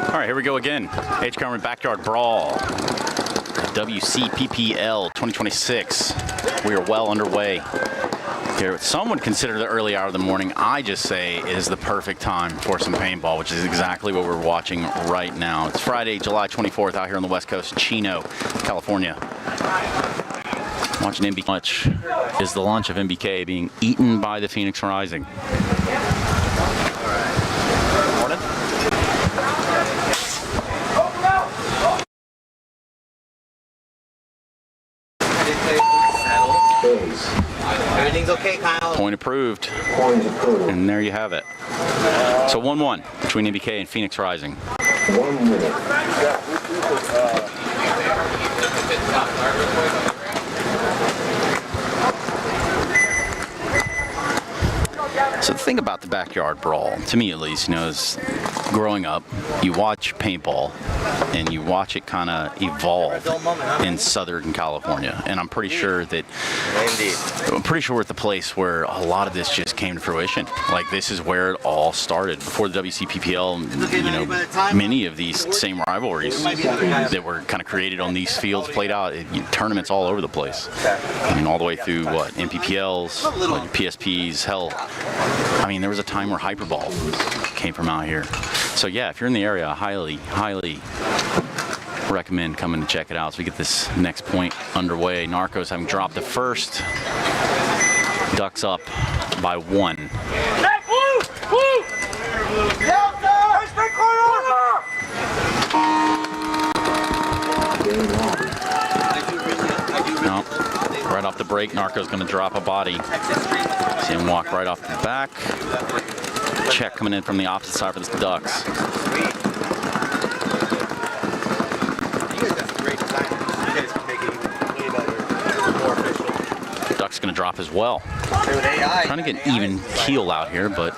All right, here we go again. H Government Backyard Brawl. WCPPL 2026. We are well underway. Here, some would consider the early hour of the morning. I just say it is the perfect time for some paintball, which is exactly what we're watching right now. It's Friday, July 24th, out here on the West Coast, Chino, California. Watching MBK. Much is the launch of MBK being eaten by the Phoenix Rising. Morning. Everything's okay, Kyle. Point approved. And there you have it. So 1-1 between MBK and Phoenix Rising. 1 minute. So the thing about the backyard brawl, to me at least, you know, is growing up, you watch paintball and you watch it kind of evolve in Southern California. And I'm pretty sure that, we're at the place where a lot of this just came to fruition. Like, this is where it all started. Before the WCPPL, you know, many of these same rivalries that were kind of created on these fields played out tournaments all over the place. I mean, all the way through, what, MPPLs, PSPs, hell. I mean, there was a time where Hyperball came from out here. So yeah, if you're in the area, I highly recommend coming to check it out. So we get this next point underway. Narcos having dropped the first. Ducks up by 1. No, right off the break, Narco's going to drop a body. See him walk right off the back. Check coming in from the opposite side for the Ducks. Ducks going to drop as well. Trying to get even keel out here, but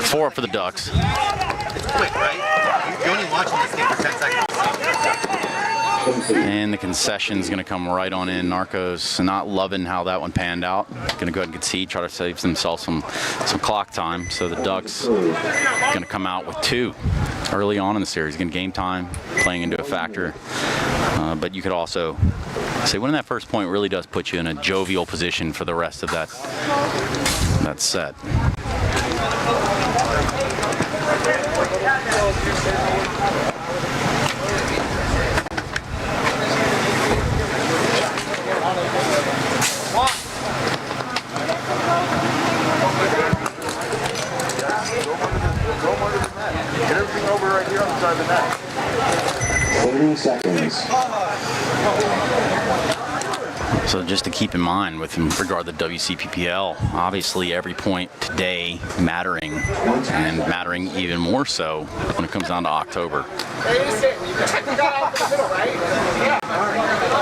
4 for the Ducks. It's quick, right? You're only watching this thing for 10 seconds. And the concession's going to come right on in. Narcos not loving how that one panned out. Going to go ahead and concede, try to save themselves some clock time. So the Ducks going to come out with 2 early on in the series. Again, game time playing into a factor. But you could also say winning that first point really does put you in a jovial position for the rest of that set. Get everything over right here on the side of the net. 30 seconds. So just to keep in mind with regard to the WCPPL, obviously every point today mattering, and mattering even more so when it comes down to October.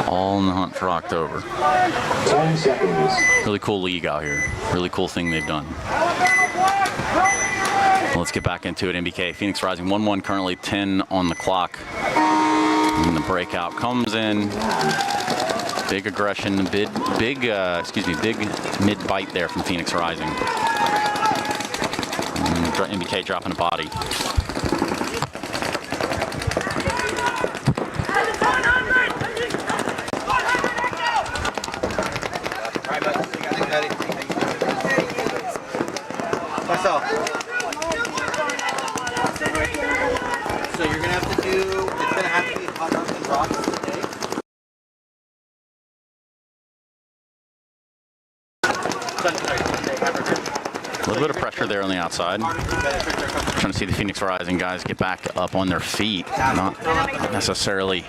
All in the hunt for October. 10 seconds. Really cool league out here. Really cool thing they've done. Let's get back into it. MBK, Phoenix Rising 1-1, currently 10 on the clock. And the breakout comes in. Big aggression, big mid bite there from Phoenix Rising. And MBK dropping a body. So you're gonna have to do. It's gonna have to be hot and rocks today. A little bit of pressure there on the outside. Trying to see the Phoenix Rising guys get back up on their feet. Not necessarily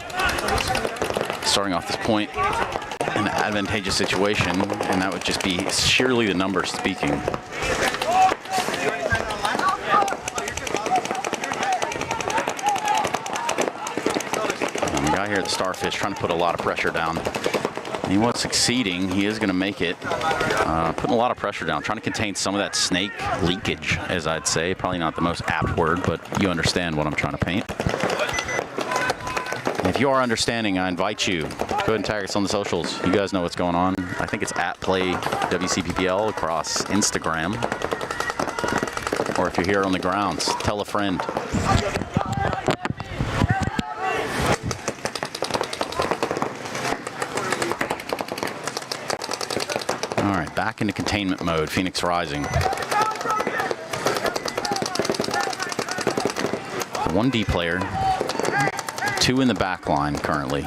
starting off this point in an advantageous situation, and that would just be sheerly the numbers speaking. Here at the Starfish trying to put a lot of pressure down. He was succeeding. He is going to make it. Putting a lot of pressure down, trying to contain some of that snake leakage, as I'd say. Probably not the most apt word, but you understand what I'm trying to paint. If you are understanding, I invite you. Go ahead and tag us on the socials. You guys know what's going on. I think it's @PlayWCPPL across Instagram. or if you're here on the grounds, tell a friend. All right, back into containment mode, Phoenix Rising. One D player, 2 in the back line currently.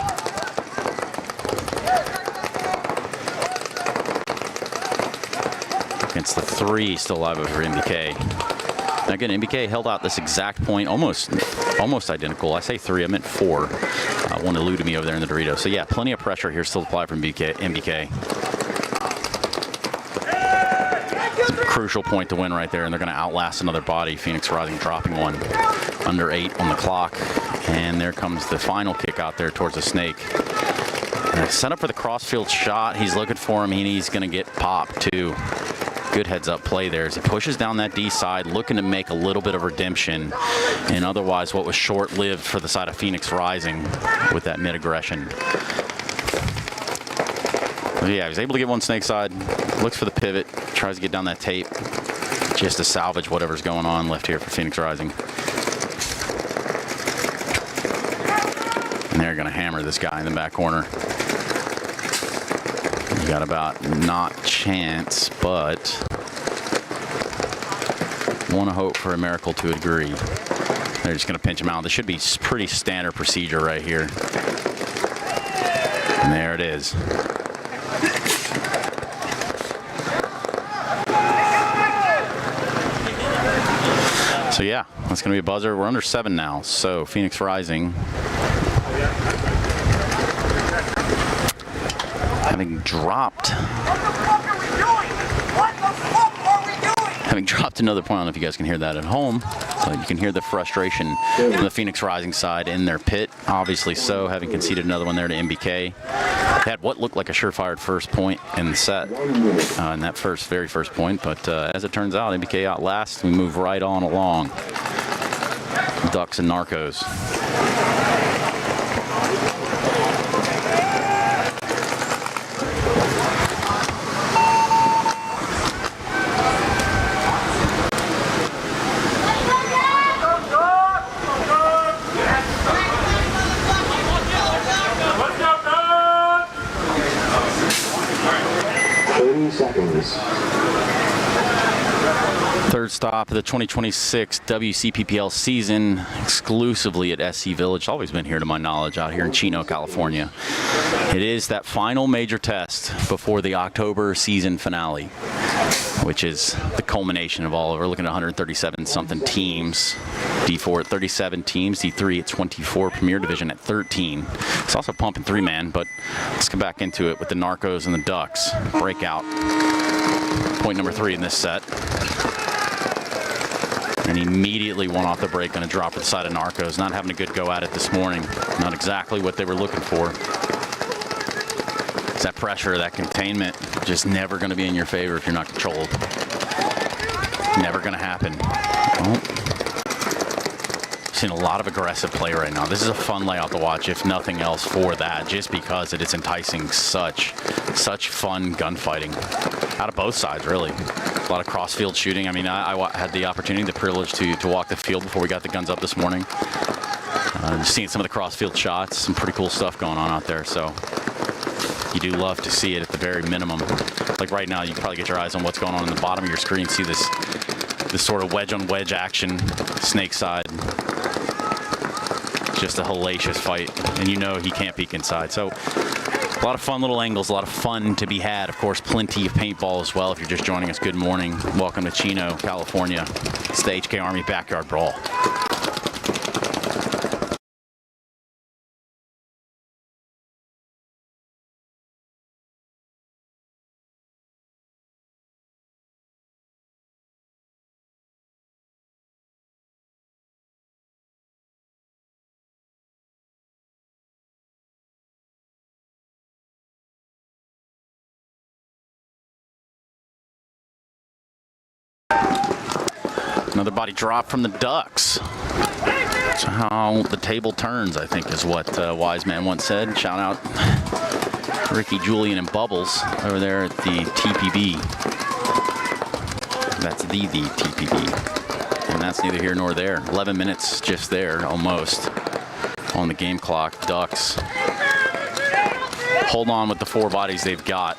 Against the 3 still alive over MBK. Now again, MBK held out this exact point, almost identical. I say 3, I meant 4. One eluded me over there in the Dorito. So yeah, plenty of pressure here still applied from MBK. It's a crucial point to win right there, and they're going to outlast another body. Phoenix Rising dropping one. Under 8 on the clock. And there comes the final kick out there towards the snake. Set up for the crossfield shot. He's looking for him, and he's going to get popped too. Good heads-up play there as he pushes down that D side, looking to make a little bit of redemption, and otherwise what was short-lived for the side of Phoenix Rising with that mid-aggression. Yeah, he was able to get one snake side, looks for the pivot, tries to get down that tape just to salvage whatever's going on left here for Phoenix Rising. And they're going to hammer this guy in the back corner. Got about not chance, but want to hope for a miracle to a degree. They're just going to pinch him out. This should be pretty standard procedure right here. And there it is. So yeah, that's going to be a buzzer. We're under 7 now. So Phoenix Rising, having dropped another point. I don't know if you guys can hear that at home, but you can hear the frustration from the Phoenix Rising side in their pit. Obviously so, having conceded another one there to MBK. They had what looked like a surefire first point in the set, in that very first point, but as it turns out, MBK outlasts. We move right on along. Ducks and Narcos. Third stop of the 2026 WCPPL season, exclusively at SC Village. It's always been here to my knowledge, out here in Chino, California. It is that final major test before the October season finale, which is the culmination of all. We're looking at 137 something teams. D4 at 37 teams, D3 at 24, Premier Division at 13. It's also pumping 3-man, but let's get back into it with the Narcos and the Ducks. Breakout. Point number 3 in this set. And immediately one off the break, going to drop to the side of Narcos. Not having a good go at it this morning. Not exactly what they were looking for. It's that pressure, that containment, just never going to be in your favor if you're not controlled. Never going to happen. Oh. Seeing a lot of aggressive play right now. This is a fun layout to watch, if nothing else, for that, just because it's enticing such fun gunfighting out of both sides, really. A lot of cross-field shooting. I mean, I had the opportunity, the privilege to walk the field before we got the guns up this morning. Seeing some of the cross-field shots, some pretty cool stuff going on out there. So you do love to see it at the very minimum. Like right now, you can probably get your eyes on what's going on in the bottom of your screen. See this sort of wedge-on-wedge action, snake side. Just a hellacious fight, and you know he can't peek inside. So a lot of fun little angles, a lot of fun to be had. Of course, plenty of paintball as well. If you're just joining us, good morning. Welcome to Chino, California. It's the HK Army Backyard Brawl. Another body drop from the Ducks. That's how the table turns, I think, is what Wise Man once said. Shout out Ricky, Julian, and Bubbles over there at the TPB. That's the TPB. And that's neither here nor there. 11 minutes just there, almost, on the game clock. Ducks hold on with the 4 bodies they've got.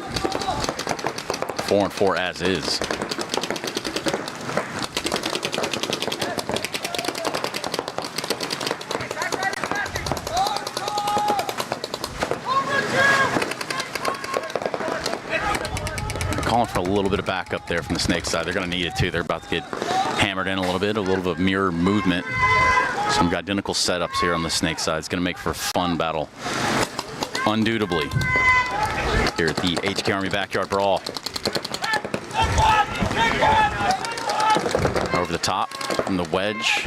4-4 as is. Calling for a little bit of backup there from the Snake side. They're going to need it too. They're about to get hammered in a little bit of a mirror movement. Some identical setups here on the Snake side. It's going to make for a fun battle. Undoubtedly. Here at the HK Army Backyard Brawl. Over the top from the wedge.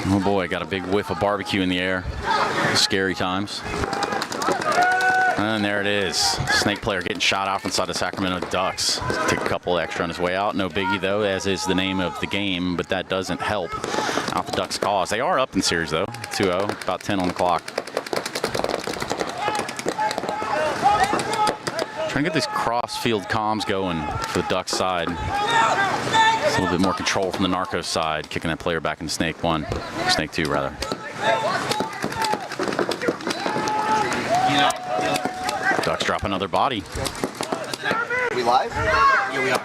Oh boy, got a big whiff of barbecue in the air. Scary times. And there it is. Snake player getting shot off inside the Sacramento Ducks. Took a couple extra on his way out. No biggie though, as is the name of the game, but that doesn't help out the Ducks' cause. They are up in series though, 2-0, about 10 on the clock. Trying to get these cross-field comms going for the Ducks side. It's a little bit more control from the Narcos side, kicking that player back into Snake 1, Snake 2 rather. Ducks drop another body. We live? Yeah, we are.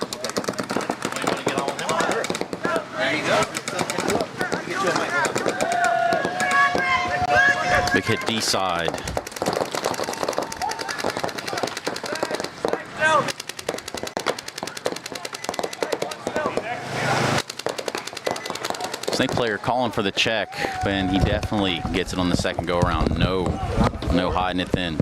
There you go. Big hit D side. Snake player calling for the check, and he definitely gets it on the second go around. No hiding it then.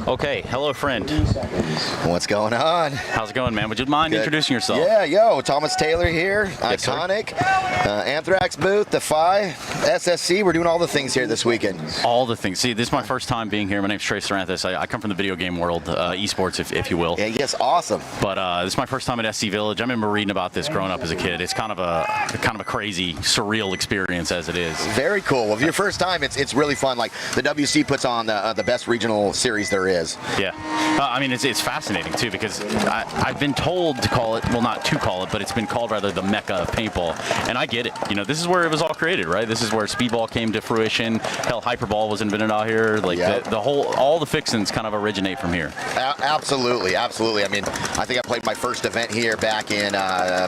Okay, hello friend. What's going on? How's it going, man? Would you mind introducing yourself? Yeah, yo, Thomas Taylor here, Yes, Iconic, Anthrax booth, Defy, SSC. We're doing all the things here this weekend. All the things. See, this is my first time being here. My name's Trace Saranthus. I come from the video game world, esports, if you will. Yeah, yes, awesome. But this is my first time at SC Village. I remember reading about this growing up as a kid. It's kind of a crazy, surreal experience as it is. Very cool. Well, if your first time, it's really fun. Like the WC puts on the best regional series there is. Yeah. I mean, it's fascinating too because I've been told to call it, well, not to call it, but it's been called rather the mecca of paintball, and I get it. You know, this is where it was all created, right? This is where speedball came to fruition. Hell, hyperball was invented out here. Like yep. all the fixins kind of originate from here. Absolutely, absolutely. I mean, I think I played my first event here back in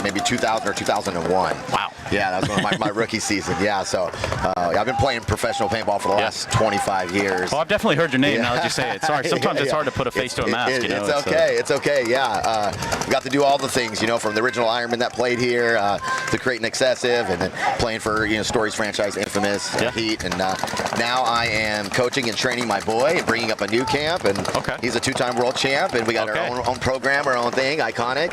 maybe 2000 or 2001. Wow. Yeah, that was one of my rookie season. Yeah, so I've been playing professional paintball for the last 25 years. Well, I've definitely heard your name now that you say it. Sorry, sometimes it's hard to put a face to a mask. It's okay. It's okay. Yeah, got to do all the things. You know, from the original Ironman that played here to creating Excessive, and then playing for Stories franchise, Infamous, Heat, and now I am coaching and training my boy and bringing up a new camp, and he's a 2-time world champ, and we got our own program, our own thing, Iconic.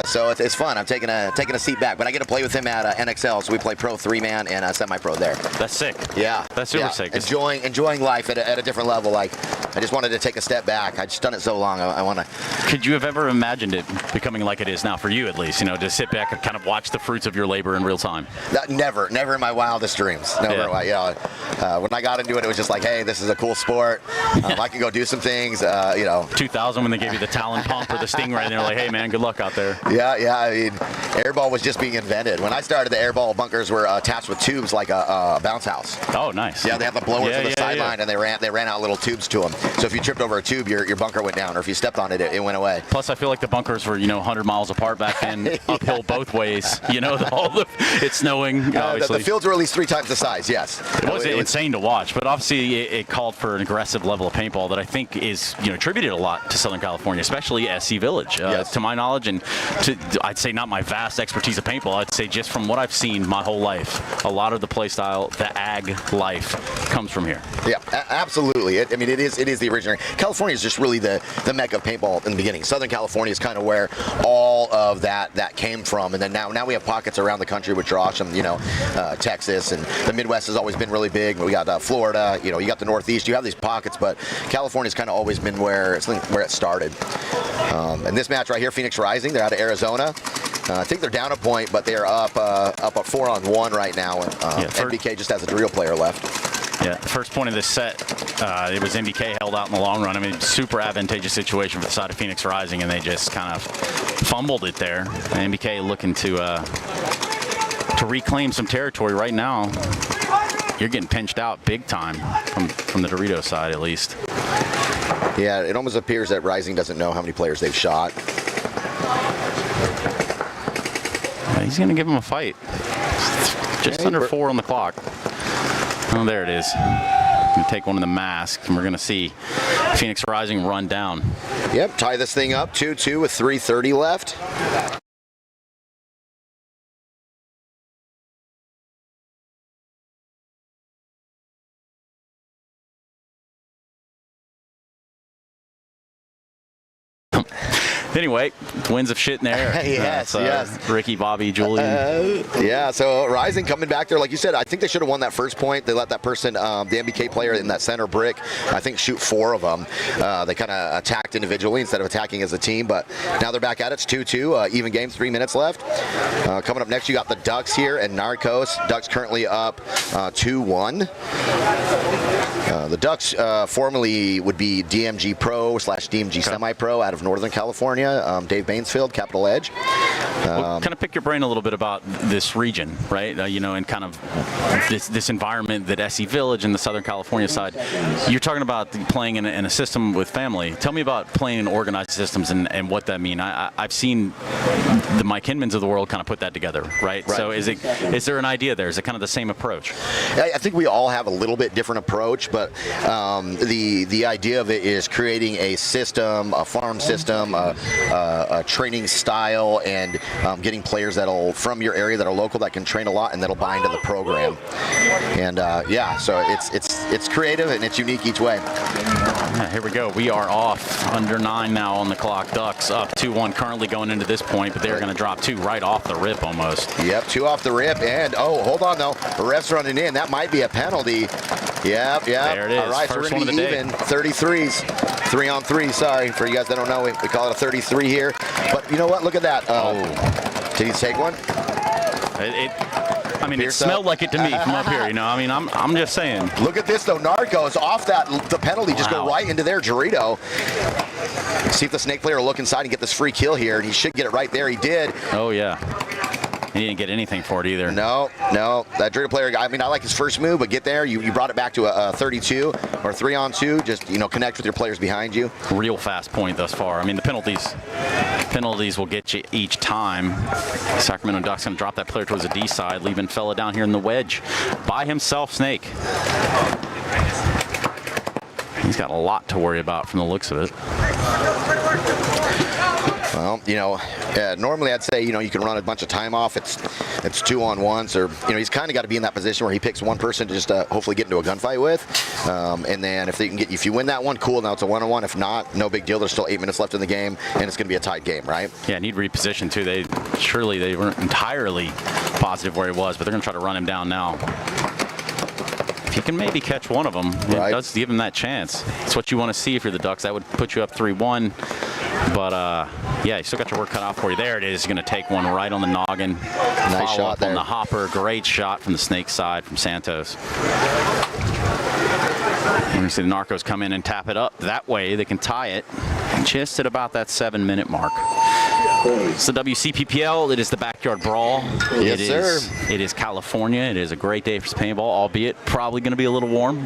So it's fun. I'm taking a seat back, but I get to play with him at NXL, so we play pro 3-man and semi-pro there. That's sick. Yeah, that's super sick. Enjoying life at a different level. Like, I just wanted to take a step back. I just done it so long. I want to. Could you have ever imagined it becoming like it is now for you, at least? To sit back and kind of watch the fruits of your labor in real time. Never in my wildest dreams. Never. When I got into it, it was just like, hey, this is a cool sport. I can go do some things. 2000 when they gave you the Talon pump or the Stingray, and they're like, hey man, good luck out there. Yeah. I mean, airball was just being invented. When I started, the airball bunkers were attached with tubes like a bounce house. Oh, nice. Yeah, they have the blowers on the sideline, and they ran out little tubes to them. So if you tripped over over a tube, your bunker went down, or if you stepped on it, it went away. Plus, I feel like the bunkers were, 100 miles apart back then, uphill both ways. It's snowing, obviously. The fields were at least 3 times the size, yes. It was insane to watch, but obviously it called for an aggressive level of paintball that I think is, attributed a lot to Southern California, especially SC Village. Yes. To my knowledge, and I'd say not my vast expertise of paintball, I'd say just from what I've seen my whole life, a lot of the play style, the ag life, comes from here. Yeah, absolutely. It is the original. California is just really the mecca of paintball in the beginning. Southern California is kind of where all of that came from, and then now we have pockets around the country which are awesome. Texas and the Midwest has always been really big. We got Florida. You got the Northeast. You have these pockets, but California's kind of always been where it started. And this match right here, Phoenix Rising, they're out of Arizona. I think they're down a point, but they are up a 4-on-1 right now. And NBK just has a drill player left. Yeah, the first point of this set, it was NBK held out in the long run. I mean, super advantageous situation for the side of Phoenix Rising, and they just kind of fumbled it there. And NBK looking to reclaim some territory right now. You're getting pinched out big time from the Dorito side, at least. Yeah, it almost appears that Rising doesn't know how many players they've shot. He's going to give him a fight. Just under 4 on the clock. Oh, there it is. Going to take one of the masks, and we're going to see Phoenix Rising run down. Yep, tie this thing up 2-2 with 3:30 left. Anyway, winds of shit in there. Yes. Ricky, Bobby, Julian. Yeah, so Rising coming back there. Like you said, I think they should have won that first point. They let that person, the NBK player in that center brick, I think shoot 4 of them. They kind of attacked individually instead of attacking as a team, but now they're back at it. It's 2-2, even game, 3 minutes left. Coming up next, you got the Ducks here and Narcos. Ducks currently up 2-1. The Ducks formerly would be DMG Pro / DMG Semi-Pro out of Northern California. Dave Bainsfield, Capital Edge. Well, kind of pick your brain a little bit about this region, right? And kind of this environment that SC Village and the Southern California side. You're talking about playing in a system with family. Tell me about playing in organized systems and what that means. I've seen the Mike Hinmans of the world kind of put that together, right? So is there an idea there? Is it kind of the same approach? I think we all have a little bit different approach, but the idea of it is creating a system, a farm system, a training style, and getting players from your area that are local that can train a lot and that'll buy into the program. And so it's creative and it's unique each way. Yeah, here we go. We are off under 9 now on the clock. Ducks up 2-1 currently going into this point, but they're going to drop 2 right off the rip almost. Yep, 2 off the rip, and hold on though, the ref's running in. That might be a penalty. Yep. There it is. All right, First so we're going to be even. 33s. 3-on-3, sorry. For you guys that don't know, we call it a 33 here. But you know what? Look at that. Did he take one? It smelled like it to me from up here. I'm just saying. Look at this though. Narcos off the penalty, just go right into their Dorito. See if the Snake player will look inside and get this free kill here. He should get it right there. He did. Oh yeah. He didn't get anything for it either. No. That Dorito player, I like his first move, but get there. You brought it back to a 32 or 3-on-2. Just, connect with your players behind you. Real fast point thus far. The penalties will get you each time. Sacramento Ducks going to drop that player towards the D side, leaving fella down here in the wedge by himself, Snake. He's got a lot to worry about from the looks of it. Well, normally I'd say, you can run a bunch of time off. It's 2-on-1s, or, he's kind of got to be in that position where he picks one person to just hopefully get into a gunfight with. And then if you win that one, cool, now it's a 1-on-1. If not, no big deal. There's still 8 minutes left in the game, and it's going to be a tied game, right? Yeah, need reposition too. They weren't entirely positive where he was, but they're going to try to run him down now. If you can maybe catch one of them, it does give him that chance. It's what you want to see if you're the Ducks. That would put you up 3-1. But, you still got your work cut out for you. There it is. Going to take one right on the noggin. Nice shot there. On the hopper. Great shot from the Snake side from Santos. We're going to see the Narcos come in and tap it up. That way they can tie it just at about that 7-minute mark. It's the WCPPL. It is the Backyard Brawl. Yes, sir. It is California. It is a great day for paintball, albeit probably going to be a little warm.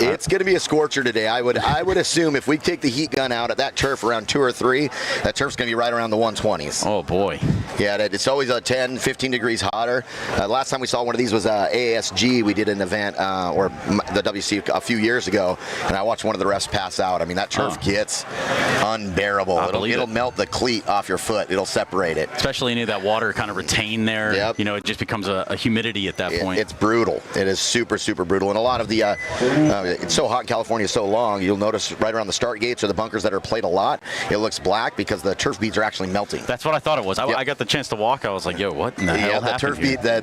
It's going to be a scorcher today. I would assume if we take the heat gun out at that turf around 2 or 3, that turf's going to be right around the 120s. Oh, boy. Yeah, it's always 10, 15 degrees hotter. Last time we saw one of these was AASG. We did an event, or the WC a few years ago, and I watched one of the refs pass out. I mean, that turf gets unbearable. It'll melt the cleat off your foot. It'll separate it. Especially any of that water kind of retained there. Yep. You know, it just becomes a humidity at that point. It's brutal. It is super, super brutal. And a lot of the, it's so hot in California so long, you'll notice right around the start gates or the bunkers that are played a lot, it looks black because the turf beads are actually melting. That's what I thought it was. I got the chance to walk. I was like, yo, what in the hell the turf here? bead,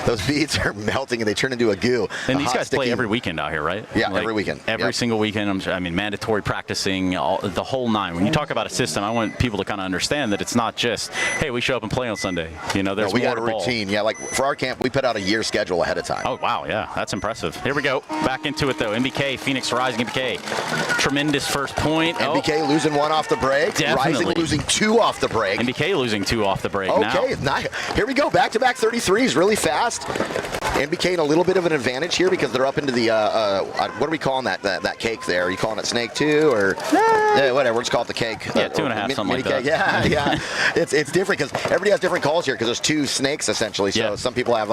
those beads are melting and they turn into a goo. And these guys play every weekend out here, right? Yeah, every weekend. Every single weekend. I mean, mandatory practicing, the whole nine. When you talk about a system, I want people to kind of understand that it's not just, hey, we show up and play on Sunday. You know, there's we more got a routine. Yeah, like for our camp, we put out a year schedule ahead of time. Oh, wow, yeah, that's impressive. Here we go. Back into it, though. MBK, Phoenix Rising MBK. Tremendous first point. MBK losing 1 off the break. Definitely. Rising losing 2 off the break. MBK losing 2 off the break now. Okay, here we go. Back-to-back 33s really fast. MBK in a little bit of an advantage here because they're up into the, what are we calling that cake there? Are you calling it snake 2 or whatever? We'll just call it the cake. Yeah, 2.5, something like that. Yeah. It's different because everybody has different calls here because there's 2 snakes essentially. So some people have,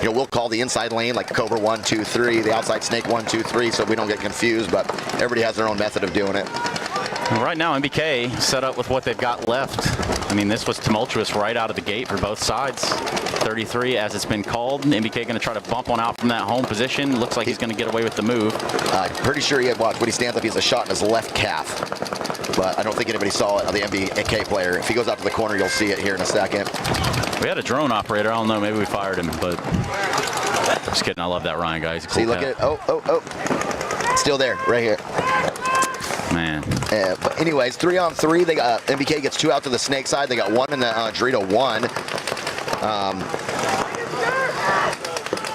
we'll call the inside lane like Cobra 1, 2, 3, the outside snake 1, 2, 3, so we don't get confused. But everybody has their own method of doing it. Right now, MBK set up with what they've got left. I mean, this was tumultuous right out of the gate for both sides. 33 as it's been called. MBK going to try to bump one out from that home position. Looks like he's going to get away with the move. Pretty sure he had watched when he stands up, he has a shot in his left calf. But I don't think anybody saw it on the MBK player. If he goes out to the corner, you'll see it here in a second. We had a drone operator. I don't know. Maybe we fired him, but just kidding. I love that Ryan guy. He's a cool See, look at it. Oh. Still there, right here. Man. But anyways, 3-on-3. They got MBK gets 2 out to the snake side. They got 1 in the Dorito 1.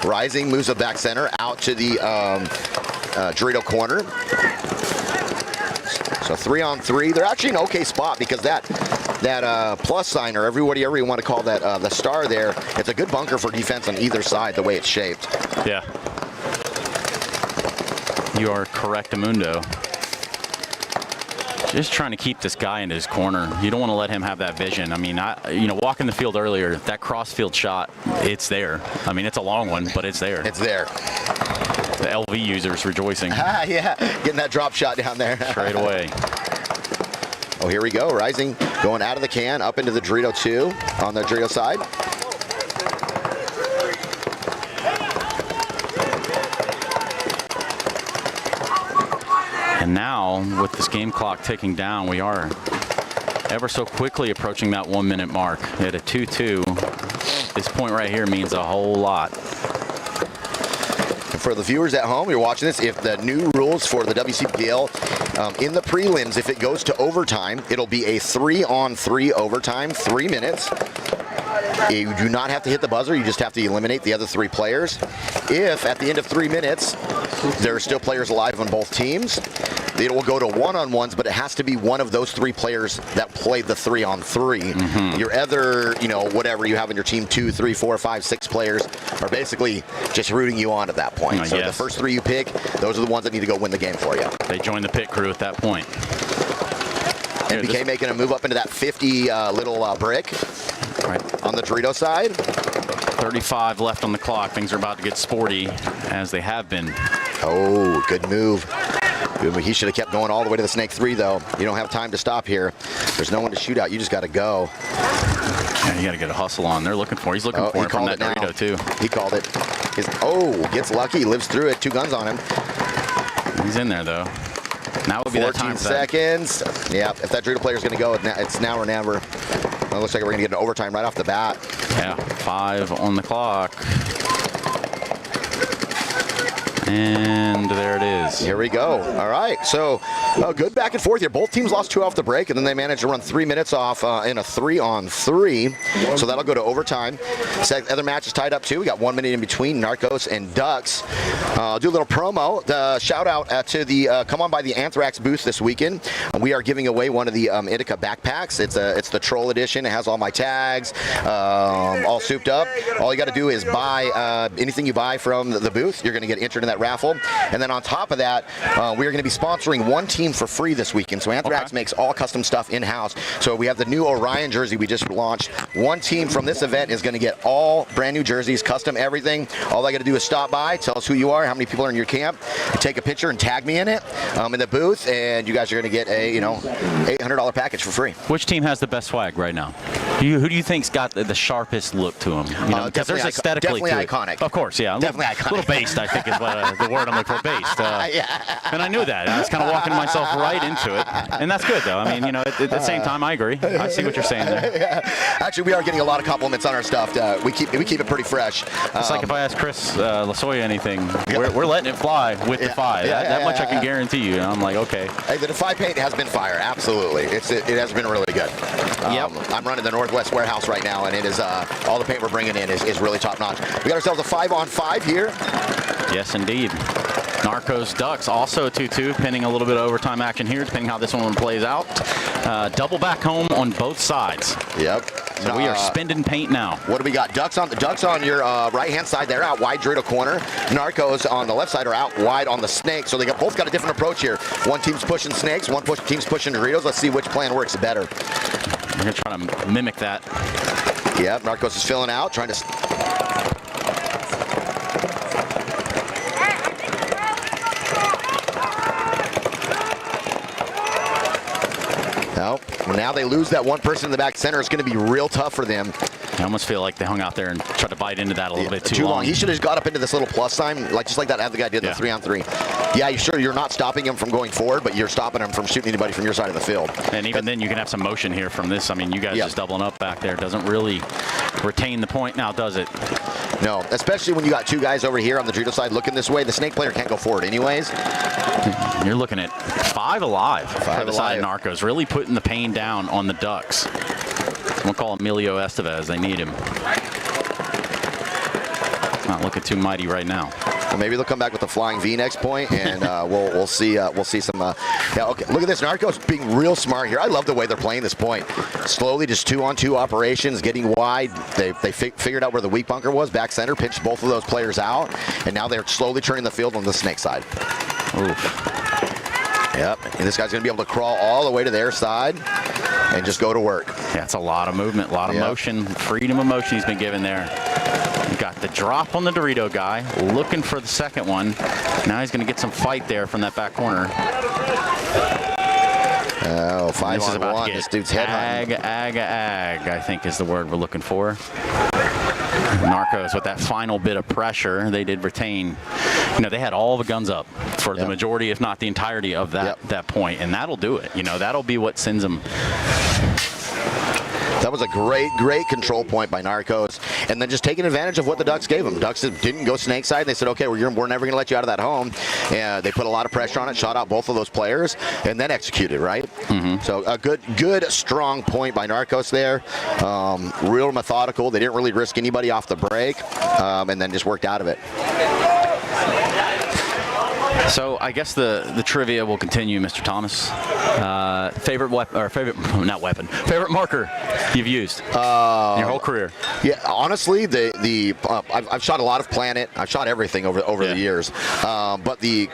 Rising moves it back center out to the Dorito corner. So 3-on-3. They're actually in an okay spot because that plus sign or whatever you want to call that, the star there, it's a good bunker for defense on either side the way it's shaped. Yeah. You are correct, Amundo. Just trying to keep this guy in his corner. You don't want to let him have that vision. I mean, walking the field earlier, that cross-field shot, it's there. I mean, it's a long one, but it's there. It's there. The LV users rejoicing. Yeah, getting that drop shot down there. Straight away. Oh, here we go. Rising going out of the can, up into the Dorito 2 on the Dorito side. And now, with this game clock ticking down, we are ever so quickly approaching that 1 minute mark. At a 2-2, this point right here means a whole lot. And for the viewers at home, you're watching this, if the new rules for the WCPL, in the prelims, if it goes to overtime, it'll be a 3-on-3 overtime, 3 minutes. You do not have to hit the buzzer. You just have to eliminate the other 3 players. If at the end of 3 minutes, there are still players alive on both teams, it will go to 1-on-1s, but it has to be one of those 3 players that played the 3-on-3. Your other, whatever you have on your team, 2, 3, 4, 5, 6 players are basically just rooting you on at that point. So the first 3 you pick, those are the ones that need to go win the game for you. They join the pit crew at that point. MBK making a move up into that 50 little brick on the Dorito side. 35 left on the clock. Things are about to get sporty, as they have been. Oh, good move. He should have kept going all the way to the snake 3, though. You don't have time to stop here. There's no one to shoot out. You just got to go. Yeah, you got to get a hustle on. They're looking for. He's looking for it from that Dorito too. He called it. Gets lucky. Lives through it. 2 guns on him. He's in there though. Now would be that time. 14 seconds. Yeah, if that Dorito player's going to go, it's now or never. It looks like we're going to get an overtime right off the bat. Yeah, 5 on the clock. And there it is. Here we go. All right. So good back and forth here. Both teams lost 2 off the break, and then they managed to run 3 minutes off in a 3-on-3. So that'll go to overtime. Other match is tied up too. We got 1 minute in between Narcos and Ducks. I'll do a little promo. Shout out to the come on by the Anthrax booth this weekend. We are giving away one of the Ithaca backpacks. It's the Troll edition. It has all my tags, all souped up. All you got to do is buy anything you buy from the booth. You're going to get entered in that raffle. And then on top of that, we're going to be sponsoring one team for free this weekend. So Anthrax makes all custom stuff in-house. So we have the new Orion jersey we just launched. One team from this event is going to get all brand new jerseys, custom everything. All I got to do is stop by, tell us who you are, how many people are in your camp, take a picture and tag me in it in the booth, and you guys are going to get a $800 package for free. Which team has the best swag right now? Who do you think's got the sharpest look to them? Because there's aesthetically definitely iconic. Of course, yeah. Definitely iconic. A little based, I think, is what the word I'm looking for. Based. Yeah. And I knew that. I was kind of walking myself right into it, and that's good, though. I mean, at the same time, I agree. I see what you're saying there. Yeah. Actually, we are getting a lot of compliments on our stuff. We keep it pretty fresh. It's like if I ask Chris Lasoya anything, we're letting it fly with Defy. That much I can guarantee you. And I'm like, okay. Hey, the Defy paint has been fire. Absolutely, it has been really good. I'm running the Northwest warehouse right now, and it is all the paint we're bringing in is really top notch. We got ourselves a 5-on-5 here. Yes, indeed. Narcos Ducks also 2-2, pending a little bit of overtime action here, depending how this one plays out. Double back home on both sides. Yep. So we are spending paint now. What do we got? Ducks on your right-hand side. They're out wide Dorito corner. Narcos on the left side are out wide on the snake. So they both got a different approach here. One team's pushing snakes. One team's pushing Doritos. Let's see which plan works better. We're going to try to mimic that. Yep. Narcos is filling out, trying to... Now they lose that one person in the back center. It's going to be real tough for them. I almost feel like they hung out there and tried to bite into that a little bit too long. He should have got up into this little plus sign, just like that other guy did, the 3-on-3. Yeah, you're not stopping him from going forward, but you're stopping him from shooting anybody from your side of the field. And even then, you can have some motion here from this. I mean, you guys just doubling up back there doesn't really retain the point now, does it? No, especially when you got 2 guys over here on the Dorito side looking this way. The snake player can't go forward anyways. You're looking at 5 alive for the side of Narcos, really putting the pain down on the Ducks. We'll call Emilio Estevez. They need him. Not looking too mighty right now. Well, maybe they'll come back with a flying V next point, and we'll see some. Okay, look at this. Narcos being real smart here. I love the way they're playing this point. Slowly, just 2-on-2 operations, getting wide. They figured out where the weak bunker was, back center, pinched both of those players out, and now they're slowly turning the field on the snake side. Oof. Yep, and this guy's going to be able to crawl all the way to their side and just go to work. Yeah, it's a lot of movement, a lot of motion, freedom of motion he's been given there. Got the drop on the Dorito guy, looking for the second one. Now he's going to get some fight there from that back corner. Oh, 5-on-1. This dude's head hunting. Ag, I think is the word we're looking for. Narcos with that final bit of pressure, they did retain. They had all the guns up for the majority, if not the entirety of that point, and that'll do it. That'll be what sends them. That was a great control point by Narcos, and then just taking advantage of what the Ducks gave them. Ducks didn't go snake side. They said, okay, we're never going to let you out of that home. And they put a lot of pressure on it, shot out both of those players, and then executed, right? Mm-hmm. So a good, strong point by Narcos there. Real methodical. They didn't really risk anybody off the break, and then just worked out of it. So I guess the trivia will continue, Mr. Thomas. Favorite marker you've used in your whole career? Yeah, honestly, I've shot a lot of Planet. I've shot everything over the years. But the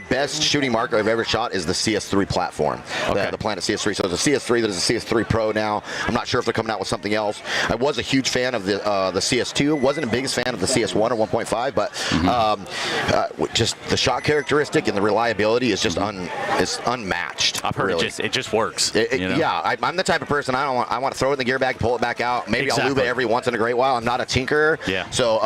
best shooting marker I've ever shot is the CS3 platform. Okay. The Planet CS3. So there's a CS3. There's a CS3 Pro now. I'm not sure if they're coming out with something else. I was a huge fan of the CS2. Wasn't the biggest fan of the CS1 or 1.5, but just the shot characteristic and the reliability is just unmatched. I've heard really. it just works. You know? Yeah, I'm the type of person I want to throw it in the gear bag, pull it back out. Maybe I'll lube it every once in a great while. I'm not a tinkerer. Yeah. So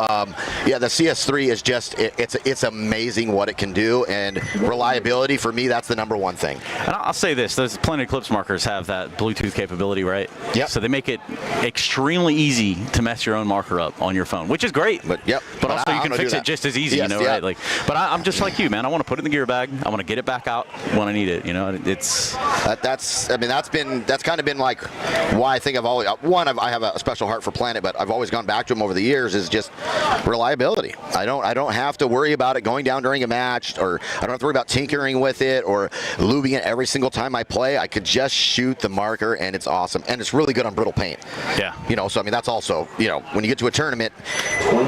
yeah, the CS3 is just it's amazing what it can do, and reliability for me, that's the #1 thing. And I'll say this: those Planet Eclipse markers have that Bluetooth capability, right? Yep. So they make it extremely easy to mess your own marker up on your phone, which is great. But also you can fix it just as easy, yes, you know, right? Like, but I'm just like you, man. I want to put it in the gear bag. I want to get it back out when I need it. You know, it's that's kind of been like why I think I've always I have a special heart for Planet, but I've always gone back to them over the years is just reliability. I don't have to worry about it going down during a match, or I don't have to worry about tinkering with it or lubing it every single time I play. I could just shoot the marker and it's awesome, and it's really good on brittle paint. Yeah. You know, so I mean that's also, you know, when you get to a tournament,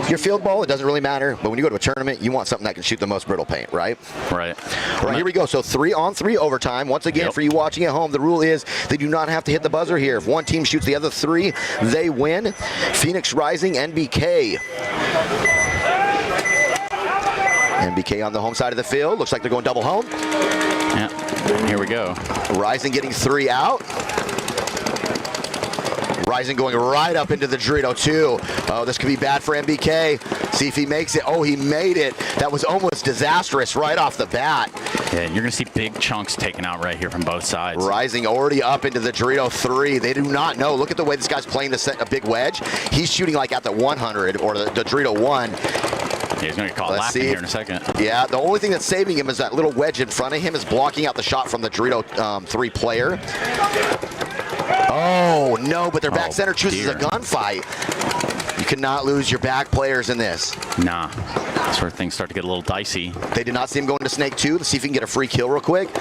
your field ball, it doesn't really matter, but when you go to a tournament, you want something that can shoot the most brittle paint, right? Right. All right, here we go. So 3-on-3 overtime. Once again, for you watching at home, the rule is they do not have to hit the buzzer here. If one team shoots the other 3, they win. Phoenix Rising, NBK. NBK on the home side of the field. Looks like they're going double home. Yeah. Here we go. Rising getting 3 out. Rising going right up into the Dorito 2. Oh, this could be bad for MBK. See if he makes it. Oh, he made it. That was almost disastrous right off the bat. Yeah, and you're going to see big chunks taken out right here from both sides. Rising already up into the Dorito 3. They do not know. Look at the way this guy's playing a big wedge. He's shooting like at the 100 or the Dorito 1. Yeah, he's going to get caught laughing here in a second. Yeah, the only thing that's saving him is that little wedge in front of him is blocking out the shot from the Dorito 3 player. Oh, no, but their back center chooses a gunfight. You cannot lose your back players in this. Nah. That's where things start to get a little dicey. They did not see him going to Snake 2. Let's see if he can get a free kill real quick.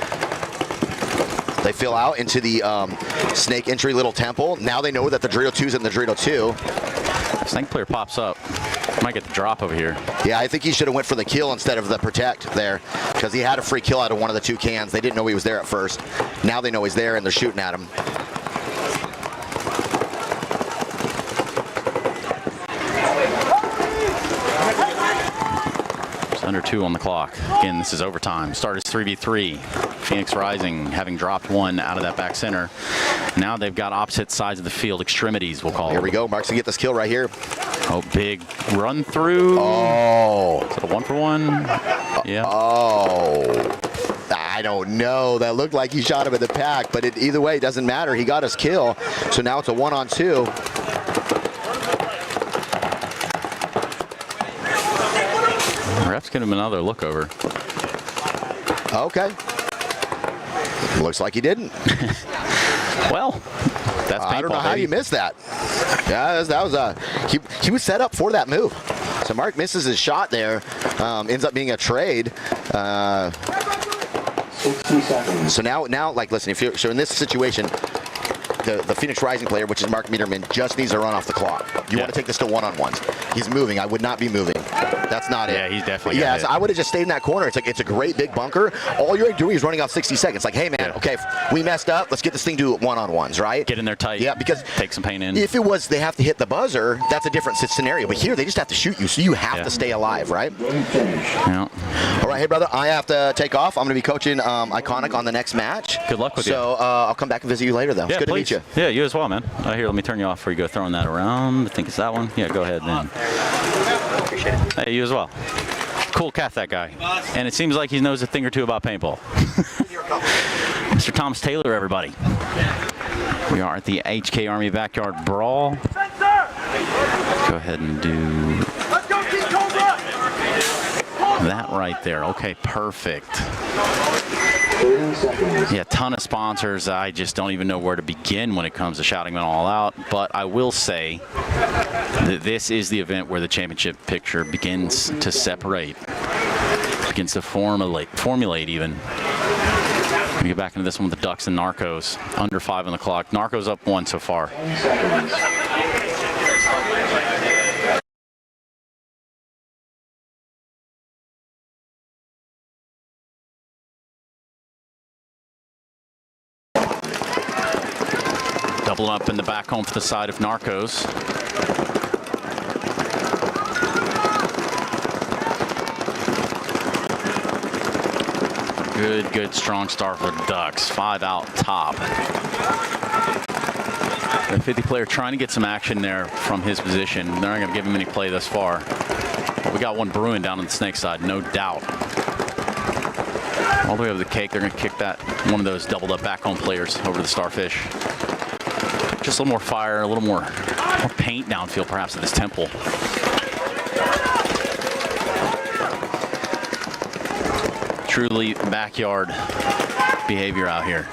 They fill out into the Snake entry little temple. Now they know that the Dorito 2's in the Dorito 2. Snake player pops up. Might get the drop over here. Yeah, I think he should have went for the kill instead of the protect there, because he had a free kill out of one of the 2 cans. They didn't know he was there at first. Now they know he's there, and they're shooting at him. Under 2 on the clock. Again, this is overtime. Start is 3v3. Phoenix Rising having dropped 1 out of that back center. Now they've got opposite sides of the field, extremities, we'll call it. Here we go. Mark's gonna get this kill right here. Oh, big run through. Oh. Is it a 1-for-1? Yeah. Oh. I don't know. That looked like he shot him in the pack, but either way, it doesn't matter. He got his kill. So now it's a 1-on-2. Ref's getting him another look over. Okay. Looks like he didn't. Well, that's painful. I don't know how you missed that. Yeah, that was he was set up for that move. So Mark misses his shot there. Ends up being a trade. 60 seconds. So now, like, listen, if you're in this situation, the Phoenix Rising player, which is Mark Meterman, just needs to run off the clock. You want to take this to 1-on-1s. He's moving. I would not be moving. That's not it. Yeah, he's definitely. Yeah, so I would have just stayed in that corner. It's a great big bunker. All you're doing is running off 60 seconds. Like, hey man, okay, we messed up. Let's get this thing to 1-on-1s, right? Get in there tight. Yeah, because take some pain in. If it was they have to hit the buzzer, that's a different scenario. But here they just have to shoot you, so you have to stay alive, right? Yeah. All right, hey brother, I have to take off. I'm going to be coaching Iconic on the next match. Good luck with you. So I'll come back and visit you later, though. Yeah, it's good please. to meet you. Yeah, you as well, man. Here, let me turn you off before you go throwing that around. I think it's that one. Yeah, go ahead then. Appreciate it. Hey, you as well. Cool cat, that guy. And it seems like he knows a thing or two about paintball. Mr. Thomas Taylor, everybody. We are at the HK Army Backyard Brawl. Go ahead and do that right there. Okay, perfect. 30 seconds. Yeah, ton of sponsors. I just don't even know where to begin when it comes to shouting them all out. But I will say that this is the event where the championship picture begins to separate, begins to formulate even. We get back into this one with the Ducks and Narcos. Under 5 on the clock. Narcos up 1 so far. 10 seconds. Double up in the back home for the side of Narcos. Good, strong start for the Ducks. 5 out top. The 50 player trying to get some action there from his position. They're not going to give him any play thus far. But we got one brewing down on the snake side, no doubt. All the way over the cake, they're going to kick that one of those doubled up back home players over to the Starfish. Just a little more fire, a little more paint downfield perhaps at this temple. Truly backyard behavior out here.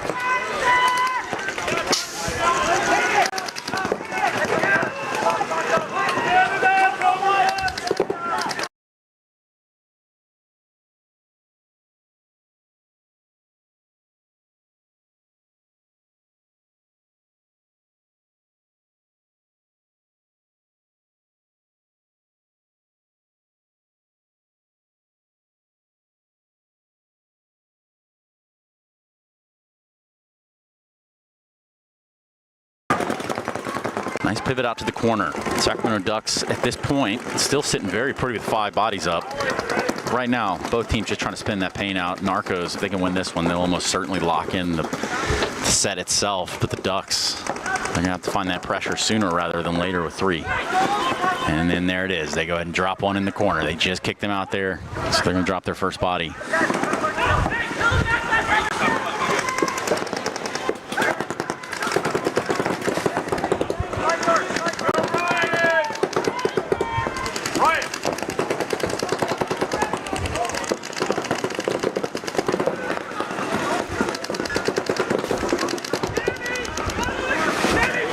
Nice pivot out to the corner. Sacramento Ducks at this point still sitting very pretty with 5 bodies up. Right now, both teams just trying to spin that paint out. Narcos, if they can win this one, they'll almost certainly lock in the set itself. But the Ducks, they're going to have to find that pressure sooner rather than later with 3. And then there it is. They go ahead and drop one in the corner. They just kicked them out there, so they're going to drop their first body.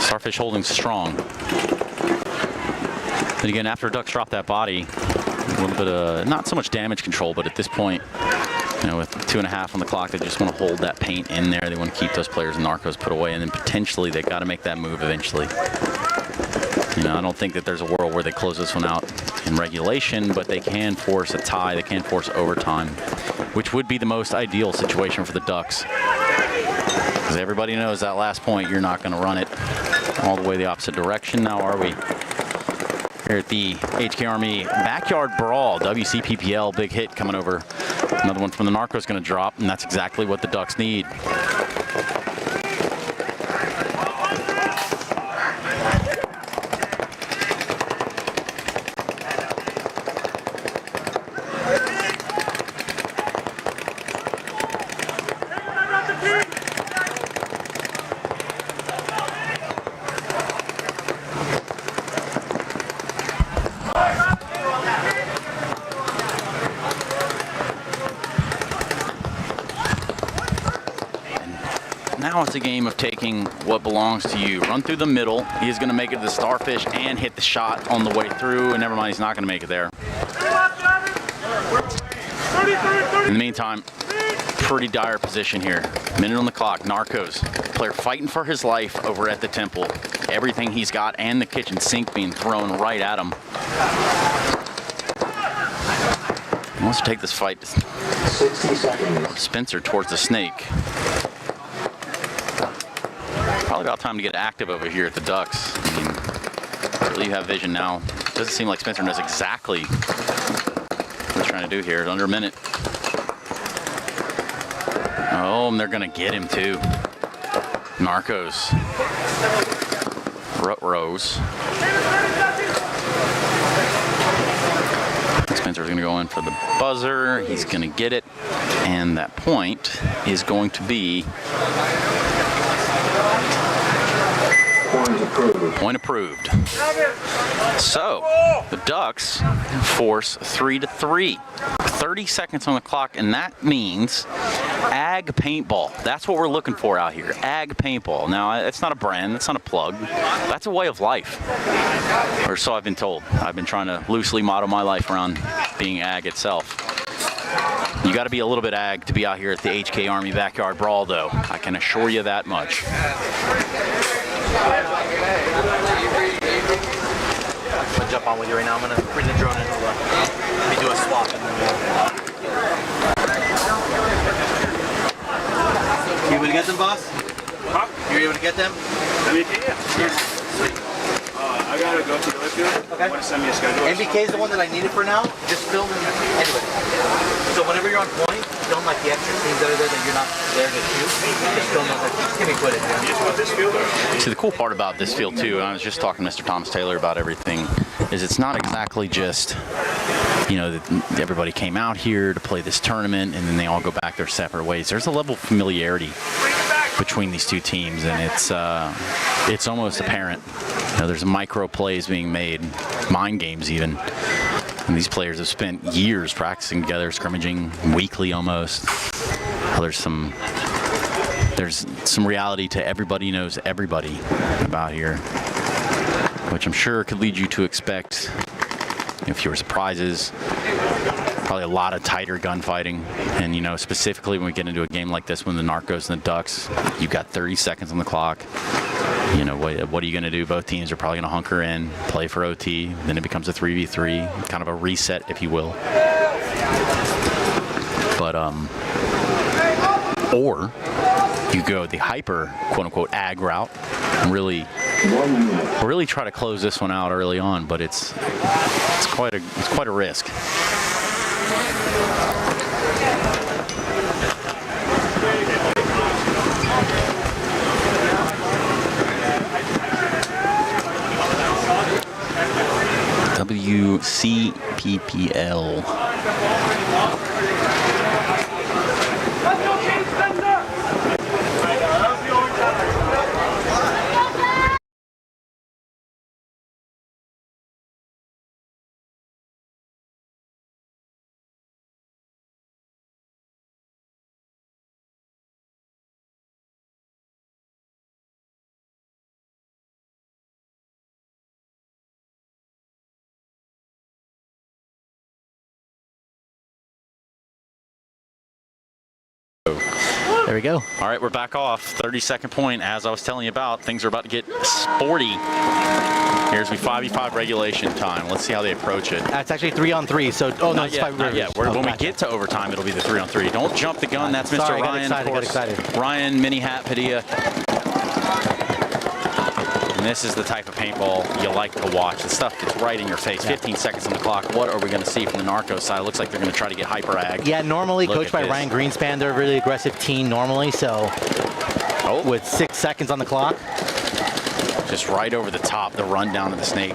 Starfish holding strong. Then again, after Ducks drop that body, a little bit of, not so much damage control, but at this point, you know, with 2.5 on the clock, they just want to hold that paint in there. They want to keep those players and Narcos put away, and then potentially they got to make that move eventually. You know, I don't think that there's a world where they close this one out in regulation, but they can force a tie. They can force overtime, which would be the most ideal situation for the Ducks. Because everybody knows that last point, you're not going to run it all the way the opposite direction. Now are we? Here at the HK Army Backyard Brawl, WCPPL, big hit coming over. Another one from the Narcos going to drop, and that's exactly what the Ducks need. Now it's a game of taking what belongs to you. Run through the middle. He is going to make it to the Starfish and hit the shot on the way through. And never mind, he's not going to make it there. In the meantime, pretty dire position here. Minute on the clock. Narcos, player fighting for his life over at the temple. Everything he's got and the kitchen sink being thrown right at him. He wants to take this fight 60 seconds. Spencer towards the snake. Probably about time to get active over here at the Ducks. I mean, really you have vision now. Doesn't seem like Spencer knows exactly what he's trying to do here. Under a minute. Oh, and they're going to get him too. Narcos. Rose. Spencer's going to go in for the buzzer. He's going to get it. And that point is going to be... Point approved. So, the Ducks force 3-3. 30 seconds on the clock, and that means ag paintball. That's what we're looking for out here. Ag paintball. Now, it's not a brand. It's not a plug. That's a way of life. Or so I've been told. I've been trying to loosely model my life around being ag itself. You got to be a little bit ag to be out here at the HK Army Backyard Brawl, though. I can assure you that much. I'm gonna jump on with you right now. I'm gonna bring the drone in. Let me do a swap and then You able to get them, boss? Huh? You able to get them? Yeah. I gotta go to the other field. Okay. I want to send me a schedule. NBK is the one that I needed for now. Just film them anyway. So whenever you're on point, film like the extra scenes that are there that you're not there to shoot. Just film those extra skinny footage. See, the cool part about this field too, and I was just talking to Mr. Thomas Taylor about everything, is it's not exactly just, you know, that everybody came out here to play this tournament and then they all go back their separate ways. There's a level of familiarity between these two teams, and it's almost apparent. You know, there's micro plays being made, mind games even. And these players have spent years practicing together, scrimmaging weekly almost. There's some reality to everybody knows everybody about here, which I'm sure could lead you to expect, you know, fewer surprises, probably a lot of tighter gunfighting. And, you know, specifically when we get into a game like this, when the Narcos and the Ducks, you've got 30 seconds on the clock. You know, what are you going to do? Both teams are probably going to hunker in, play for OT. Then it becomes a 3v3, kind of a reset, if you will. But, or you go the hyper, quote-unquote, ag route and really try to close this one out early on. But it's quite a risk. WCPPL. There we go. All right, we're back off. 30-second point. As I was telling you about, things are about to get sporty. Here's the 5v5 regulation time. Let's see how they approach it. That's actually 3-on-3. So, oh no, Not it's yet, 5 not yet. When we gotcha. get to overtime, it'll be the 3-on-3. Don't jump the gun. That's Mr. Sorry, Ryan, got of excited. course. Ryan, Mini Hat Padilla. And this is the type of paintball you like to watch. The stuff gets right in your face. 15 seconds on the clock. What are we going to see from the Narcos side? It looks like they're going to try to get hyper ag. Yeah, normally Look coached at by this. Ryan Greenspan. They're a really aggressive team normally. So, with 6 seconds on the clock. Just right over the top, the rundown of the snake.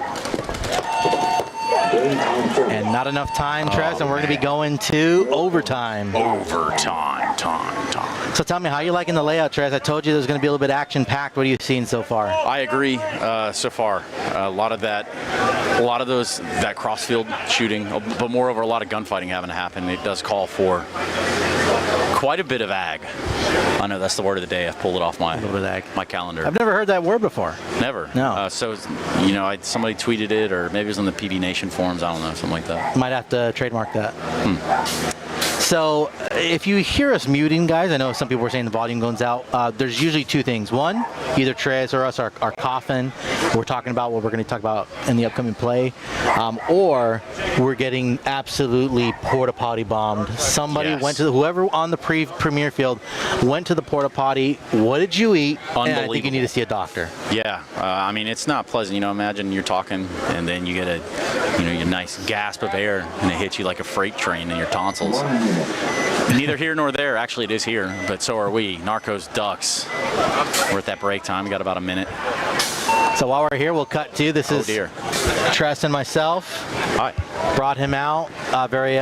And not enough time, Tress, and we're going to be going to overtime. Overtime, time. So tell me, how you liking the layout, Tress? I told you there's going to be a little bit action-packed. What are you seeing so far? I agree. So far, a lot of that cross-field shooting, but moreover, a lot of gunfighting having to happen. It does call for quite a bit of ag. I know that's the word of the day. I've pulled it off my calendar. I've never heard that word before. Never. No. So, you know, somebody tweeted it, or maybe it was on the PB Nation forums. I don't know, something like that. Might have to trademark that. So if you hear us muting, guys, I know some people were saying the volume goes out. There's usually two things. One, either Trez or us are coughing. We're talking about what we're going to talk about in the upcoming play. Or we're getting absolutely porta potty bombed. Somebody went to whoever on the premiere field went to the porta potty. What did you eat? And I think you need to see a doctor. Yeah, I mean, it's not pleasant. You know, imagine you're talking and then you get your nice gasp of air and it hits you like a freight train in your tonsils. Neither here nor there. Actually, it is here, but so are we. Narcos Ducks. We're at that break time. We got about a minute. So while we're here, we'll cut to this is Tress and myself. Hi. Brought him out. Very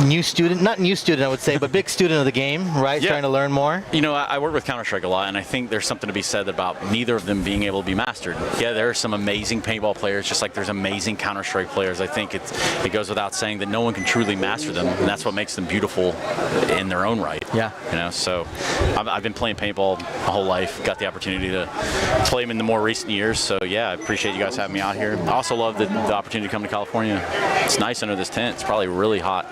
new student, not new student I would say, but big student of the game, right? Yeah. Trying to learn more. You know, I work with Counter-Strike a lot, and I think there's something to be said about neither of them being able to be mastered. Yeah, there are some amazing paintball players, just like there's amazing Counter-Strike players. I think it goes without saying that no one can truly master them, and that's what makes them beautiful in their own right. Yeah. You know, so I've been playing paintball my whole life, got the opportunity to play them in the more recent years, so yeah, I appreciate you guys having me out here. I also love the opportunity to come to California. It's nice under this tent. It's probably really hot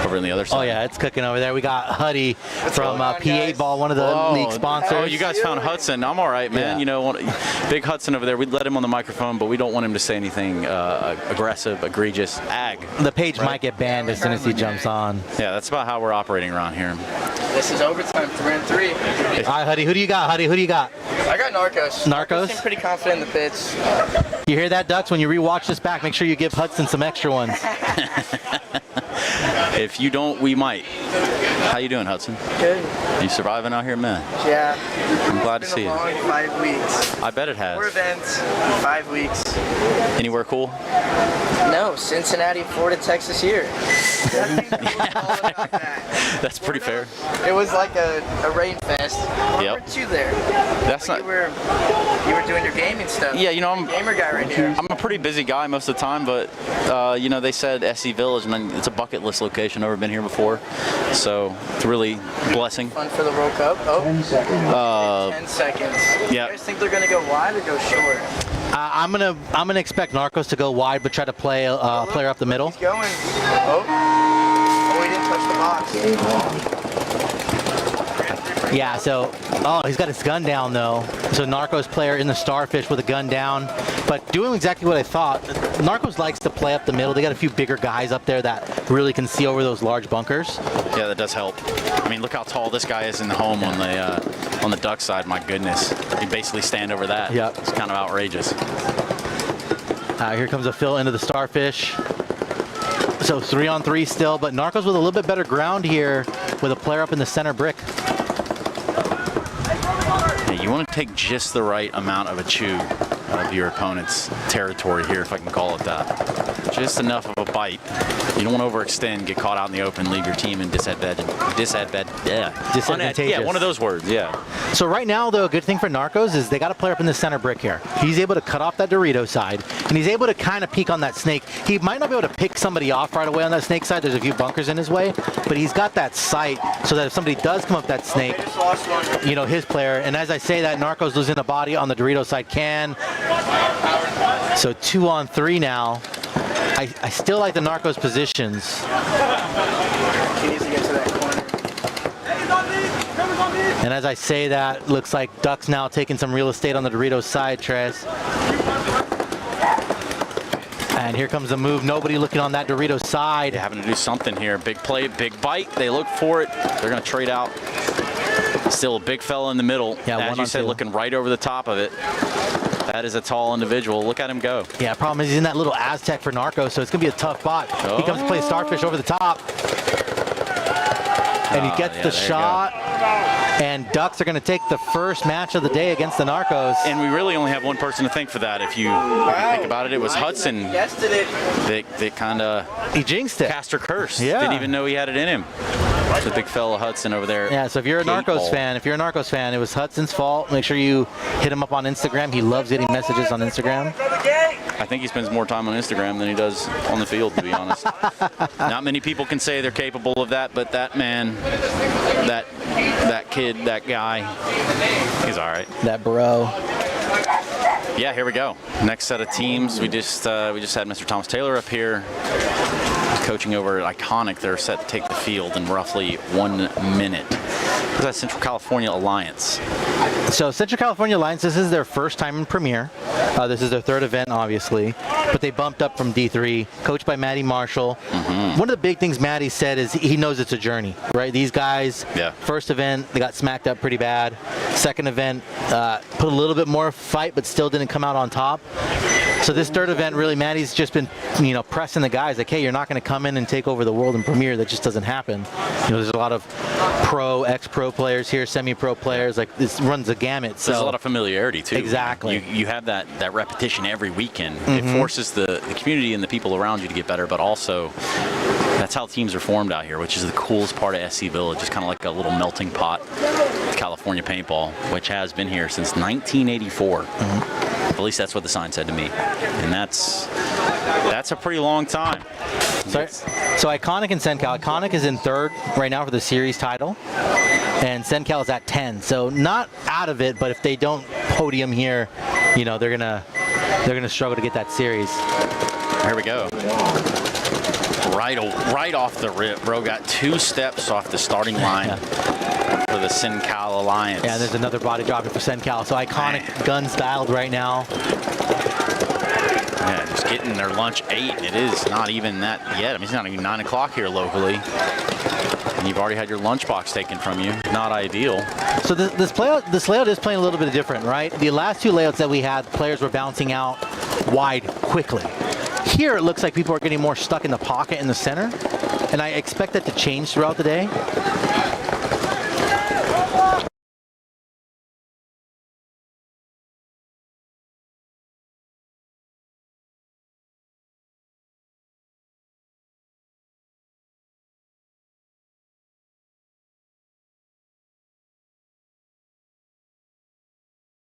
over on the other side. Oh yeah, it's cooking over there. We got Huddy from P8 Ball, one of the league sponsors. Oh, you guys found Hudson. I'm all right, man. Yeah. You know, big Hudson over there. We'd let him on the microphone, but we don't want him to say anything aggressive, egregious, ag. The page might get banned as soon as he jumps on. Yeah, that's about how we're operating around here. This is overtime, 3-3. All right, Huddy, who do you got? Huddy, who do you got? I got Narcos. Narcos? I'm pretty confident in the pits. You hear that, Ducks? When you rewatch this back, make sure you give Hudson some extra ones. If you don't, we might. How you doing, Hudson? Good. You surviving out here, man? Yeah. I'm glad to It's see been a you. long 5 weeks. I bet it 4 has. events, 5 weeks. Anywhere cool? No, Cincinnati, Florida, Texas here. All about that. That's pretty fair. It was like a rain fest. Why Yep. weren't you there? That's But not. you were doing your gaming stuff. Yeah, you know, I'm Gamer guy right here. I'm a pretty busy guy most of the time, but you know, they said SC Village, and then it's a bucket list location. Never been here before, so it's really a blessing. Fun for the World Cup. Oh, 10 seconds. yeah. You guys think they're gonna go wide or go short? I'm gonna expect Narcos to go wide, but try to play a player up the middle. He's going. Oh, he didn't touch the box. Yeah, so, he's got his gun down though. So Narcos player in the Starfish with a gun down, but doing exactly what I thought. Narcos likes to play up the middle. They got a few bigger guys up there that really can see over those large bunkers. Yeah, that does help. I mean, look how tall this guy is in the home on the duck side. My goodness, he basically stand over that. Yeah, it's kind of outrageous. Here comes a fill into the Starfish. So 3-on-3 still, but Narcos with a little bit better ground here with a player up in the center brick. Yeah, you want to take just the right amount of a chew of your opponent's territory here, if I can call it that. Just enough of a bite. You don't want to overextend, get caught out in the open, leave your team in disadvantageous. Yeah, one of those words, yeah. So right now, though, a good thing for Narcos is they got a player up in the center brick here. He's able to cut off that Dorito side, and he's able to kind of peek on that snake. He might not be able to pick somebody off right away on that snake side. There's a few bunkers in his way, but he's got that sight so that if somebody does come up that snake, you know, his player. And as I say that, Narcos losing a body on the Dorito side can. So 2-on-3 now. I still like the Narcos positions. He needs to get to that corner. And as I say that, looks like Duck's now taking some real estate on the Doritos side, Tres. And here comes the move. Nobody looking on that Doritos side. They're having to do something here. Big play, big bite. They look for it. They're going to trade out. Still a big fella in the middle. Yeah, as you said, looking right over the top of it. That is a tall individual. Look at him go. Yeah, problem is he's in that little Aztec for Narcos, so it's going to be a tough bot. He comes to play Starfish over the top. And he gets the shot. And Ducks are going to take the first match of the day against the Narcos. And we really only have one person to thank for that. If you think about it, it was Hudson that kind of he jinxed it. cast her curse. Yeah. Didn't even know he had it in him. It's a big fella Hudson over there. Yeah, so if you're a Narcos fan, it was Hudson's fault. Make sure you hit him up on Instagram. He loves getting messages on Instagram. I think he spends more time on Instagram than he does on the field, to be honest. Not many people can say they're capable of that, but that man, that kid, that guy, he's all right. That bro. Yeah, here we go. Next set of teams. We just had Mr. Thomas Taylor up here coaching over at Iconic. They're set to take the field in roughly 1 minute. What's that Central California Alliance? So Central California Alliance, this is their first time in Premier. This is their third event, obviously. But they bumped up from D3, coached by Matty Marshall. One of the big things Matty said is he knows it's a journey, right? These guys, first event, they got smacked up pretty bad. Second event, put a little bit more fight, but still didn't come out on top. So this third event, really, Matty's just been, pressing the guys like, hey, you're not going to come in and take over the world in Premier. That just doesn't happen. There's a lot of pro, ex-pro players here, semi-pro players. Like, this runs a gamut. So there's a lot of familiarity too. Exactly. You have that repetition every weekend. It forces the community and the people around you to get better, but also that's how teams are formed out here, which is the coolest part of SC Village. It's kind of like a little melting pot of California paintball, which has been here since 1984. At least that's what the sign said to me, and that's a pretty long time. So Iconic and Sencal. Iconic is in third right now for the series title, and Sencal is at 10. So not out of it, but if they don't podium here, they're gonna struggle to get that series. Here we go. Right off the rip, bro. Got 2 steps off the starting line. For the Sencal Alliance. Yeah, there's another body dropping for Sencal. So Iconic guns dialed right now. Yeah, just getting their lunch 8. It is not even that yet. I mean, it's not even 9 o'clock here locally. And you've already had your lunchbox taken from you. Not ideal. So this layout is playing a little bit different, right? The last 2 layouts that we had, players were bouncing out wide quickly. Here it looks like people are getting more stuck in the pocket in the center, and I expect that to change throughout the day.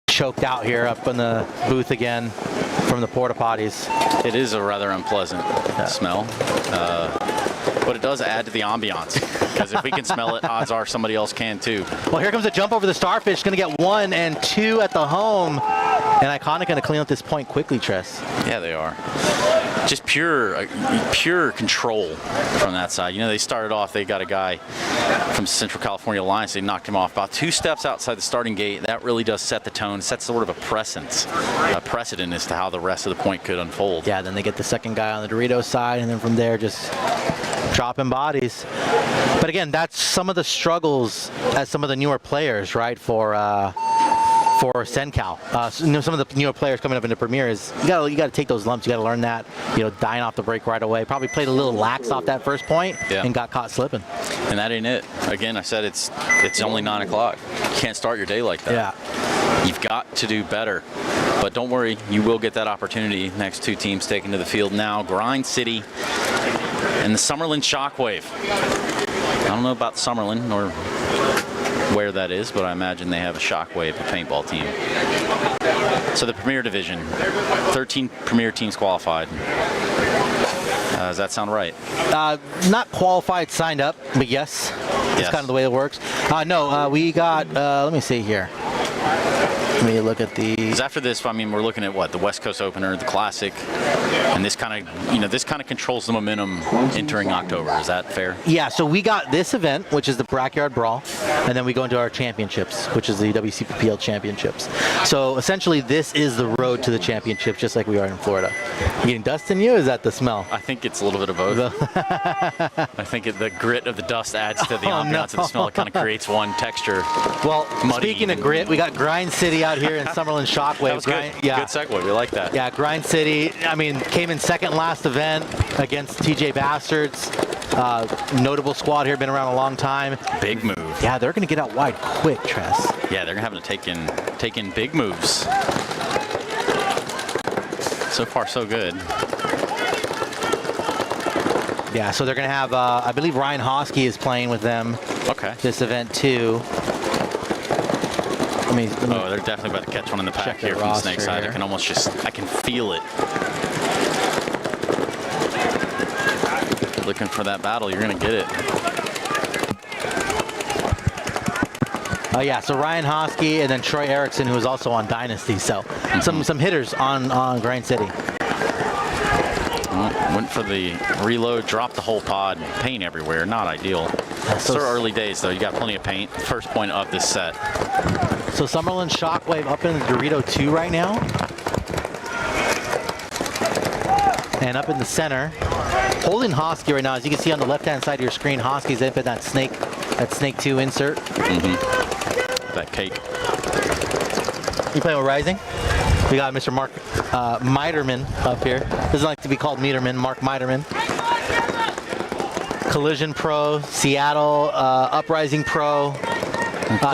Choked out here up in the booth again from the porta potties. It is a rather unpleasant smell, but it does add to the ambiance, because if we can smell it, odds are somebody else can too. Well, here comes a jump over the Starfish. Going to get 1 and 2 at the home. And Iconic going to clean up this point quickly, Tress. Yeah, they are. Just pure control from that side. You know, they started off, they got a guy from Central California Alliance. They knocked him off about 2 steps outside the starting gate. That really does set the tone, sets sort of a precedent as to how the rest of the point could unfold. Yeah, then they get the second guy on the Doritos side, and then from there just dropping bodies. But again, that's some of the struggles as some of the newer players, right, for SenCal. You know, some of the newer players coming up into Premier is you got to take those lumps. You got to learn that. You know, dying off the break right away. Probably played a little lax off that first point and got caught slipping. And that ain't it. Again, I said it's only 9 o'clock. You can't start your day like that. Yeah. You've got to do better. But don't worry, you will get that opportunity. Next 2 teams taken to the field now. Grind City and the Summerlin Shockwave. I don't know about Summerlin or where that is, but I imagine they have a Shockwave, a paintball team. So the Premier Division, 13 Premier teams qualified. Does that sound right? Not qualified, signed up, but yes. That's kind of the way it works. No, we got, let me see here. Let me look at the... Because after this, I mean, we're looking at what? The West Coast Opener, the Classic, and this kind of controls the momentum entering October. Is that fair? Yeah, so we got this event, which is the Backyard Brawl, and then we go into our championships, which is the WCPL championships. So essentially, this is the road to the championships, just like we are in Florida. You getting dust in you? Or is that the smell? I think it's a little bit of both. I think the grit of the dust adds to the ambiance of the smell. It kind of creates one texture. Well, speaking of grit, we got Grind City out here in Summerlin Shockwave. That was good. Yeah. Good segue. We like that. Yeah, Grind City, I mean, came in second last event against TJ Bastards. Notable squad here, been around a long time. Big move. Yeah, they're going to get out wide quick, Tress. Yeah, they're having to take in big moves. So far, so good. Yeah, so they're going to have, I believe Ryan Hosky is playing with them. Okay. This event too. Oh, they're definitely about to catch one in the pack here from the snake side. I can almost I can feel it. Looking for that battle, you're going to get it. Yeah, so Ryan Hosky and then Troy Erickson, who is also on Dynasty. So some hitters on Grind City. Went for the reload, dropped the whole pod, paint everywhere. Not ideal. So early days, though. You got plenty of paint. First point of this set. So Summerlin Shockwave up in the Dorito 2 right now. And up in the center. Holding Hosky right now, as you can see on the left-hand side of your screen, Hosky's up in that Snake 2 insert. That cake. You playing with Rising? We got Mr. Mark Miterman up here. Doesn't like to be called Miterman, Mark Miterman. Collision Pro, Seattle Uprising Pro.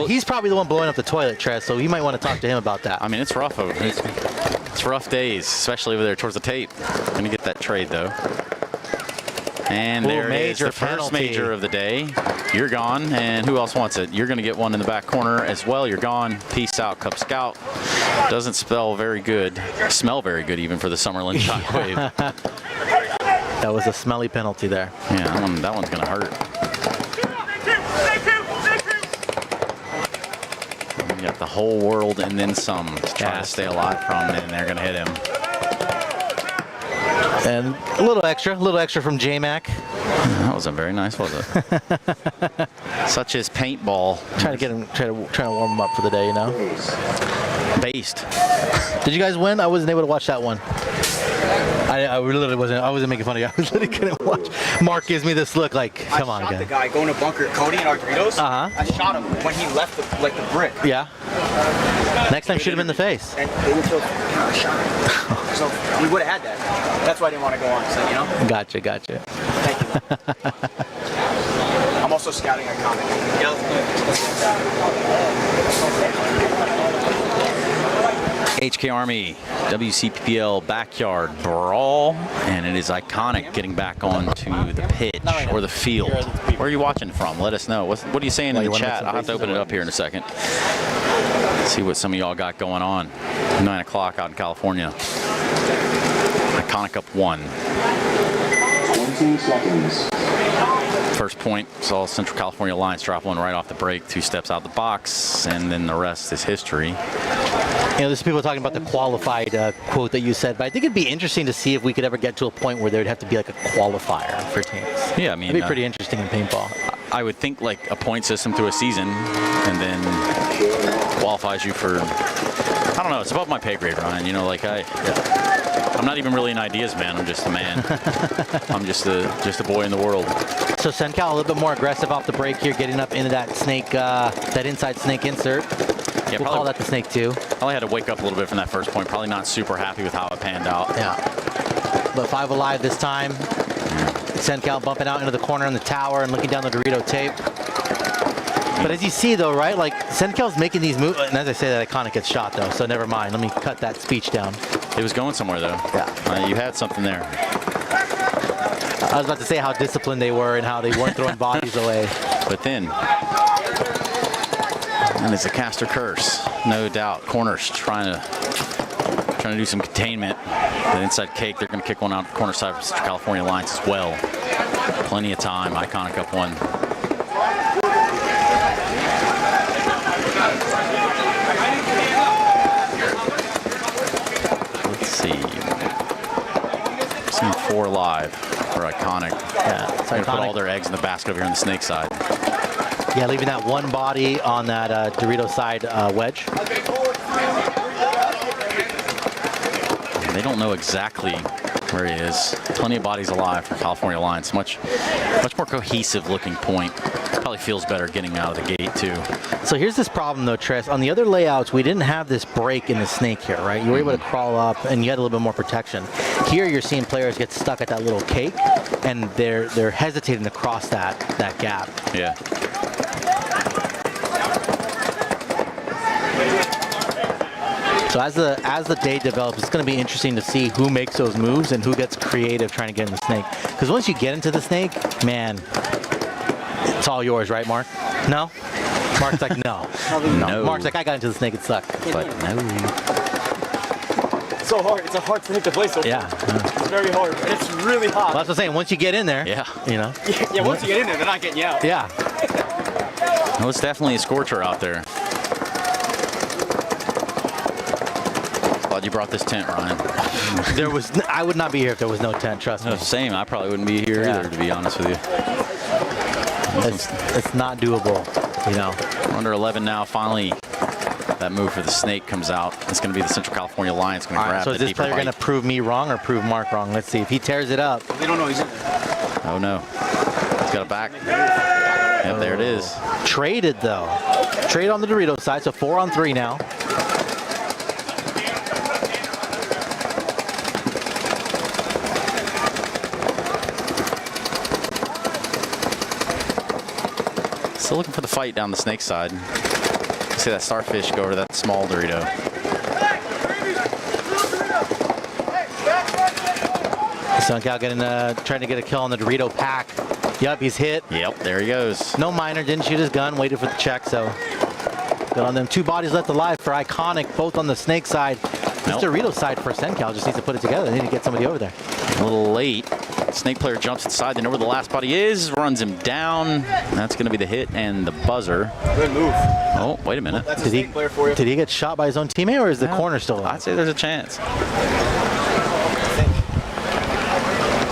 He's probably the one blowing up the toilet, Tress, so you might want to talk to him about that. I mean, it's rough over there. It's rough days, especially over there towards the tape. Gonna get that trade, though. And there it is, the first major of the day. You're gone, and who else wants it? You're going to get one in the back corner as well. You're gone. Peace out, Cub Scout. Doesn't smell very good even for the Summerlin Shockwave. That was a smelly penalty there. Yeah, that one's going to hurt. You got the whole world and then some to try to stay alive from, and they're going to hit him. And a little extra from J-Mac. That wasn't very nice, was it? Such as paintball. Trying to warm him up for the day, you know. Based. Did you guys win? I wasn't able to watch that one. I literally wasn't. I wasn't making fun of you. I was literally couldn't watch. Mark gives me this look like, come on, I shot guy. the guy going to bunker Cody and our Doritos. I shot him when he left the brick. Yeah. Next time, shoot him in the face. And they would feel kind of shot. So we would have had that. That's why I didn't want to go on. So, you know? Gotcha, gotcha. Thank you. I'm also scouting a comic. Yeah, HK Army WCPPL Backyard Brawl, and it is iconic getting back onto the pitch or the field. Where are you watching from? Let us know. What are you saying in the chat? I'll have to open it up here in a second. See what some of y'all got going on. 9 o'clock out in California. Iconic up 1. 20 seconds. First point, saw Central California Alliance drop one right off the break, 2 steps out the box, and then the rest is history. You know, there's people talking about the qualified quote that you said, but I think it'd be interesting to see if we could ever get to a point where there would have to be like a qualifier for teams. Yeah, I mean, it'd be pretty interesting in paintball. I would think like a point system through a season, and then qualifies you for. I don't know. It's above my pay grade, Ryan. You know, like I'm not even really an ideas man. I'm just a man. I'm just a boy in the world. So SenCal a little bit more aggressive off the break here, getting up into that snake, that inside snake insert. Yeah, we'll call that the snake 2. Probably had to wake up a little bit from that first point. Probably not super happy with how it panned out. Yeah. But 5 alive this time. SenCal bumping out into the corner in the tower and looking down the Dorito tape. But as you see, though, right, like SenCal's making these moves, and as I say, that iconic gets shot, though. So never mind. Let me cut that speech down. It was going somewhere, though. Yeah. You had something there. I was about to say how disciplined they were and how they weren't throwing bodies away. But then, and it's a caster curse, no doubt. Corners trying to do some containment. The inside cake, they're going to kick one out the corner side for Central California Alliance as well. Plenty of time. Iconic up 1. Let's see. Seen 4 live for Iconic. Yeah, it's They're going to put iconic. all their eggs in the basket over here on the snake side. Yeah, leaving that one body on that Dorito side wedge. They don't know exactly where he is. Plenty of bodies alive for California Alliance. Much more cohesive looking point. Probably feels better getting out of the gate too. So here's this problem though, Tress. On the other layouts, we didn't have this break in the snake here, right? You were able to crawl up and you had a little bit more protection. Here you're seeing players get stuck at that little cake and they're hesitating to cross that gap. Yeah. So as the day develops, it's going to be interesting to see who makes those moves and who gets creative trying to get in the snake. Because once you get into the snake, man, it's all yours, right, Mark? No? Mark's like, no. No. Mark's like, I got into the snake, it sucked. But no. It's so hard. It's a hard snake to play so far. Yeah. It's very hard. And it's really hot. Well, that's what I'm saying. Once you get in there, Yeah. you know. Yeah, once you get in there, they're not getting you out. Yeah. Well, it's definitely a scorcher out there. Glad you brought this tent, Ryan. I would not be here if there was no tent, trust me. No, same. I probably wouldn't be here either, to be honest with you. It's not doable, you know. We're under 11 now. Finally, that move for the snake comes out. It's going to be the Central California Alliance going to grab So the is this deeper player going to bite. prove me wrong or prove Mark wrong? Let's see. If he tears it up. They don't know he's in there. Oh, no. He's got a back. Yep, there it is. Traded, though. Trade on the Dorito side, so 4-on-3 now. Still looking for the fight down the snake side. See that starfish go over that small Dorito. SenCal trying to get a kill on the Dorito pack. Yep, he's hit. Yep, there he goes. No minor, didn't shoot his gun, waited for the check, so good on them. 2 bodies left alive for Iconic, both on the snake side. Nope. This Dorito side for SenCal just needs to put it together. They need to get somebody over there. A little late. Snake player jumps inside. They know where the last body is. Runs him down. That's going to be the hit and the buzzer. Good move. Oh, wait a minute. That's a Did snake player for you. he get shot by his own teammate, or is the Yeah. corner still alive? I'd say there's a chance.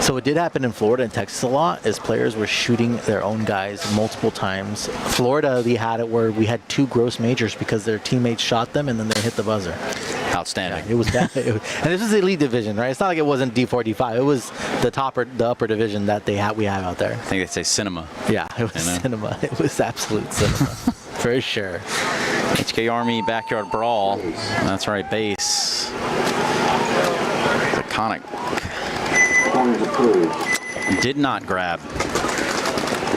So it did happen in Florida and Texas a lot, as players were shooting their own guys multiple times. Florida, we had it where we had 2 gross majors because their teammates shot them and then they hit the buzzer. Outstanding. It was bad. And this is the elite division, right? It's not like it wasn't D4, D5. It was the upper division that we have out there. I think they say cinema. Yeah, it was You know? cinema. It was absolute cinema, for sure. HK Army Backyard Brawl. That's right, base. Iconic. Did not grab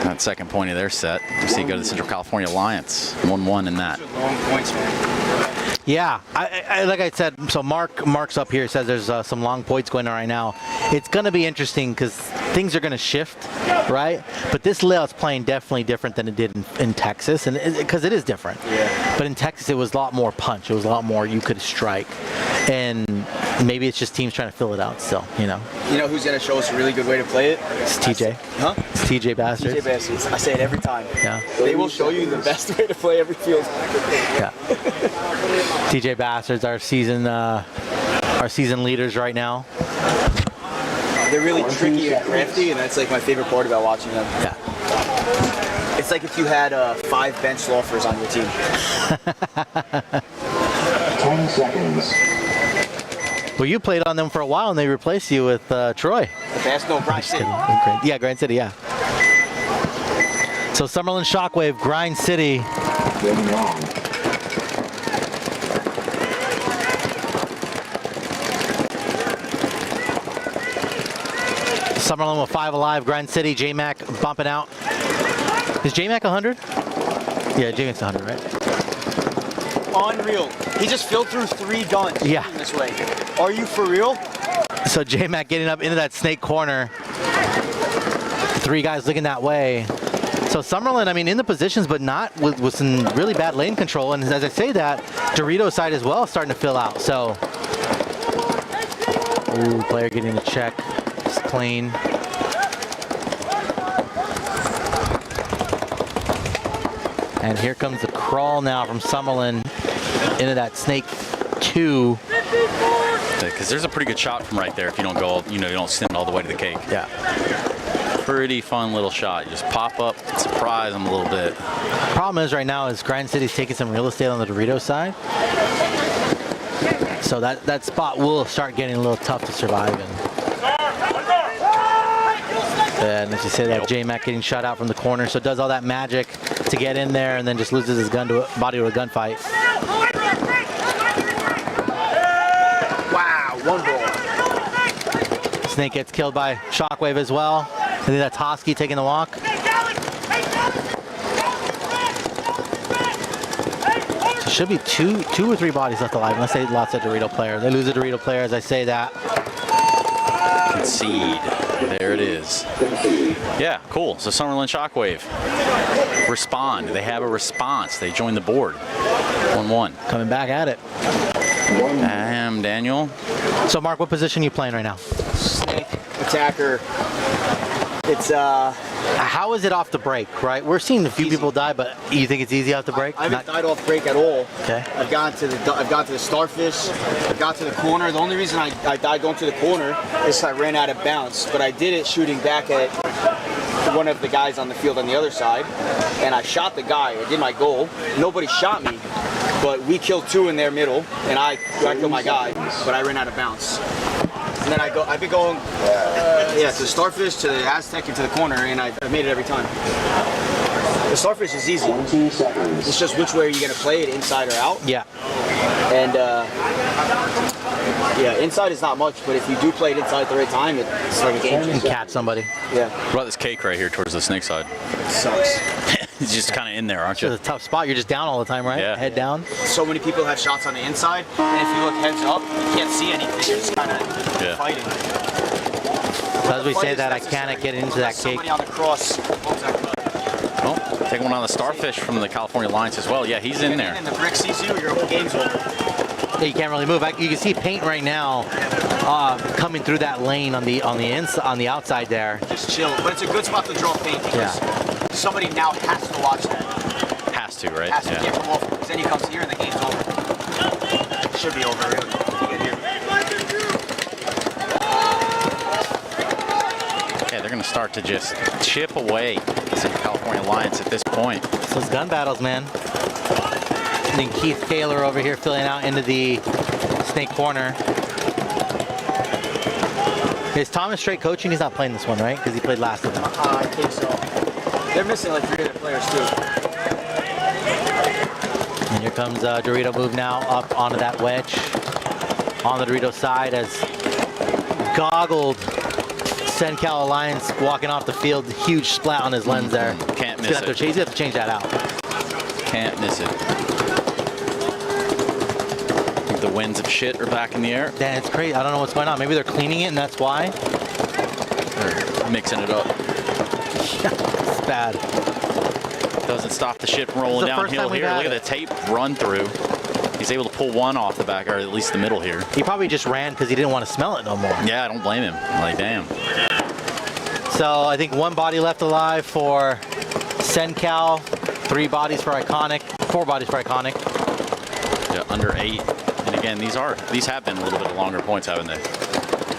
that second point of their set. You see, go to the Central California Alliance. 1-1 in that. Long points, man. Yeah, I like I said, so Mark's up here, says there's some long points going on right now. It's going to be interesting because things are going to shift, right? But this layout's playing definitely different than it did in Texas, and because it is different. Yeah. But in Texas, it was a lot more punch. It was a lot more you could strike. And maybe it's just teams trying to fill it out still, you know. You know who's going to show us a really good way to play it? It's TJ. Huh? It's TJ Bastards. TJ Bastards. I say it every time. Yeah. They will show you the best way to play every field. Yeah. TJ Bastards, our season leaders right now. They're really tricky and crafty, and that's like my favorite part about watching them. Yeah. It's like if you had 5 bench loafers on your team. 10 seconds. Well, you played on them for a while, and they replaced you with Troy. The best, no, Grind City. Yeah, Grind City, yeah. So Summerlin Shockwave, Grind City. Getting long. Summerlin with 5 alive, Grind City, J-Mac bumping out. Is J-Mac 100? Yeah, J-Mac's 100, right? Unreal. He just filled through 3 guns. Yeah. This way. Are you for real? So J-Mac getting up into that snake corner. 3 guys looking that way. So Summerlin, I mean, in the positions, but not with some really bad lane control. And as I say that, Dorito's side as well starting to fill out. So, ooh, player getting a check. It's clean. And here comes the crawl now from Summerlin into that snake 2. Because there's a pretty good shot from right there if you don't go, you don't send it all the way to the cake. Yeah. Pretty fun little shot. You just pop up, surprise them a little bit. Problem is right now is Grind City's taking some real estate on the Dorito side. So that spot will start getting a little tough to survive in. And as you say, that J-Mac getting shot out from the corner, so does all that magic to get in there and then just loses his body to a gunfight. Wow, 1 ball. Snake gets killed by Shockwave as well. I think that's Hosky taking the walk. So should be two or 3 bodies left alive unless they lost a Dorito player. They lose a Dorito player as I say that. Concede. There it is. Yeah, cool. So Summerlin Shockwave. Respond. They have a response. They join the board. 1-1. Coming back at it. Daniel. So Mark, what position are you playing right now? Snake, attacker. It's How is it off the break, right? We're seeing a few people die, but you think it's easy off the break? I haven't died off break at all. Okay. I've gone to the starfish. I've got to the corner. The only reason I died going to the corner is I ran out of bounds. But I did it shooting back at one of the guys on the field on the other side, and I shot the guy. I did my goal. Nobody shot me, but we killed 2 in their middle, and I killed my guy, but I ran out of bounds. And then I've been going, to the starfish, to the Aztec, and to the corner, and I've made it every time. The starfish is easy. 20 seconds. It's just which way are you going to play it, inside or out? Yeah. And inside is not much, but if you do play it inside at the right time, it's like a game And changer. catch somebody. Yeah, What about this cake right here towards the snake side? it sucks. It's just kind of in there, aren't you? It's a tough spot. You're just down all the time, right? Yeah. Head down. So many people have shots on the inside, and if you look heads up, you can't see anything. You're just kind of fighting. So as we say that, I cannot get into that cake. Somebody on the cross. Oh, take one on the starfish from the California Alliance as well. Yeah, he's in there. And the brick sees you, your whole game's over. Yeah, you can't really move. You can see paint right now coming through that lane on the outside there. Just chill. But it's a good spot to draw paint because somebody now has to watch that. Has to, right? Has to get him off because then he comes here and the game's over. It should be over, really. If you get here. Yeah, they're going to start to just chip away the California Alliance at this point. So it's gun battles, man. And then Keith Kaler over here filling out into the snake corner. Is Thomas straight coaching? He's not playing this one, right? Because he played last of them. I think so. They're missing like 3 other players too. And you're Here comes Dorito move now up onto that wedge. On the Dorito side as goggled Sencal Alliance walking off the field. Huge splat on his lens there. Can't miss He's gonna it. have to change that out. Can't miss it. I think the winds of shit are back in the air. Dan, it's crazy. I don't know what's going on. Maybe they're cleaning it and that's why. They're mixing it up. It's bad. Doesn't stop the shit from rolling This is the first downhill time we've here. had Look at the tape run through. He's able to pull one off the back, or at least the middle here. He probably just ran because he didn't want to smell it no more. Yeah, I don't blame him. Like, damn. So I think 1 body left alive for Sencal, 3 bodies for Iconic, 4 bodies for Iconic. Yeah, under 8. And again, these have been a little bit longer points, haven't they?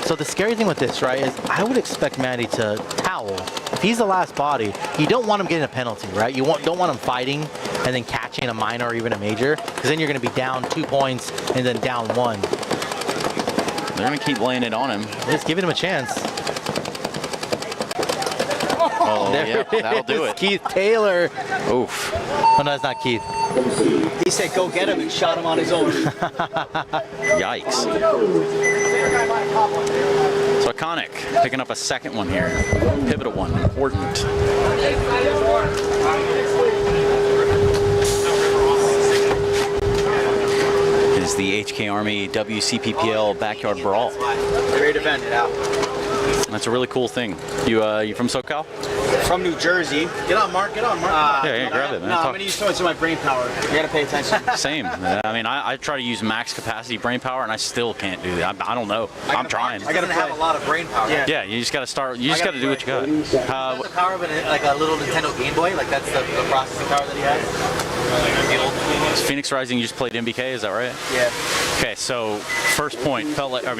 So the scary thing with this, right, is I would expect Mandy to towel. If he's the last body, you don't want him getting a penalty, right? You don't want him fighting and then catching a minor or even a major, because then you're going to be down 2 points and then down 1. They're going to keep laying it on him. Just giving him a chance. Oh, There yeah, that'll do is it. Keith Taylor. Oof. Oh, no, it's not Keith. He said, "Go get him," and shot him on his own. Yikes. So Iconic picking up a second one here. Pivotal one, important. Is the HK Army WCPPL Backyard Brawl. Great event, out. That's a really cool thing. You from SoCal? From New Jersey. Get on, Mark. Get on, Mark. Yeah, grab it, man. No, I'm Talk- gonna use so much of my brain power. You gotta pay attention. Same. I mean, I try to use max capacity brain power, and I still can't do that. I don't know. I'm trying. I gotta Doesn't have a lot of brain power. Yeah. Yeah, you just got to start. You just got to do what you got. The power of like a little Nintendo Game Boy, like that's the processing power that he has. The old Phoenix Rising, you just played MBK, is that right? Yeah. Okay, so first point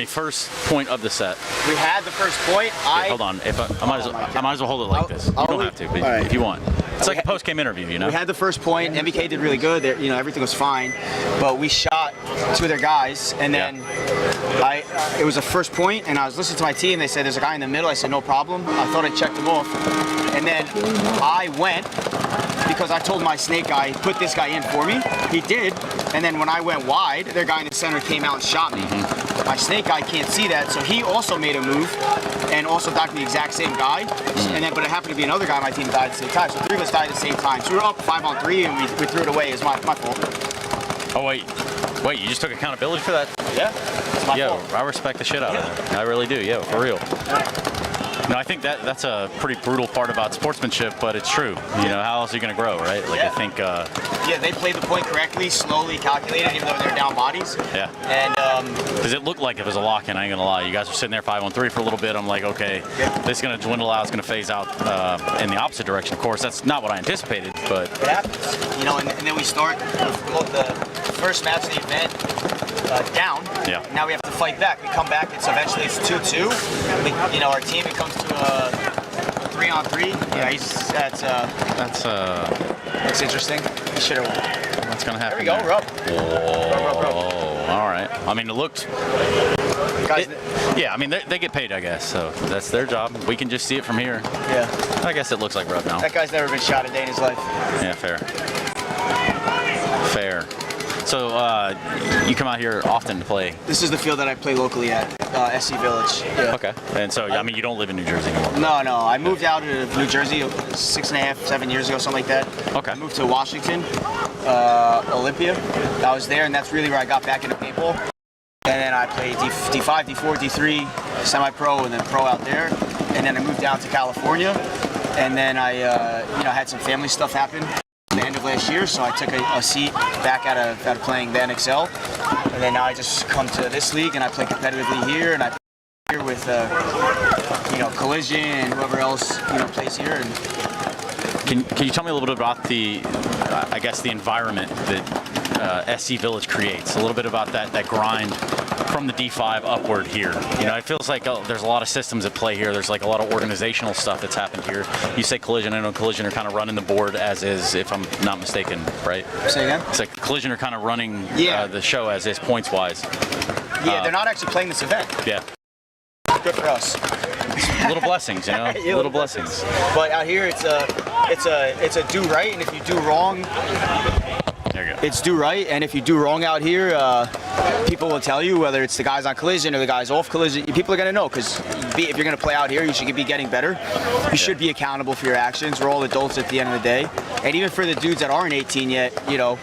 first point of the set. We had the first point. Okay, hold on. If I might as well hold it like this. You don't have to, but All right. if you want. It's like a post-game interview, you know. We had the first point. MBK did really good. Everything was fine, but we shot 2 of their guys, and then it was a first point, and I was listening to my team. They said there's a guy in the middle. I said no problem. I thought I checked him off, and then I went because I told my snake guy put this guy in for me. He did, and then when I went wide, their guy in the center came out and shot me. My snake guy can't see that, so he also made a move and also docked the exact same guy. And then, but it happened to be another guy on my team that died at the same time. So 3 of us died at the same time. So we were up 5-on-3, and we threw it away. It's my fault. Oh wait, you just took accountability for that? Yeah, it's my Yo, fault. I respect the shit out of that. I really do. Yo, for real. No, I think that's a pretty brutal part about sportsmanship, but it's true. You know, how else are you going to grow, right? Like, Yeah. I think, Yeah, they played the point correctly, slowly calculated, even though they're down bodies. yeah. And Because it looked like it was a lock-in, I ain't going to lie. You guys were sitting there 5-on-3 for a little bit. I'm like, okay, this is going to dwindle out. It's going to phase out in the opposite direction. Of course, that's not what I anticipated, but it happens. And then we start with the first match of the event down. Yeah. Now we have to fight back. We come back. Eventually it's 2-2. Our team, it comes to a 3-on-3. Yeah, that's interesting. He should have. what's going to happen There we go. We're up. Oh, all right. I mean, it looked... Guys, Yeah, I mean, they get paid, I guess, so that's their job. We can just see it from here. yeah. I guess it looks like rough now. That guy's never been shot a day in his life. Yeah, fair. Fair. So, you come out here often to play. This is the field that I play locally at, SC Village. Yeah. Okay. And so, I mean, you don't live in New Jersey anymore. No. I moved out of New Jersey 6.5, 7 years ago, something like that. Okay. I moved to Washington, Olympia. I was there, and that's really where I got back into paintball. And then I played D5, D4, D3, semi-pro, and then pro out there. And then I moved down to California, and then I had some family stuff happen at the end of last year, so I took a seat back out of playing the NXL. And then now I just come to this league, and I play competitively here, and I play here with Collision and whoever else plays here. And Can you tell me a little bit about the environment that SC Village creates? A little bit about that grind from the D5 upward here. You know, it feels like there's a lot of systems at play here. There's like a lot of organizational stuff that's happened here. You say Collision, I know Collision are kind of running the board as is, if I'm not mistaken, right? say again? It's like Collision are kind of running Yeah. the show as is points-wise. Yeah, they're not actually playing this event. Yeah. Good for us. Little blessings, you know? Little blessings. But out here, it's a do right, and if you do wrong, There There you go. It's do right, and if you do wrong out here, people will tell you, whether it's the guys on collision or the guys off collision. People are gonna know, because if you're gonna play out here, you should be getting better. You should be accountable for your actions. We're all adults at the end of the day, and even for the dudes that aren't 18 yet, you know,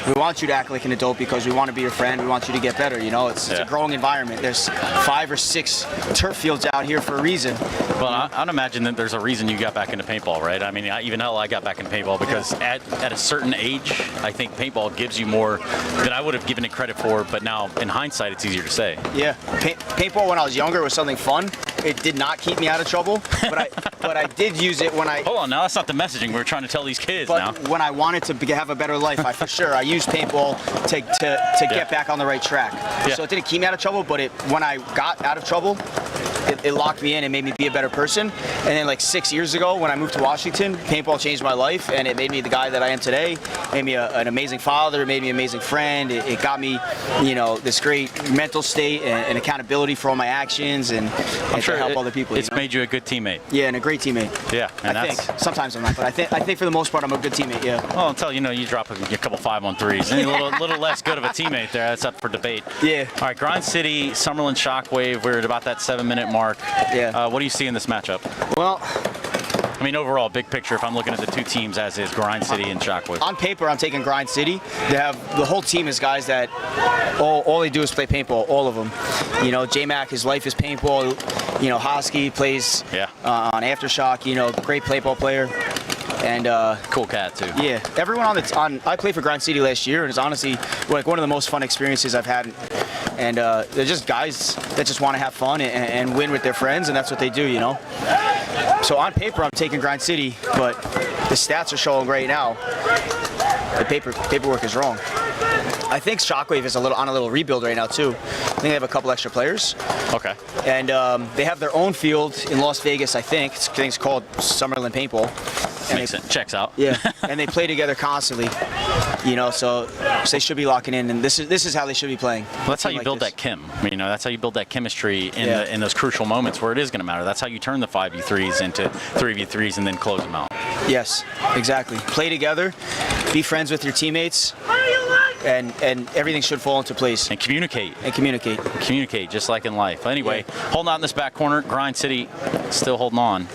we want you to act like an adult because we want to be your friend. We want you to get better. You know, it's a growing environment. There's 5 or 6 turf fields out here for a reason. Well, I'd imagine that there's a reason you got back into paintball, right? I mean, even hell, I got back into paintball because at a certain age, I think paintball gives you more than I would have given it credit for. But now, in hindsight, it's easier to say. Yeah, paintball when I was younger was something fun. It did not keep me out of trouble, but I did use it when I. Hold on, now that's not the messaging we're trying to tell these kids now. But when I wanted to have a better life, I used paintball to get back on the right track. Yeah. So it didn't keep me out of trouble, but when I got out of trouble, it locked me in and made me be a better person. And then like 6 years ago, when I moved to Washington, paintball changed my life, and it made me the guy that I am today. It made me an amazing father. It made me an amazing friend. It got me, you know, this great mental state and accountability for all my actions and sure to help other people. It's made you a good teammate. Yeah, and a great teammate. Yeah, and I think sometimes I'm not, but I think for the most part I'm a good teammate. Yeah. Well, until you drop a couple 5-on-3s, and a little less good of a teammate there. That's up for debate. Yeah. All right, Grind City, Summerlin Shockwave. We're at about that 7-minute mark. Yeah. What do you see in this matchup? Well, I mean, overall, big picture, if I'm looking at the two teams as is, Grind City and Shockwave. on paper, I'm taking Grind City. The whole team is guys that all they do is play paintball, all of them. You know, J-Mac, his life is paintball. You know, Hosky plays on Aftershock. You know, great paintball player. And cool cat too. Yeah, everyone I played for Grind City last year, and it's honestly like one of the most fun experiences I've had. And they're just guys that just want to have fun and win with their friends, and that's what they do, you know. So on paper, I'm taking Grind City, but the stats are showing right now the paperwork is wrong. I think Shockwave is on a little rebuild right now too. I think they have a couple extra players. Okay. And they have their own field in Las Vegas, I think. It's called Summerlin Paintball. And Makes sense. Checks out. Yeah, and they play together constantly, you know. So they should be locking in, and this is how they should be playing. Well, that's how you build that chem. I mean, you know, that's how you build that chemistry in those crucial moments where it is going to matter. That's how you turn the 5v3s into 3v3s and then close them out. Yes, exactly. Play together, be friends with your teammates, and everything should fall into place. And communicate. Communicate, just like in life. Anyway, holding out in this back corner, Grind City still holding on.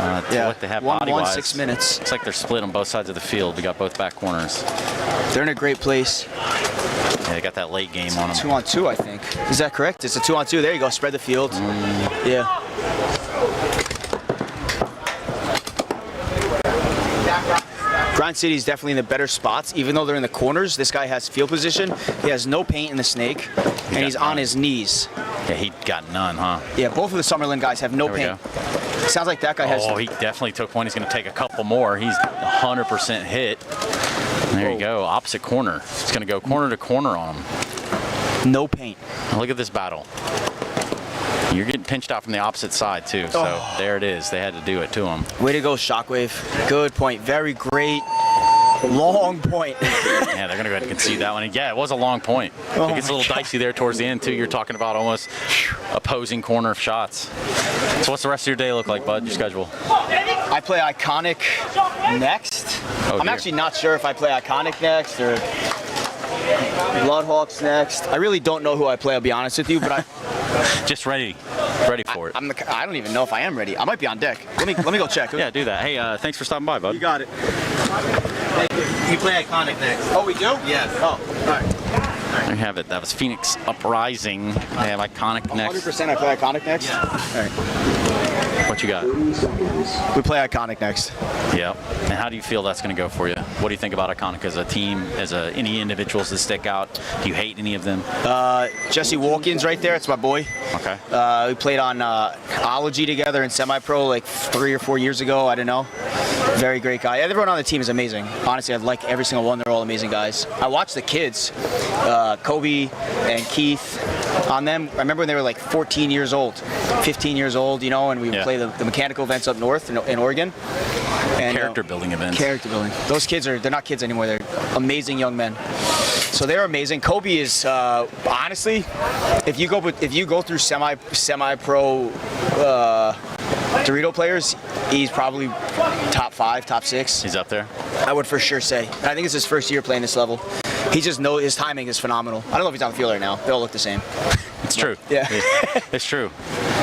What they have body-wise. 6 minutes. It's like they're split on both sides of the field. We got both back corners. They're in a great place. Yeah, they got that late game on them. 2-on-2, I think. Is that correct? It's a 2-on-2. There you go. Spread the field. Yeah. Grind City is definitely in the better spots, even though they're in the corners. This guy has field position. He has no paint in the snake, and he's on his knees. Yeah, he got none, huh? Yeah, both of the Summerlin guys have no paint. Sounds like that guy has. Oh, he definitely took one. He's going to take a couple more. He's 100% hit. And there you go, opposite corner. He's going to go corner to corner on him. No paint. Look at this battle. You're getting pinched out from the opposite side too. So there it is. They had to do it to him. Way to go, Shockwave. Good point. Very great. Long point. Yeah, they're going to go ahead and concede that one. And yeah, it was a long point. It gets a little dicey there towards the end, too. You're talking about almost opposing corner shots. So what's the rest of your day look like, bud, your schedule? I play Iconic next. I'm actually not sure if I play Iconic next or Bloodhawks next. I really don't know who I play, I'll be honest with you, but just ready for it. I don't even know if I am ready. I might be on deck. Let me go check. Yeah, do that. Hey, thanks for stopping by, bud. You got it. Thank you. You play Iconic next. Oh, we do? Yes. Oh, all right. There you have it. That was Phoenix Uprising. They have Iconic next. 100% I play Iconic next? Yeah. All right. What you got? We play Iconic next. Yeah. And how do you feel that's going to go for you? What do you think about Iconic as a team, any individuals that stick out? Do you hate any of them? Jesse Walkins right there. It's my boy. Okay. We played on Ology together in semi-pro like 3 or 4 years ago. I don't know. Very great guy. Everyone on the team is amazing. Honestly, I like every single one. They're all amazing guys. I watched the kids, Kobe and Keith, on them. I remember when they were like 14 years old, 15 years old, you know, and we would play the mechanical events up north in Oregon. And, character building events. Character building. Those kids they're not kids anymore. They're amazing young men. So they're amazing. Kobe is honestly, if you go through semi-pro Dorito players, he's probably top 5, top 6. He's up there. I would for sure say. And I think it's his first year playing this level. He just knows his timing is phenomenal. I don't know if he's on the field right now. They all look the same. It's true. Yeah. It's true.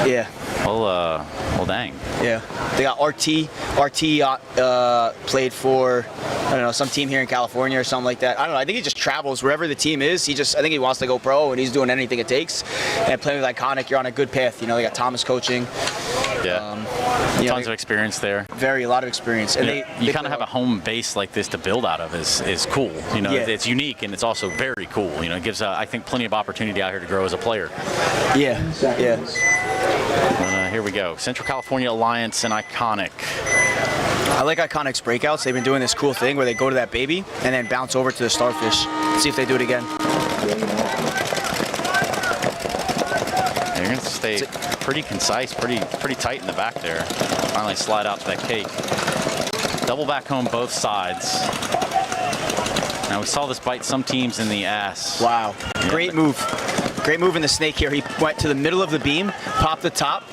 Yeah. Well, dang. Yeah. They got RT. RT played for, I don't know, some team here in California or something like that. I don't know. I think he just travels wherever the team is. I think he wants to go pro, and he's doing anything it takes. And playing with Iconic, you're on a good path. You know, they got Thomas coaching. Yeah. Tons of experience there. A lot of experience. And you kind of have a home base like this to build out of is cool. You know, it's unique and it's also very cool. You know, it gives, I think, plenty of opportunity out here to grow as a player. Yeah. Here we go. Central California Alliance and Iconic. I like Iconic's breakouts. They've been doing this cool thing where they go to that baby and then bounce over to the starfish. See if they do it again. You're going to stay pretty concise, pretty tight in the back there. Finally slide out to that cake. Double back home both sides. Now we saw this bite some teams in the ass. Wow. Yeah, Great move. Great move in the snake here. He went to the middle of the beam, popped the top,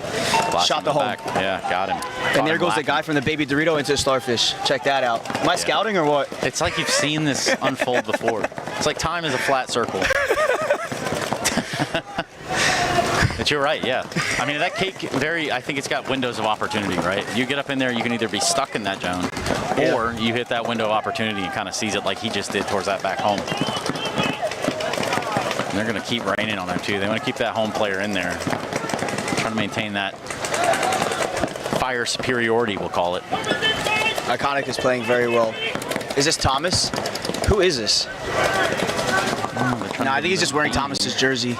shot the hole. Back. Yeah, got him. And there goes the guy from the baby Dorito into the starfish. Check that out. Am I scouting or what? It's like you've seen this unfold before. It's like time is a flat circle. But you're right, yeah. I mean, that cake, I think it's got windows of opportunity, right? You get up in there, you can either be stuck in that zone, or you hit that window of opportunity and kind of seize it like he just did towards that back home. And they're going to keep raining on him, too. They want to keep that home player in there. Trying to maintain that fire superiority, we'll call it. Iconic is playing very well. Is this Thomas? Who is this? No, I think he's just wearing Thomas's jersey.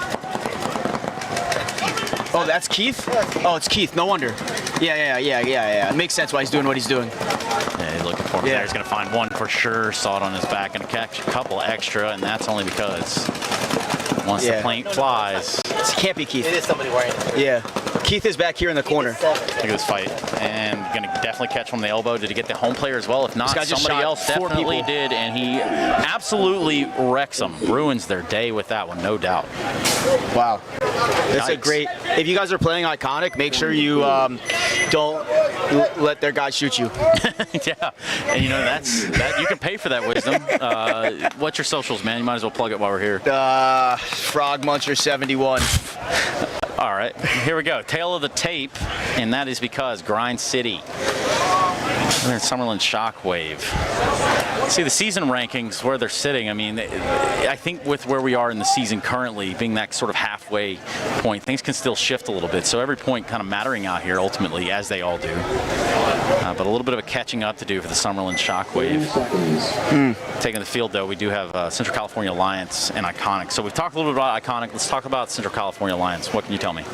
Oh, that's Keith? Oh, it's Keith. No wonder. Yeah. It makes sense why he's doing what he's doing. Yeah, he's looking for him there. He's going to find one for sure. Saw it on his back and catch a couple extra, and that's only because once the plane flies. It can't be Keith. It is somebody wearing it. Yeah. Keith is back here in the corner. Look at this fight. And going to definitely catch from the elbow. Did he get the home player as well? If not, somebody else definitely did. And he absolutely wrecks them. Ruins their day with that one, no doubt. Wow. That's a great. If you guys are playing Iconic, make sure you don't let their guys shoot you. Yeah. And you know, that you can pay for that wisdom. What's your socials, man? You might as well plug it while we're here. Frog Muncher 71. All right, here we go. Tail of the tape, and that is because Grind City. They're in Summerlin Shockwave. See the season rankings where they're sitting. I mean, I think with where we are in the season currently, being that sort of halfway point, things can still shift a little bit. So every point kind of mattering out here ultimately, as they all do. But a little bit of a catching up to do for the Summerlin Shockwave. Taking the field, though, we do have Central California Alliance and Iconic. So we've talked a little bit about Iconic. Let's talk about Central California Alliance. What can you tell me?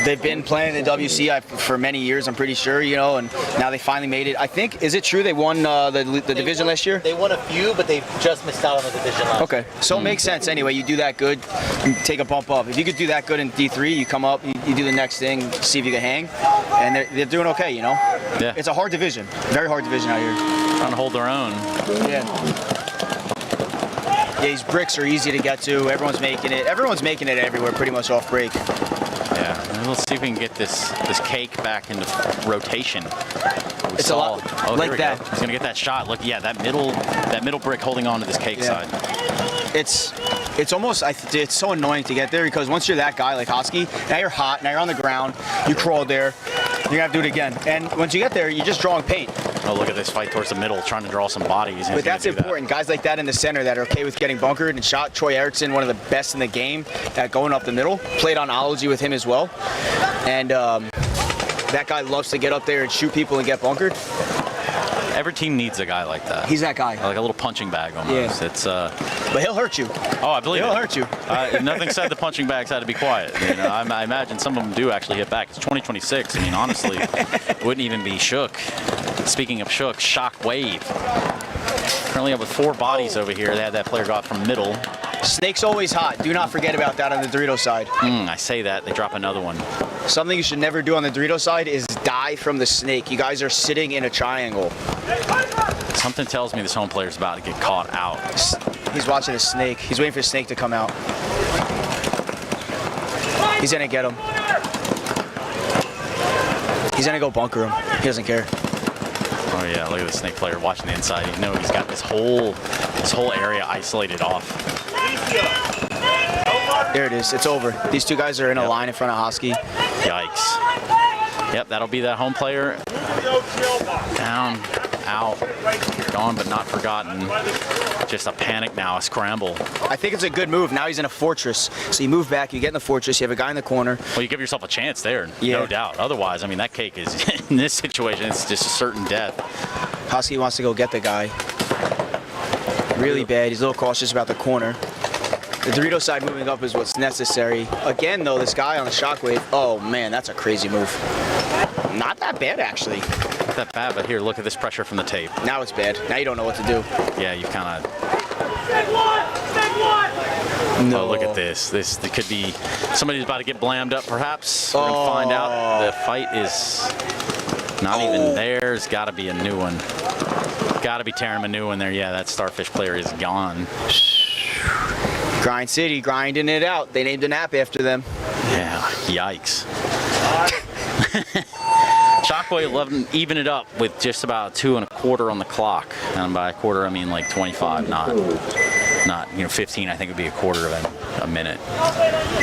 They've been playing the WC for many years, I'm pretty sure, you know, and now they finally made it. I think, is it true they won the division last year? They won a few, but they just missed out on the division last year. Okay, so it makes sense anyway. You do that good, you take a bump up. If you could do that good in D3, you come up, you do the next thing, see if you can hang, and they're doing okay, you know? Yeah. It's a hard division, very hard division out here. Trying to hold their own. Yeah. Yeah, these bricks are easy to get to. Everyone's making it. Everyone's making it everywhere, pretty much off break. Yeah, let's see if we can get this cake back into rotation. It's a lot like that. He's gonna get that shot. Look, yeah, that middle brick holding on to this cake side. It's almost, it's so annoying to get there because once you're that guy like Hosky, now you're hot, now you're on the ground, you crawled there, you're gonna have to do it again. And once you get there, you're just drawing paint. Oh, look at this fight towards the middle, trying to draw some bodies. But that's important. Guys like that in the center that are okay with getting bunkered and shot. Troy Erickson, one of the best in the game at going up the middle. Played on Ology with him as well. And that guy loves to get up there and shoot people and get bunkered. Every team needs a guy like that. He's that guy. Like a little punching bag almost. Yeah. It's but he'll hurt you. Oh, I believe he'll hurt you. Nothing said the punching bags had to be quiet. You know, I imagine some of them do actually hit back. It's 2026. I mean, honestly, it wouldn't even be shook. Speaking of shook, Shockwave. Currently up with 4 bodies over here. They had that player go out from middle. Snake's always hot. Do not forget about that on the Dorito side. I say that. They drop another one. Something you should never do on the Dorito side is die from the snake. You guys are sitting in a triangle. Something tells me this home player's about to get caught out. He's watching a snake. He's waiting for the snake to come out. He's gonna get him. He's gonna go bunker him. He doesn't care. Oh yeah, look at the snake player watching the inside. You know he's got this whole area isolated off. There it is. It's over. These two guys are in a line in front of Hosky. Yikes. Yep, that'll be that home player. Down, out, gone but not forgotten. Just a panic now, a scramble. I think it's a good move. Now he's in a fortress. So you move back, you get in the fortress, you have a guy in the corner. Well, you give yourself a chance there, Yeah. no doubt. Otherwise, I mean, that cake is, in this situation, it's just a certain death. Hosky wants to go get the guy. Really bad. He's a little cautious about the corner. The Dorito side moving up is what's necessary. Again, though, this guy on the shockwave, oh man, that's a crazy move. Not that bad, actually. Not that bad, but here, look at this pressure from the tape. Now it's bad. Now you don't know what to do. Yeah, you kind of... No. Oh, look at this. This could be somebody's about to get blammed up, perhaps. We're going to find out. The fight is not even there. There's got to be a new one. Got to be tearing him a new one there. Yeah, that Starfish player is gone. Grind City, grinding it out. They named an app after them. Yeah, yikes. Shockwave 11 even it up with just about 2 1/4 on the clock. And by a quarter, I mean like 25, not 15. I think it would be a quarter of a minute.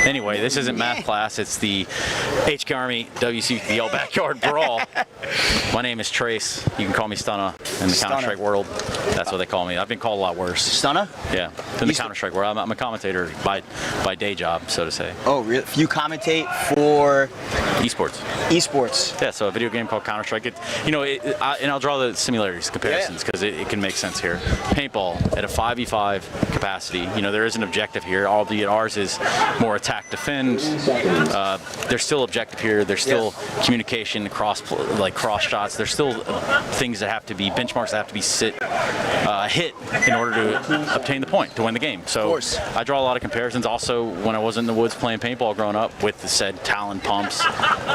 Anyway, this isn't math class. It's the HK Army WCBL Backyard Brawl. My name is Trace. You can call me Stunna in the Counter-Strike world. That's what they call me. I've been called a lot worse. Stunna? Yeah, in the Counter-Strike world. I'm a commentator by day job, so to say. Oh, really? You commentate for Esports. esports. Yeah, so a video game called Counter-Strike. And I'll draw the similarities, comparisons, because it can make sense here. Paintball at a 5v5 capacity. There is an objective here, albeit ours is more attack defend. There's still objective here. There's still communication, cross shots. There's still things that have to be benchmarks that have to be hit in order to obtain the point to win the game. So I draw a lot of comparisons. Also, when I was in the woods playing paintball growing up with the said Talon pumps,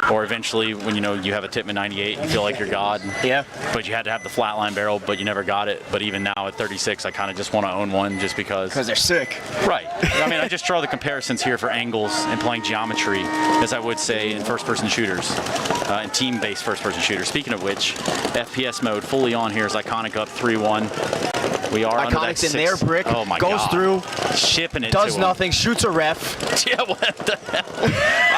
or eventually when you have a Tippmann 98, you feel like you're God. Yeah. But you had to have the flatline barrel, but you never got it. But even now at 36, I kind of just want to own one just because. Because they're sick. Right. I mean, I just draw the comparisons here for angles and playing geometry, as I would say in first-person shooters, and team-based first-person shooters. Speaking of which, FPS mode fully on here is Iconic up 3-1. We are under that Iconic's in there, Brick. Oh my goes God. through, shipping it does to him. nothing, shoots a ref. Yeah, what the hell?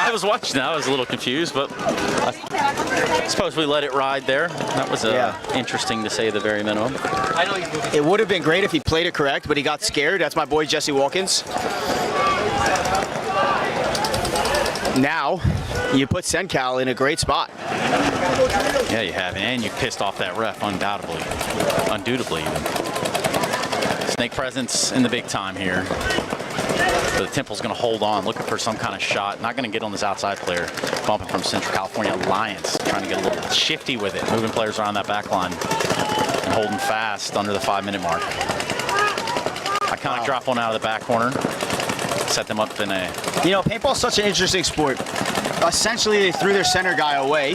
I was watching that. I was a little confused, but I suppose we let it ride there. That was interesting to say the very minimum. It would have been great if he played it correct, but he got scared. That's my boy Jesse Walkins. Now, you put Sencal in a great spot. Yeah, you have, and you pissed off that ref, undoubtedly, undubitably even. Snake presence in the big time here. So the Temple's going to hold on, looking for some kind of shot. Not going to get on this outside player. Bumping from Central California Alliance, trying to get a little shifty with it, moving players around that back line and holding fast under the 5-minute mark. Iconic drop one out of the back corner. Set them up in a... Paintball's such an interesting sport. Essentially, they threw their center guy away.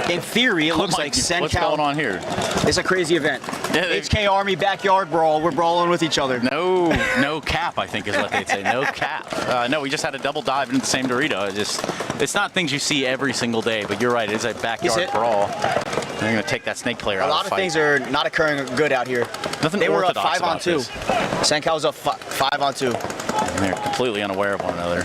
In theory, it looks like Sencal... What's going on here? It's a crazy event. Yeah, HK Army Backyard Brawl. We're brawling with each other. No cap, I think is what they'd say. No cap. No, we just had a double dive into the same Dorito. It's not things you see every single day, but you're right. It is a backyard brawl. They're going to take that snake player out of the fight. A lot of things are not occurring good out here. Nothing they were up orthodox 5-on-2. Sencal was up 5-on-2. And they're completely unaware of one another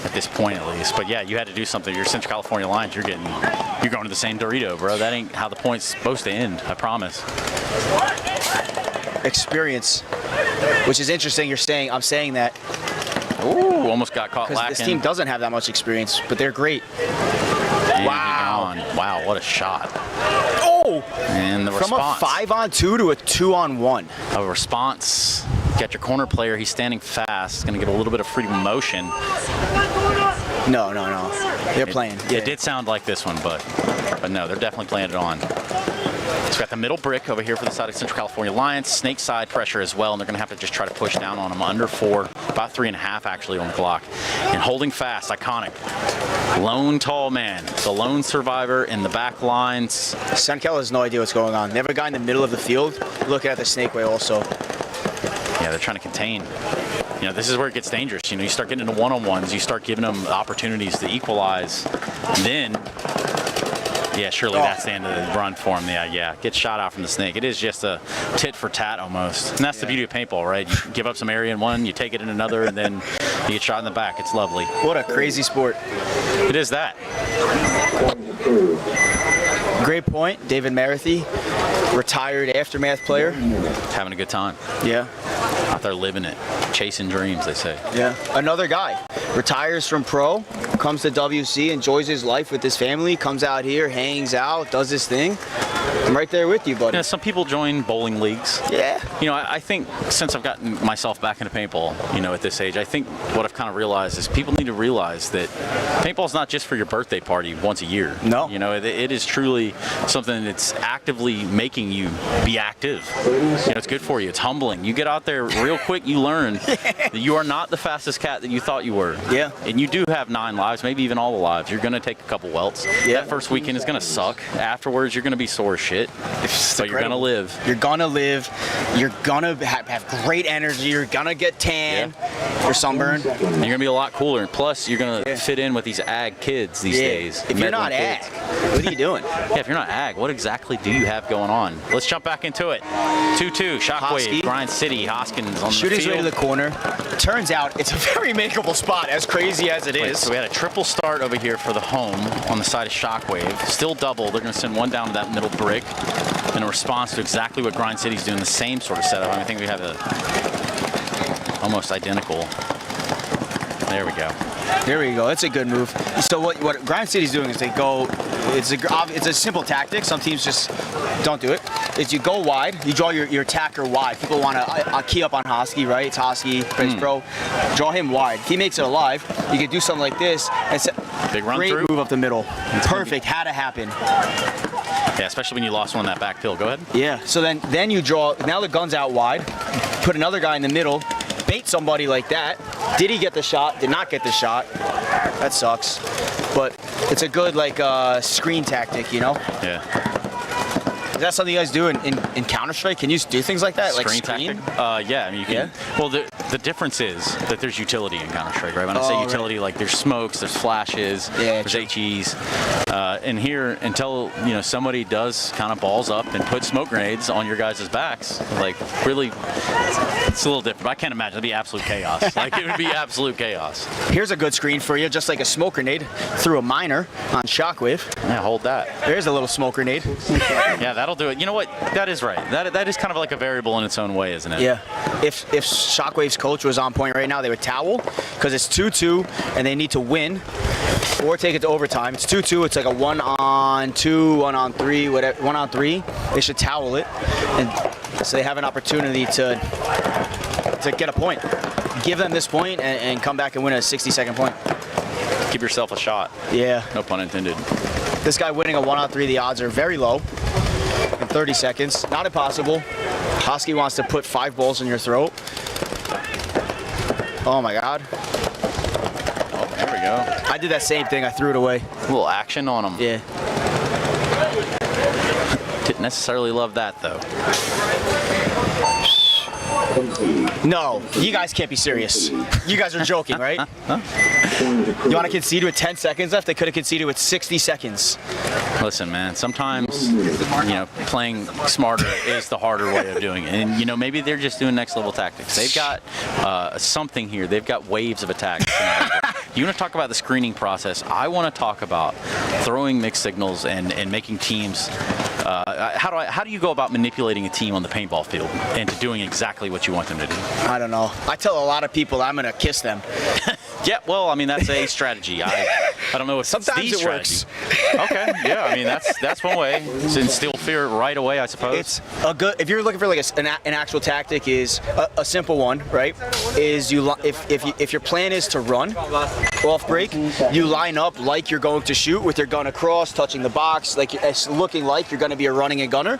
at this point, at least. But yeah, you had to do something. Your Central California Alliance, you're going to the same Dorito, bro. That ain't how the point's supposed to end. I promise. Experience, which is interesting. I'm saying that. Ooh, almost got caught lacking. This team doesn't have that much experience, but they're great. And wow. Wow, what a shot. Oh! And the response. From a 5-on-2 to a 2-on-1. A response. Got your corner player. He's standing fast. Going to get a little bit of freedom of motion. No. They're playing. It did sound like this one, but no, they're definitely playing it on. So got the middle brick over here for the side of Central California Alliance. Snake side pressure as well, and they're going to have to just try to push down on them. Under 4, about 3.5 actually on the clock. And holding fast, Iconic. Lone tall man, the lone survivor in the back lines. Sencal has no idea what's going on. They have a guy in the middle of the field looking at the snake way also. Yeah, they're trying to contain. This is where it gets dangerous. You start getting into one-on-ones. You start giving them opportunities to equalize. Then Yeah, surely that's the end of the run for him. Yeah. Get shot out from the snake. It is just a tit for tat almost. And that's the beauty of paintball, right? You give up some area in one, you take it in another, and then you get shot in the back. It's lovely. What a crazy sport. It is that. Great point, David Marathi, retired Aftermath player. Having a good time. Yeah. Out there living it. Chasing dreams, they say. Yeah. Another guy retires from pro, comes to WC, enjoys his life with his family, comes out here, hangs out, does his thing. I'm right there with you, buddy. Some people join bowling leagues. Yeah. I think since I've gotten myself back into paintball, at this age, I think what I've kind of realized is people need to realize that paintball's not just for your birthday party once a year. No. It is truly something that's actively making you be active. It's good for you. It's humbling. You get out there real quick, you learn that you are not the fastest cat that you thought you were. Yeah. And you do have 9 lives, maybe even all the lives. You're going to take a couple welts. Yeah. That first weekend is going to suck. Afterwards, you're going to be sore as shit. But you're going to live. You're gonna live. You're gonna have great energy. You're gonna get tan. Or sunburn. You're gonna be a lot cooler, and plus you're gonna fit in with these ag kids these days. If you're not ag, what are you doing? Yeah, if you're not ag, what exactly do you have going on? Let's jump back into it. 2-2, Shockwave, Grind City, Hoskins on Shoot the his field. way to the corner. Turns out it's a very makeable spot, as crazy as it is. So we had a triple start over here for the home on the side of Shockwave. Still double. They're gonna send one down to that middle brick in a response to exactly what Grind City's doing, the same sort of setup. I think we have a almost identical. There we go. There we go. That's a good move. So what Grind City's doing is they go. It's a simple tactic. Some teams just don't do it. Is you go wide. You draw your attacker wide. People want to key up on Hosky, right? It's Hosky, plays pro. Draw him wide. If he makes it alive, you can do something like this. And Big run great through. move up the middle. Perfect. Had to happen. Yeah, especially when you lost one on that back pill. Go ahead. Yeah. So then you draw. Now the gun's out wide. Put another guy in the middle. Bait somebody like that. Did he get the shot? Did not get the shot. That sucks. But it's a good screen tactic, Yeah. Is that something you guys do in Counter-Strike? Can you do things like that? Screen tactic? Yeah, I mean, you can. Yeah? Well, the difference is that there's utility in Counter-Strike, right? When I say utility, like there's smokes, there's flashes, there's HEs. And here, until somebody does kind of balls up and put smoke grenades on your guys' backs, really, it's a little different. I can't imagine. It'd be absolute chaos. It would be absolute chaos. Here's a good screen for you, just like a smoke grenade through a miner on Shockwave. Yeah, hold that. There's a little smoke grenade. Yeah, that'll do it. You know what? That is right. That is kind of like a variable in its own way, isn't it? Yeah. If Shockwave's coach was on point right now, they would towel because it's 2-2 and they need to win or take it to overtime. It's 2-2. It's like a 1-on-2, 1-on-3, whatever. 1-on-3. They should towel it, and so they have an opportunity to get a point. Give them this point and come back and win a 60-second point. Give yourself a shot. Yeah. No pun intended. This guy winning a 1-on-3, the odds are very low. In 30 seconds. Not impossible. Hosky wants to put 5 balls in your throat. Oh my God. Oh, there we go. I did that same thing. I threw it away. A little action on him. Yeah. Didn't necessarily love that, though. No, you guys can't be serious. You guys are joking, right? You want to concede with 10 seconds left? They could have conceded with 60 seconds. Listen, man, sometimes, playing smarter is the harder way of doing it. And, maybe they're just doing next level tactics. They've got something here. They've got waves of attacks. You want to talk about the screening process? I want to talk about throwing mixed signals and making teams. How do you go about manipulating a team on the paintball field into doing exactly what you want them to do? I don't know. I tell a lot of people I'm going to kiss them. Yeah, well, I mean, that's a strategy. I don't know if sometimes it's it strategy. works. Okay, yeah, I mean, that's one way. To instill fear right away, I suppose. It's a good, if you're looking for an actual tactic, is a simple one, right? Is if your plan is to run off break, you line up like you're going to shoot with your gun across, touching the box, like it's looking like you're going to be a running a gunner.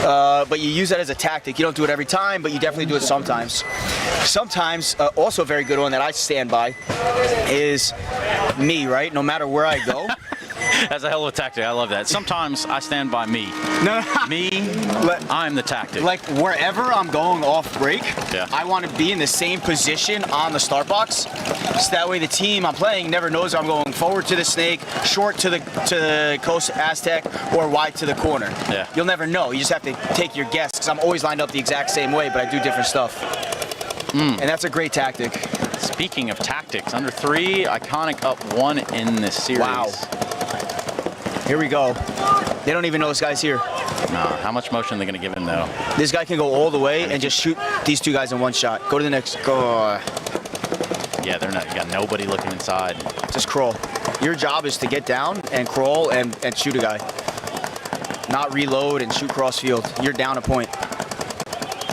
But you use that as a tactic. You don't do it every time, but you definitely do it sometimes. Sometimes, also a very good one that I stand by is me, right? No matter where I go, That's a hell of a tactic. I love that. Sometimes I stand by me. No. Me, I'm the tactic. Like wherever I'm going off break, Yeah. I want to be in the same position on the start box, so that way the team I'm playing never knows I'm going forward to the snake, short to the coast Aztec, or wide to the corner. Yeah. You'll never know. You just have to take your guess, because I'm always lined up the exact same way, but I do different stuff. And that's a great tactic. Speaking of tactics, under 3, Iconic up 1 in this series. Wow. Here we go. They don't even know this guy's here. No, how much motion are they going to give him, though? This guy can go all the way and just shoot these 2 guys in one shot. Go to the next. Go. Yeah, they're not. You got nobody looking inside. Just crawl. Your job is to get down and crawl and shoot a guy. Not reload and shoot cross field. You're down a point.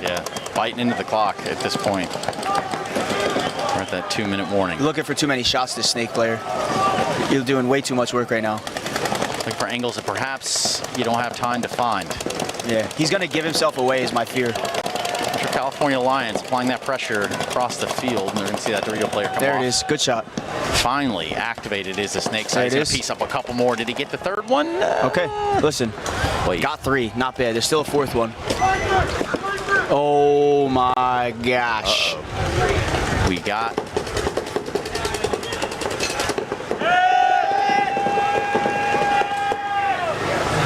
Yeah, biting into the clock at this point. We're at that 2-minute warning. You're looking for too many shots, this snake player. You're doing way too much work right now. Looking for angles that perhaps you don't have time to find. Yeah, he's going to give himself away is my fear. Your California Lions applying that pressure across the field, and they're going to see that Dorito player come There off. it is. Good shot. Finally activated is the snake There side. He's it going is. to piece up a couple more. Did he get the 3rd one? Okay, listen. Wait. Got 3. Not bad. There's still a 4th one. Oh my gosh. We got...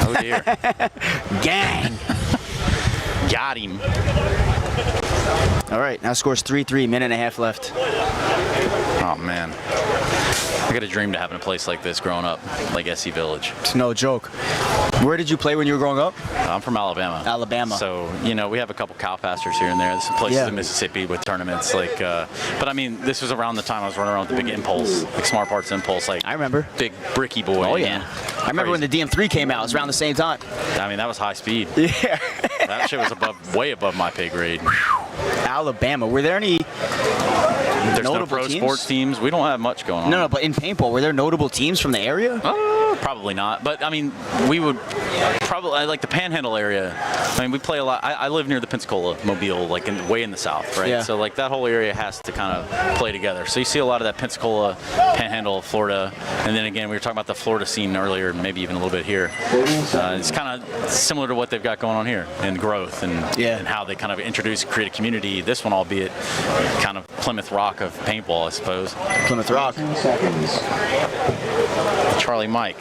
Oh, dear. Gang. Got him. All right, now scores 3-3, minute and a half left. Oh, man. I got a dream to have in a place like this growing up, like SC Village. It's no joke. Where did you play when you were growing up? I'm from Alabama. Alabama. So, you know, we have a couple cow pastures here and there. There's some places Yeah. in Mississippi with tournaments. Like, but I mean, this was around the time I was running around with the big Impulse, like Smart Parts Impulse, like I remember. big bricky boy. Oh, yeah. I remember when the DM3 came out. It was around the same time. I mean, that was high speed. Yeah. That shit was way above my pay grade. Alabama. Were there any There's no notable pro teams? sports teams. We don't have much going on. No, but in paintball, were there notable teams from the area? Probably not. But I mean, we would probably like the Panhandle area. I mean, we play a lot. I live near the Pensacola, Mobile, like way in the south, right? Yeah. So like that whole area has to kind of play together. So you see a lot of that Pensacola, Panhandle, Florida, and then again we were talking about the Florida scene earlier, maybe even a little bit here. It's kind of similar to what they've got going on here in growth and how they kind of introduce, create a community. This one, albeit kind of Plymouth Rock of paintball, I suppose. Plymouth Rock. Charlie Mike.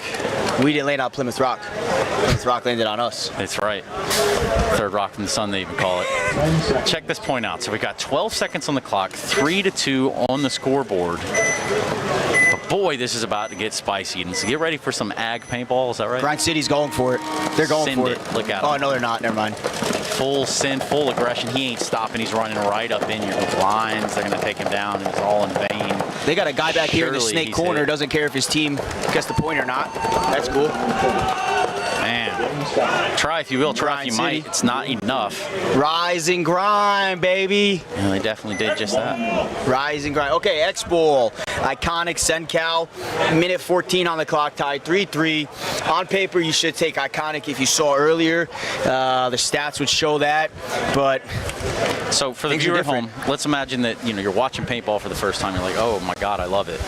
We didn't land on Plymouth Rock. Plymouth Rock landed on us. That's right. 3rd rock from the sun, they even call it. Check this point out. So we got 12 seconds on the clock, 3-2 on the scoreboard. But boy, this is about to get spicy. And so get ready for some ag paintball. Is that right? Grind City's going for it. They're going Send for it. it. Look at Oh, them. no, they're not. Never mind. Full send, full aggression. He ain't stopping. He's running right up in your lines. They're going to take him down. It's all in vain. They got a guy back here in the Surely snake he's corner. hit. Doesn't care if his team gets the point or not. That's cool. Man. Try if you will, try if you Grind City. might. It's not enough. Rise and grind, baby. And they definitely did just that. Rise and grind. Okay, X-Bowl. Iconic Sencal. Minute 14 on the clock, tied 3-3. On paper, you should take Iconic if you saw earlier. The stats would show that, but So for the Things are viewer at home, different. let's imagine that you're watching paintball for the first time. You're like, oh my God, I love it.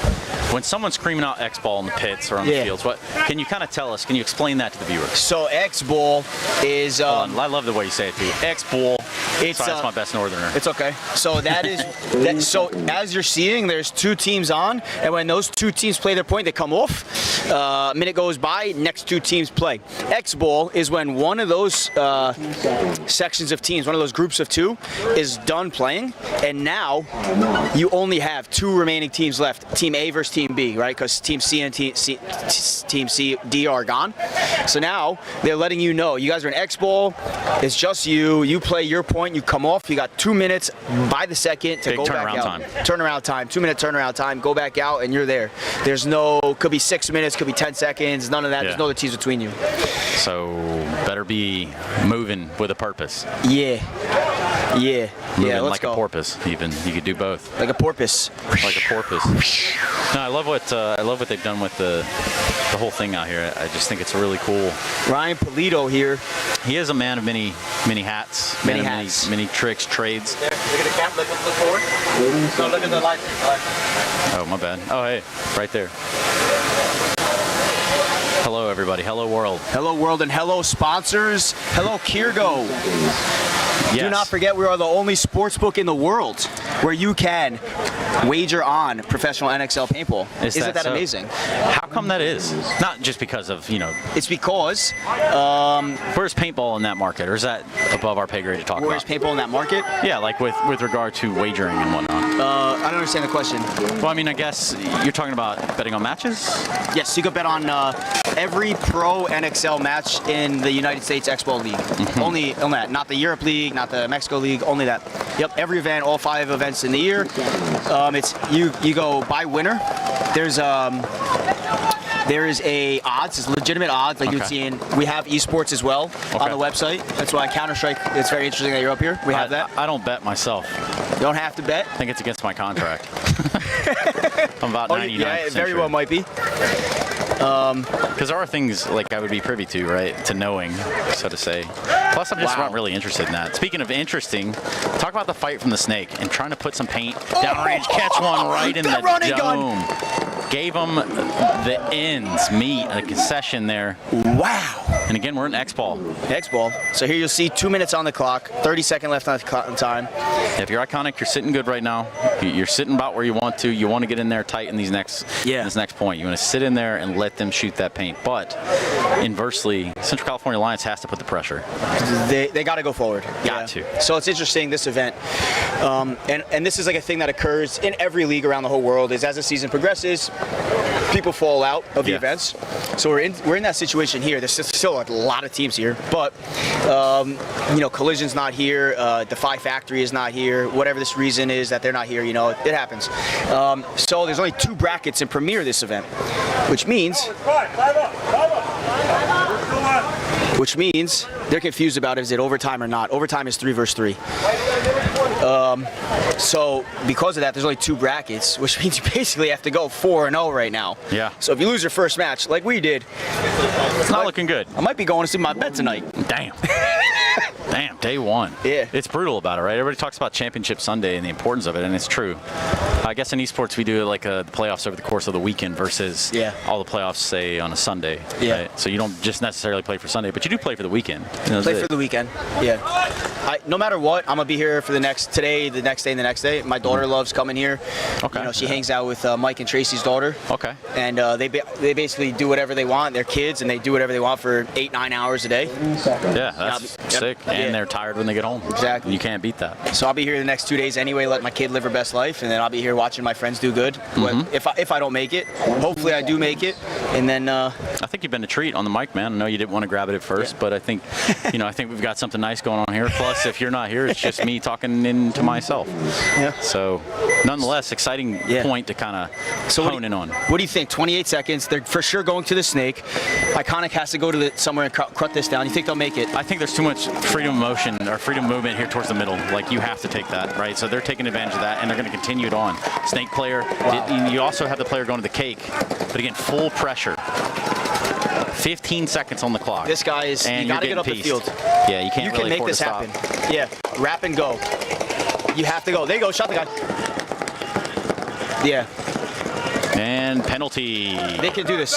When someone's screaming out X-ball in the pits or on the Yeah. fields, what can you kind of tell us? Can you explain that to the viewer? so X-Bowl is Hold on, I love the way you say it too. X-ball. It's, Sorry, that's my best northerner. It's okay. So that is so as you're seeing, there's 2 teams on, and when those 2 teams play their point, they come off. A minute goes by, next 2 teams play. X-Ball is when one of those sections of teams, one of those groups of 2, is done playing, and now you only have 2 remaining teams left. Team A versus Team B, right? Because Team C and Team C, D are gone. So now they're letting you know you guys are in X-Ball. It's just you. You play your point. You come off. You got 2 minutes by the second to Big go back turnaround out. time. Turnaround time. 2-minute turnaround time. Go back out and you're there. There's no. Could be 6 minutes. Could be 10 seconds. None of that. Yeah. There's no other teams between you. So better be moving with a purpose. Yeah. Yeah. Moving Yeah. Let's like go. a porpoise, even. You could do both. Like a porpoise. Like a porpoise. No, I love what they've done with the whole thing out here. I just think it's really cool. Ryan Polito here. He is a man of many hats, Many man of hats. many tricks, trades. There, look at the camp, look forward. No, look at the light. Oh, my bad. Oh, hey, right there. Hello, everybody. Hello, world. Hello, world, and hello, sponsors. Hello, Kirgo. Yes. Do not forget, we are the only sportsbook in the world where you can wager on professional NXL paintball. Isn't that so? amazing? How come that is? Not just because of, It's because where's paintball in that market, or is that above our pay grade to talk where's about? paintball in that market? Yeah, like with regard to wagering and whatnot. I don't understand the question. Well, I mean, I guess you're talking about betting on matches? Yes, you could bet on every pro NXL match in the United States Expo League. Only on that, not the Europe League, not the Mexico League, only that. Yep, every event, all 5 events in the year. It's you go by winner. There is a odds, it's legitimate odds, like you'd see in. We have esports as well on the website. That's why Counter-Strike. It's very interesting that you're up here. We have that. I don't bet myself. You don't have to bet. I think it's against my contract. I'm about 99%. Yeah, it very well might be. Because there are things like I would be privy to, right? To knowing, so to say. Plus, I'm just not really interested in that. Speaking of interesting, talk about the fight from the snake and trying to put some paint downrange, catch one right in the dome. Gave him the ends, meat, a concession there. Wow. And again, we're in X-Ball. X-Ball. So here you'll see 2 minutes on the clock, 30-second left on the time. If you're iconic, you're sitting good right now. You're sitting about where you want to. You want to get in there tight in this next point. You want to sit in there and let them shoot that paint. But inversely, Central California Alliance has to put the pressure. They got to go forward. Got to. So it's interesting, this event. And this is like a thing that occurs in every league around the whole world, is as the season progresses, people fall out of the events. So we're in that situation here. There's still a lot of teams here, but Collision's not here. Defy Factory is not here. Whatever this reason is that they're not here, it happens. So there's only 2 brackets in Premier this event, which means they're confused about is it overtime or not. Overtime is 3 versus 3. So because of that, there's only 2 brackets, which means you basically have to go 4-0 right now. Yeah. So if you lose your first match, like we did, it's not looking good. I might be going to see my bet tonight. Damn. Damn, day one. Yeah. It's brutal about it, right? Everybody talks about Championship Sunday and the importance of it, and it's true. I guess in esports we do like the playoffs over the course of the weekend versus all the playoffs, say, on a Sunday. Yeah. Right? So you don't just necessarily play for Sunday, but you do play for the weekend. Play for the weekend. Yeah. No matter what, I'm gonna be here for the next day, and the next day. My daughter loves coming here. Okay. She hangs out with Mike and Tracy's daughter. Okay. And they basically do whatever they want. They're kids, and they do whatever they want for 8-9 hours a day. Yeah, that's sick. And they're tired when they get home. Exactly. You can't beat that. So I'll be here the next 2 days anyway, let my kid live her best life, and then I'll be here watching my friends do good. If I don't make it, hopefully I do make it, and then. I think you've been a treat on the mic, man. I know you didn't want to grab it at first, but I think, I think we've got something nice going on here. Plus, if you're not here, it's just me talking into myself. Yeah. So, nonetheless, exciting point to kind of hone in on. What do you think? 28 seconds. They're for sure going to the snake. Iconic has to go to somewhere and cut this down. You think they'll make it? I think there's too much freedom of motion or freedom of movement here towards the middle. Like, you have to take that, right? So they're taking advantage of that, and they're going to continue it on. Snake player. Wow. You also have the player going to the cake, but again, full pressure. 15 seconds on the clock. This guy is, you got to get up the field. Yeah, you can't really afford to stop. You can make this happen. Yeah, wrap and go. You have to go. There you go, shot the guy. Yeah. And penalty. They can do this.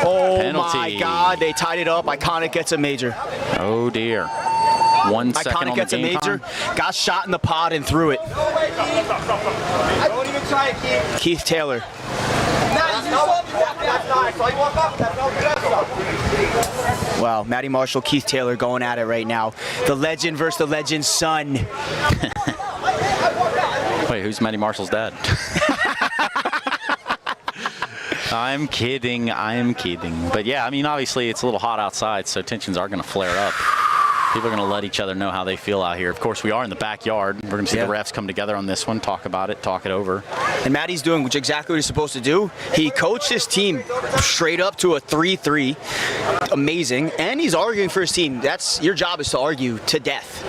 Oh penalty. My God, they tied it up. Iconic gets a major. Oh dear. 1 second Iconic on gets the a game major. time. Got shot in the pod and threw it. Don't even try it, Keith. Keith Taylor. Wow, Matty Marshall, Keith Taylor going at it right now. The legend versus the legend's son. Wait, who's Matty Marshall's dad? I'm kidding. But yeah, I mean, obviously it's a little hot outside, so tensions are going to flare up. People are going to let each other know how they feel out here. Of course, we are in the backyard. We're going to see the refs come together on this one, talk about it, talk it over. And Matty's doing exactly what he's supposed to do. He coached his team straight up to a 3-3. Amazing. And he's arguing for his team. That's your job, is to argue to death.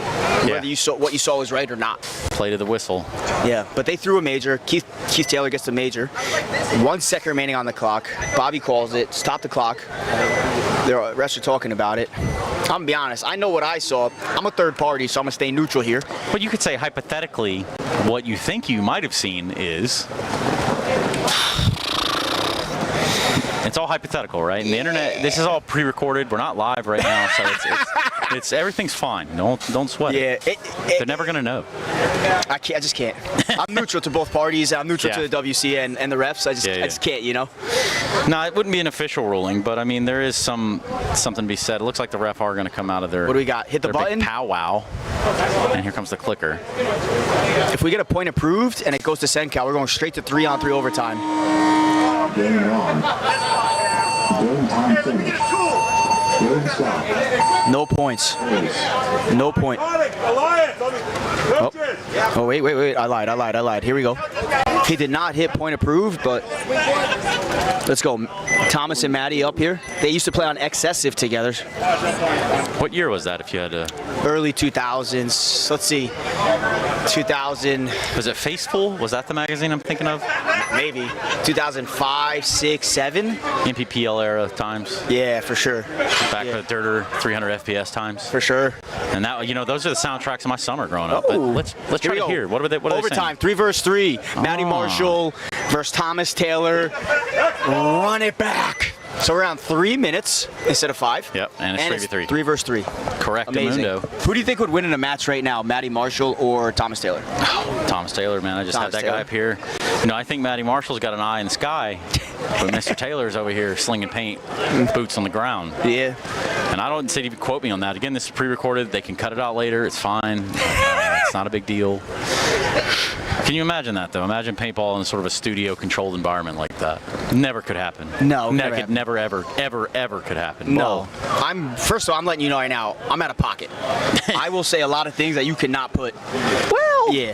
Whether you saw what you saw was right or not. Play to the whistle. Yeah, but they threw a major. Keith Taylor gets the major. 1 second remaining on the clock. Bobby calls it. Stop the clock. The refs are talking about it. I'm gonna be honest. I know what I saw. I'm a third party, so I'm gonna stay neutral here. But you could say hypothetically, what you think you might have seen is It's all hypothetical, right? And the internet, this is all pre-recorded. We're not live right now, so it's everything's fine. Don't sweat it. They're never gonna know. I just can't. I'm neutral to both parties. I'm neutral to the WC and the refs. I just can't, you know. No, it wouldn't be an official ruling, but I mean there is something to be said. It looks like the ref are gonna come out of their. What do we got? Hit the button. Big powwow. And here comes the clicker. If we get a point approved and it goes to Sencal, we're going straight to 3-on-3 overtime. Game on. Game time finish. Game stop. No points. No point. Oh, wait. I lied. Here we go. He did not hit point approved, but let's go. Thomas and Maddie up here. They used to play on Excessive together. What year was that, if you had to? Early 2000s. Let's see. 2000. Was it Faceful? Was that the magazine I'm thinking of? Maybe. 2005, 6, 7. MPPL era times. Yeah, for sure. Back to the dirter 300 FPS times. For sure. And that, those are the soundtracks of my summer growing up. But let's try to hear. What are they Overtime, 3 versus 3. Maddie Marshall versus Thomas Taylor. Run it back. So we're on 3 minutes instead of 5. Yep, and it's 3v3. 3 versus 3. Correct. Amazing. Who do you think would win in a match right now, Maddie Marshall or Thomas Taylor? Oh, Thomas Taylor, man. I just had that guy up here. I think Maddie Marshall's got an eye in the sky, but Mr. Taylor's over here slinging paint, boots on the ground. Yeah. And I don't say you quote me on that. Again, this is pre-recorded. They can cut it out later. It's fine. It's not a big deal. Can you imagine that, though? Imagine paintball in sort of a studio-controlled environment like that. Never could happen. No, never, ever could happen. No. First of all, I'm letting you know right now, I'm out of pocket. I will say a lot of things that you cannot put. Well, yeah.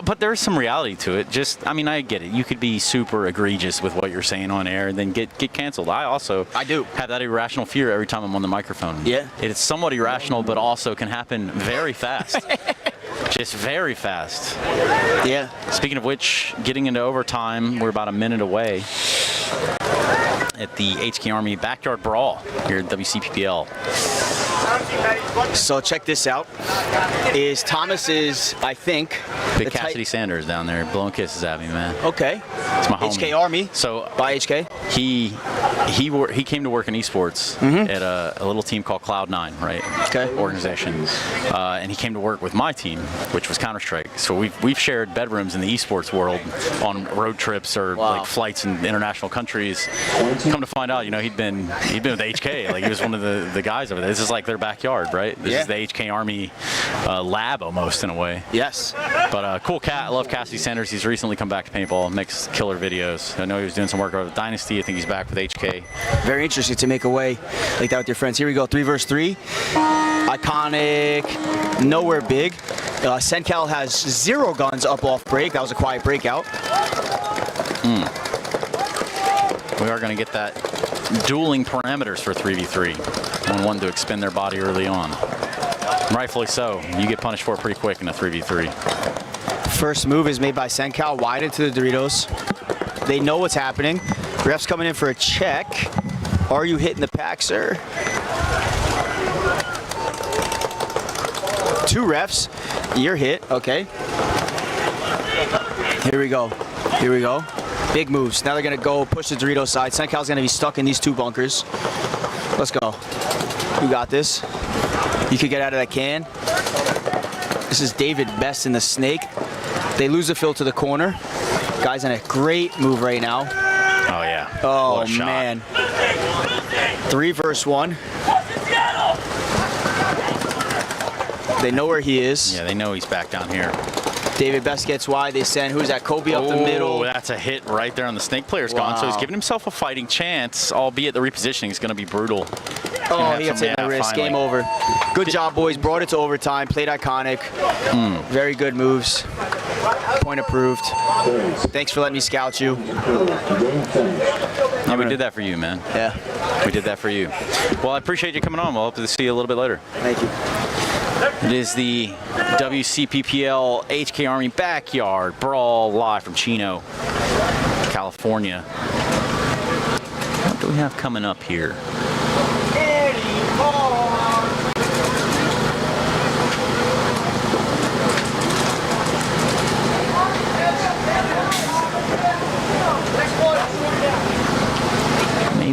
But there's some reality to it. I get it. You could be super egregious with what you're saying on air and then get canceled. I do have that irrational fear every time I'm on the microphone. Yeah. It's somewhat irrational, but also can happen very fast. Just very fast. Yeah. Speaking of which, getting into overtime, we're about a minute away at the HK Army Backyard Brawl here at WCPPL. So check this out. Thomas is, I think, Big Cassidy Sanders down there blowing kisses at me, man. Okay. It's my homie. HK Army. So by HK. He came to work in esports at a little team called Cloud9, right? Okay. Organization. And he came to work with my team, which was Counter-Strike. So we've shared bedrooms in the esports world on road trips or like flights in international countries. Come to find out, he'd been with HK. Like he was one of the guys over there. This is like their backyard, right? This is the HK Army lab almost in a way. Yes. But cool cat. I love Cassidy Sanders. He's recently come back to paintball. Makes killer videos. I know he was doing some work over at Dynasty. I think he's back with HK. Very interesting to make a way like that with your friends. Here we go. 3 versus 3. Iconic. Nowhere big. Sencal has 0 guns up off break. That was a quiet breakout. We are going to get that dueling parameters for 3v3. One to expend their body early on. Rightfully so. You get punished for it pretty quick in a 3v3. First move is made by Sencal wide into the Doritos. They know what's happening. Ref's coming in for a check. Are you hitting the pack, sir? 2 refs. You're hit. Okay. Here we go. Big moves. Now they're going to go push the Doritos side. Sencal's going to be stuck in these 2 bunkers. Let's go. You got this. You could get out of that can. This is David Best in the snake. They lose the fill to the corner. Guy's in a great move right now. Oh, yeah. Oh, man. 3 versus 1. They know where he is. Yeah, they know he's back down here. David Best gets wide. They send, who's that? Kobe up the middle. Oh, that's a hit right there on the snake player's gone. So he's giving himself a fighting chance, albeit the repositioning is going to be brutal. Oh, he gets hit in the wrist. Finally. Game over. Good job, boys. Brought it to overtime. Played iconic. Very good moves. Point approved. Thanks for letting me scout you. Yeah, we did that for you, man. Yeah. We did that for you. Well, I appreciate you coming on. We'll hope to see you a little bit later. Thank you. It is the WCPPL HK Army Backyard Brawl live from Chino, California. What do we have coming up here?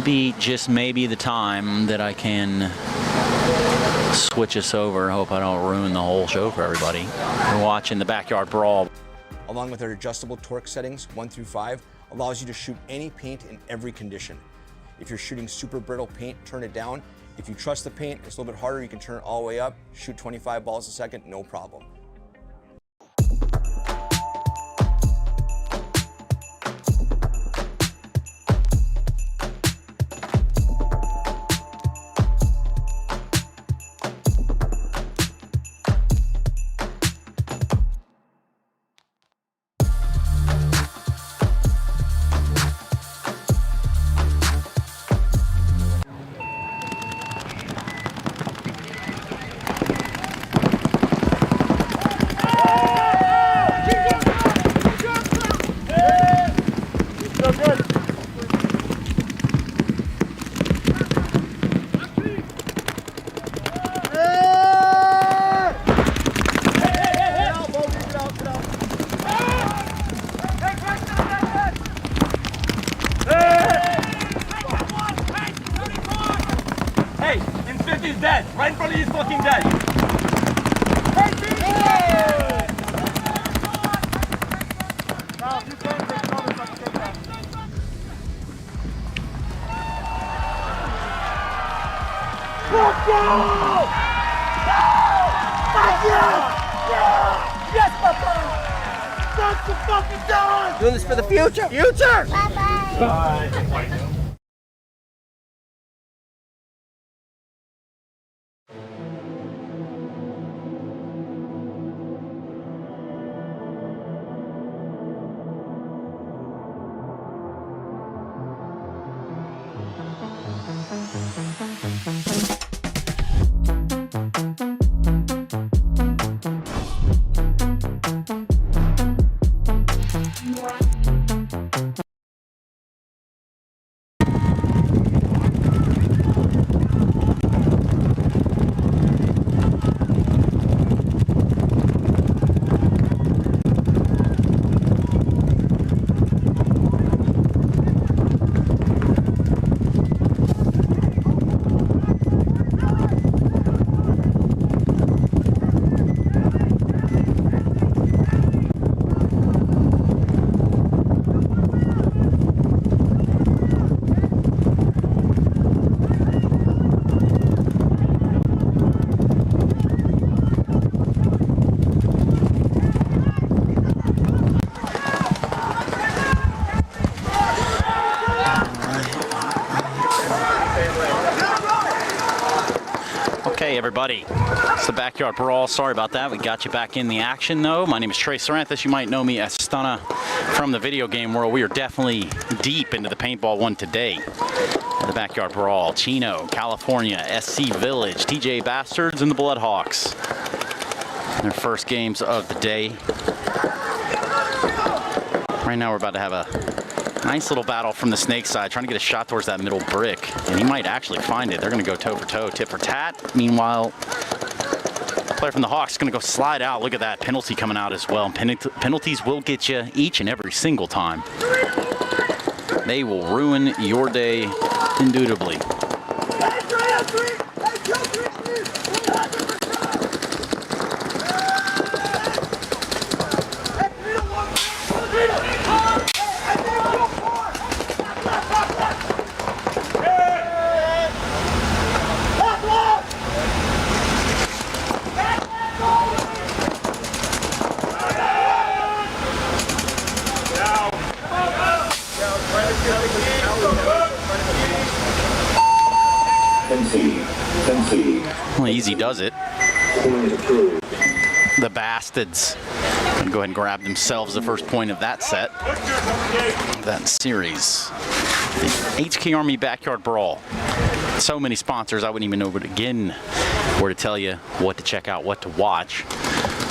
maybe, just maybe, the time that I can switch us over. Hope I don't ruin the whole show for everybody. We're watching the Backyard Brawl. Along with our adjustable torque settings 1 through 5, allows you to shoot any paint in every condition. If you're shooting super brittle paint, turn it down. If you trust the paint, it's a little bit harder, you can turn it all the way up, shoot 25 balls a second, no problem. He's dead. Right in front of you, he's fucking dead. Let's go! Yes, Papa! That's the fucking done! Doing this for the future. Bye-bye. Bye. Okay, everybody, it's the Backyard Brawl. Sorry about that. We got you back in the action, though. My name is Trey Saranthus. You might know me as Stunna from the video game world. We are definitely deep into the paintball one today. The Backyard Brawl, Chino, California, SC Village, TJ Bastards, and the Bloodhawks. Their first games of the day. Right now, we're about to have a nice little battle from the snake side, trying to get a shot towards that middle brick, and he might actually find it. They're going to go toe for toe, tit for tat. Meanwhile, player from the Hawks is going to go slide out. Look at that penalty coming out as well. Penalties will get you each and every single time. They will ruin your day indubitably. Well, easy does it. The Bastards gonna go ahead and grab themselves the first point of that set, that series. The HK Army Backyard Brawl. So many sponsors, I wouldn't even know where to begin, where to tell you what to check out, what to watch.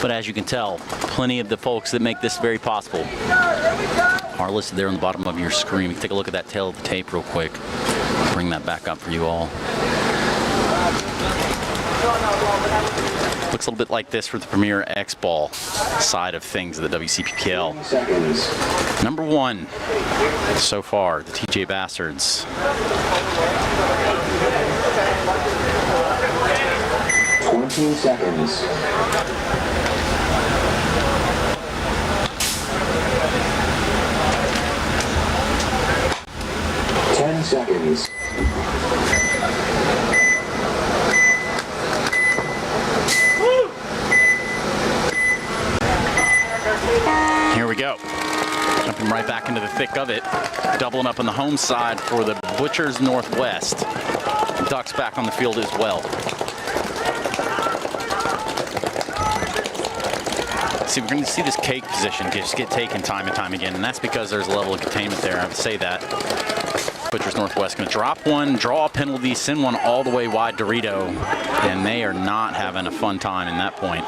But as you can tell, plenty of the folks that make this very possible are listed there on the bottom of your screen. We can take a look at that tail of the tape real quick. Bring that back up for you all. Looks a little bit like this for the Premier X-Ball side of things of the WCPPL. Number one so far, the TJ Bastards. 20 seconds. 10 seconds. Here we go. Jumping right back into the thick of it. Doubling up on the home side for the Butchers Northwest. Ducks back on the field as well. See, we're going to see this cake position just get taken time and time again, and that's because there's a level of containment there. I would say that. Butchers Northwest going to drop one, draw a penalty, send one all the way wide to Rito, and they are not having a fun time in that point.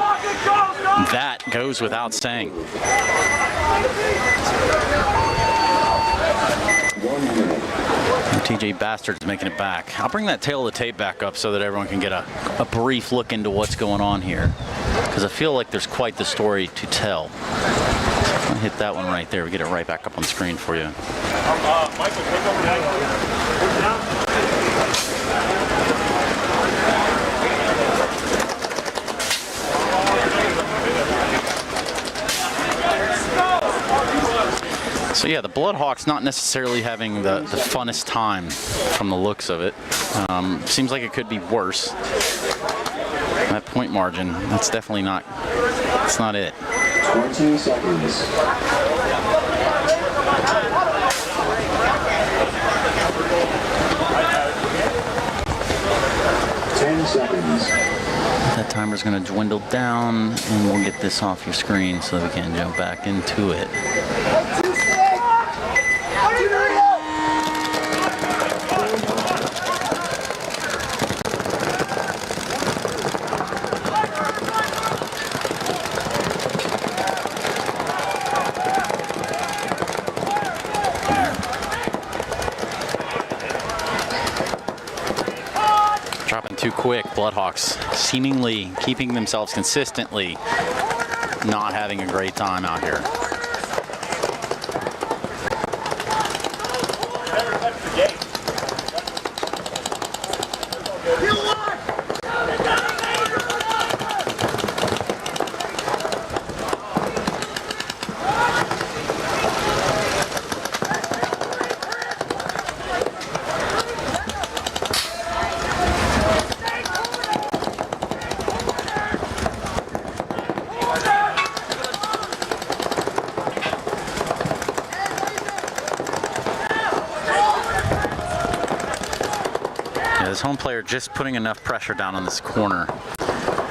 That goes without saying. 1 minute. TJ Bastard's making it back. I'll bring that tail of the tape back up so that everyone can get a brief look into what's going on here, because I feel like there's quite the story to tell. I'll hit that one right there. We get it right back up on the screen for you. Michael, take over now. So yeah, the Bloodhawks not necessarily having the funnest time from the looks of it. Seems like it could be worse. That point margin, that's definitely not, that's not it. 20 seconds. 10 seconds. That timer's going to dwindle down, and we'll get this off your screen so that we can jump back into it. Dropping too quick. Bloodhawks seemingly keeping themselves consistently not having a great time out here. This home player just putting enough pressure down on this corner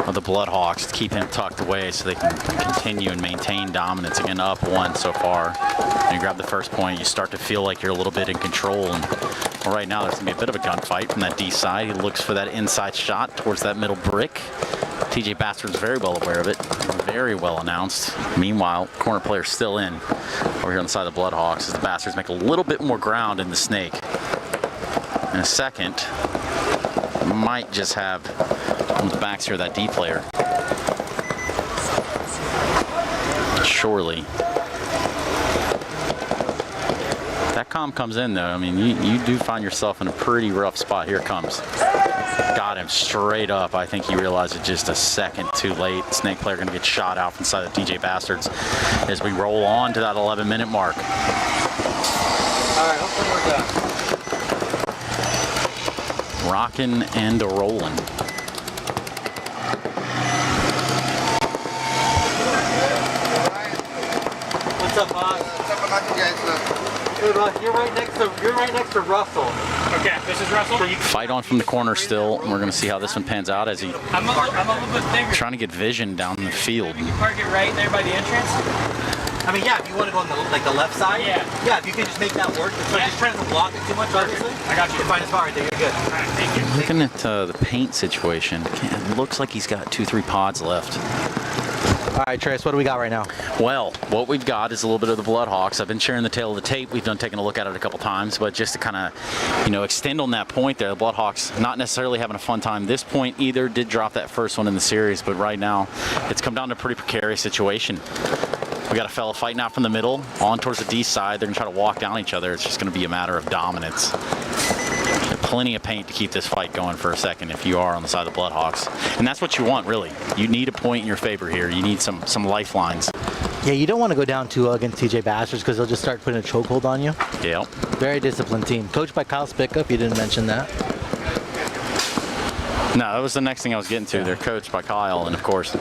of the Bloodhawks to keep him tucked away so they can continue and maintain dominance. Again, up one so far. When you grab the first point, you start to feel like you're a little bit in control. And well, right now, there's going to be a bit of a gunfight from that D side. He looks for that inside shot towards that middle brick. TJ Bastard's very well aware of it. Very well announced. Meanwhile, corner player still in over here on the side of the Bloodhawks as the Bastards make a little bit more ground in the snake. In a second, might just have on the backs here that D player. Surely. That comm comes in though. I mean, you do find yourself in a pretty rough spot. Here it comes. Got him straight up. I think he realized it just a second too late. Snake player going to get shot out from inside of DJ Bastards as we roll on to that 11-minute mark. All right, hopefully we're done. Rockin' and a-rollin'. What's up, boss? What's up, how you guys look? Good, you're right next to Russell. Okay, this is Russell. Fight on from the corner still. We're going to see how this one pans out as he I'm a little bit bigger. trying to get vision down the field. You park it right there by the entrance. I mean, yeah, if you want to go on the left side. Yeah. Yeah, if you can just make that work. It's like just trying to block it too much, obviously. I got you. You're fine, it's fine right there. You're good. All right, thank you. Looking at the paint situation, it looks like he's got 2-3 pods left. All right, Trace, what do we got right now? Well, what we've got is a little bit of the Bloodhawks. I've been sharing the tail of the tape. We've taken a look at it a couple times, but just to kind of, extend on that point there, the Bloodhawks not necessarily having a fun time. This point either did drop that first one in the series, but right now it's come down to a pretty precarious situation. We got a fella fighting out from the middle, on towards the D side. They're gonna try to walk down each other. It's just gonna be a matter of dominance. plenty of paint to keep this fight going for a second if you are on the side of the Bloodhawks. And that's what you want, really. You need a point in your favor here. You need some lifelines. Yeah, you don't want to go down 2-0 against TJ Bastards because they'll just start putting a chokehold on you. Yeah. Very disciplined team. Coached by Kyle Spickup. You didn't mention that. No, that was the next thing I was getting to. Yeah. They're coached by Kyle, and of course.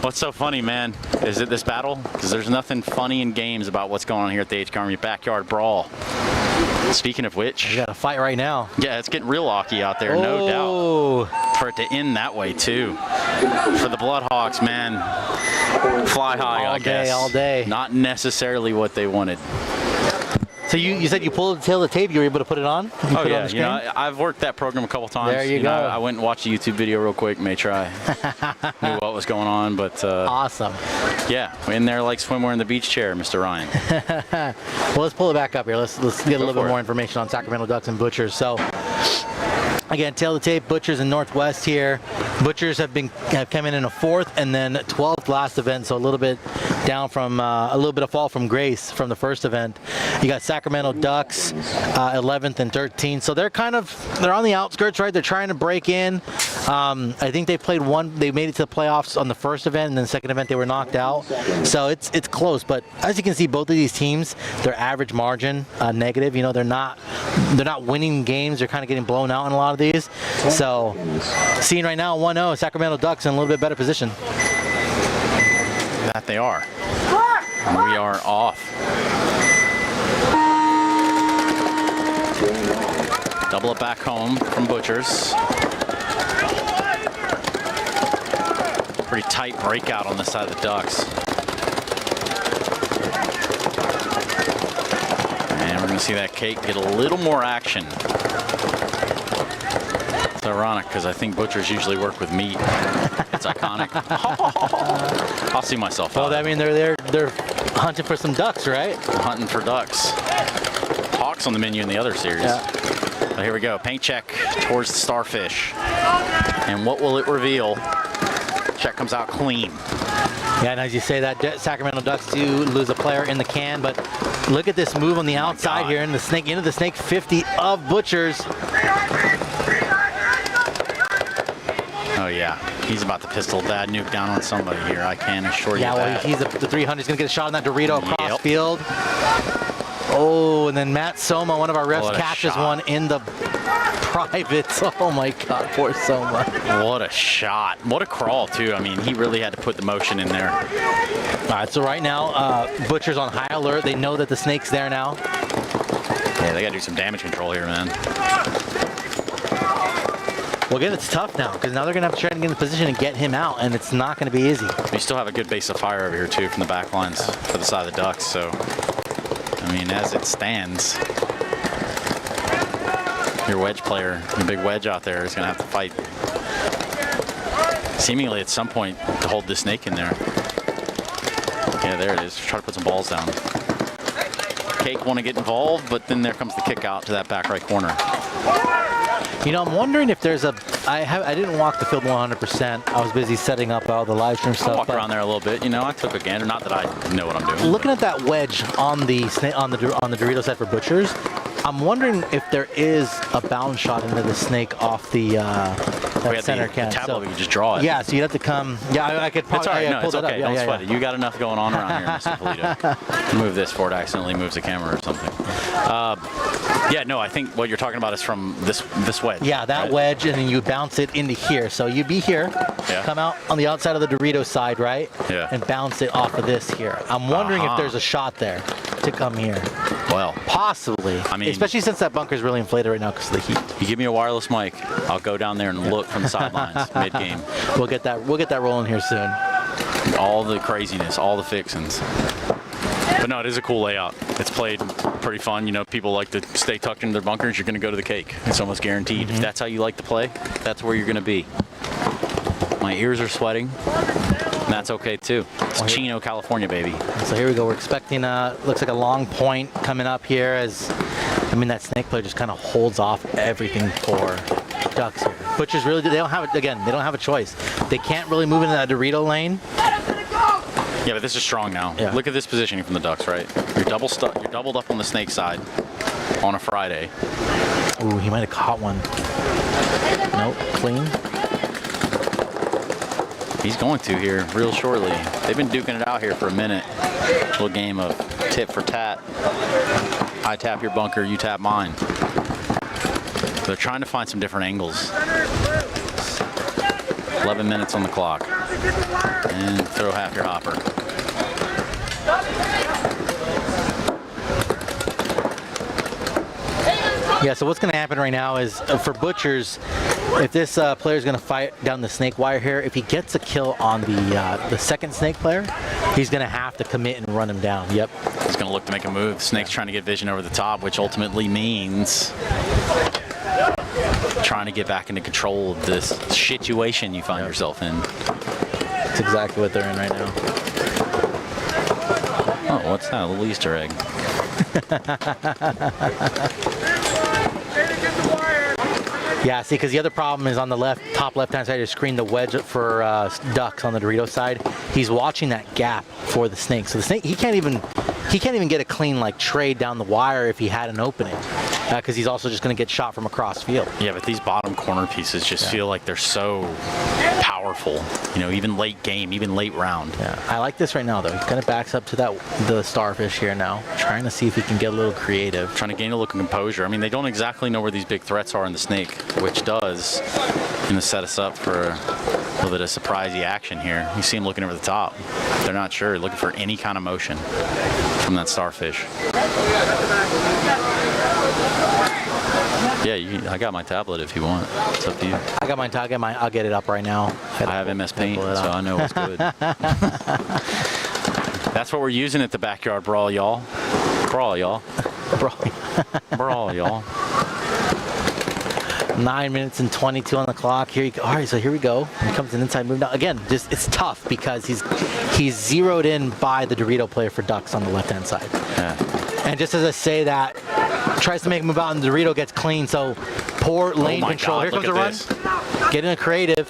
What's so funny, man, is it this battle? Because there's nothing funny in games about what's going on here at the HK Army Backyard Brawl. Speaking of which, you got a fight right now. Yeah, it's getting real hockey out there, no doubt. For it to end that way too. For the Bloodhawks, man, fly high, I guess. All day. Not necessarily what they wanted. So you said you pulled the tail of the tape. You were able to put it on? Oh yeah, you know, I've worked that program a couple times. There you go. I went and watched a YouTube video real quick, made sure I knew what was going on, but awesome. Yeah, in there like swimwear in the beach chair, Mr. Ryan. Well, let's pull it back up here. Let's get a little bit more information on Sacramento Ducks and Butchers. So again, tail of the tape, Butchers in Northwest here. Butchers have come in a 4th and then 12th last event, so a little bit down from a little bit of fall from grace from the first event. You got Sacramento Ducks 11th and 13th, so they're on the outskirts, right? They're trying to break in. I think they played they made it to the playoffs on the first event, and then the second event they were knocked out. So it's close, but as you can see, both of these teams, their average margin negative. You know, they're not winning games. They're kind of getting blown out in a lot of these. So seeing right now 1-0, Sacramento Ducks in a little bit better position. That they are. We are off. Double it back home from Butchers. Pretty tight breakout on the side of the Ducks. And we're going to see that cake get a little more action. It's ironic because I think Butchers usually work with meat. It's iconic. I'll see myself out. Well, I mean, they're hunting for some ducks, right? Hunting for ducks. Hawks on the menu in the other series. Yeah. But here we go. Paint check towards the Starfish. And what will it reveal? Check comes out clean. Yeah, and as you say that, Sacramento Ducks do lose a player in the can, but look at this move on the outside here in the snake, into the snake 50 of Butchers. Oh yeah, he's about to pistol that nuke down on somebody here. I can assure you that. Yeah, well, the 300 is going to get a shot on that Dorito across field. Oh, and then Matt Soma, one of our refs, catches one in the privates. Oh my God, poor Soma. What a shot. What a crawl too. I mean, he really had to put the motion in there. All right, so right now, Butchers on high alert. They know that the snake's there now. Yeah, they got to do some damage control here, man. Well, again, it's tough now because now they're going to have to try to get in the position and get him out, and it's not going to be easy. We still have a good base of fire over here too from the back lines for the side of the Ducks. So, I mean, as it stands, your wedge player, your big wedge out there, is going to have to fight seemingly at some point to hold this snake in there. Yeah, there it is. Try to put some balls down. Cake want to get involved, but then there comes the kick out to that back right corner. You know, I'm wondering if there's a. I didn't walk the field 100%. I was busy setting up all the live stream stuff. I walked around there a little bit. You know, I took a gander. Not that I know what I'm doing. Looking at that wedge on the Dorito side for Butchers, I'm wondering if there is a bound shot into the snake off the that center can. The tablet, we could just draw it. Yeah, so you'd have to come. Yeah, I could. It's all right. No, it's okay. Yeah, Don't sweat it. You got enough going on around here, Mr. Polito. Move this before it accidentally moves the camera or something. Yeah, no, I think what you're talking about is from this wedge. Yeah, that wedge, and then you bounce it into here. So you'd be here, come out on the outside of the Dorito side, right? Yeah. And bounce it off of this here. I'm wondering if there's a shot there to come here. Well, possibly. I mean, especially since that bunker is really inflated right now because of the heat. You give me a wireless mic, I'll go down there and look from the sidelines mid-game. We'll get that rolling here soon. All the craziness, all the fixins. But no, it is a cool layout. It's played pretty fun. You know, people like to stay tucked into their bunkers. You're going to go to the cake. It's almost guaranteed. If that's how you like to play, that's where you're going to be. My ears are sweating. And that's okay too. It's Chino, California, baby. So here we go. We're expecting looks like a long point coming up here as, I mean, that snake player just kind of holds off everything for Ducks here. Butchers really, they don't have it, again, they don't have a choice. They can't really move into that Dorito lane. Yeah, but this is strong now. Yeah. Look at this positioning from the Ducks, right? You're doubled up on the snake side on a Friday. Ooh, he might have caught one. Nope, clean. He's going to here real shortly. They've been duking it out here for a minute. Little game of tit for tat. I tap your bunker, you tap mine. They're trying to find some different angles. 11 minutes on the clock. And throw half your hopper. Yeah, so what's going to happen right now is for Butchers, if this player is going to fight down the snake wire here, if he gets a kill on the second snake player, he's going to have to commit and run him down. Yep. He's going to look to make a move. Snake's trying to get vision over the top, which ultimately means trying to get back into control of this situation you find yourself in. That's exactly what they're in right now. Oh, what's that? A little Easter egg. Yeah, see, because the other problem is on the top left-hand side, to screen the wedge for Ducks on the Dorito side. He's watching that gap for the snake. So the snake, he can't even get a clean like trade down the wire if he had an opening, because he's also just going to get shot from across field. Yeah, but these bottom corner pieces just feel like they're so powerful. You know, even late game, even late round. Yeah, I like this right now though. He kind of backs up to the starfish here now, trying to see if he can get a little creative. Trying to gain a look of composure. I mean, they don't exactly know where these big threats are in the snake, which does set us up for a little bit of surprisey action here. You see him looking over the top. They're not sure, looking for any kind of motion from that starfish. Yeah, I got my tablet if you want. It's up to you. I got mine. I'll get it up right now. I have MS Paint, so I know what's good. That's what we're using at the Backyard Brawl, y'all. Brawl, y'all. Brawl, y'all. 9 minutes and 22 on the clock. Here you go. All right, so here we go. Here comes an inside move. Now again, it's tough because he's zeroed in by the Dorito player for Ducks on the left-hand side. Yeah. And just as I say that, tries to make a move out and Dorito gets clean. So poor lane control. God, here comes a run. Getting a creative.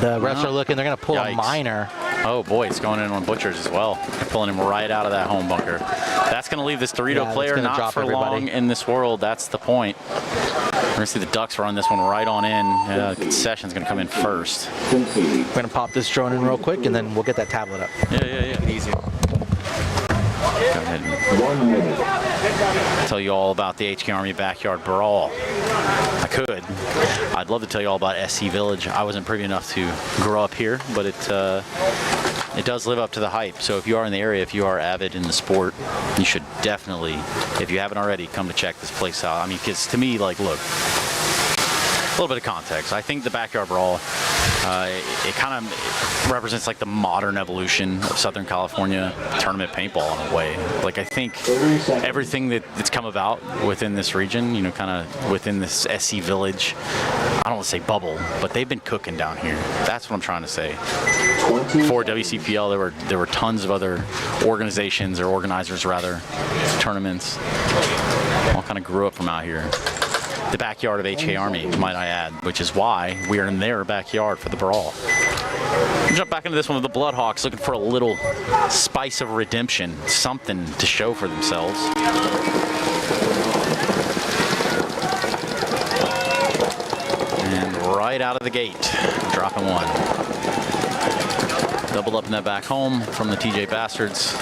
The refs are looking. They're going to pull a minor. Oh boy, it's going in on Butchers as well. They're pulling him right out of that home bunker. That's going to leave this Dorito player not for long in this world. That's the point. We're going to see the Ducks run this one right on in. Concession's going to come in first. We're going to pop this drone in real quick, and then we'll get that tablet up. Yeah. Easy. Go ahead and tell you all about the HK Army Backyard Brawl. I could. I'd love to tell you all about SC Village. I wasn't privy enough to grow up here, but it does live up to the hype. So if you are in the area, if you are avid in the sport, you should definitely, if you haven't already, come to check this place out. I mean, because to me, like, look, a little bit of context. I think the Backyard Brawl, it kind of represents like the modern evolution of Southern California tournament paintball in a way. Like, I think everything that's come about within this region, you know, kind of within this SC Village, I don't want to say bubble, but they've been cooking down here. That's what I'm trying to say. Before WCPL, there were tons of other organizations, or organizers rather, tournaments. All kind of grew up from out here. The backyard of HK Army, might I add, which is why we are in their backyard for the Brawl. We'll jump back into this one with the Bloodhawks, looking for a little spice of redemption, something to show for themselves. And right out of the gate, dropping one. Doubled up in that back home from the TJ Bastards.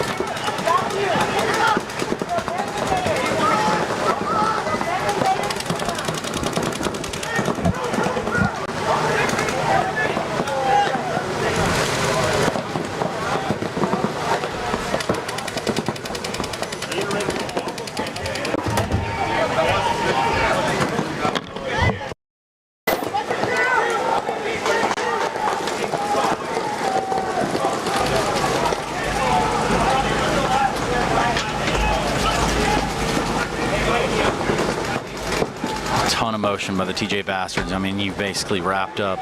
Ton of motion by the TJ Bastards. I mean, you basically wrapped up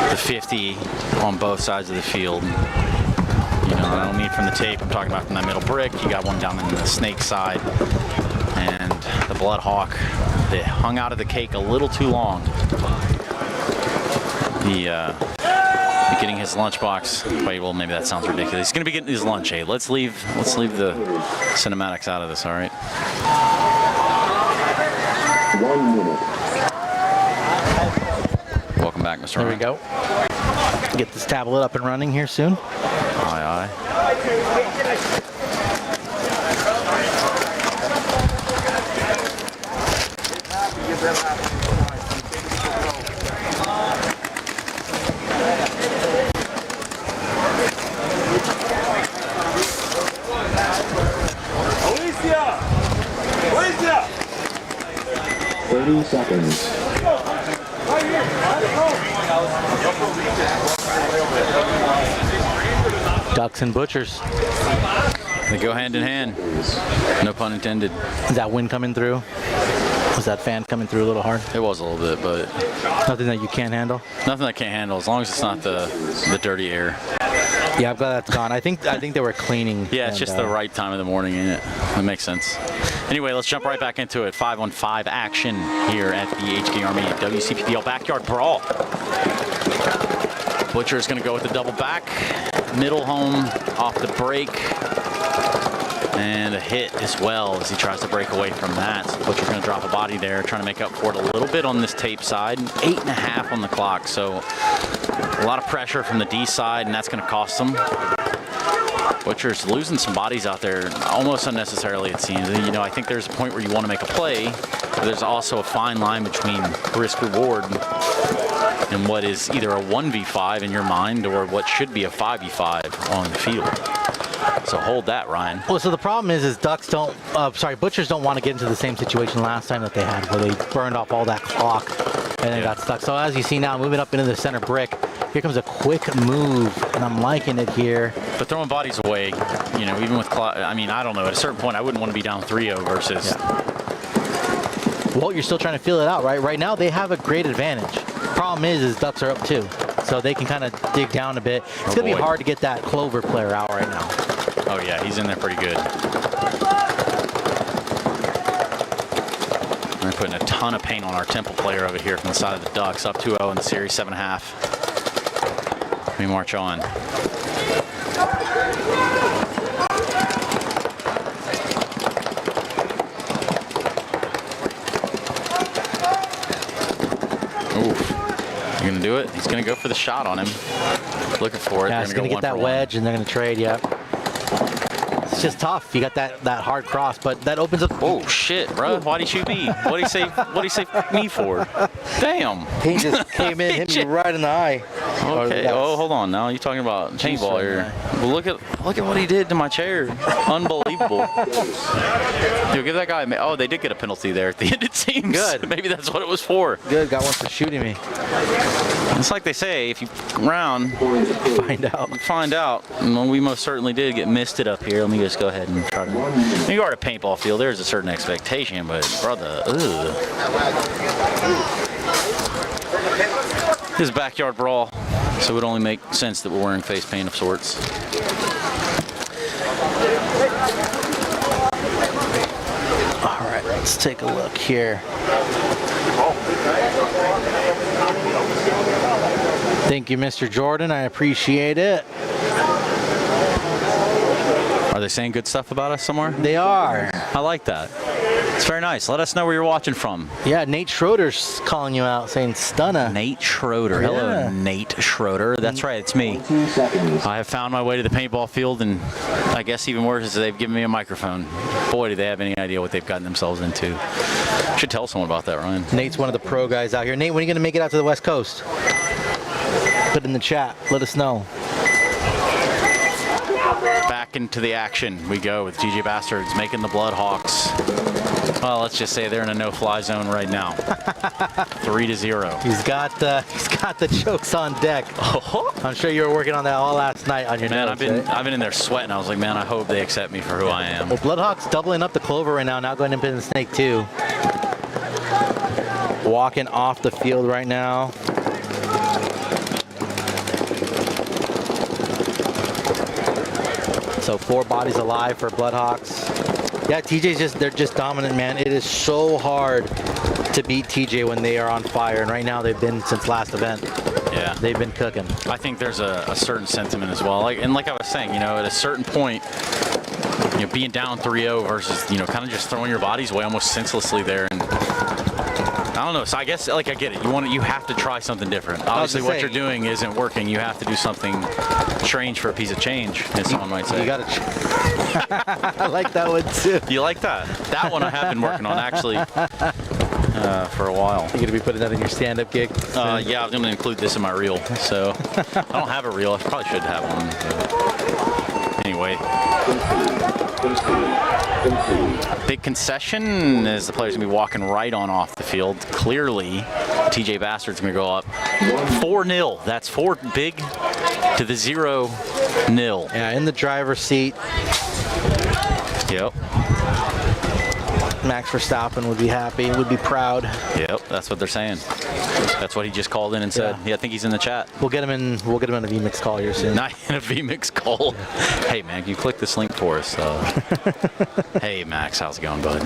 the 50 on both sides of the field. You know, I don't mean from the tape, I'm talking about from that middle brick. You got one down in the snake side. And the Bloodhawk, they hung out of the cake a little too long. Be getting his lunchbox. Wait, well, maybe that sounds ridiculous. He's gonna be getting his lunch. Hey, let's leave the cinematics out of this. All right. 1 minute. Welcome back, Mr. There we Ryan. go. Get this tablet up and running here soon. Aye, aye. Alicia! Alicia! 30 seconds. Ducks and butchers. They go hand in hand. No pun intended. Is that wind coming through? Was that fan coming through a little hard? It was a little bit, but Nothing that you can't handle? nothing I can't handle as long as it's not the dirty air. Yeah, I'm glad that's gone. I think they were cleaning. Yeah, it's and, just the right time of the morning, ain't it? That makes sense. Anyway, let's jump right back into it. 5-on-5 action here at the HK Army WCPPL Backyard Brawl. Butcher is going to go with the double back. Middle home off the break. And a hit as well as he tries to break away from that. So Butcher's going to drop a body there, trying to make up for it a little bit on this tape side. 8.5 on the clock, so a lot of pressure from the D side, and that's going to cost him. Butcher's losing some bodies out there, almost unnecessarily, it seems. You know, I think there's a point where you want to make a play, but there's also a fine line between risk-reward and what is either a 1v5 in your mind or what should be a 5v5 on the field. So hold that, Ryan. Well, so the problem is Butchers don't want to get into the same situation last time that they had, where they burned off all that clock and then got stuck. So as you see now, moving up into the center brick, here comes a quick move, and I'm liking it here. But throwing bodies away, you know, even with I mean, I don't know. At a certain point, I wouldn't want to be down 3-0 versus. Yeah. Well, you're still trying to feel it out, right? Right now, they have a great advantage. Problem is Ducks are up 2, so they can kind of dig down a bit. It's gonna be hard to get that Clover player out right now. Oh yeah, he's in there pretty good. We're putting a ton of paint on our Temple player over here from the side of the Ducks. Up 2-0 in the series, 7.5. We march on. Oof. You gonna do it? He's gonna go for the shot on him. Looking for it. Yeah, he's gonna get that wedge, and they're gonna trade. Yeah. It's just tough. You got that hard cross, but that opens up. Oh shit, bro! Why'd he shoot me? What'd he say? What'd he say me for? Damn! He just came in, hit me right in the eye. Okay. Oh, hold on. Now you're talking about paintball here. Well, look at what he did to my chair. Unbelievable. Yo, give that guy. Oh, they did get a penalty there at the end. It seems. Good. Maybe that's what it was for. Good. Got one for shooting me. It's like they say, if you round, find out. Find out. And we most certainly did get misted up here. Let me just go ahead and try to. When you are at a paintball field, there's a certain expectation, but brother, ugh. This is Backyard Brawl, so it would only make sense that we're wearing face paint of sorts. All right, let's take a look here. Thank you, Mr. Jordan. I appreciate it. Are they saying good stuff about us somewhere? They are. I like that. It's very nice. Let us know where you're watching from. Yeah, Nate Schroeder's calling you out, saying stunna. Nate Schroeder. Hello, Yeah. Nate Schroeder. That's right, it's me. 2 seconds. I have found my way to the paintball field, and I guess even worse is they've given me a microphone. Boy, do they have any idea what they've gotten themselves into. Should tell someone about that, Ryan. Nate's one of the pro guys out here. Nate, when are you going to make it out to the West Coast? Put it in the chat. Let us know. Back into the action we go with DJ Bastards making the Bloodhawks. Well, let's just say they're in a no-fly zone right now. 3-0. He's got the jokes on deck. I'm sure you were working on that all last night on your notes. I've been in there sweating. I was like, man, I hope they accept me for who I am. Well, Bloodhawks doubling up the Clover right now going into the Snake too. Walking off the field right now. So 4 bodies alive for Bloodhawks. Yeah, they're just dominant, man. It is so hard to beat TJ when they are on fire, and right now they've been since last event. Yeah, Yeah. They've been cooking. I think there's a certain sentiment as well. Like I was saying, at a certain point, being down 3-0 versus, kind of just throwing your bodies away almost senselessly there. And I don't know. So I guess, I get it. You have to try something different. Obviously, what you're doing isn't working. You have to do something strange for a piece of change, as someone might say. You got to. I like that one too. You like that? That one I have been working on actually for a while. You're gonna be putting that in your stand-up gig? Yeah, I was gonna include this in my reel. So I don't have a reel. I probably should have one. Anyway. Big concession as the player's gonna be walking right on off the field. Clearly, TJ Bastard's gonna go up 4-0. That's 4 big to the 0-0. Yeah, in the driver's seat. Yep. Max Verstappen would be happy, would be proud. Yep, that's what they're saying. That's what he just called in and said. Yeah, I think he's in the chat. We'll get him in a VMix call here soon. Not in a VMix call. Hey, man, can you click this link for us? Hey, Max, how's it going, bud?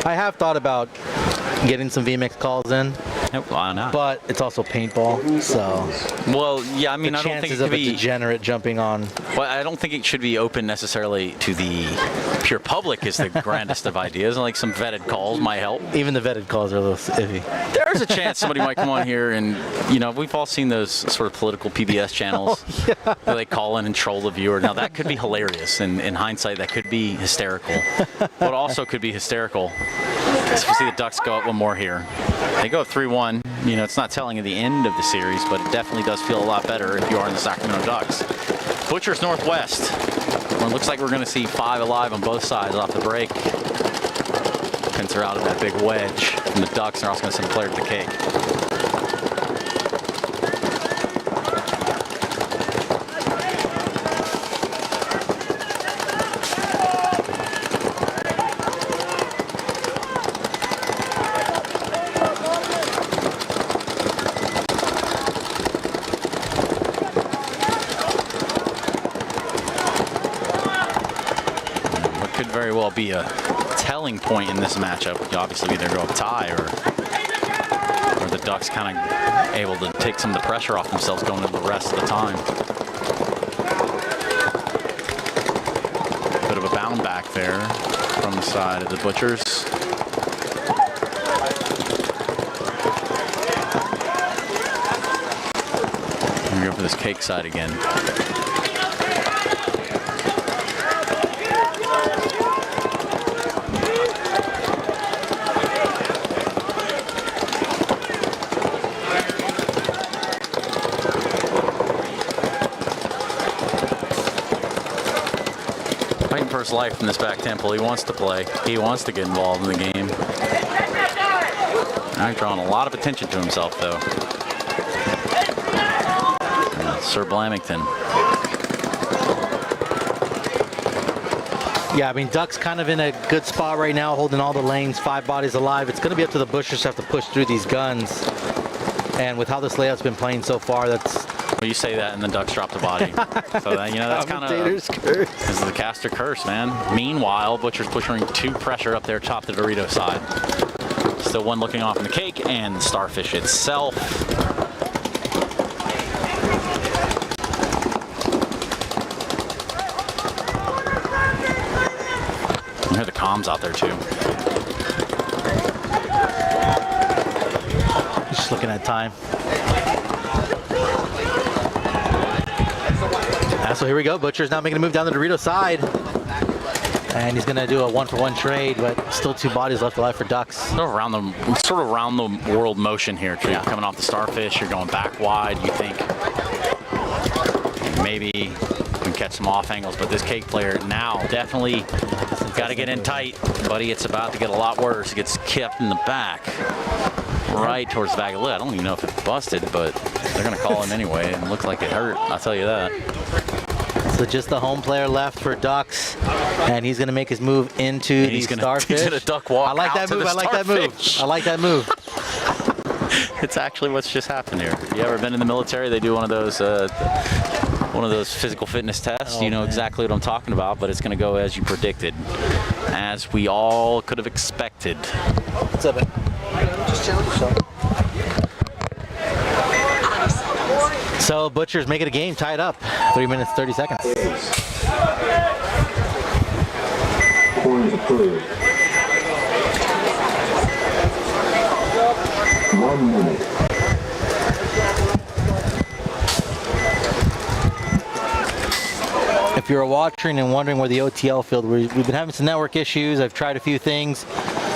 I have thought about getting some VMix calls in. Why not? But it's also paintball, so. Well, yeah, I mean, I don't think it could be a degenerate jumping on. Well, I don't think it should be open necessarily to the pure public. Is the grandest of ideas. Like some vetted calls might help. Even the vetted calls are a little iffy. There's a chance somebody might come on here and we've all seen those sort of political PBS channels where they call in and troll the viewer. Now that could be hilarious, and in hindsight, that could be hysterical. What also could be hysterical is if you see the Ducks go up one more here. They go up 3-1. It's not telling you the end of the series, but it definitely does feel a lot better if you are in the Sacramento Ducks. Butchers Northwest. Well, it looks like we're going to see 5 alive on both sides off the break. Pins are out of that big wedge from the Ducks. They're also going to send a player to the cake. Very well be a telling point in this matchup. You obviously either go up tie or the Ducks kind of able to take some of the pressure off themselves going into the rest of the time. Bit of a bound back there from the side of the Butchers. We go for this cake side again. For his life in this back temple. He wants to play. He wants to get involved in the game. Now he's drawing a lot of attention to himself, though. Sir Blamington. Yeah, I mean, Duck's kind of in a good spot right now, holding all the lanes, 5 bodies alive. It's going to be up to the Butchers to have to push through these guns. And with how this layout's been playing so far, that's... Well, you say that and the Ducks drop the body. So that, that's kind of this is the caster curse, man. Meanwhile, Butcher's pushing 2 pressure up there top the Dorito side. Still 1 looking off in the cake and the Starfish itself. You hear the comms out there too. Just looking at time. So here we go. Butcher's now making a move down the Dorito side. And he's going to do a 1-for-1 trade, but still 2 bodies left alive for Ducks. Sort of around the world motion here, too. Yeah. Coming off the Starfish, you're going back wide. You think maybe you can catch some off angles, but this cake player now definitely got to get in tight. Buddy, it's about to get a lot worse. It gets kept in the back, right towards the back of the lid. I don't even know if it busted, but they're going to call him anyway. It looked like it hurt, I'll tell you that. So just the home player left for Ducks, and he's going to make his move into the Starfish. He's going to duck walk. I like that move. I like that move. I like that move. It's actually what's just happened here. You ever been in the military? They do one of those physical fitness tests. You know exactly what I'm talking about, but it's going to go as you predicted, as we all could have expected. What's up, man? Just chilling. So Butchers make it a game, tied up. 3 minutes, 30 seconds. Point approved. 1 minute. If you're watching and wondering where the OTL field, we've been having some network issues. I've tried a few things.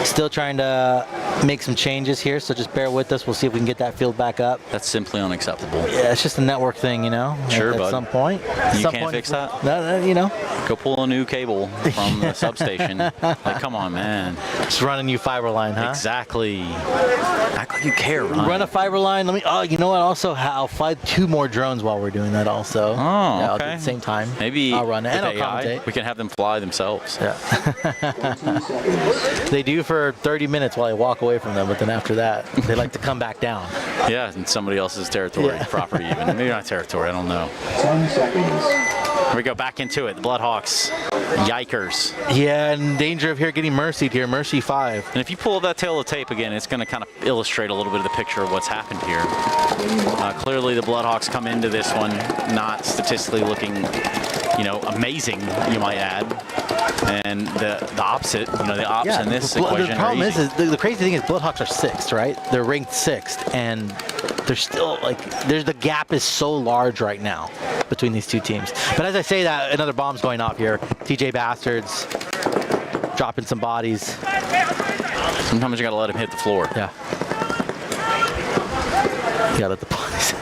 Still trying to make some changes here, so just bear with us. We'll see if we can get that field back up. That's simply unacceptable. Yeah, it's just a network thing, you know. Sure, at bud. some point. You can't fix that? No, you know. Go pull a new cable from the substation. Like, come on, man. Just run a new fiber line, huh? Exactly. Act like you care, Ryan. Run a fiber line. Let me. Oh, you know what? Also, I'll fly 2 more drones while we're doing that. Also. Oh, yeah, I'll do okay. it at the same time. Maybe I'll run it and with I'll AI, commentate. we can have them fly themselves. Yeah. They do for 30 minutes while I walk away from them, but then after that, they like to come back down. Yeah, in somebody else's territory, property even. Maybe not territory, I don't know. 10 seconds. Here we go, back into it. The Bloodhawks. Yikers. Yeah, in danger of here getting mercied here. Mercy 5. And if you pull that tail of tape again, it's going to kind of illustrate a little bit of the picture of what's happened here. Clearly, the Bloodhawks come into this one not statistically looking, you know, amazing, you might add. And the opposite, you know, the ops in this equation the problem are easy. is the crazy thing is Bloodhawks are 6th, right? They're ranked 6th, and they're still like the gap is so large right now between these two teams. But as I say that, another bomb's going off here. TJ Bastards dropping some bodies. Sometimes you got to let him hit the floor. Yeah. You gotta let the bodies.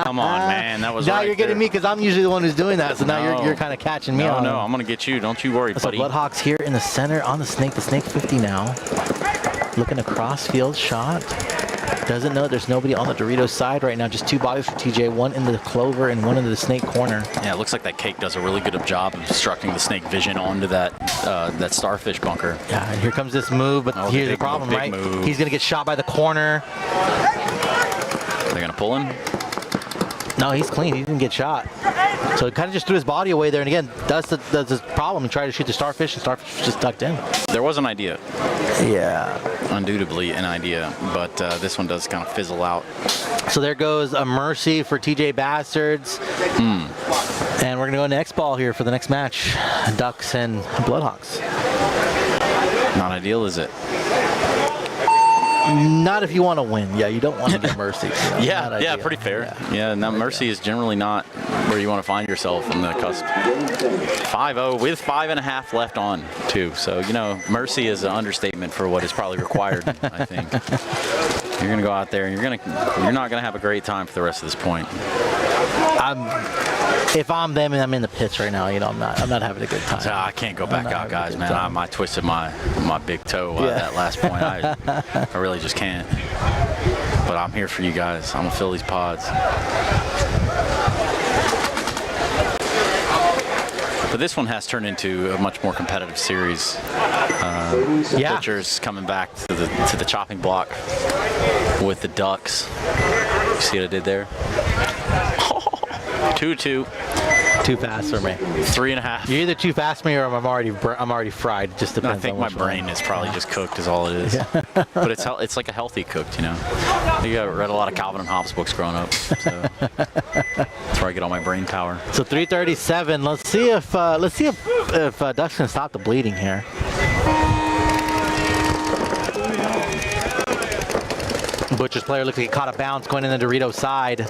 Come on, man, that was now right you're getting there. me because I'm usually the one who's doing that. So now you're kind of catching me on. No, I'm gonna get you. Don't you worry, So buddy. Bloodhawks here in the center on the snake. The snake 50 now. Looking across field shot. Doesn't know there's nobody on the Doritos side right now. Just 2 bodies for TJ. 1 in the clover and 1 into the snake corner. Yeah, it looks like that cake does a really good job of obstructing the snake vision onto that that starfish bunker. Yeah, and here comes this move, but here's the problem, big right? move. He's gonna get shot by the corner. They're gonna pull him. No, he's clean. He didn't get shot. So he kind of just threw his body away there. And again, that's the problem. He tried to shoot the starfish, and starfish just tucked in. There was an idea. Yeah. Undoubtedly an idea, but this one does kind of fizzle out. So there goes a mercy for TJ Bastards. And we're going to go into X-Ball here for the next match. Ducks and Bloodhawks. Not ideal, is it? Not if you want to win. Yeah, you don't want to get mercy. You know, Yeah, pretty fair. Yeah, now mercy is generally not where you want to find yourself on the cusp. 5-0 with 5.5 left on, too. So, you know, mercy is an understatement for what is probably required, I think. You're going to go out there and you're not going to have a great time for the rest of this point. If I'm them and I'm in the pits right now, you know, I'm not having a good time. So I can't go back out, guys, man. I twisted my big toe that last point. I really just can't. But I'm here for you guys. I'm gonna fill these pods. But this one has turned into a much more competitive series. Butchers coming back to the chopping block with the Ducks. You see what I did there? 2-2. Too fast for me. 3.5. You're either too fast for me or I'm already fried. Just depends. I think on my which brain is probably just cooked is all it is. But it's like a healthy cooked, you know. I read a lot of Calvin and Hobbes books growing up, so that's where I get all my brain power. So 3:37. Let's see if Ducks can stop the bleeding here. Butcher's player looks like he caught a bounce going in the Dorito side.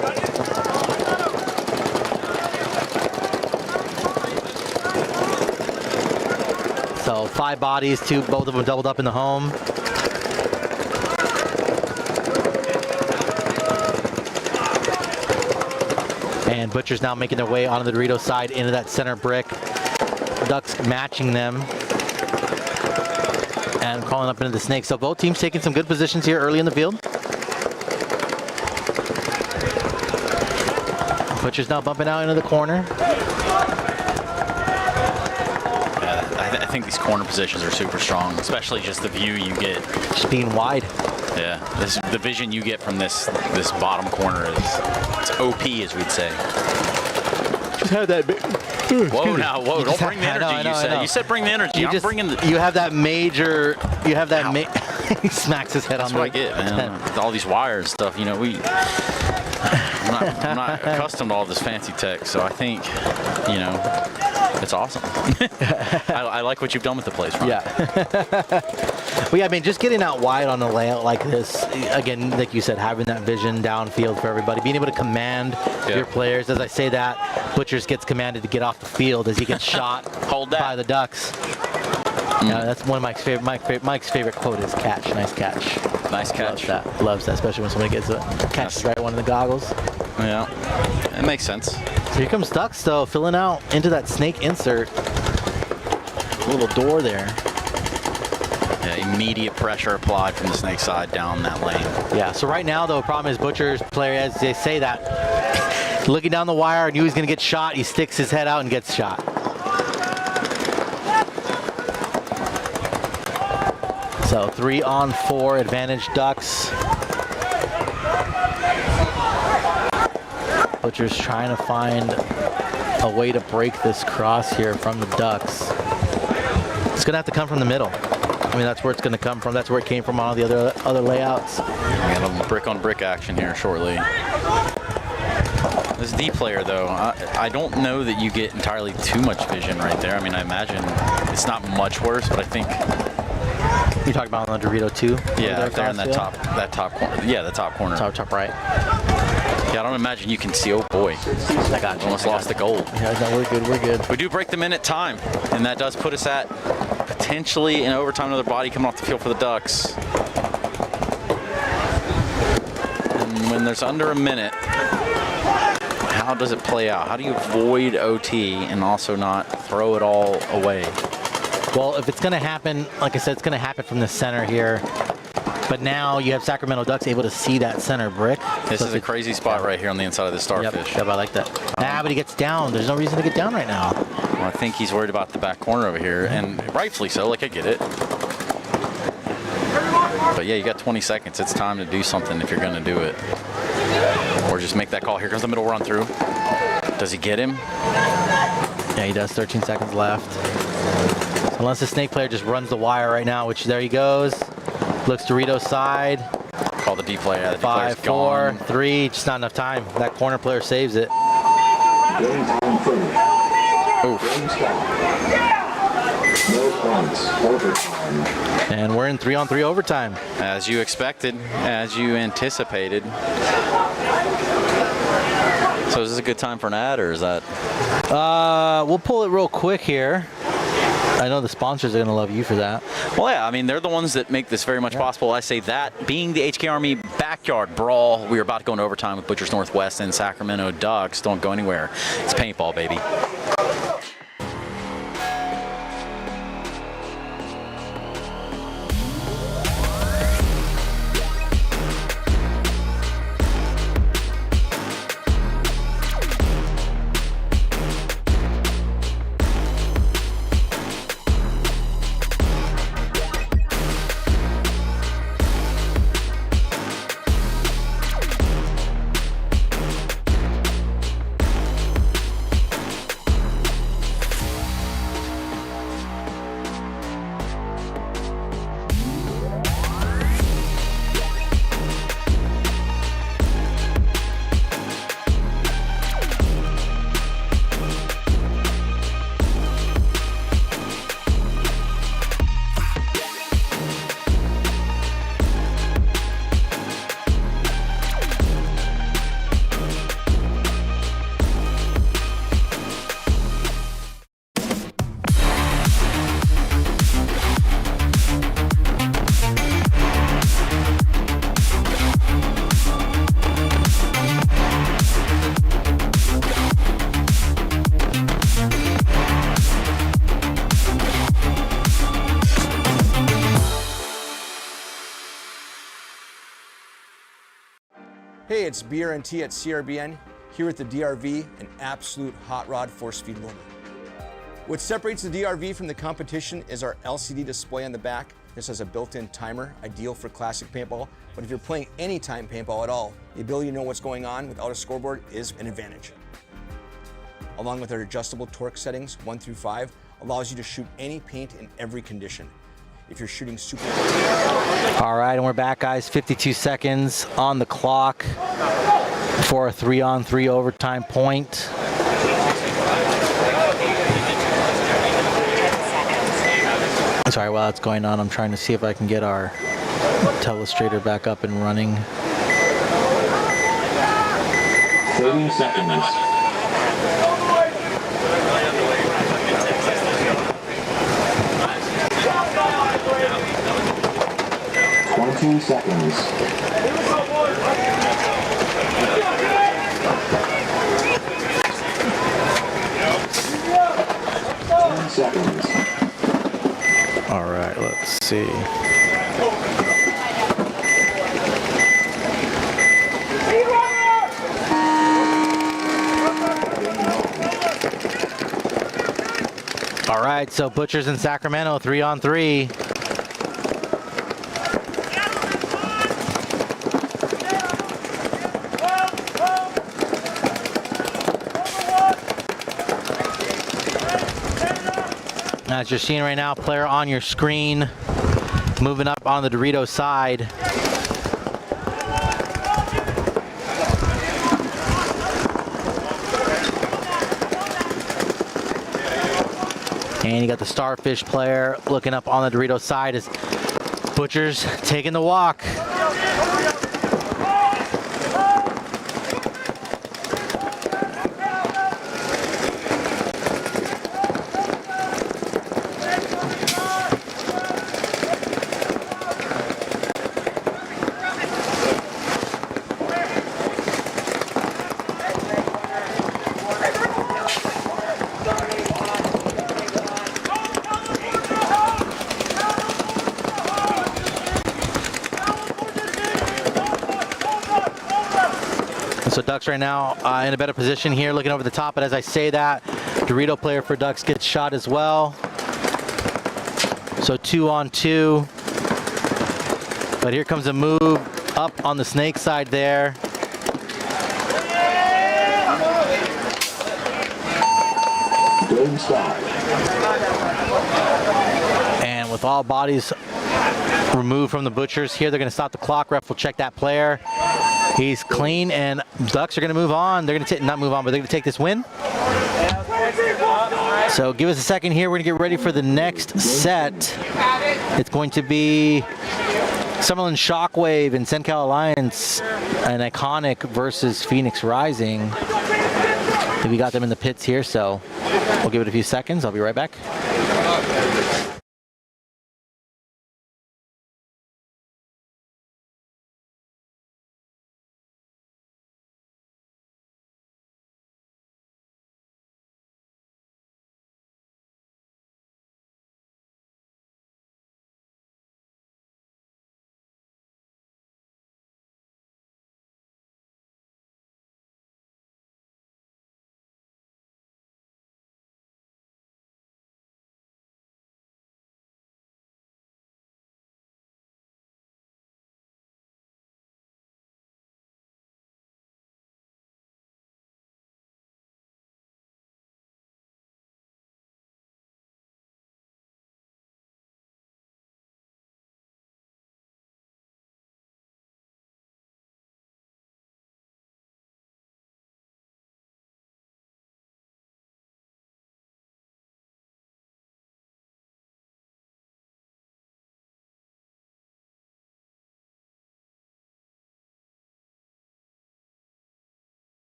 So 5 bodies, both of them doubled up in the home. And Butcher's now making their way onto the Dorito side into that center brick. Ducks matching them. And crawling up into the snake. So both teams taking some good positions here early in the field. Butcher's now bumping out into the corner. I think these corner positions are super strong, especially just the view you get. Just being wide. Yeah, the vision you get from this bottom corner it's OP, as we'd say. Just had that. Whoa, now, whoa! Don't bring the energy. You said bring the energy. I'm bringing the. You have that major. You have that. He smacks his head That's on what I get, man. With all these wires and stuff, you know, I'm not accustomed to all this fancy tech, so I think, you know, it's awesome. I like what you've done with the place, Ron. Yeah. Well, yeah, I mean, just getting out wide on a layout like this, again, like you said, having that vision downfield for everybody, being able to command your players. As I say that, Butchers gets commanded to get off the field as he gets shot by the Ducks. Yeah, that's one of Mike's favorite. Mike's favorite quote is "catch, nice catch." Nice catch. Loves that, especially when somebody gets it. Catches right one of the goggles. Yeah, it makes sense. So here comes Ducks, though, filling out into that snake insert. Little door there. Yeah, immediate pressure applied from the snake side down that lane. Yeah, so right now, though, the problem is Butcher's player, as they say that, looking down the wire, knew he was going to get shot. He sticks his head out and gets shot. So 3-on-4 advantage Ducks. Butcher's trying to find a way to break this cross here from the Ducks. It's going to have to come from the middle. I mean, that's where it's going to come from. That's where it came from on all the other layouts. We got a brick-on-brick action here shortly. This D player, though, I don't know that you get entirely too much vision right there. I mean, I imagine it's not much worse, but I think... You talking about on the Dorito 2? Yeah, up there in that top corner. Yeah, the top corner. Top right. Yeah, I don't imagine you can see. Oh boy, I got you. Almost lost the gold. Yeah, no, we're good. We're good. We do break the minute time, and that does put us at potentially in overtime. Another body coming off the field for the Ducks. And when there's under a minute, how does it play out? How do you avoid OT and also not throw it all away? Well, if it's going to happen, like I said, it's going to happen from the center here. But now you have Sacramento Ducks able to see that center brick. This is a crazy spot right here on the inside of the starfish. Yep, I like that. But he gets down. There's no reason to get down right now. Well, I think he's worried about the back corner over here, and rightfully so. Like, I get it. But yeah, you got 20 seconds. It's time to do something if you're going to do it. Or just make that call. Here comes the middle run through. Does he get him? Yeah, he does. 13 seconds left. Unless the snake player just runs the wire right now, which there he goes. Looks Dorito's side. Call the D player. The D 5, 4, 3. Just not enough time. That corner player saves it. Oof. No points. Overtime. And we're in 3-on-3 overtime. As you expected, as you anticipated. So is this a good time for an ad, or is that? We'll pull it real quick here. I know the sponsors are going to love you for that. Well, yeah, I mean, they're the ones that make this very much possible. I say that being the HK Army backyard brawl, we're about to go into overtime with Butchers Northwest and Sacramento Ducks. Don't go anywhere. It's paintball, baby. Hey, it's BRNT at CRBN, here at the DRV, an absolute hot rod force feed loader. What separates the DRV from the competition is our LCD display on the back. This has a built-in timer, ideal for classic paintball, but if you're playing anytime paintball at all, the ability to know what's going on without a scoreboard is an advantage. Along with our adjustable torque settings, 1 through 5, allows you to shoot any paint in every condition. If you're shooting super... All right, and we're back, guys. 52 seconds on the clock. for a 3-on-3 overtime point. Sorry, while that's going on, I'm trying to see if I can get our telestrator back up and running. 30 seconds. 20 seconds. 10 seconds. All right, let's see. All right, so Butchers in Sacramento, 3-on-3. As you're seeing right now, player on your screen, moving up on the Dorito side. And you got the Starfish player looking up on the Dorito side as Butchers taking the walk. So Ducks right now in a better position here, looking over the top. But as I say that, Dorito player for Ducks gets shot as well. So 2-on-2. But here comes a move up on the Snake side there. Game stop. And with all bodies removed from the Butchers here, they're going to stop the clock. Ref will check that player. He's clean, and Ducks are going to move on. They're going to not move on, but they're going to take this win. So give us a second here. We're going to get ready for the next set. It's going to be Summerlin Shockwave and SenCal Alliance, an Iconic versus Phoenix Rising. We got them in the pits here, so we'll give it a few seconds. I'll be right back.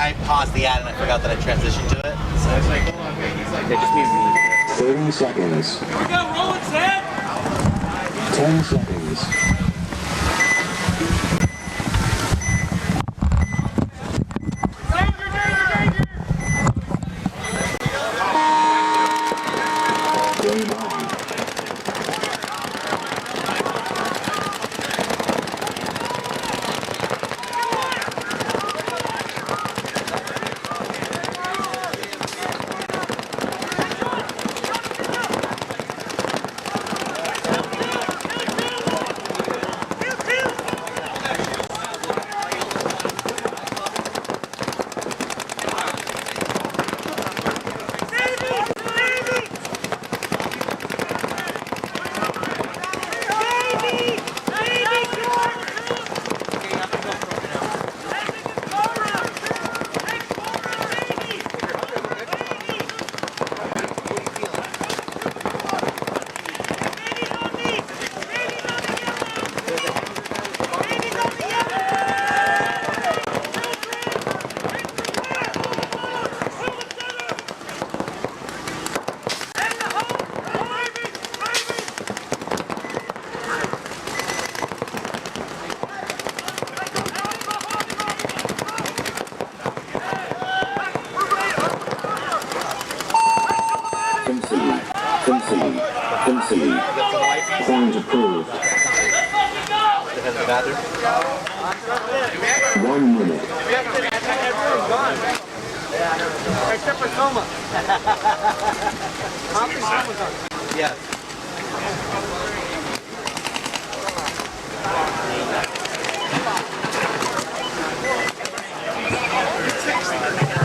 I paused the ad and I forgot that I transitioned to it. So I was like, yeah, just me and 30 seconds. We got rolling set. 10 seconds. Game on. Point approved. 1 minute. Except for Soma. Yes.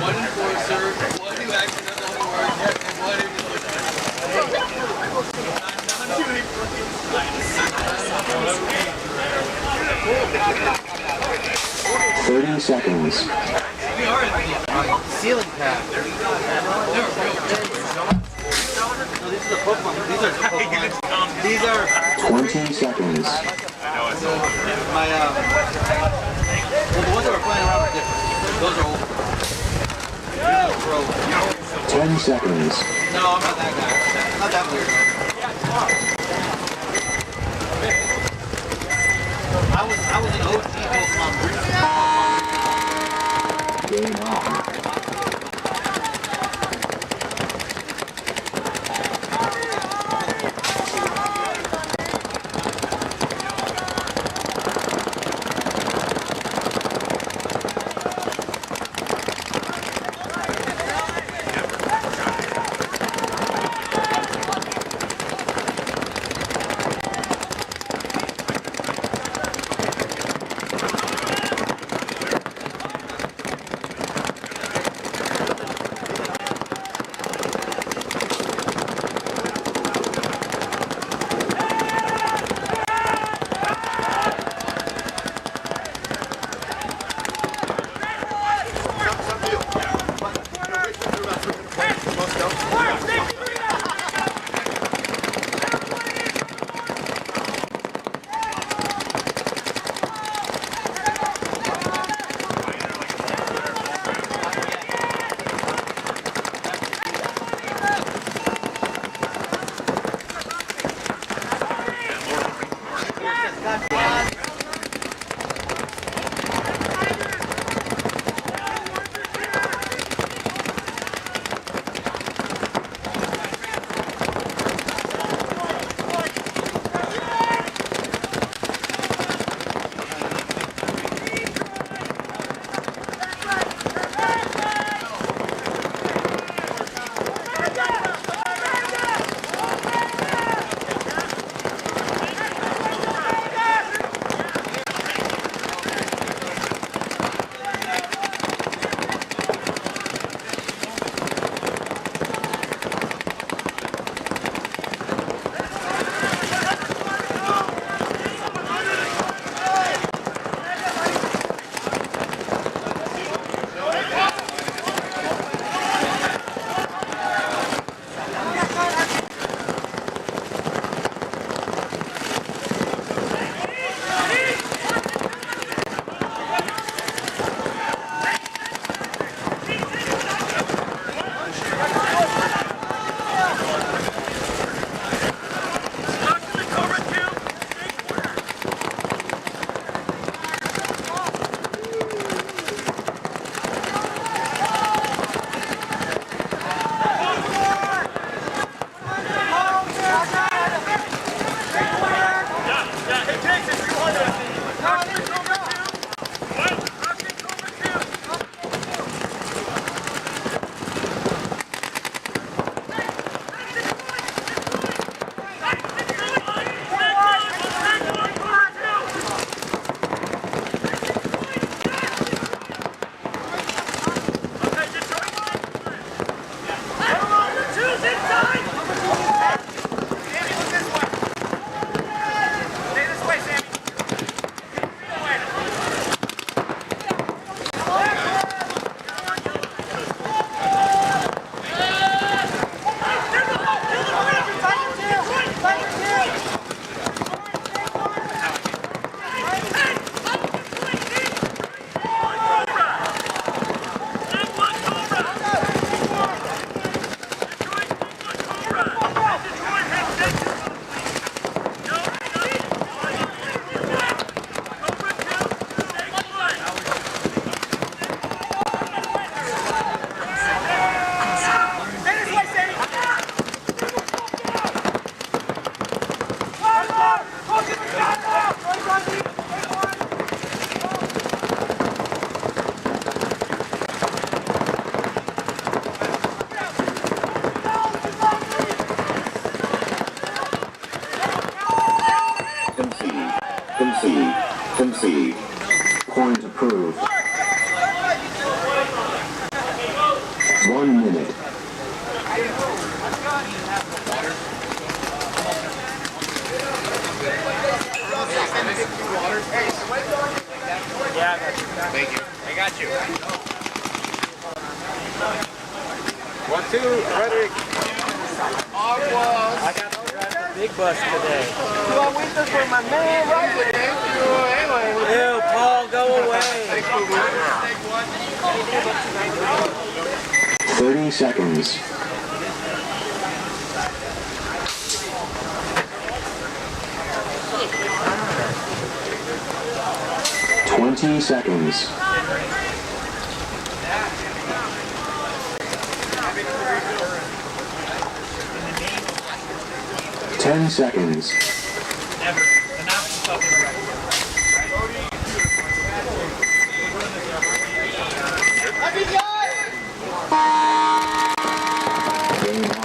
One enforcer, one who accidentally worked, and one who 30 seconds. Ceiling pad. No, these are the Pokemon. These are the Pokemon. These are 20 seconds. my well, the ones that were flying around are different. Those are old. These are pro. 10 seconds. No, I'm not that guy. Not that weird. I was an OG Pokemon breeder. Game on. Concede. Point approved. 1 minute. Yeah, I got you. Thank you. I got you. 1, 2, ready. I got to drive the big bus today. You want witness for my man, right? Ew, Paul, go away. 30 seconds. Twenty seconds. 10 seconds. Never. Announce yourself in the record. Game on.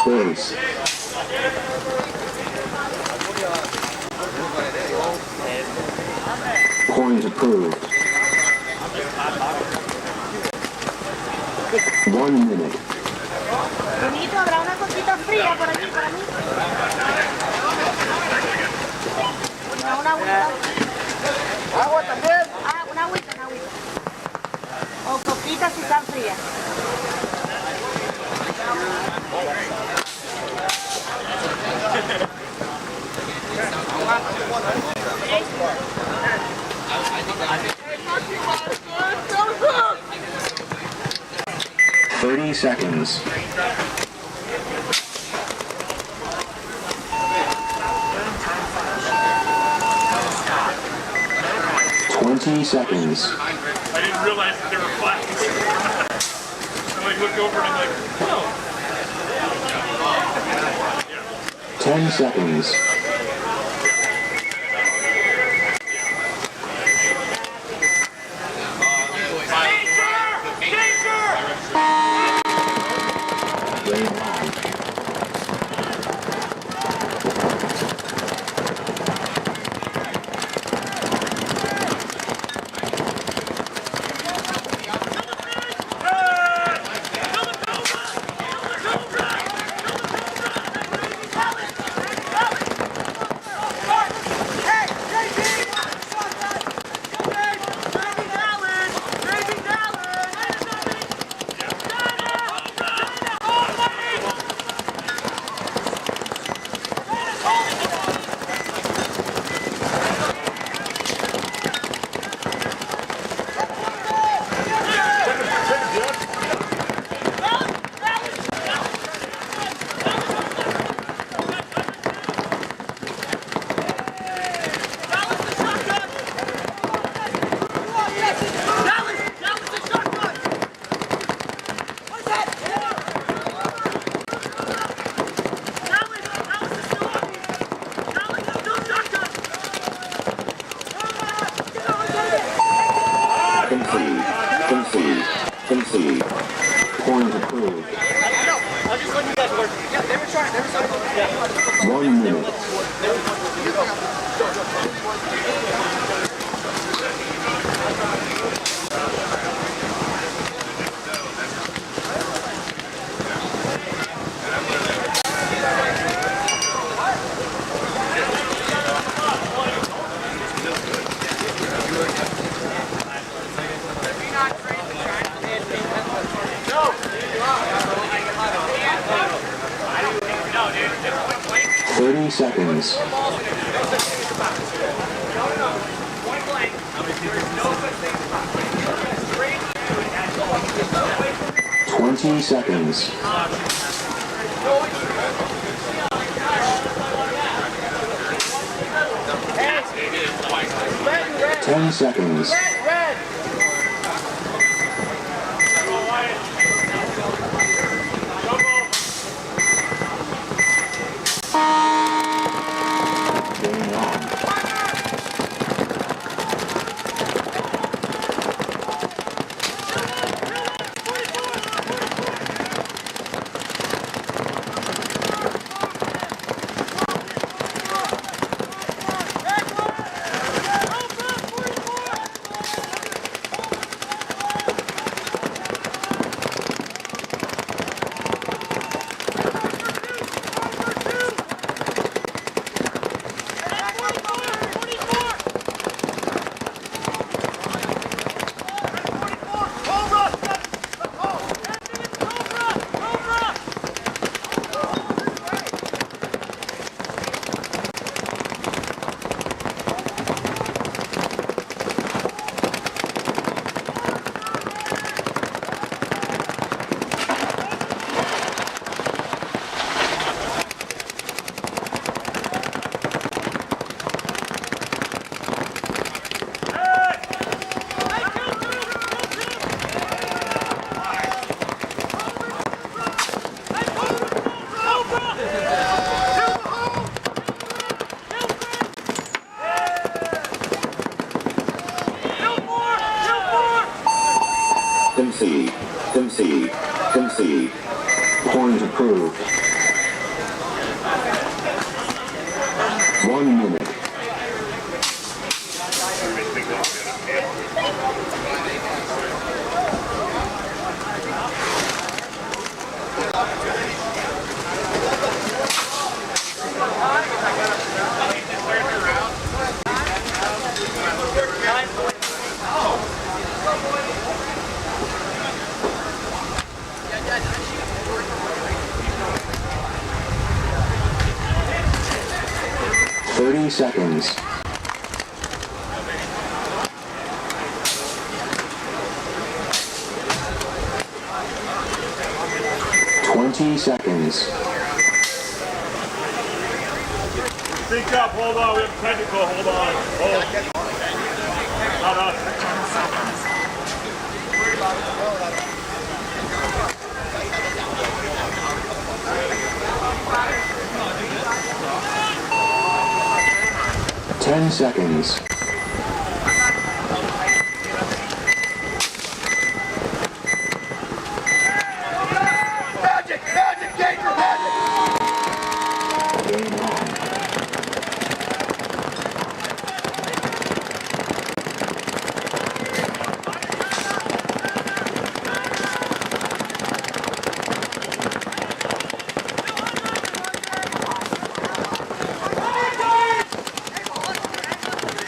Base. Point approved. 1 minute. Bonito, habrá una cosita fría por allí para mí. Una agüita. Agua también. Ah, una agüita. O coquitas si están frías. Thirty seconds. 20 seconds. I didn't realize that there were flags. I like looked over and I'm like, oh. 10 seconds. Concede. Point approved. I'll just let you guys work. Yeah, they were trying. 1 minute. No. 30 seconds. 20 seconds. 10 seconds. Game on. 50. Point approved. 1 minute. Seconds. 20 seconds. Sync up, hold on, we have technical, hold on. Hold. Not us. 10 seconds.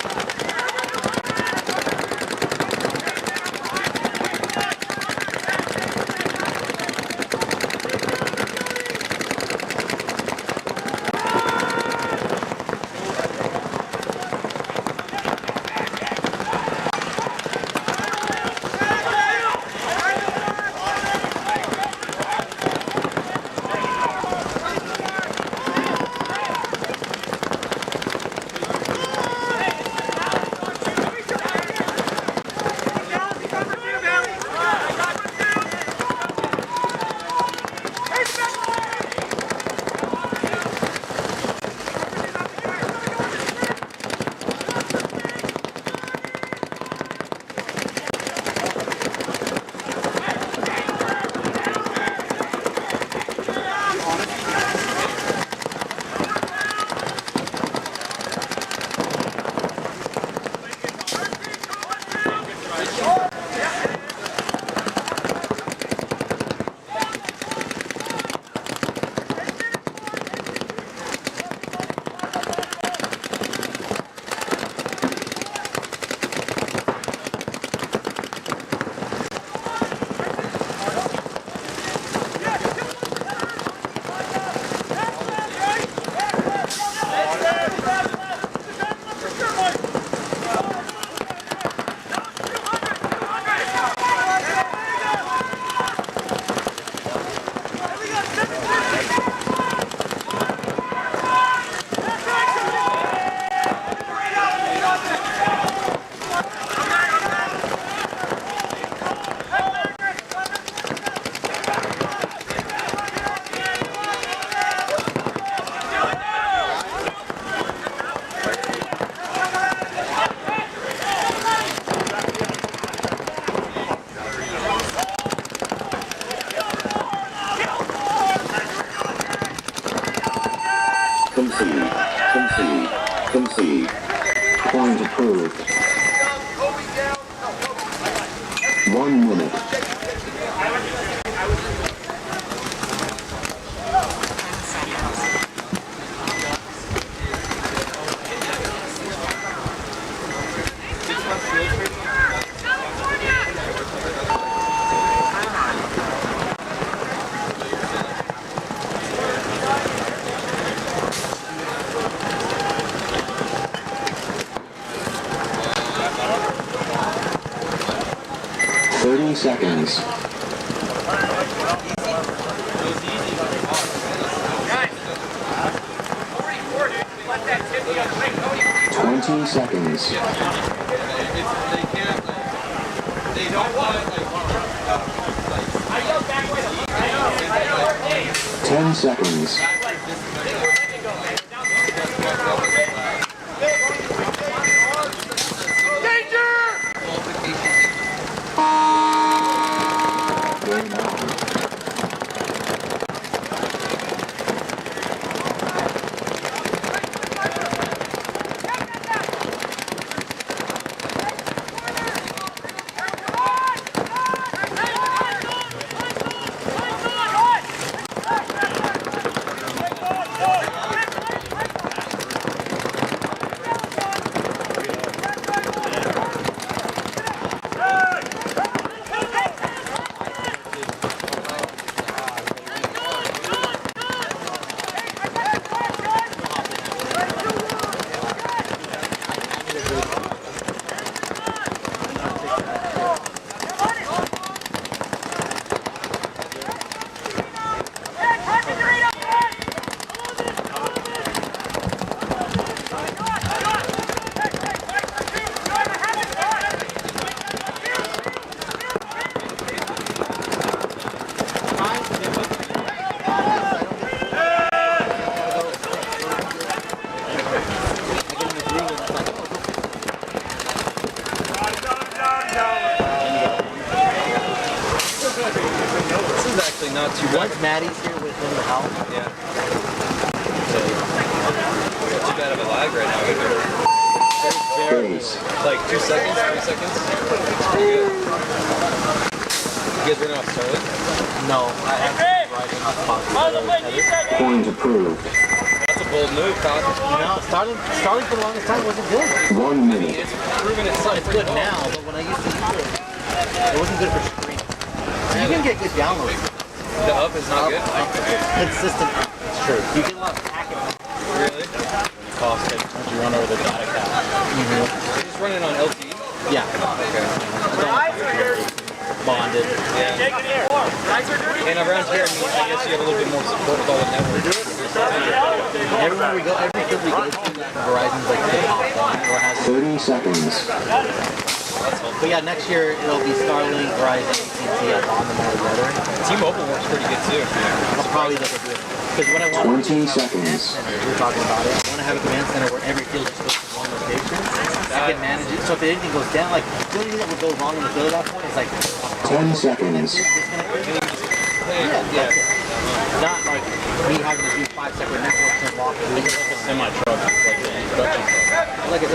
5 Point approved. 1 minute. 30 seconds. Twenty seconds. 10 seconds. Not too bad. Once Maddie's here with him to help. Yeah. Not too bad of a lag right now either. Like 2 seconds, 3 seconds. It's pretty good. You guys running off Starlink? No, I have riding off Fox. Point approved. That's a bold move, Todd. No, Starlink for the longest time wasn't good. 1 minute. It's proven itself. It's good now, but when I used to use it wasn't good for streaming. You can get good downloads. The up is not good? Consistent. It's true. You get a lot of packets. Really? Cost it once you run over the data cap. You're just running on LTE? Yeah. Okay. Bonded. Yeah. And around here, I guess you have a little bit more support with all the networks. Everywhere we go, every field we go to, Verizon's like the top one or has 30 seconds. But yeah, next year it'll be Starlink, Verizon, AT&T on them all together. T-Mobile works pretty good too. I'll probably look at it. Because what I want 20 seconds. we were talking about it, I want to have a command center where every field is supposed to one location. I can manage it. So if anything goes down, like the only thing that would go wrong in the field at that point is like 10 seconds. Yeah. Not like me having to do 5-second networks and walk through like a semi-truck, like a production truck. Like it's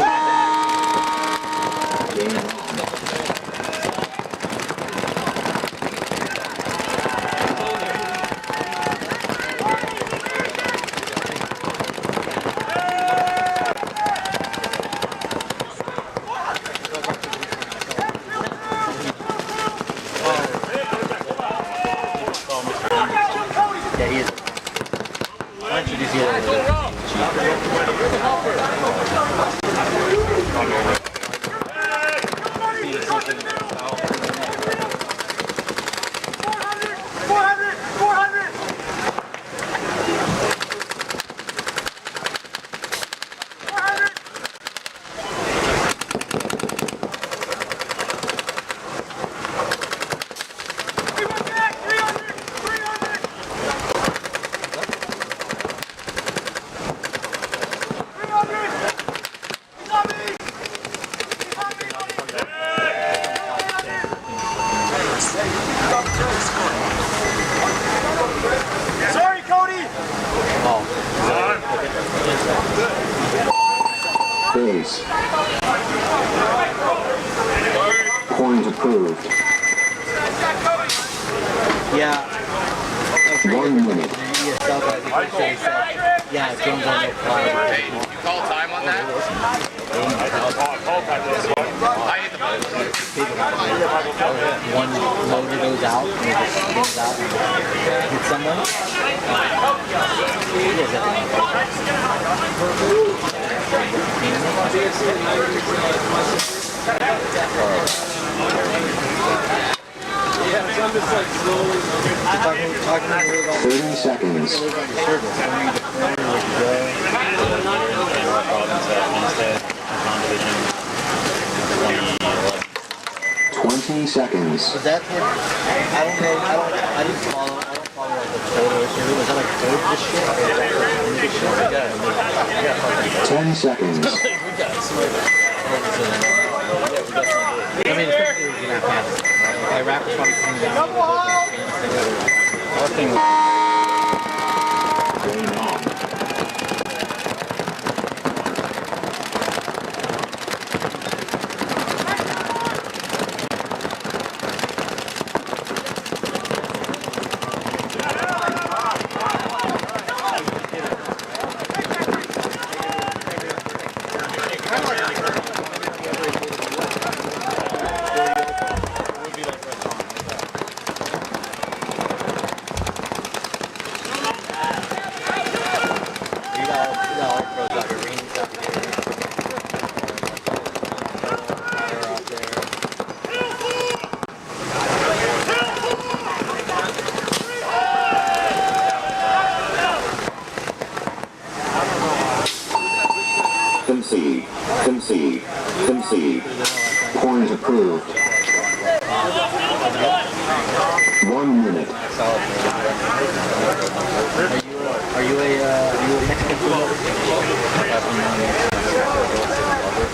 Why don't you just get it? Yeah. 1 minute. ESL guys, they should have said, yeah, Jones on no fly. Hey, you call time on that? One loader goes out, and it just spins out and hits someone. Yeah, I'm just like slowly talking 30 seconds. 20 seconds. Was that what, I don't know, I don't follow like the total issue. Was that like third this shit? Or this shit? 10 seconds. I mean, especially if you're not fast. Iraq was probably coming down. Game on. concede. Point approved. 1 minute. Are you a Mexican food lover?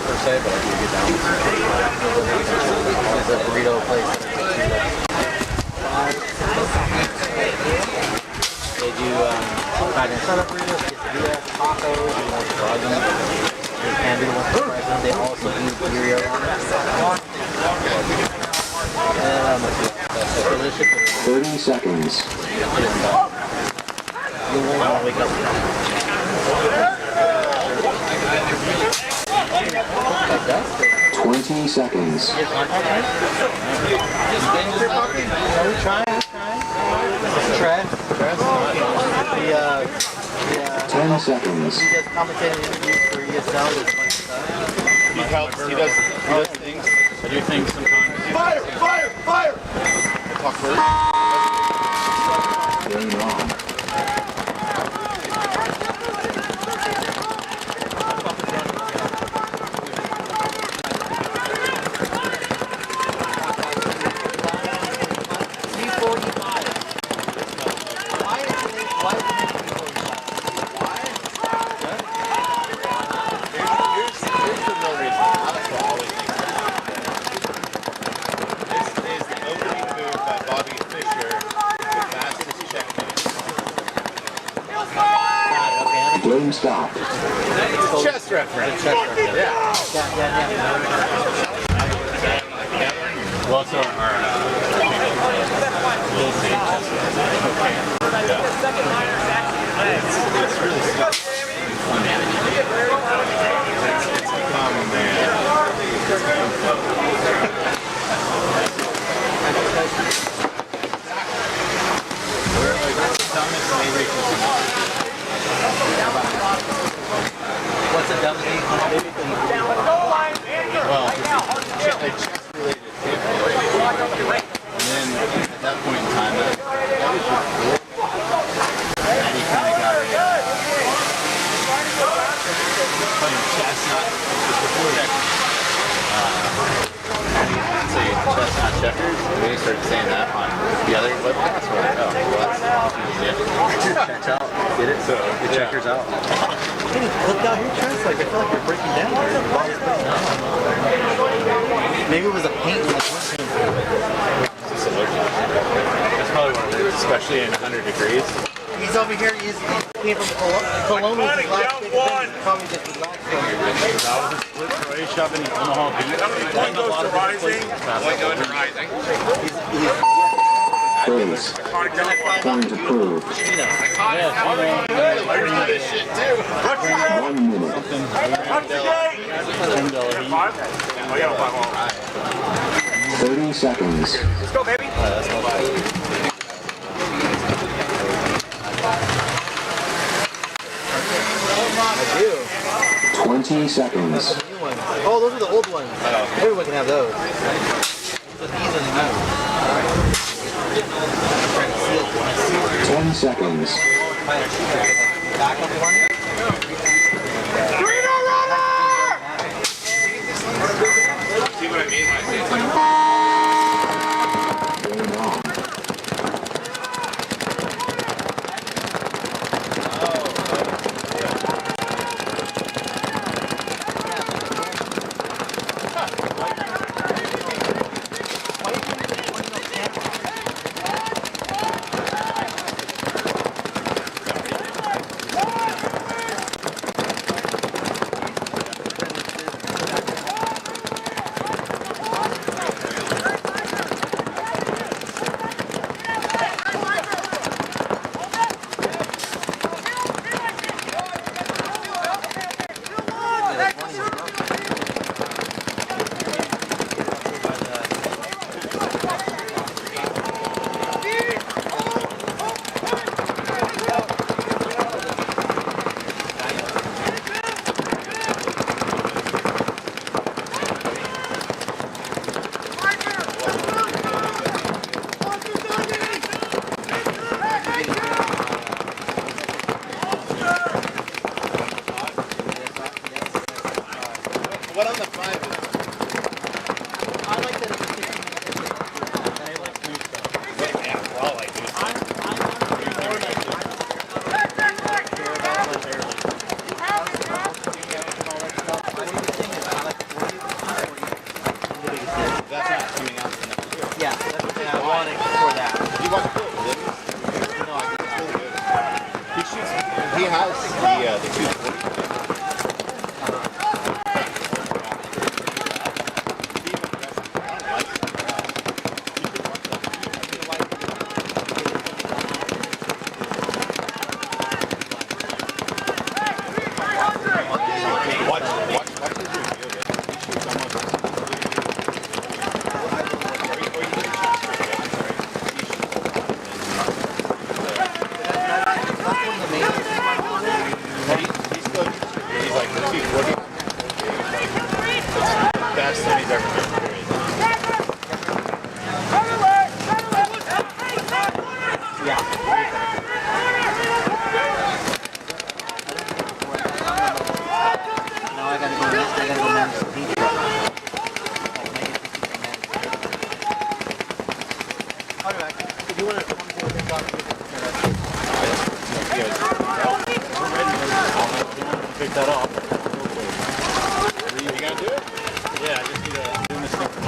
Per se, but I do get down. There's a burrito place. They do fried and salad burritos, quesadillas, tacos, and more frozen. They can do one frozen. They also do birria ramen. That's delicious. 30 seconds. You won't want to wake up. 20 seconds. Are we trying? Trash. 10 seconds. He does commentating interviews for ESL. He helps. He does things. I do things sometimes. Fire! Fire! Fire! Talk first. Game on. Game stop. Chess reference. Yeah. Well, so we'll see. It's really What's the dumbest thing? well, chess related tape. And then at that point in time, that was just cool. And he kind of got playing chess, not just before that. Say chess, not checkers. And then he started saying that on the other webcast. We're like, oh, well, that's Checks out. Get it? so The checkers out. Look out here, Trent. Like, I feel like you're breaking down. Maybe it was a paint when the paint came through. It's allergic. That's probably one of those, especially in 100 degrees. He's over here. He came from Cologne. Was his last big event. Probably just relaxed from it. That was a split Croatia up in the Omaha Beach. Point goes to Rising. Point going to Rising. He's Base. Point approved. 1 minute. Up to date. 30 seconds. Let's go, baby. 20 seconds. Oh, those are the old ones. Everyone can have those. But these are the new. 10 seconds. See what I mean when I say it's Game on. What on the 5 is? I like that. Yeah, Brawl like this. That's not coming out until next year. Yeah, that's the thing I wanted for that. You watched it, didn't you? No, I did It's really good. He shoots. He has the 240. Best that he's ever done. Now I gotta go manage the beach. If you want to come to the doctor, pick that off. Are you gonna do it? Yeah, I just need to do this thing for my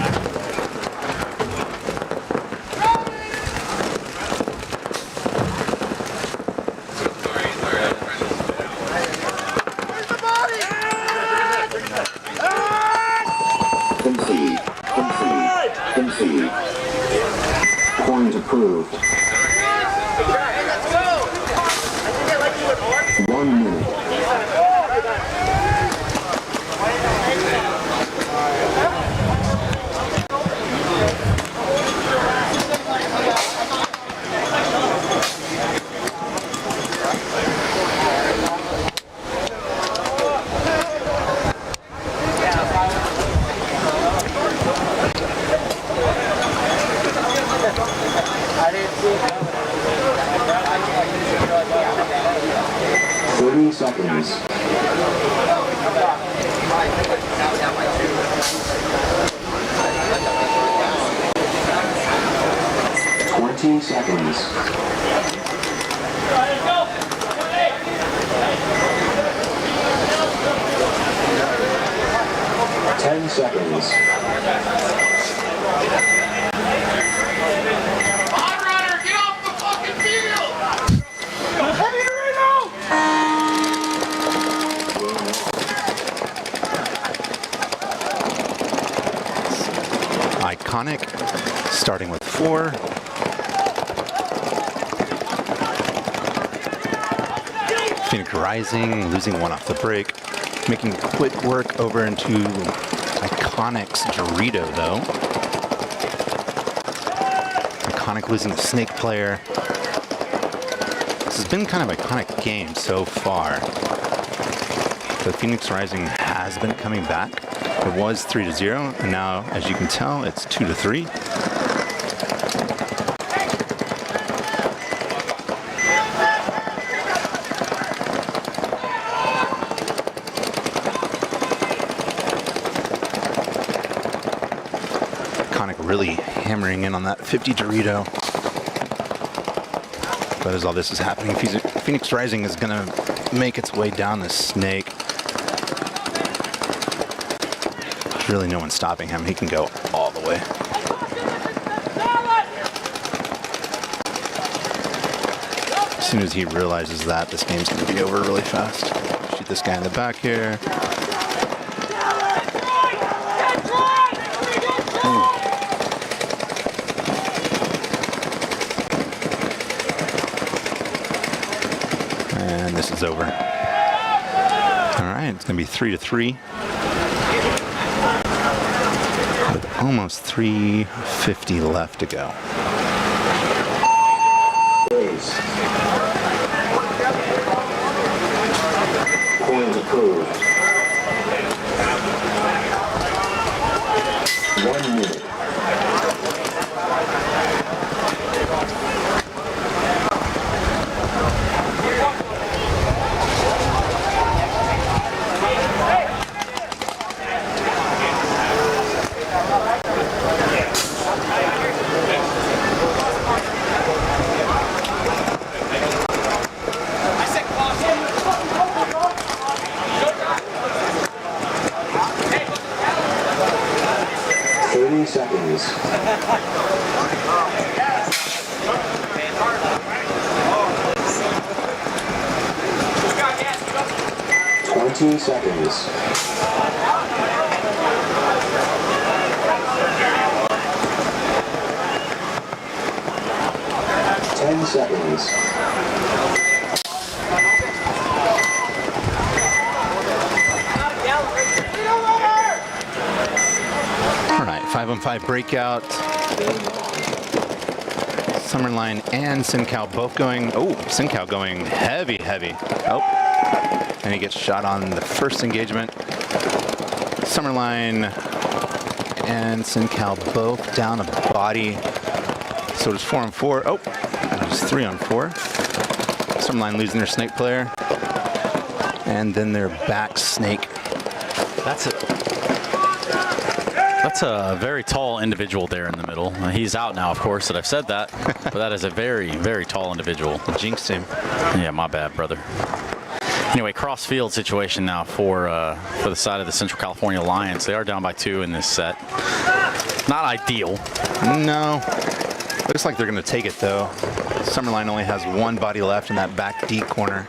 1 minute. I didn't see it coming. 30 seconds. Twenty seconds. 10 seconds. Iconic, starting with 4. Phoenix Rising, losing one off the break. Making quick work over into Iconic's Dorito, though. Iconic losing a Snake player. This has been kind of Iconic game so far. The Phoenix Rising has been coming back. It was 3-0, and now, as you can tell, it's 2-3. Really hammering in on that 50 Dorito. But as all this is happening, Phoenix Rising is going to make its way down the Snake. There's really no one stopping him. He can go all the way. As soon as he realizes that, this game's going to be over really fast. Shoot this guy in the back here. And this is over. All right, it's going to be 3-3. With almost 3:50 left to go. Point approved. 1 minute. Seconds. 20 seconds. 10 seconds. All right, 5-on-5 breakout. Summerline and Sincal both going. Oh, Sincal going heavy. Oh, and he gets shot on the first engagement. Summerline and Sincal both down a body. So it's 4-on-4. Oh, it's 3-on-4. Summerline losing their Snake player. And then their back Snake. That's a very tall individual there in the middle. He's out now, of course, that I've said that. But that is a very, very tall individual. Jinxed him. Yeah, my bad, brother. Anyway, cross field situation now for the side of the Central California Lions. They are down by 2 in this set. Not ideal. No. Looks like they're going to take it, though. Summerline only has 1 body left in that back D corner.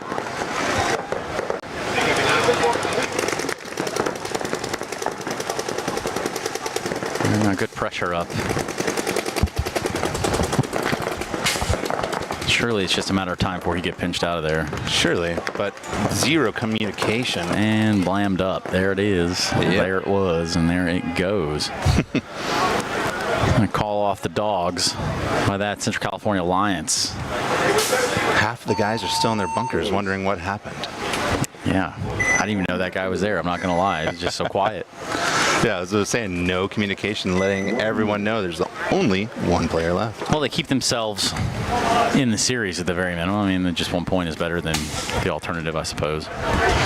Good pressure up. Surely it's just a matter of time before he get pinched out of there. Surely, but zero communication. And blammed up. There it is. Yep. There it was, and there it goes. Gonna call off the dogs by that Central California Lions. Half the guys are still in their bunkers wondering what happened. Yeah, I didn't even know that guy was there. I'm not gonna lie. He's just so quiet. Yeah, as I was saying, no communication, letting everyone know there's only 1 player left. Well, they keep themselves in the series at the very minimum. I mean, just 1 point is better than the alternative, I suppose.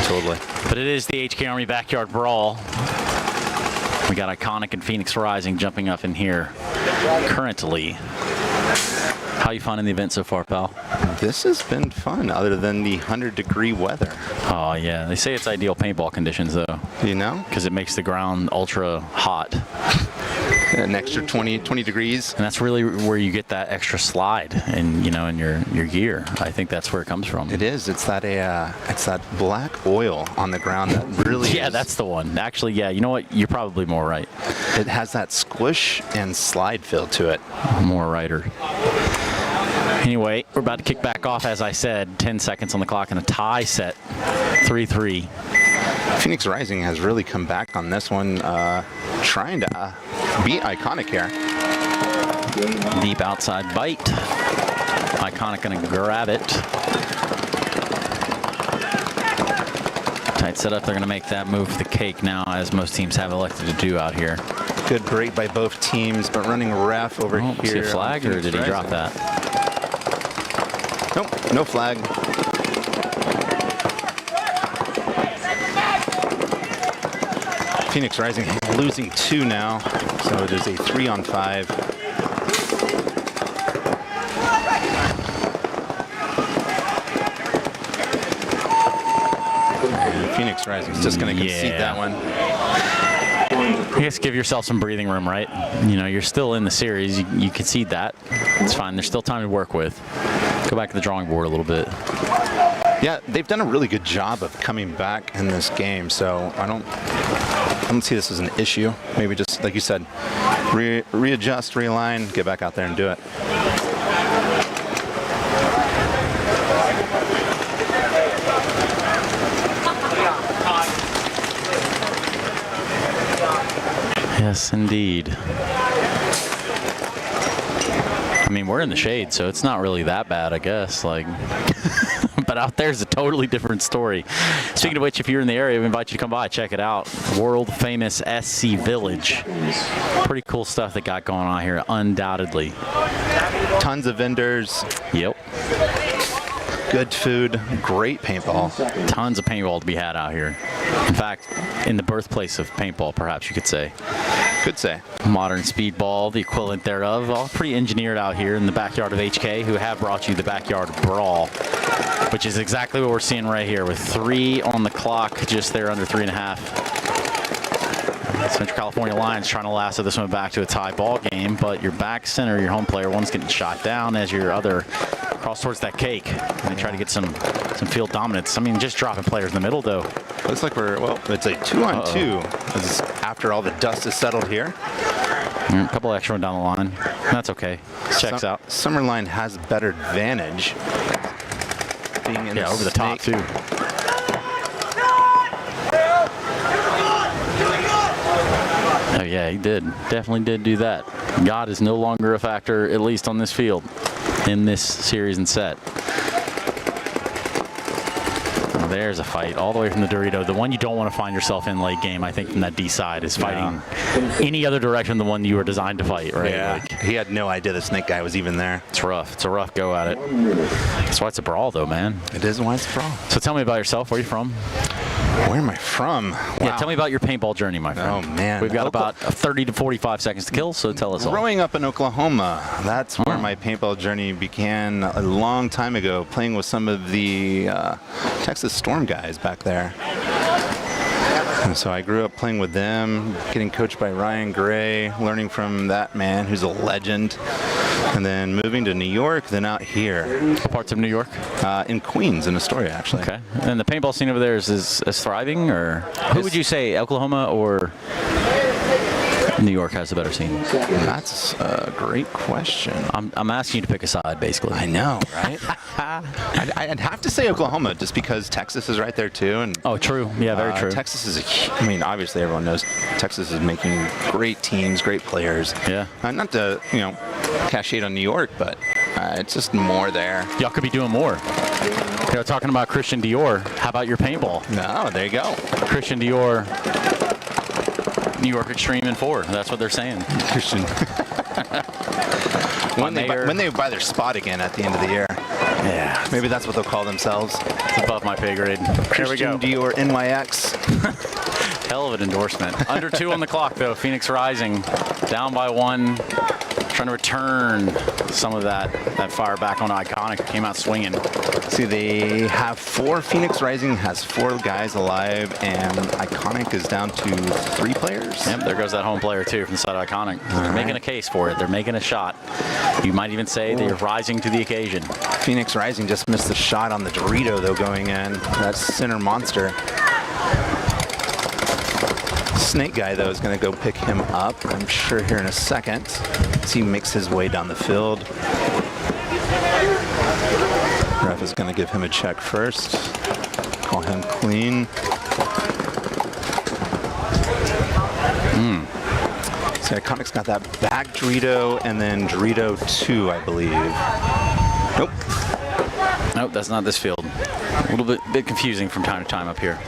Totally. But it is the HK Army Backyard Brawl. We got Iconic and Phoenix Rising jumping up in here currently. How you finding the event so far, pal? This has been fun, other than the 100-degree weather. Oh, yeah. They say it's ideal paintball conditions, though. You know? Because it makes the ground ultra hot. An extra 20 degrees. And that's really where you get that extra slide in, in your gear. I think that's where it comes from. It is. It's that black oil on the ground that really Yeah, that's the one. Actually, yeah, you know what? You're probably more right. It has that squish and slide feel to it. More righter. Anyway, we're about to kick back off, as I said. 10 seconds on the clock and a tie set. 3-3. Phoenix Rising has really come back on this one, trying to beat Iconic here. Deep outside bite. Iconic going to grab it. Tight setup. They're going to make that move for the cake now, as most teams have elected to do out here. Good break by both teams, but running ref over here. See a flag, or did he drop that? Nope, no flag. Phoenix Rising losing 2 now, so it is a 3-on-5. And Phoenix Rising is just going to concede that one. I guess give yourself some breathing room, right? You know, you're still in the series. You concede that. It's fine. There's still time to work with. Go back to the drawing board a little bit. Yeah, they've done a really good job of coming back in this game, so I don't see this as an issue. Maybe just, like you said, readjust, realign, get back out there and do it. Yes, indeed. I mean, we're in the shade, so it's not really that bad, I guess. Like, but out there's a totally different story. Speaking of which, if you're in the area, we invite you to come by, check it out. World famous SC Village. Pretty cool stuff they got going on here, undoubtedly. Tons of vendors. Yep. Good food, great paintball. Tons of paintball to be had out here. In fact, in the birthplace of paintball, perhaps you could say. Could say. Modern speedball, the equivalent thereof, all pretty engineered out here in the backyard of HK, who have brought you the backyard Brawl, which is exactly what we're seeing right here, with 3 on the clock, just there under 3.5. Central California Lions trying to lasso this one back to a tie ball game, but your back center, your home player, one's getting shot down as your other cross towards that cake. And they try to get some field dominance. I mean, just dropping players in the middle, though. Looks like it's a 2-on-2. This is after all the dust is settled here. A couple extra down the line. That's okay. Checks out. Summerline has better advantage. Being in over the top, too. Oh, yeah, he did. Definitely did do that. God is no longer a factor, at least on this field, in this series and set. Oh, there's a fight all the way from the Dorito. The one you don't want to find yourself in late game, I think, from that D side is fighting any other direction than the one you were designed to fight, right? Yeah, like, he had no idea the snake guy was even there. It's rough. It's a rough go at it. That's why it's a brawl, though, man. It is why it's a brawl. So tell me about yourself. Where are you from? Where am I from? Wow. Yeah, tell me about your paintball journey, my friend. Oh, man. We've got about 30 to 45 seconds to kill, so tell us all. Growing up in Oklahoma, that's where my paintball journey began a long time ago, playing with some of the Texas Storm guys back there. And so I grew up playing with them, getting coached by Ryan Gray, learning from that man who's a legend, and then moving to New York, then out here. What parts of New York? In Queens, in Astoria, actually. Okay. And the paintball scene over there is thriving, or who would you say, Oklahoma or New York has a better scene? That's a great question. I'm asking you to pick a side, basically. I know, right? I'd have to say Oklahoma, just because Texas is right there too. And oh, true. Yeah, very true. Texas is I mean, obviously everyone knows Texas is making great teams, great players. Yeah. Not to cash shade on New York, but it's just more there. Y'all could be doing more. Talking about Christian Dior. How about your paintball? No, there you go. Christian Dior. New York Extreme in 4. That's what they're saying. Christian. when they buy their spot again at the end of the year. Yeah. Maybe that's what they'll call themselves. It's above my pay grade. Christian Dior NYX. Hell of an endorsement. Under 2 on the clock, though. Phoenix Rising down by 1. Trying to return some of that fire back on Iconic. Came out swinging. See, they have 4. Phoenix Rising has 4 guys alive, and Iconic is down to 3 players. Yep, there goes that home player, too, from the side of Iconic. They're making a case for it. They're making a shot. You might even say they're rising to the occasion. Phoenix Rising just missed the shot on the Dorito, though, going in. That center monster. Snake guy, though, is going to go pick him up, I'm sure, here in a second, as he makes his way down the field. is going to give him a check first. Call him clean. So Iconic's got that back Dorito and then Dorito 2, I believe. Nope. Nope, that's not this field. A little bit confusing from time to time up here.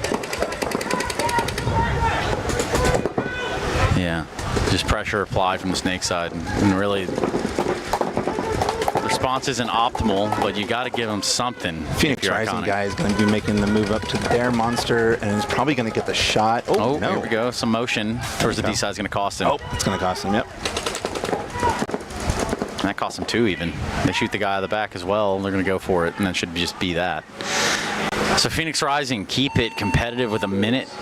Yeah, just pressure applied from the snake side, and really the response isn't optimal, but you got to give them something. Phoenix Rising guy is going to be making the move up to their monster, and is probably going to get the shot. Oh, no. Here we go. Some motion towards the D side is going to cost him. Oh, it's going to cost him. Yep. And that cost him 2 even. They shoot the guy out of the back as well, and they're going to go for it, and that should just be that. So Phoenix Rising keep it competitive with 1.5 minutes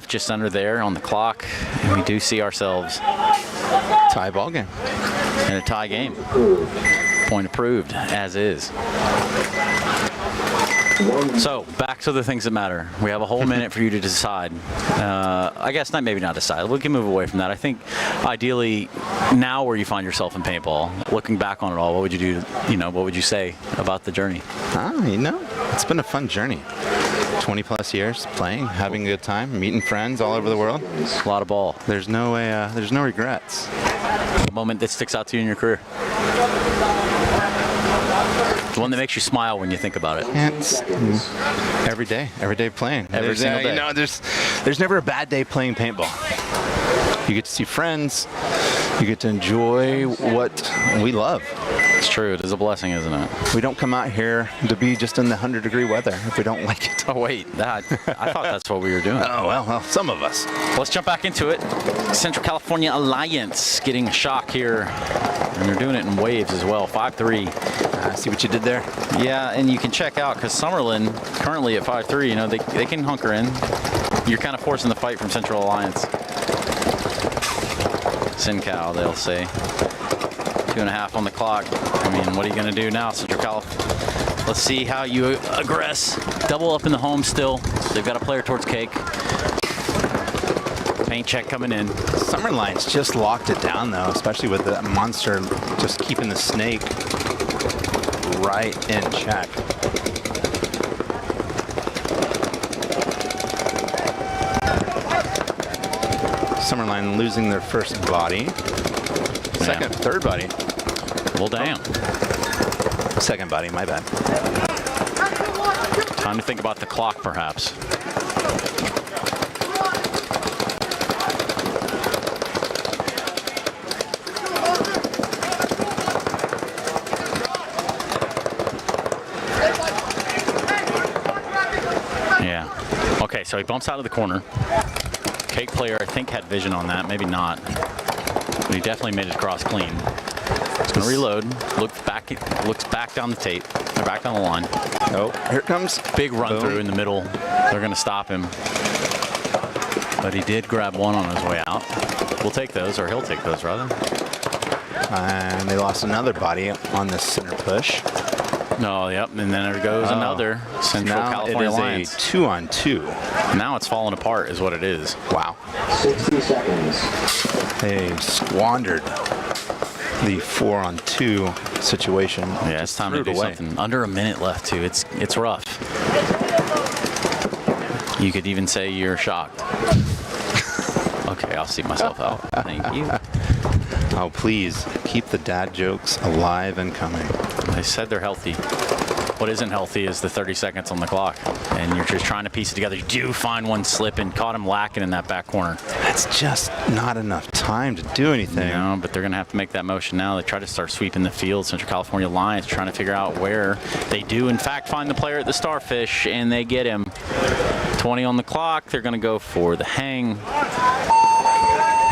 just under there on the clock, and we do see ourselves tie ball game. In a tie game. Point approved, as is. So back to the things that matter. We have a whole minute for you to decide. I guess maybe not decide. We can move away from that. I think ideally now where you find yourself in paintball, looking back on it all, what would you do? What would you say about the journey? It's been a fun journey. 20 plus years playing, having a good time, meeting friends all over the world. A lot of ball. There's no way. There's no regrets. A moment that sticks out to you in your career. The one that makes you smile when you think about it. Every day playing. Every single day. There's never a bad day playing paintball. You get to see friends. You get to enjoy what we love. It's true. It is a blessing, isn't it? We don't come out here to be just in the 100-degree weather if we don't like it. Oh, wait. I thought that's what we were doing. Oh, well, some of us. Let's jump back into it. Central California Alliance getting a shock here. And they're doing it in waves as well. 5-3. See what you did there? Yeah, and you can check out because Summerlin currently at 5-3. They can hunker in. You're kind of forcing the fight from Central Alliance. SinCal, they'll say. 2.5 on the clock. I mean, what are you going to do now, Central Cal? Let's see how you aggress. Double up in the home still. They've got a player towards cake. Paint check coming in. Summerline's just locked it down, though, especially with the monster just keeping the snake right in check. Summerline losing their first body. Second, third body. Well, damn. Second body, my bad. Time to think about the clock, perhaps. Yeah. Okay, so he bumps out of the corner. Cake player, I think, had vision on that. Maybe not. But he definitely made it across clean. He's going to reload. Looks back down the tape. They're back on the line. Oh, here it comes. Big run through in the middle. They're going to stop him. But he did grab one on his way out. We'll take those, or he'll take those, rather. And they lost another body on the center push. No, yep, and then there goes another Central California Alliance. It is a 2-on-2. Now it's falling apart is what it is. Wow. 60 seconds. They squandered the 4-on-2 situation. Yeah, it's time to do something. Under a minute left, too. It's rough. You could even say you're shocked. Okay, I'll see myself out. Thank you. Oh, please, keep the dad jokes alive and coming. They said they're healthy. What isn't healthy is the 30 seconds on the clock, and you're just trying to piece it together. You do find one slip and caught him lacking in that back corner. That's just not enough time to do anything. No, but they're going to have to make that motion now. They try to start sweeping the field. Central California Alliance trying to figure out where. They do, in fact, find the player at the Starfish, and they get him. 20 on the clock. They're going to go for the hang.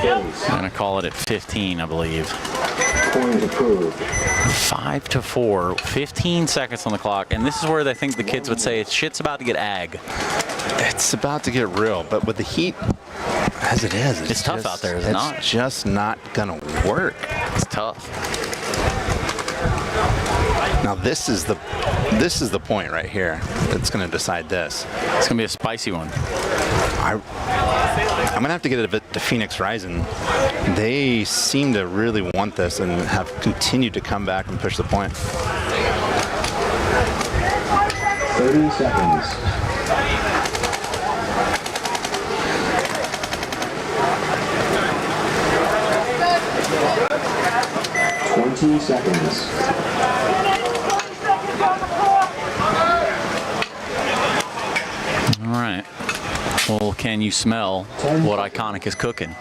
I'm going to call it at 15, I believe. Point approved. 5-4, 15 seconds on the clock, and this is where they think the kids would say shit's about to get ag. It's about to get real, but with the heat as it is, it's tough out there, is it not? It's just not gonna work. It's tough. Now this is the point right here that's gonna decide this. It's gonna be a spicy one. I'm gonna have to get it to Phoenix Rising. They seem to really want this and have continued to come back and push the point. 30 seconds. 20 seconds. All right. Well, can you smell what Iconic is cooking?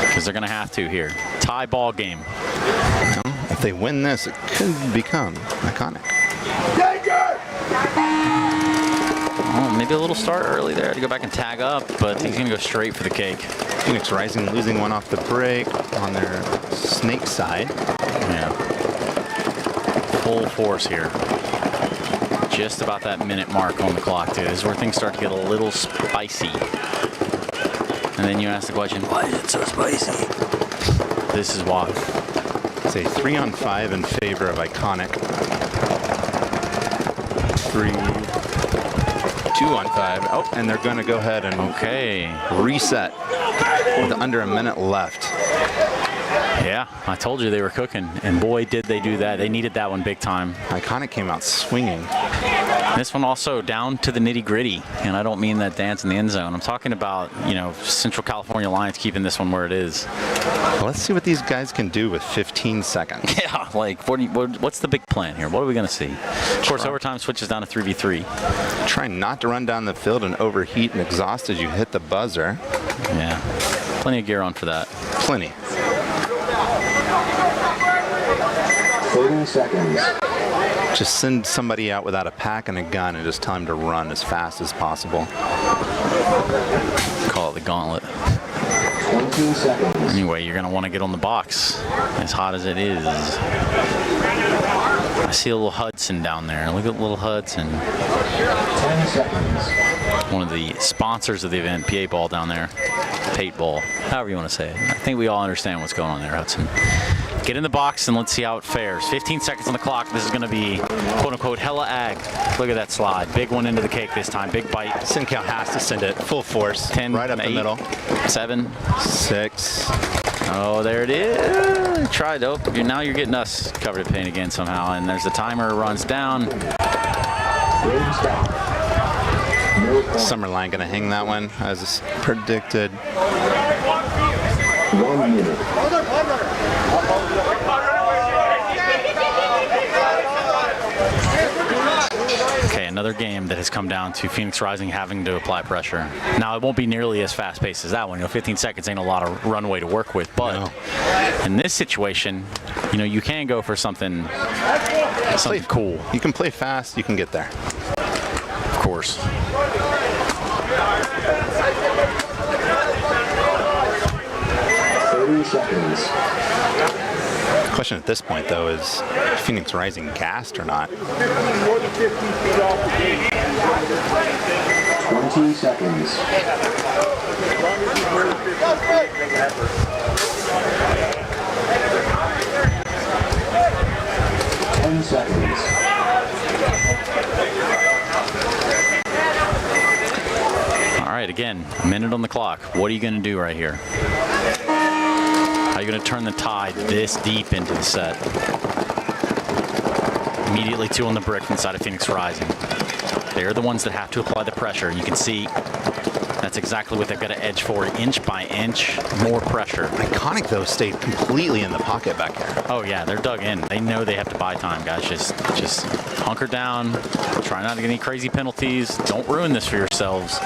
Because they're going to have to here. Tie ball game. If they win this, it could become Iconic. Oh, maybe a little start early there to go back and tag up, but he's going to go straight for the cake. Phoenix Rising losing one off the break on their snake side. Yeah. Full force here. Just about that minute mark on the clock, too. This is where things start to get a little spicy. And then you ask the question, why is it so spicy? This is why. It's a 3-on-5 in favor of Iconic. 2-on-5. Oh, and they're going to go ahead and reset with under a minute left. Yeah, I told you they were cooking, and boy, did they do that. They needed that one big time. Iconic came out swinging. This one also down to the nitty-gritty, and I don't mean that dance in the end zone. I'm talking about, you know, Central California Lions keeping this one where it is. Well, let's see what these guys can do with 15 seconds. Yeah, like, what's the big plan here? What are we going to see? Of course, overtime switches down to 3v3. Try not to run down the field and overheat and exhaust as you hit the buzzer. Yeah, plenty of gear on for that. Plenty. 30 seconds. Just send somebody out without a pack and a gun and just tell them to run as fast as possible. Call it the gauntlet. 20 seconds. Anyway, you're going to want to get on the box, as hot as it is. I see a little Hudson down there. Look at little Hudson. 10 seconds. One of the sponsors of the event, PA Ball down there. Pate Ball, however you want to say it. I think we all understand what's going on there, Hudson. Get in the box and let's see how it fares. 15 seconds on the clock. This is going to be, quote unquote, hella ag. Look at that slide. Big one into the cake this time. Big bite. Sincount has to send it full force. 10, right up 8, the middle. 7, 6. Oh, there it is. Tried. Oh, now you're getting us covered in paint again somehow. And there's the timer runs down. Summerline going to hang that one as predicted. 1 minute. Okay, another game that has come down to Phoenix Rising having to apply pressure. Now, it won't be nearly as fast-paced as that one. You know, 15 seconds ain't a lot of runway to work with, but in this situation, you know, you can go for something cool. You can play fast, you can get there. Of course. 30 seconds. The question at this point, though, is Phoenix Rising gassed or not? 20 seconds. 10 seconds. All right, again, a minute on the clock. What are you going to do right here? How are you going to turn the tide this deep into the set? Immediately 2 on the brick inside of Phoenix Rising. They're the ones that have to apply the pressure. You can see that's exactly what they've got to edge for, inch by inch, more pressure. Iconic, though, stayed completely in the pocket back there. Oh, yeah, they're dug in. They know they have to buy time, guys. Just hunker down, try not to get any crazy penalties. Don't ruin this for yourselves,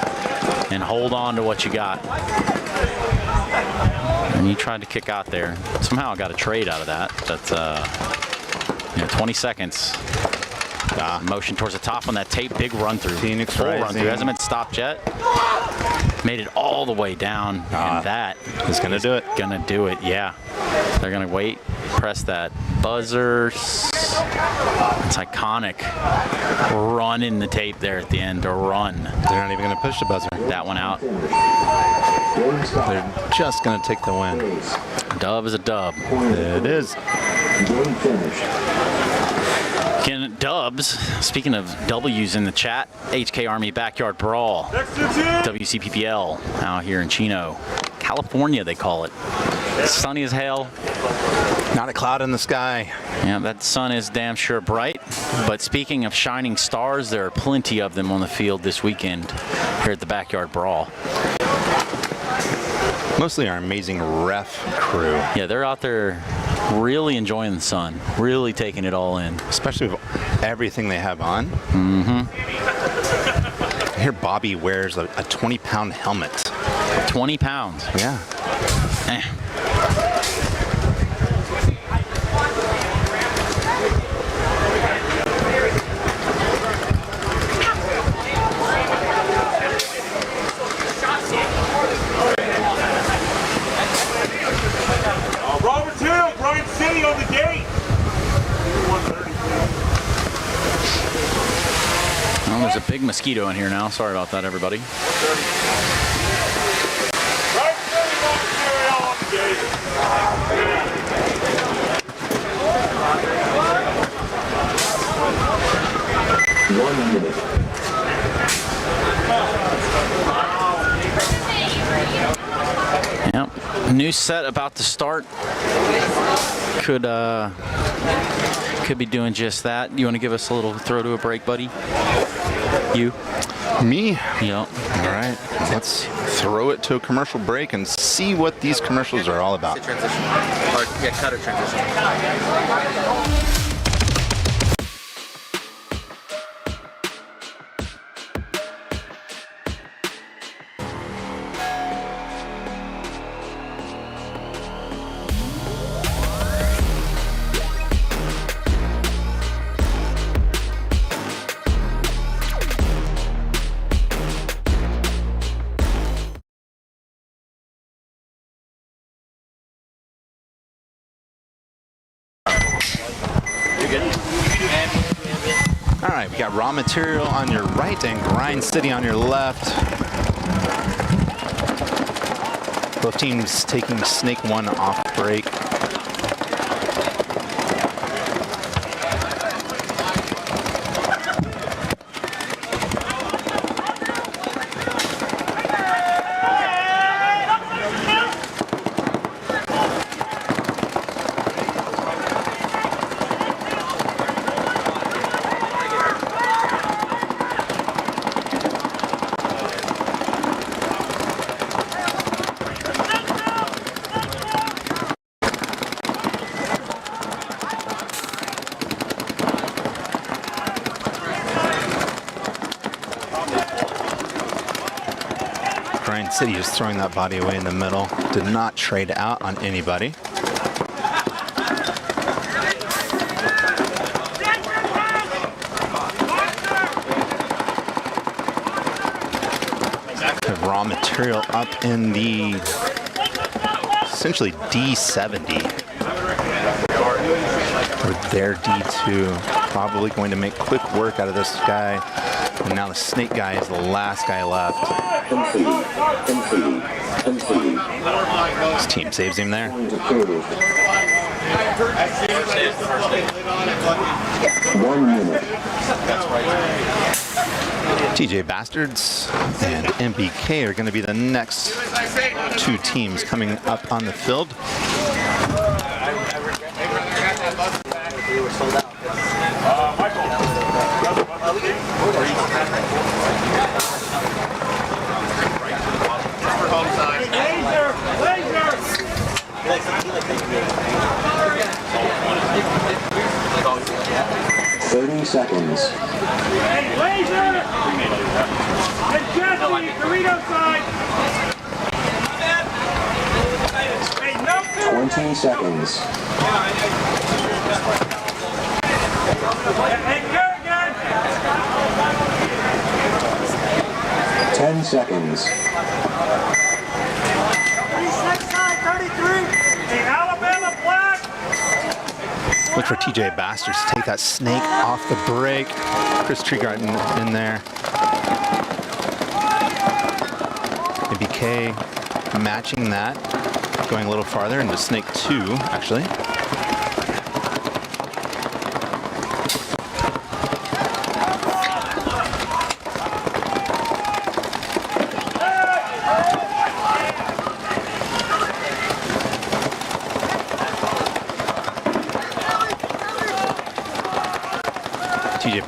and hold on to what you got. And you tried to kick out there. Somehow I got a trade out of that, but 20 seconds. Motion towards the top on that tape. Big run through. Phoenix Full Rising. run through. Hasn't been stopped yet. Made it all the way down. And that is going to do it. Going to do it, yeah. They're going to wait. Press that buzzer. It's Iconic. Running the tape there at the end to run. They're not even going to push the buzzer. That one out. They're just going to take the win. A dub is a dub. It is. Game finished. Again, dubs. Speaking of W's in the chat, HK Army Backyard Brawl. WCPPL out here in Chino, California, they call it. Sunny as hell. Not a cloud in the sky. Yeah, that sun is damn sure bright. But speaking of shining stars, there are plenty of them on the field this weekend here at the Backyard Brawl. Mostly our amazing ref crew. Yeah, they're out there really enjoying the sun, really taking it all in. Especially with everything they have on. Mm-hmm. I hear Bobby wears a 20-pound helmet. 20 pounds? Yeah. Robert Hill, Brian City on the gate. Oh, there's a big mosquito in here now. Sorry about that, everybody. Brian City, Robert Hill on the gate. 1 minute. Yep. New set about to start. Could be doing just that. You want to give us a little throw to a break, buddy? You? Me? Yep. All right. Let's throw it to a commercial break and see what these commercials are all about. Transition. Or, yeah, cut a transition. All right, we got Raw Material on your right and Grind City on your left. Both teams taking Snake 1 off break. Grind City is throwing that body away in the middle. Did not trade out on anybody. The Raw Material up in the essentially D70. With their D2. Probably going to make quick work out of this guy. And now the Snake guy is the last guy left. His team saves him there. 1 minute. TJ Bastards and MBK are going to be the next two teams coming up on the field. Laser! 30 seconds. Hey, laser! And Jesse, Dorito side! Hey, no! 20 seconds. Hey, Kerrigan! 10 seconds. 36 side, 33! Hey, Alabama black! Look for TJ Bastards to take that Snake off the break. Chris Treegarten in there. MBK matching that. Going a little farther into Snake 2, actually.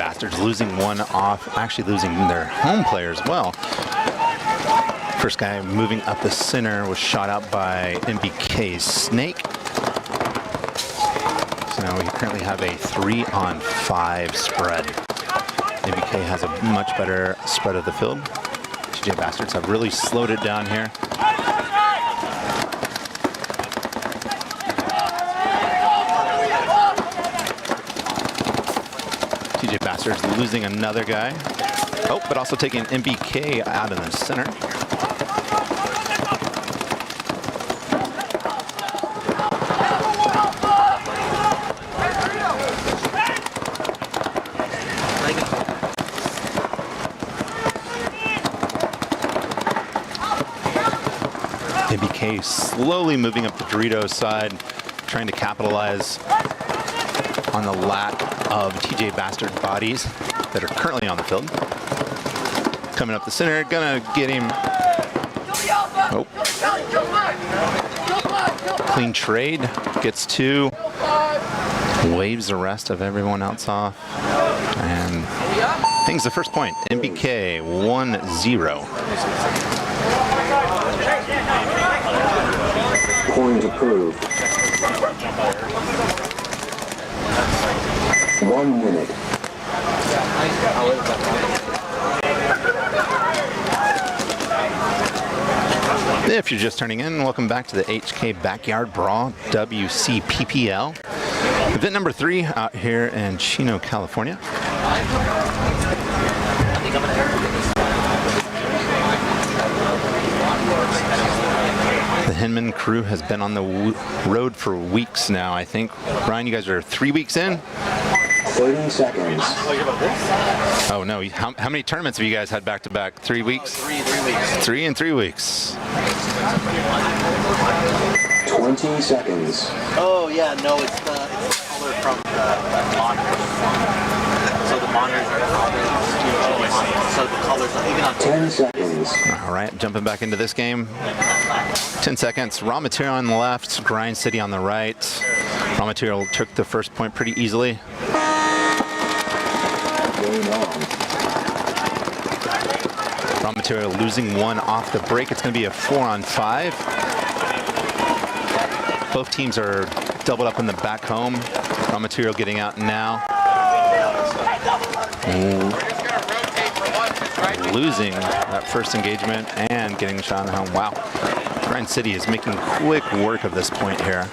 Bastards losing one off, actually losing their home player as well. First guy moving up the center was shot out by MBK's Snake. So now we currently have a 3-on-5 spread. MBK has a much better spread of the field. TJ Bastards have really slowed it down here. TJ Bastards losing another guy. Oh, but also taking MBK out in the center. MBK slowly moving up the Doritos side, trying to capitalize on the lack of TJ Bastard bodies that are currently on the field. Coming up the center, gonna get him. Oh. Clean trade, gets 2. Waves the rest of everyone else off. And hangs the first point. MBK 1-0. Point approved. 1 minute. If you're just turning in, welcome back to the HK Backyard Brawl WCPPL. Event number 3 out here in Chino, California. The Hinman crew has been on the road for weeks now, I think. Brian, you guys are 3 weeks in? 30 seconds. Oh no, how many tournaments have you guys had back to back? 3 weeks? 3 weeks. 3 in 3 weeks. 20 seconds. Oh yeah, no, it's the color from the monitors. So the monitors are orange, so the colors are even on 10 seconds. All right, jumping back into this game. 10 seconds. Raw Material on the left, Grind City on the right. Raw Material took the first point pretty easily. Raw Material losing 1 off the break. It's going to be a 4-on-5. Both teams are doubled up in the back home. Raw Material getting out now. Losing that first engagement and getting the shot on home. Wow. Grind City is making quick work of this point here.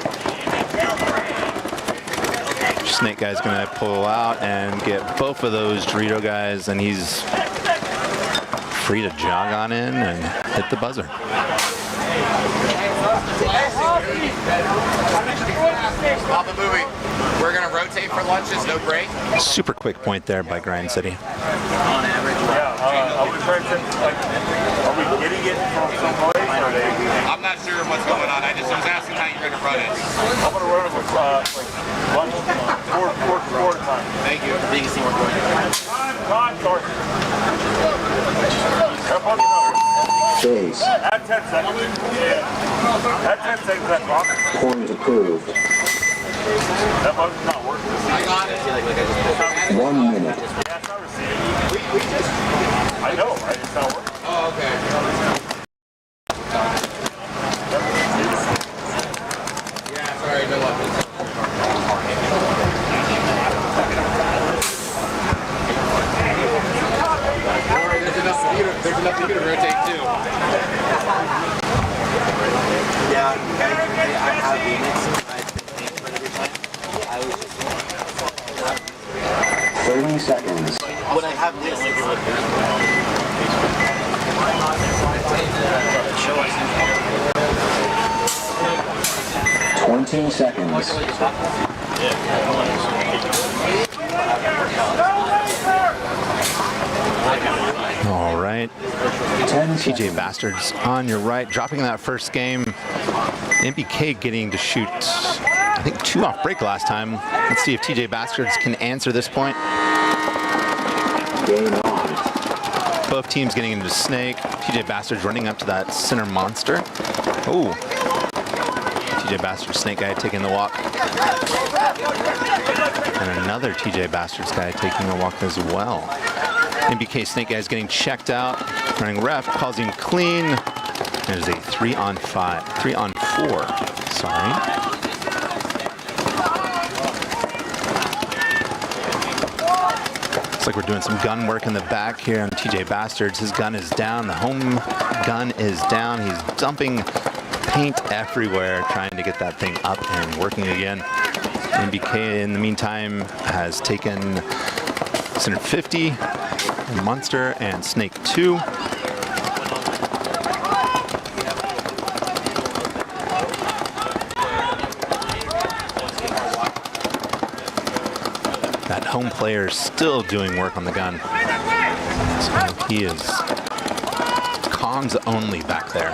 Snake guy's gonna pull out and get both of those Dorito guys, and he's free to jog on in and hit the buzzer. Papa Movie, we're gonna rotate for lunches, no break. Super quick point there by Grind City. on average. Are we trying to, like, are we getting it from some place, or are they? I'm not sure what's going on. I was asking how you're gonna run it. I'm gonna run it with like lunch, four time. Thank you. Biggest thing we're going to Time, sorry. Chase. Add 10 seconds. Yeah. Add 10 seconds, that clock. Point approved. That button's not working. I got it. 1 minute. Yeah, it's not receiving. I know, right? It's not working. Oh, okay. Yeah, sorry, no weapons. There's enough for you to rotate too. Yeah, I have units. I've been paying for it every time. I was just 30 seconds. when I have this, it's like 20 seconds. All right. TJ Bastards on your right, dropping that first game. MBK getting to shoot, I think, 2 off break last time. Let's see if TJ Bastards can answer this point. Game on. Both teams getting into Snake. TJ Bastards running up to that center monster. Oh. TJ TJ Bastard Snake guy taking the walk. And another TJ Bastards guy taking a walk as well. MBK Snake guy is getting checked out. Running ref calls him clean. There's a 3-on-4. Sorry. Looks like we're doing some gun work in the back here on TJ Bastards. His gun is down. The home gun is down. He's dumping paint everywhere, trying to get that thing up and working again. MBK, in the meantime, has taken Center 50, Monster, and Snake 2. That home player is still doing work on the gun. So he is comms only back there.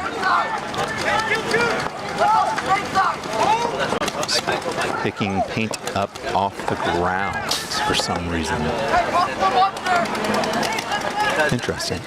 Picking paint up off the ground for some reason. Interesting.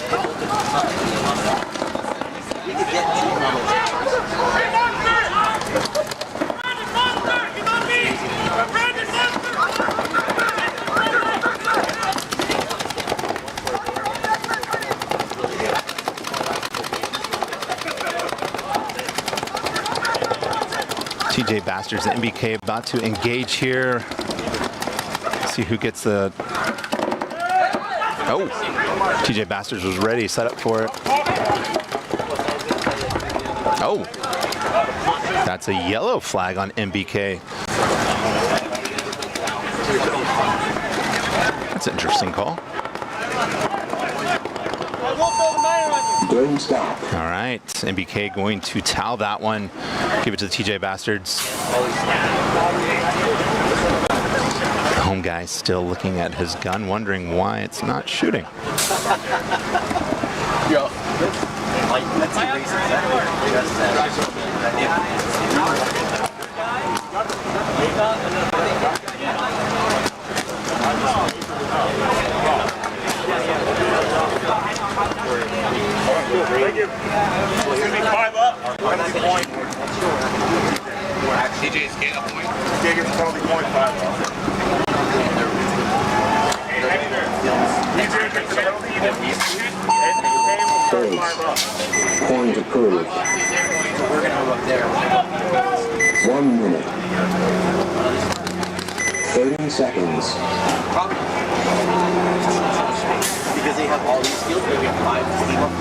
TJ Bastards and MBK about to engage here. See who gets the... Oh, TJ Bastards was ready, set up for it. Oh, that's a yellow flag on MBK. That's an interesting call. All right, MBK going to towel that one. Give it to the TJ Bastards. The home guy still looking at his gun, wondering why it's not shooting. Thank you. It's going to be 5 up. Penalty point. TJ's getting a point. TJ gets a penalty point, 5 up. TJ gets a penalty. Point approved. We're going to move up there. 1 minute. 30 seconds. Because they have all these fields, they have 5 team up.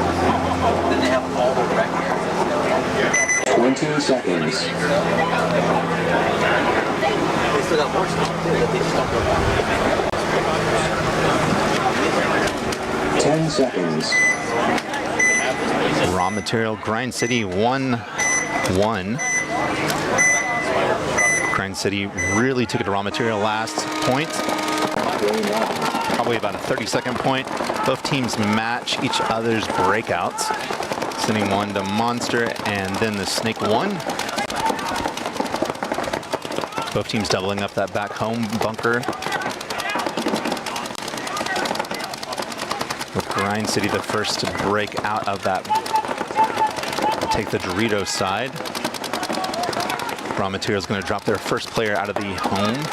Then they have all the rec areas. 20 seconds. They still got more stuff too that they just don't go back. 10 seconds. Raw material, Grind City 1-1. Grind City really took it to raw material last point. Probably about a 30-second point. Both teams match each other's breakouts. Sending one to Monster and then the Snake 1. Both teams doubling up that back home bunker. With Grind City the first to break out of that. Take the Dorito side. Raw Material is going to drop their first player out of the home.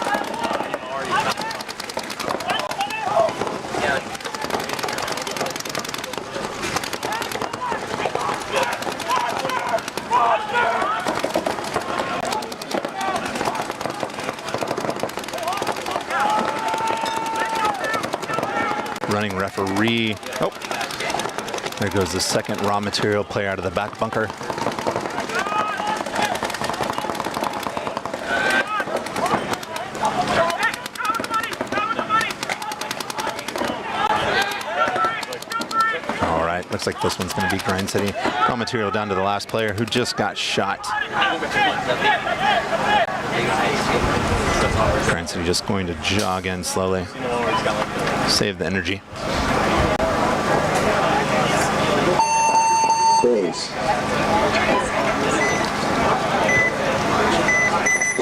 Running referee. Oh, there goes the second Raw Material player out of the back bunker. All right, looks like this one's going to be Grind City. Raw Material down to the last player who just got shot. Grind City just going to jog in slowly. Save the energy. Base.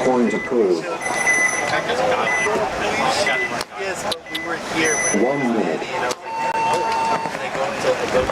Point approved. Yes, but we were here. 1 minute. And they go until they go to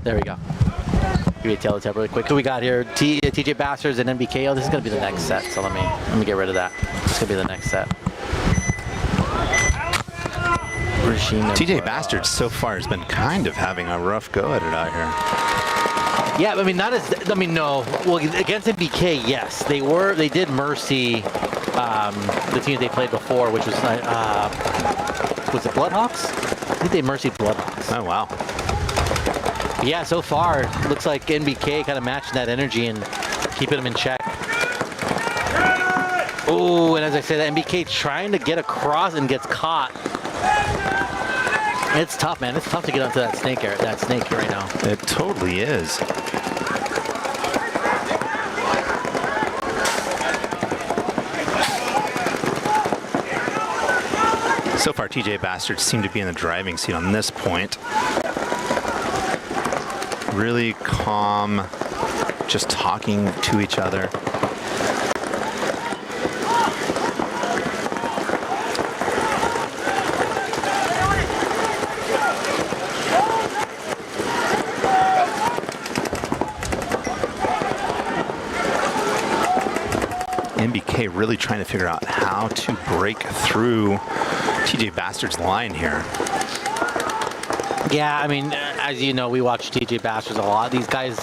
There we go. Give me a teletype really quick. Who we got here? TJ Bastards and NBKO. This is gonna be the next set. So let me get rid of that. This is gonna be the next set. TJ Bastards so far has been kind of having a rough go at it out here. Yeah, I mean, not as, I mean, no. Well, against NBK, yes. They did mercy the team they played before, which was it Bloodhawks? I think they mercied Bloodhawks. Oh, wow. Yeah, so far, looks like NBK kind of matching that energy and keeping them in check. Oh, and as I said, NBK trying to get across and gets caught. It's tough, man. It's tough to get onto that snake right now. It totally is. So far, TJ Bastards seem to be in the driving seat on this point. Really calm, just talking to each other. NBK really trying to figure out how to break through TJ Bastard's line here. Yeah, I mean, as you know, we watch TJ Bastards a lot. These guys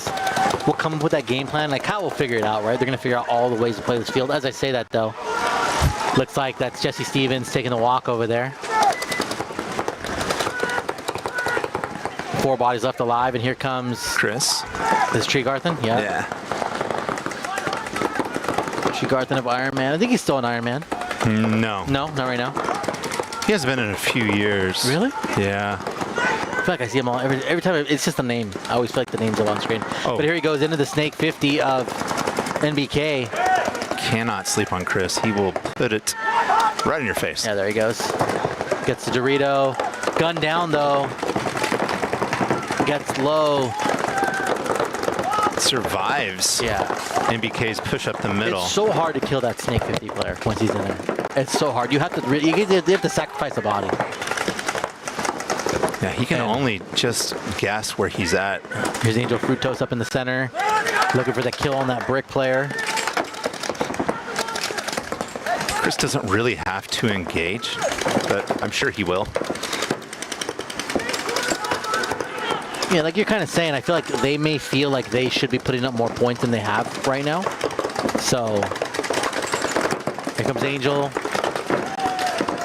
will come up with that game plan. Like, Kyle will figure it out, right? They're going to figure out all the ways to play this field. As I say that, though, looks like that's Jesse Stevens taking a walk over there. 4 bodies left alive, and here comes Chris. This Tregarthen, yeah. Tregarthen of Iron Man. I think he's still an Iron Man. No. No, not right now. He hasn't been in a few years. Really? Yeah. I feel like I see him all every time. It's just a name. I always feel like the name's up on screen. Oh. But here he goes into the Snake 50 of NBK. Cannot sleep on Chris. He will put it right in your face. Yeah, there he goes. Gets the Dorito. Gun down, though. Gets low. Survives. Yeah. NBK's push up the middle. It's so hard to kill that Snake 50 player once he's in there. It's so hard. You have to sacrifice a body. Yeah, he can only just guess where he's at. Here's Angel Fructose up in the center, looking for the kill on that brick player. Chris doesn't really have to engage, but I'm sure he will. Yeah, like you're kind of saying, I feel like they may feel like they should be putting up more points than they have right now. So here comes Angel,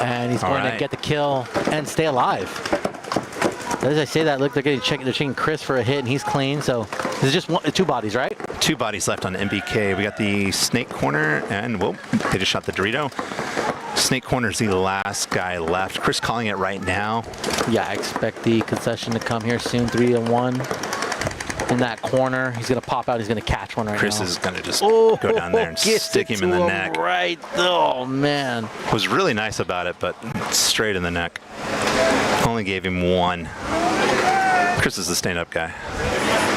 and he's going to get the kill and stay alive. As I say that, look, they're checking Chris for a hit, and he's clean. So this is just 2 bodies, right? 2 bodies left on NBK. We got the Snake Corner, and whoa, they just shot the Dorito. Snake Corner's the last guy left. Chris calling it right now. Yeah, I expect the concession to come here soon. 3-1 in that corner. He's going to pop out. He's going to catch one right Chris now. is going to just go down there and stick him in the neck. Right. Oh, man. Was really nice about it, but straight in the neck. Only gave him 1. Chris is the stand-up guy.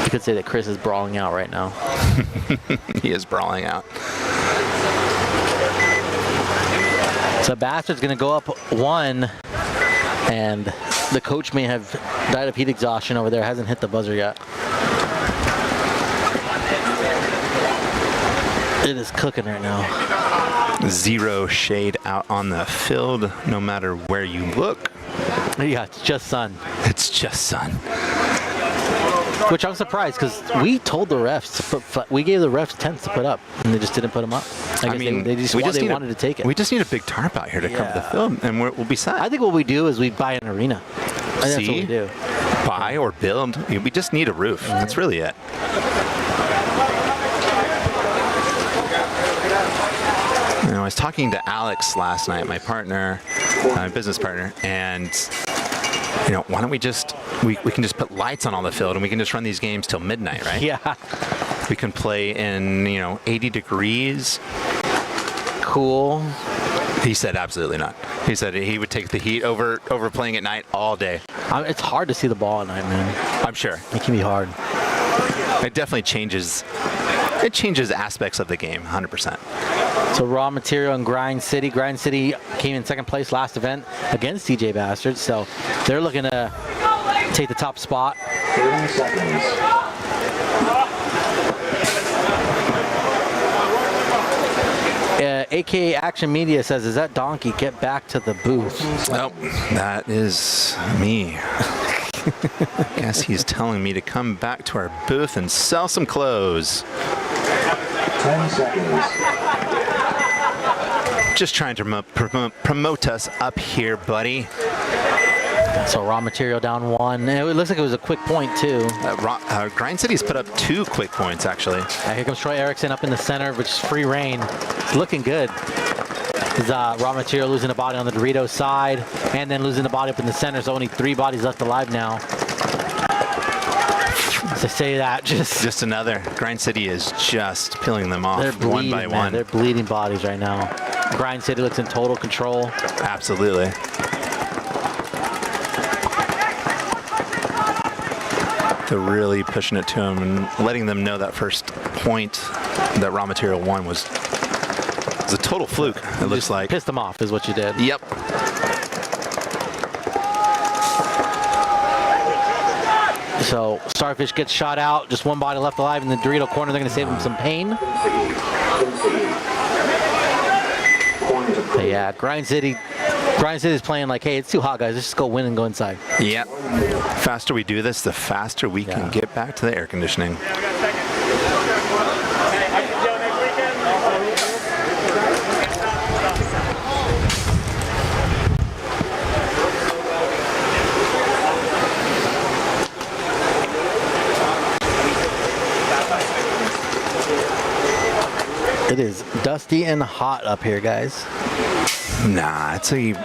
You could say that Chris is brawling out right now. He is brawling out. So Bastard's going to go up 1, and the coach may have died of heat exhaustion over there. Hasn't hit the buzzer yet. It is cooking right now. 0 shade out on the field, no matter where you look. Yeah, it's just sun. It's just sun. Which I'm surprised, because we told the refs to put, we gave the refs tents to put up, and they just didn't put them up. I mean, they wanted to take it. We just need a big tarp out here to cover the field, and we'll be set. I think what we do is we buy an arena. That's what we do. Buy or build. We just need a roof. That's really it. You know, I was talking to Alex last night, my partner, my business partner, and you know, why don't we just we can just put lights on all the field and we can just run these games till midnight, right? Yeah. We can play in 80 degrees. Cool. He said absolutely not. He said he would take the heat over playing at night all day. It's hard to see the ball at night, man. I'm sure. It can be hard. It definitely changes. It changes aspects of the game, 100%. So Raw Material and Grind City. Grind City came in second place last event against TJ Bastards. So they're looking to take the top spot. 30 seconds. AK Action Media says, "Is that Donkey? Get back to the booth." Nope, that is me. Guess he's telling me to come back to our booth and sell some clothes. 10 seconds. Just trying to promote us up here, buddy. So raw material down 1. It looks like it was a quick point too. Grind City's put up 2 quick points actually. Here comes Troy Erickson up in the center, which is free reign. It's looking good. Is raw material losing a body on the Doritos side, and then losing the body up in the center. So only 3 bodies left alive now. To say that, just another. Grind City is just peeling them off. They're bleeding, one by man. one. They're bleeding bodies right now. Grind City looks in total control. Absolutely. They're really pushing it to them and letting them know that first point that raw material won was a total fluke. It looks like. Pissed them off is what you did. Yep. So Starfish gets shot out. Just 1 body left alive in the Dorito corner. They're going to save him some pain. But yeah, Grind City is playing like, hey, it's too hot, guys. Let's just go win and go inside. Yep. Faster we do this, the faster we can get back to the air conditioning. It is dusty and hot up here, guys. Nah, it's a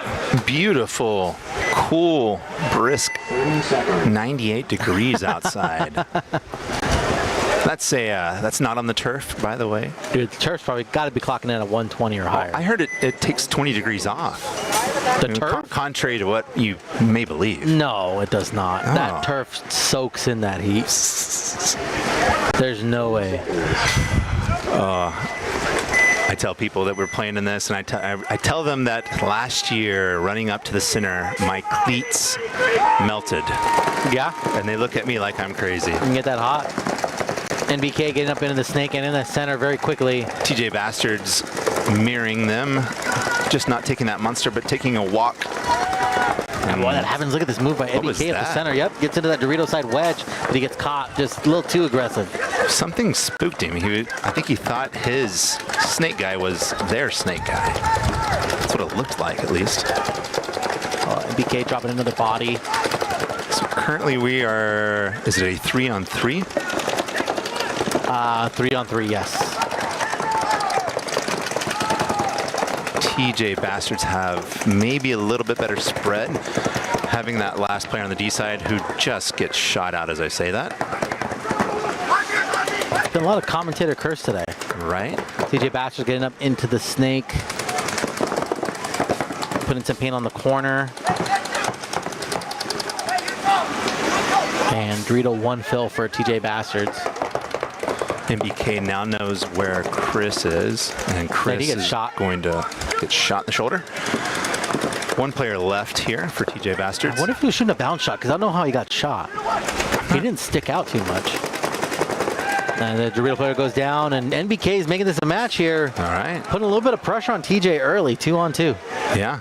beautiful, cool, brisk 98 degrees outside. That's not on the turf, by the way. Dude, the turf's probably got to be clocking in at 120 or higher. I heard it takes 20 degrees off. The turf? Contrary to what you may believe. No, it does not. Oh. That turf soaks in that heat. There's no way. I tell people that we're playing in this, and I tell them that last year, running up to the center, my cleats melted. Yeah? And they look at me like I'm crazy. You can get that hot. NBK getting up into the snake and in the center very quickly. TJ Bastards mirroring them, just not taking that monster, but taking a walk. And boy, that happens. Look at this move by NBK up the center. Yep, gets into that Dorito side wedge, but he gets caught just a little too aggressive. Something spooked him. I think he thought his snake guy was their snake guy. That's what it looked like, at least. NBK dropping another body. So currently we are, is it a 3-on-3? 3-on-3, yes. TJ Bastards have maybe a little bit better spread, having that last player on the D side who just gets shot out as I say that. Been a lot of commentator curse today. Right. TJ Bastards getting up into the snake. Putting some paint on the corner. And Dorito 1 fill for TJ Bastards. MBK now knows where Chris is, and Chris is going to get shot in the shoulder. 1 player left here for TJ Bastards. What if he was shooting a bounce shot? Because I don't know how he got shot. He didn't stick out too much. And the Dorito player goes down, and NBK is making this a match here. All right. Putting a little bit of pressure on TJ early, 2-on-2. Yeah.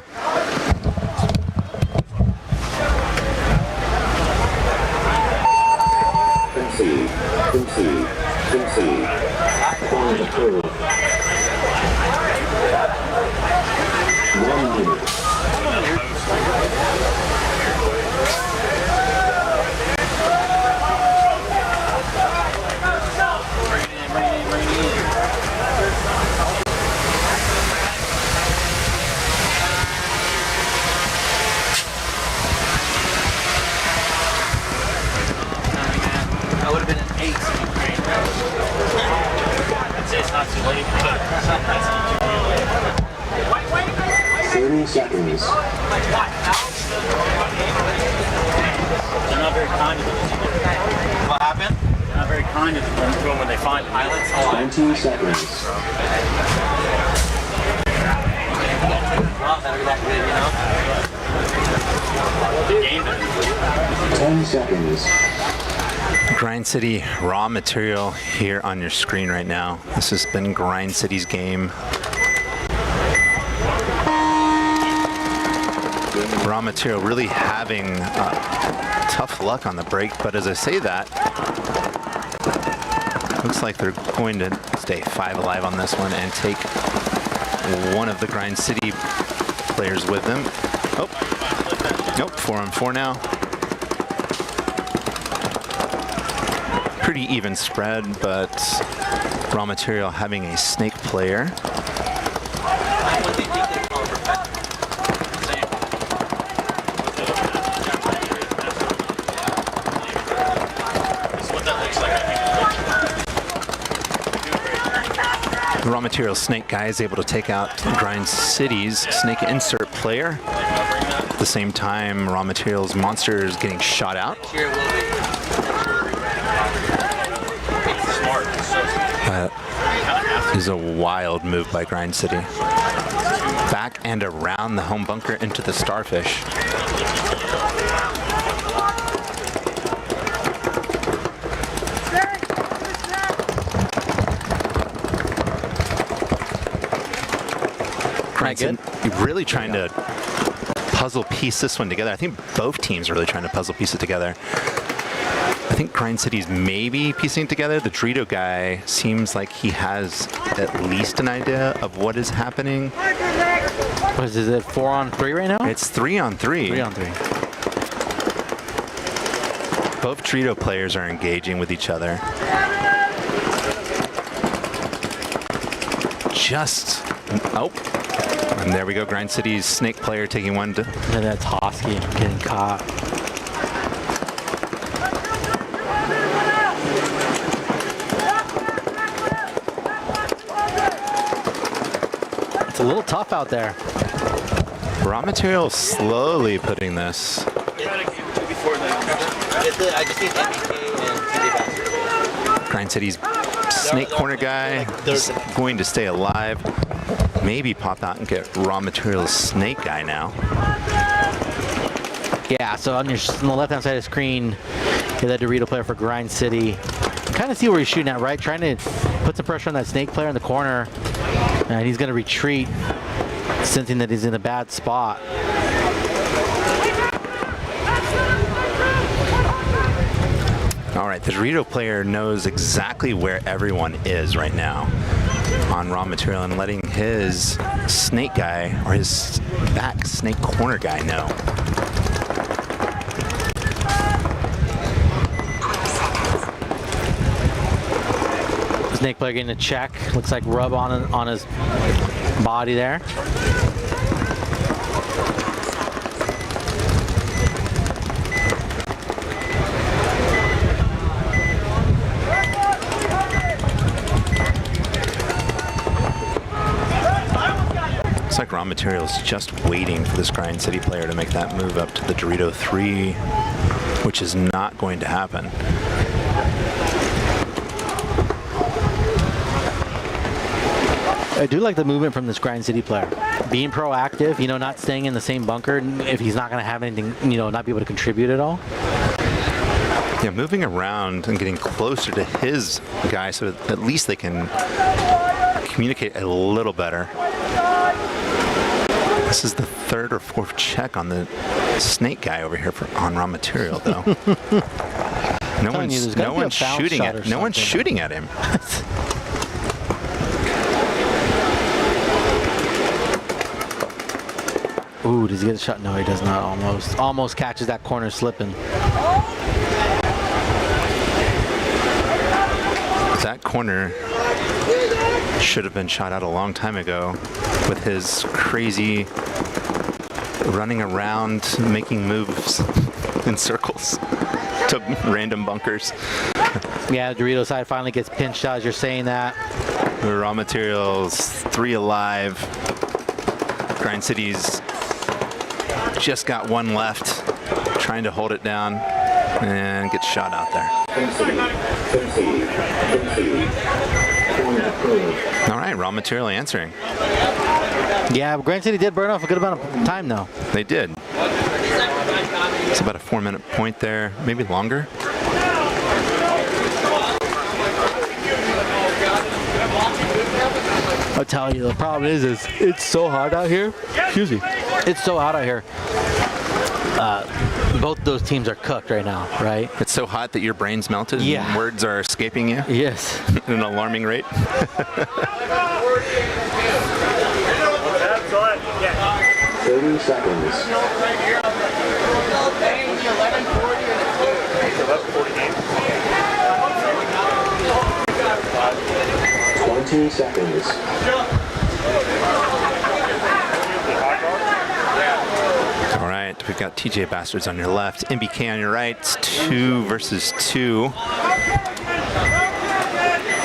Concede. Point approved. 1 minute. That would have been an 8. It's not too late. 30 seconds. They're not very kind to them. What happened? They're not very kind to them when they find pilots. 20 seconds. Well, better that good, you know? 10 seconds. Grind City raw material here on your screen right now. This has been Grind City's game. Raw material really having tough luck on the break, but as I say that, looks like they're going to stay 5 alive on this one and take one of the Grind City players with them. Oh, nope, 4 on 4 now. Pretty even spread, but raw material having a snake player. The raw material snake guy is able to take out Grind City's snake insert player. At the same time, raw material's monster is getting shot out. That is a wild move by Grind City. Back and around the home bunker into the starfish. Grind City really trying to puzzle piece this one together. I think both teams are really trying to puzzle piece it together. I think Grind City's maybe piecing it together. The Dorito guy seems like he has at least an idea of what is happening. What is it, 4 on 3 right now? It's 3 on 3. 3 on 3. Both Dorito players are engaging with each other. Just, oh, and there we go. Grind City's snake player taking one. And that's Hosky getting caught. It's a little tough out there. Raw material slowly putting this. Grind City's snake corner guy is going to stay alive. Maybe pop out and get raw material's snake guy now. Yeah, so on the left-hand side of the screen, you have that Dorito player for Grind City. Kind of see where he's shooting at, right? Trying to put some pressure on that snake player in the corner. And he's going to retreat, sensing that he's in a bad spot. All right, the Dorito player knows exactly where everyone is right now on raw material and letting his snake guy or his back snake corner guy know. Snake player getting a check. Looks like rub on his body there. Looks like raw material's just waiting for this Grind City player to make that move up to the Dorito 3, which is not going to happen. I do like the movement from this Grind City player. Being proactive, you know, not staying in the same bunker if he's not going to have anything, you know, not be able to contribute at all. Yeah, moving around and getting closer to his guy so that at least they can communicate a little better. This is the 3rd or 4th check on the snake guy over here on raw material, though. No one's shooting at him. Ooh, does he get a shot? No, he does not. Almost catches that corner slipping. That corner should have been shot out a long time ago with his crazy running around, making moves in circles to random bunkers. Yeah, the Dorito side finally gets pinched out as you're saying that. The raw materials, 3 alive. Grind City's just got 1 left, trying to hold it down and gets shot out there. All right, raw material answering. Yeah, Grind City did burn off a good amount of time though. They did. It's about a 4-minute point there, maybe longer. I'll tell you, the problem is it's so hot out here. Excuse me. It's so hot out here. Both those teams are cooked right now, right? It's so hot that your brain's melted and words are escaping you? Yes. At an alarming rate? 30 seconds. 20 seconds. All right, we've got TJ Bastards on your left, MBK on your right. It's 2 versus 2.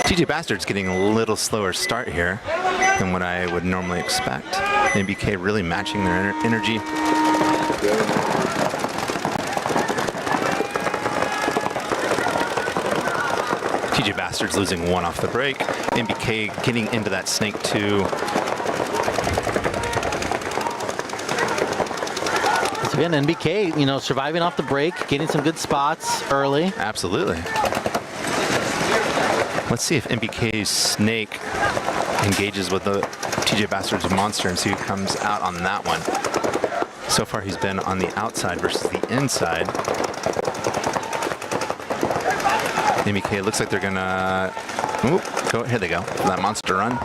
TJ Bastards getting a little slower start here than what I would normally expect. MBK really matching their energy. TJ Bastards losing 1 off the break. MBK getting into that snake 2. So again, NBK, you know, surviving off the break, getting some good spots early. Absolutely. Let's see if NBK's snake engages with the TJ Bastards monster and see who comes out on that one. So far he's been on the outside versus the inside. NBK looks like they're gonna, go, here they go, that monster run.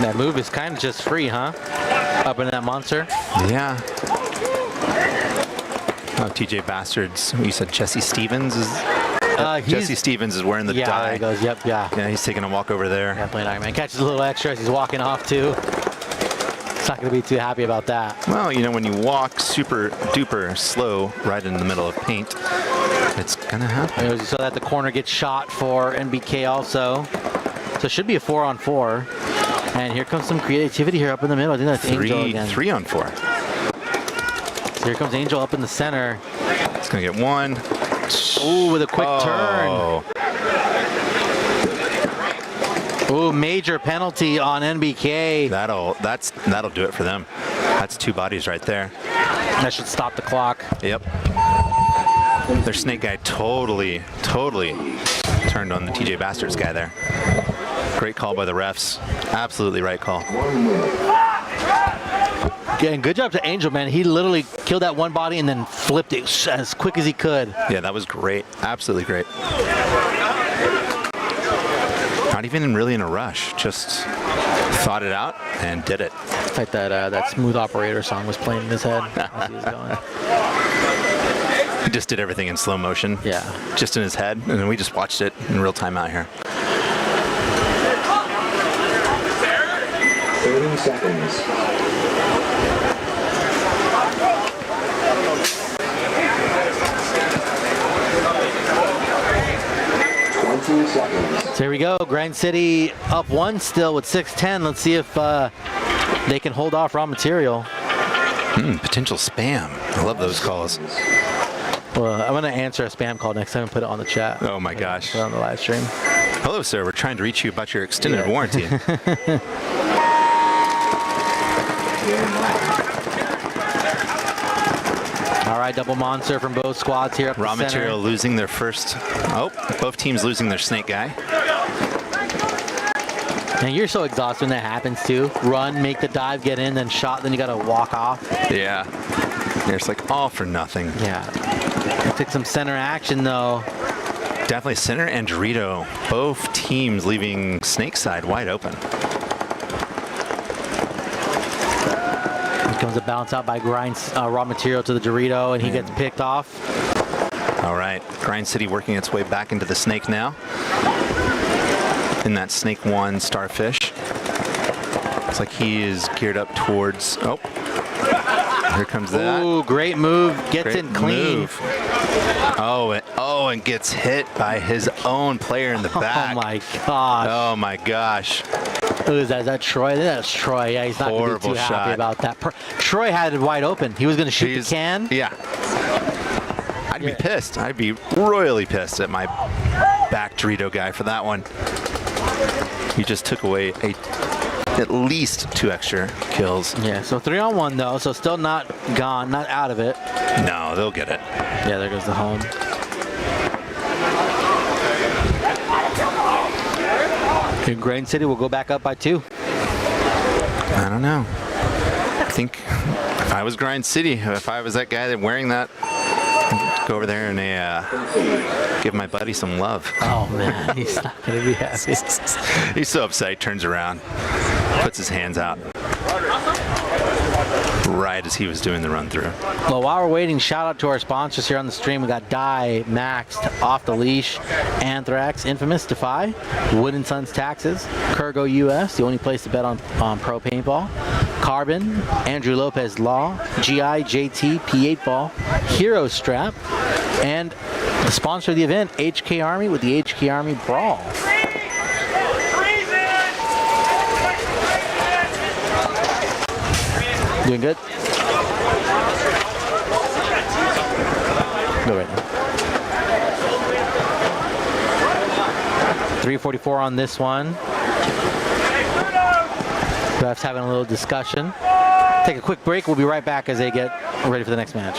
That move is kind of just free, huh? Up in that monster. Yeah. Oh, TJ Bastards. You said Jesse Stevens is. Jesse Stevens is wearing the yeah, dye. There he goes. Yep. Yeah. Yeah, he's taking a walk over there. Yeah, playing Iron Man. Catches a little extra as he's walking off too. He's not going to be too happy about that. Well, you know, when you walk super duper slow right in the middle of paint, it's gonna happen. You saw that the corner gets shot for NBK also. So it should be a 4-on-4. And here comes some creativity here up in the middle. I think that's Angel again. 3-on-4. So here comes Angel up in the center. It's gonna get 1. Ooh, with a quick turn. Ooh, major penalty on NBK. That'll do it for them. That's 2 bodies right there. That should stop the clock. Yep. Their snake guy totally turned on the TJ Bastards guy there. Great call by the refs. Absolutely right call. Yeah, and good job to Angel, man. He literally killed that one body and then flipped it as quick as he could. Yeah, that was great. Absolutely great. Not even really in a rush. Just thought it out and did it. It's like that Smooth Operator song was playing in his head as he was going. He just did everything in slow motion. Yeah. Just in his head, and then we just watched it in real time out here. 30 seconds. 20 seconds. So here we go. Grind City up 1 still with 6-10. Let's see if they can hold off Raw Material. Potential spam. I love those calls. Well, I'm going to answer a spam call next time and put it on the chat. Oh my gosh. Put it on the live stream. Hello, sir. We're trying to reach you about your extended warranty. All right, double monster from both squads here up Raw the center. Material losing their first. Oh, both teams losing their snake guy. And you're so exhausted when that happens too. Run, make the dive, get in, then shot, then you got to walk off. Yeah. It's like all for nothing. Yeah. Took some center action though. Definitely center and Dorito. Both teams leaving snake side wide open. Here comes a bounce out by Raw Material to the Dorito, and he gets picked off. All right, Grind City working its way back into the snake now. In that snake 1 starfish. Looks like he is geared up towards, oh, here comes that. Ooh, great move, gets it clean. Move. Oh, and gets hit by his own player in the back. Oh my gosh. Oh my gosh. Who is that? Is that Troy? I think that's Troy. Yeah, he's not going to be too Horrible happy shot. about that. Troy had it wide open. He was going to shoot the can. Yeah. I'd be pissed. I'd be royally pissed at my back Dorito guy for that one. He just took away at least 2 extra kills. Yeah, so 3-on-1 though, so still not gone, not out of it. No, they'll get it. Yeah, there goes the home. And Grain City will go back up by 2. I don't know. I think if I was Grind City, if I was that guy that wearing that, I'd go over there and give my buddy some love. Oh man, he's not gonna be happy. He's so upset. He turns around, puts his hands out right as he was doing the run through. Well, while we're waiting, shout out to our sponsors here on the stream. We got Die, Maxed, Off the Leash, Anthrax, Infamous, Defy, Wood & Sons Taxes, Kurgo US, the only place to bet on pro paintball, Carbon, Andrew Lopez Law, GI, JT, P8 Ball, Hero Strap, and the sponsor of the event, HK Army with the HK Army Brawl. Doing good? Go right now. 3:44 on this one. Refs having a little discussion. Take a quick break. We'll be right back as they get ready for the next match.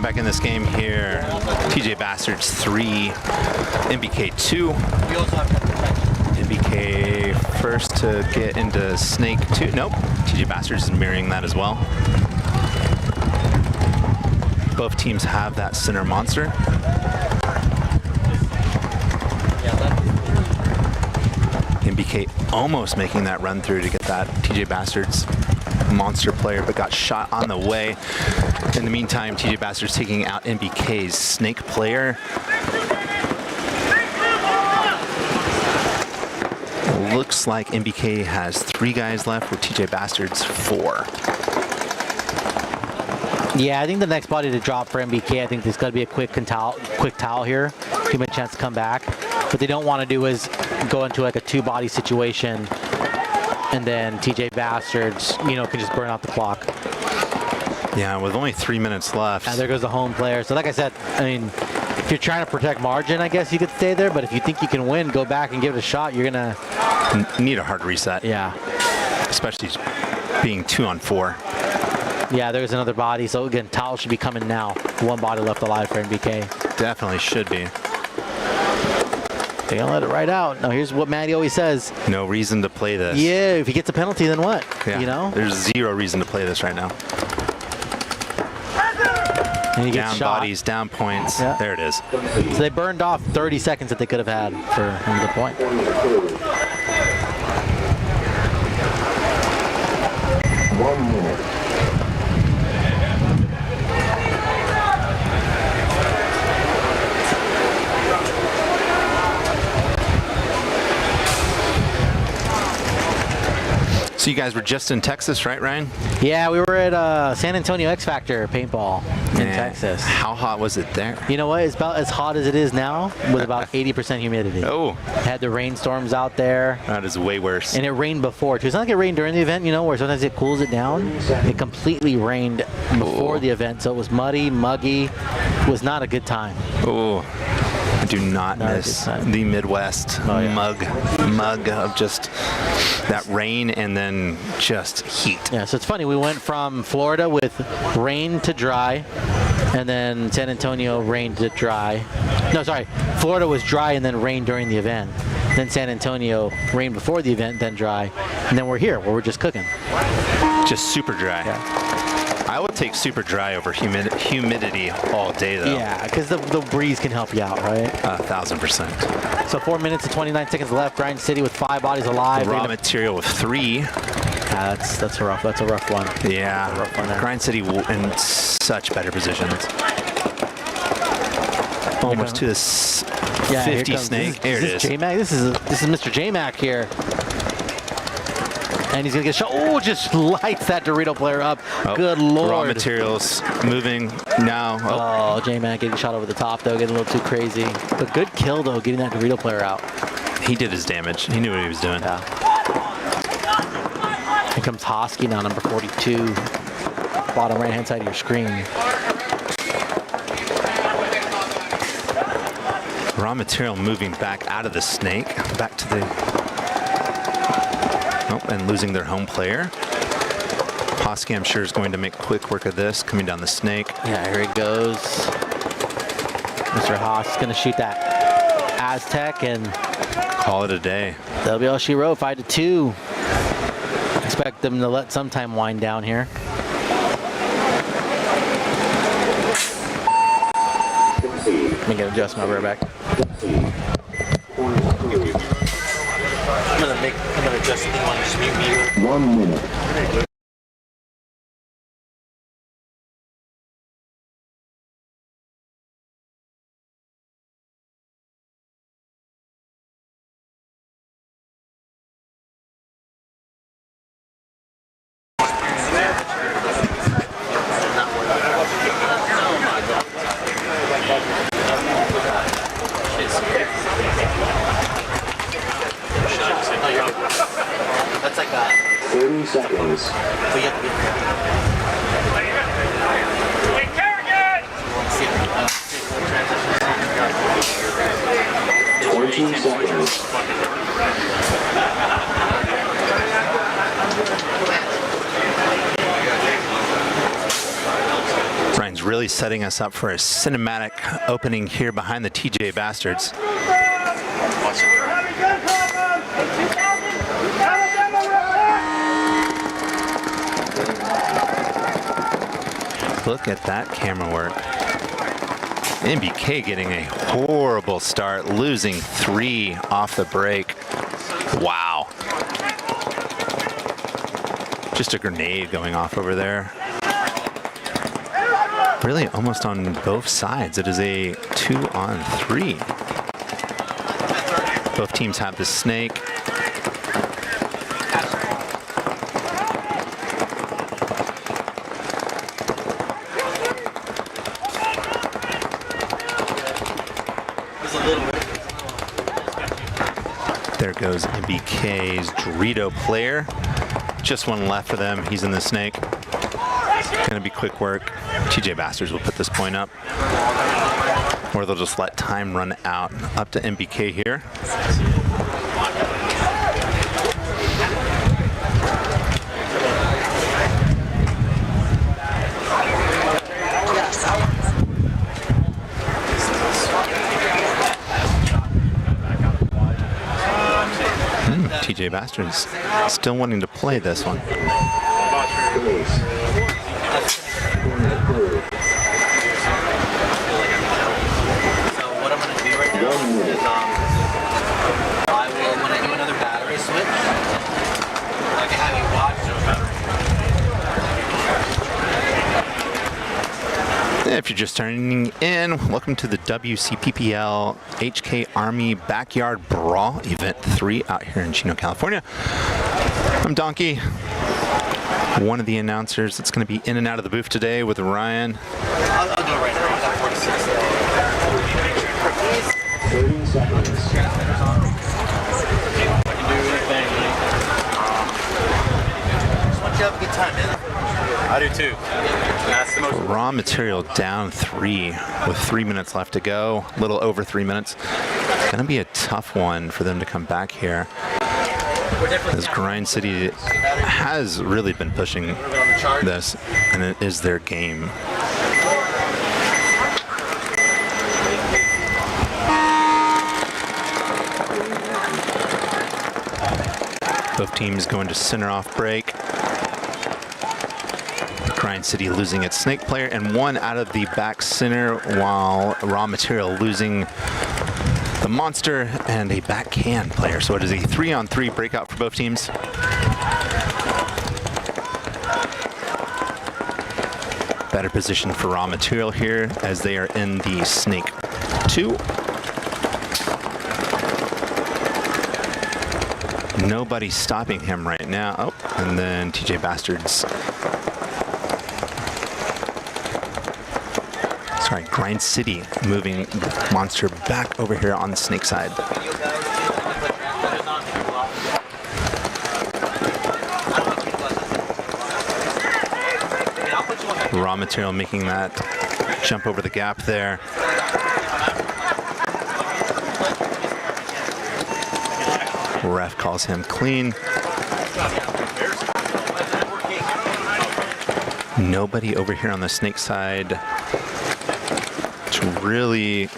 Back in this game here, TJ Bastards 3, MBK 2. MBK first to get into Snake 2. Nope, TJ Bastards is mirroring that as well. Both teams have that center monster. MBK almost making that run through to get that TJ Bastards monster player, but got shot on the way. In the meantime, TJ Bastards taking out MBK's Snake player. Looks like MBK has 3 guys left with TJ Bastards 4. Yeah, I think the next body to drop for MBK, I think there's got to be a quick towel here. Give him a chance to come back. What they don't want to do is go into like a 2-body situation and then TJ Bastards, you know, can just burn out the clock. Yeah, with only 3 minutes left. And there goes the home player. So like I said, I mean, if you're trying to protect margin, I guess you could stay there. But if you think you can win, go back and give it a shot. You're going to need a hard reset. Yeah. Especially being 2-on-4. Yeah, there's another body. So again, towel should be coming now. 1 body left alive for MBK. Definitely should be. They're going to let it right out. Now, here's what Matty always says. No reason to play this. Yeah, if he gets a penalty, then what? Yeah, you know? There's 0 reason to play this right now. And he down gets shot. Bodies, down points. Yeah. There it is. So they burned off 30 seconds that they could have had for the point. 1 minute. So you guys were just in Texas, right, Ryan? Yeah, we were at San Antonio X Factor paintball in Texas. How hot was it there? You know what? It's about as hot as it is now with about 80% humidity. Oh. Had the rainstorms out there. That is way worse. And it rained before, too. It's not like it rained during the event, you know, where sometimes it cools it down. It completely rained before the event, so it was muddy, muggy. It was not a good time. Oh. I do not miss the Midwest mug of just that rain and then just heat. Yeah, so it's funny. We went from Florida with rain to dry And then San Antonio rained to dry. No, sorry. Florida was dry and then rained during the event. Then San Antonio rained before the event, then dry. And then we're here where we're just cooking. Just super dry. Yeah. I would take super dry over humidity all day, though. Yeah, because the breeze can help you out, right? 1,000%. So 4 minutes and 29 seconds left. Grind City with 5 bodies alive. Raw material with 3. That's a rough one. Yeah. That's a rough one there. Grind City in such better positions. Almost to this 50 snake. There it is. J-Mac. This is Mr. J-Mac here. And he's gonna get shot. Oh, just lights that Dorito player up. Oh, Good lord. Raw materials moving now. Oh, J-Mac getting shot over the top though, getting a little too crazy. But good kill though, getting that Dorito player out. He did his damage. He knew what he was doing. Yeah. Here comes Hosky now, number 42. Bottom right hand side of your screen. Raw material moving back out of the snake, back to the... Oh, and losing their home player. Hosky, I'm sure, is going to make quick work of this, coming down the snake. Yeah, here he goes. Mr. Haas is going to shoot that Aztec and call it a day. That'll be all she wrote, 5-2. Expect them to let some time wind down here. Let me get adjustment, I'll be right back. I'm gonna adjust the one, just mute me. 1 minute. That's like a 30 seconds. But you have to be. Brian's really setting us up for a cinematic opening here behind the TJ Bastards. Look at that camera work. MBK getting a horrible start, losing 3 off the break. Wow. Just a grenade going off over there. Really almost on both sides. It is a 2-on-3. Both teams have the snake. There goes MBK's Dorito player. Just one left for them. He's in the snake. Gonna be quick work. TJ Bastards will put this point up. Or they'll just let time run out. Up to MBK here. TJ Bastards still wanting to play this one. So what I'm going to do right now is I will, when I do another battery switch, I can have you watch those batteries. If you're just turning in, welcome to the WCPPL HK Army Backyard Brawl Event 3 out here in Chino, California. I'm Donkey, one of the announcers that's going to be in and out of the booth today with Ryan. I'll do it right now. I got 46. 30 seconds. I can do anything. Just want you to have a good time, man. I do too. That's the most. Raw material down 3 with 3 minutes left to go. A little over 3 minutes. It's going to be a tough one for them to come back here. As Grind City has really been pushing this, and it is their game. Both teams going to center off break. Grind City losing its snake player and one out of the back center, while Raw Material losing the monster and a backhand player. So it is a 3-on-3 breakout for both teams. Better position for Raw Material here as they are in the Snake 2. Nobody stopping him right now. Oh, and then TJ Bastards. Sorry, Grind City moving monster back over here on the Snake side. Raw Material making that jump over the gap there. Ref calls him clean. Nobody over here on the Snake side to really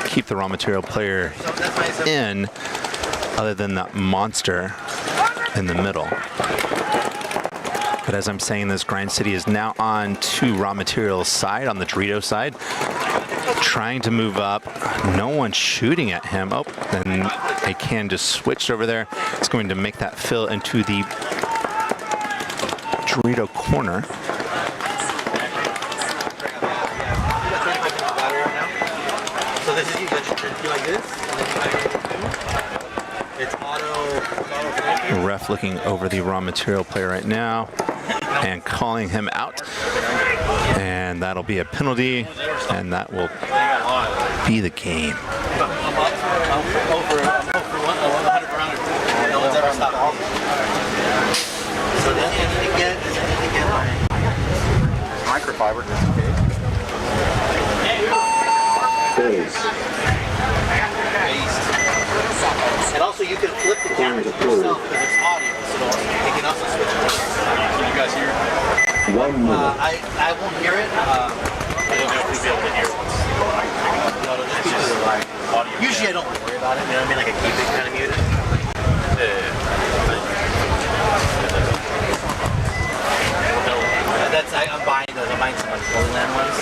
keep the Raw Material player in, other than that monster in the middle. But as I'm saying this, Grind City is now on to Raw Material's side, on the Dorito side, trying to move up. No one shooting at him. Oh, then a can just switched over there. It's going to make that fill into the Dorito corner. So this is you like this, it's auto. Ref looking over the Raw Material player right now and calling him out. And that'll be a penalty, and that will be the game. Microfiber. And also you can flip the camera to yourself because it's audio, so you can also switch it. Can you guys hear it? I won't hear it. I don't know if we'll be able to hear it. No, it'll just be through the audio. Usually I don't worry about it, you know what I mean? Like I keep it kind of muted. I'm buying those. I'm buying some like Holy Land ones.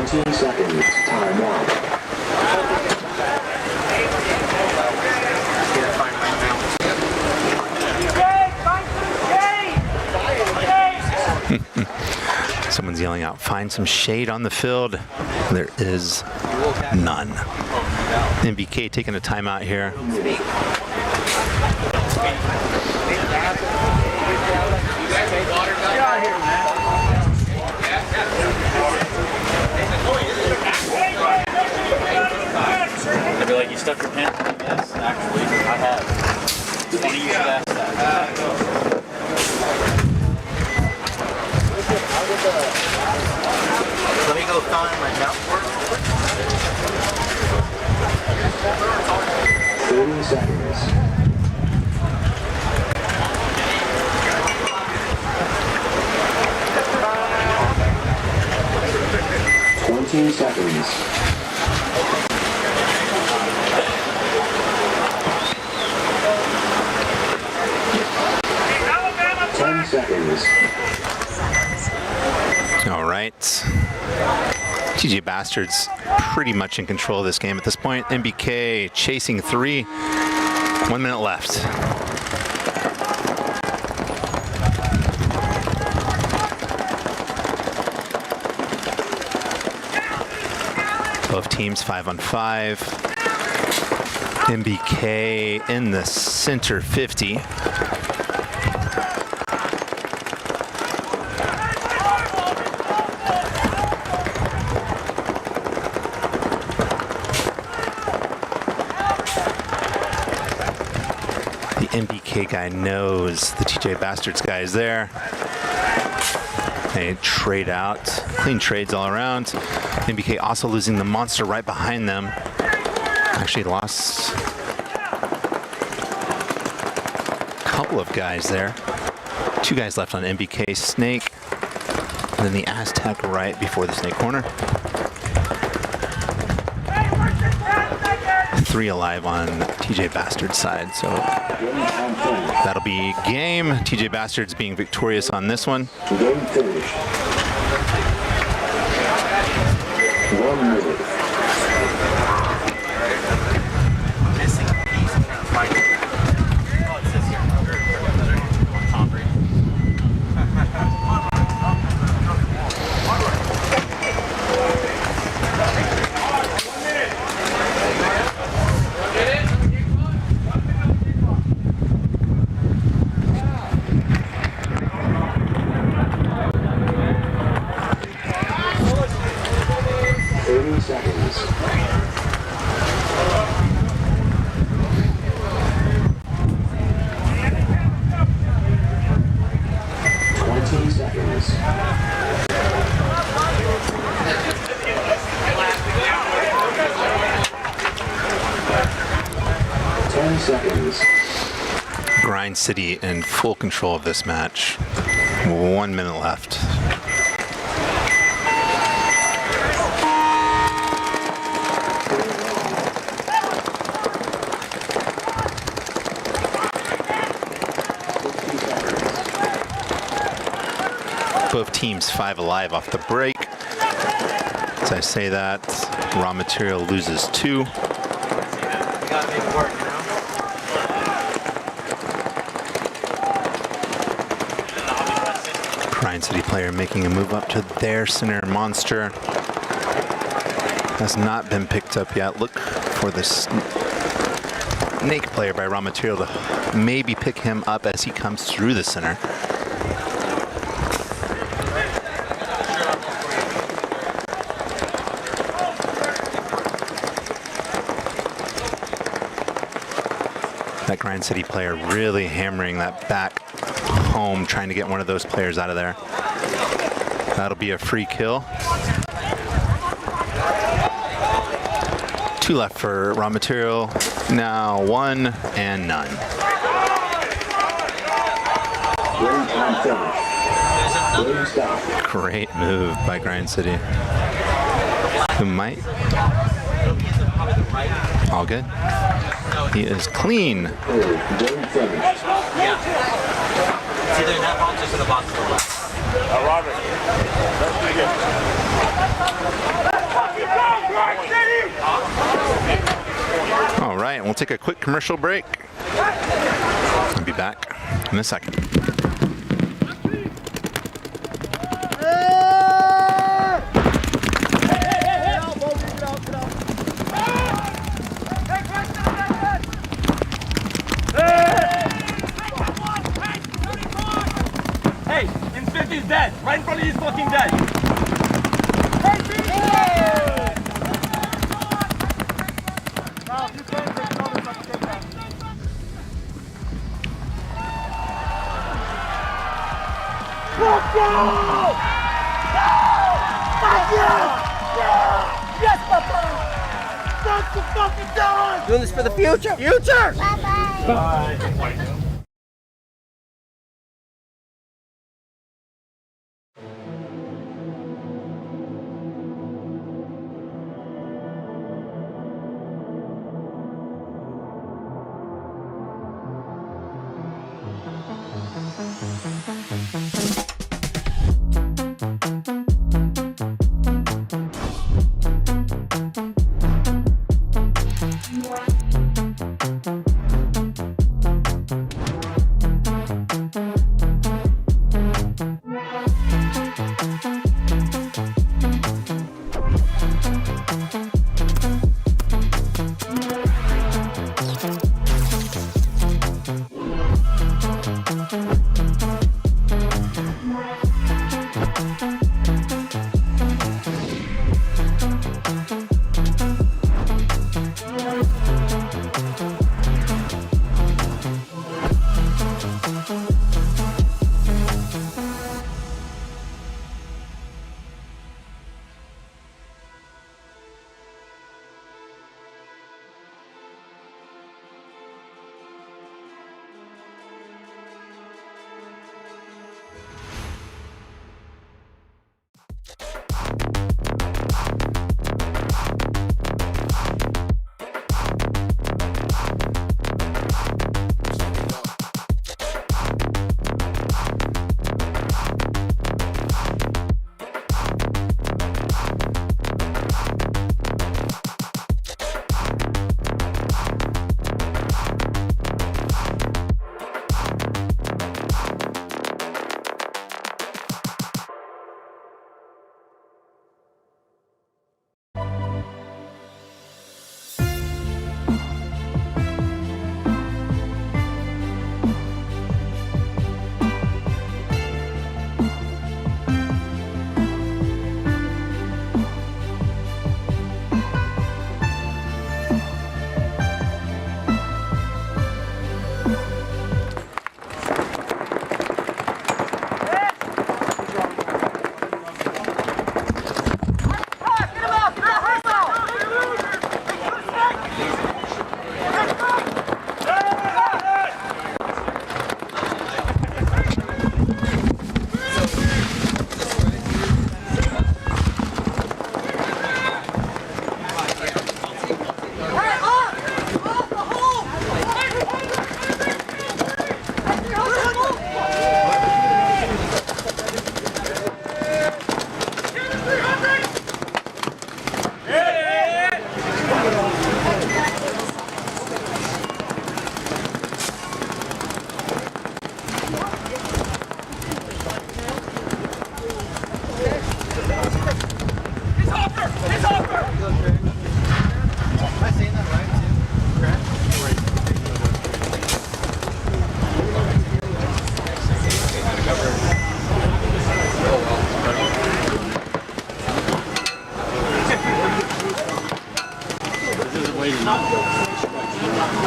30 seconds. Time out. Someone's yelling out, find some shade on the field. There is none. MBK taking a timeout here. They'd be like, you stuck your pants in? Yes, actually, I have. 20 years past that. Let me go find my mount work. 30 seconds. Seconds. All right. TJ Bastards pretty much in control of this game at this point. MBK chasing 3. 1 minute left. Both teams 5-on-5. MBK in the center 50. The MBK guy knows the TJ Bastards guy is there. They trade out. Clean trades all around. MBK also losing the monster right behind them. Actually lost a couple of guys there. 2 guys left on MBK Snake. And then the Aztec right before the Snake corner. 3 alive on TJ Bastard's side, so that'll be game. TJ Bastard's being victorious on this one. Game finished. 1 minute. Grind City in full control of this match. 1 minute left. Both teams 5 alive off the break. As I say that, Raw Material loses 2. Grind City player making a move up to their center monster. Has not been picked up yet. Look for the Snake player by Raw Material to maybe pick him up as he comes through the center. That Grind City player really hammering that back home, trying to get one of those players out of there. That'll be a free kill. 2 left for Raw Material. Now 1 and none. Great move by Grind City. Who might? All good. He is clean. All right, we'll take a quick commercial break. I'll be back in a second. He's dead. Right in front of you, he's fucking dead. Yes, Papa! That's the fucking done! Doing this for the future! Future! Bye-bye! Bye.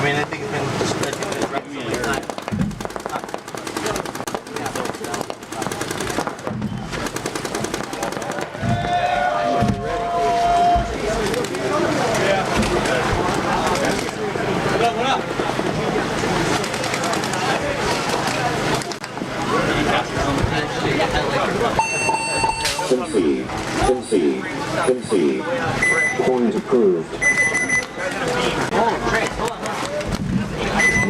mean, I think it's been right for the time. Concede. Concede. Concede. Point approved.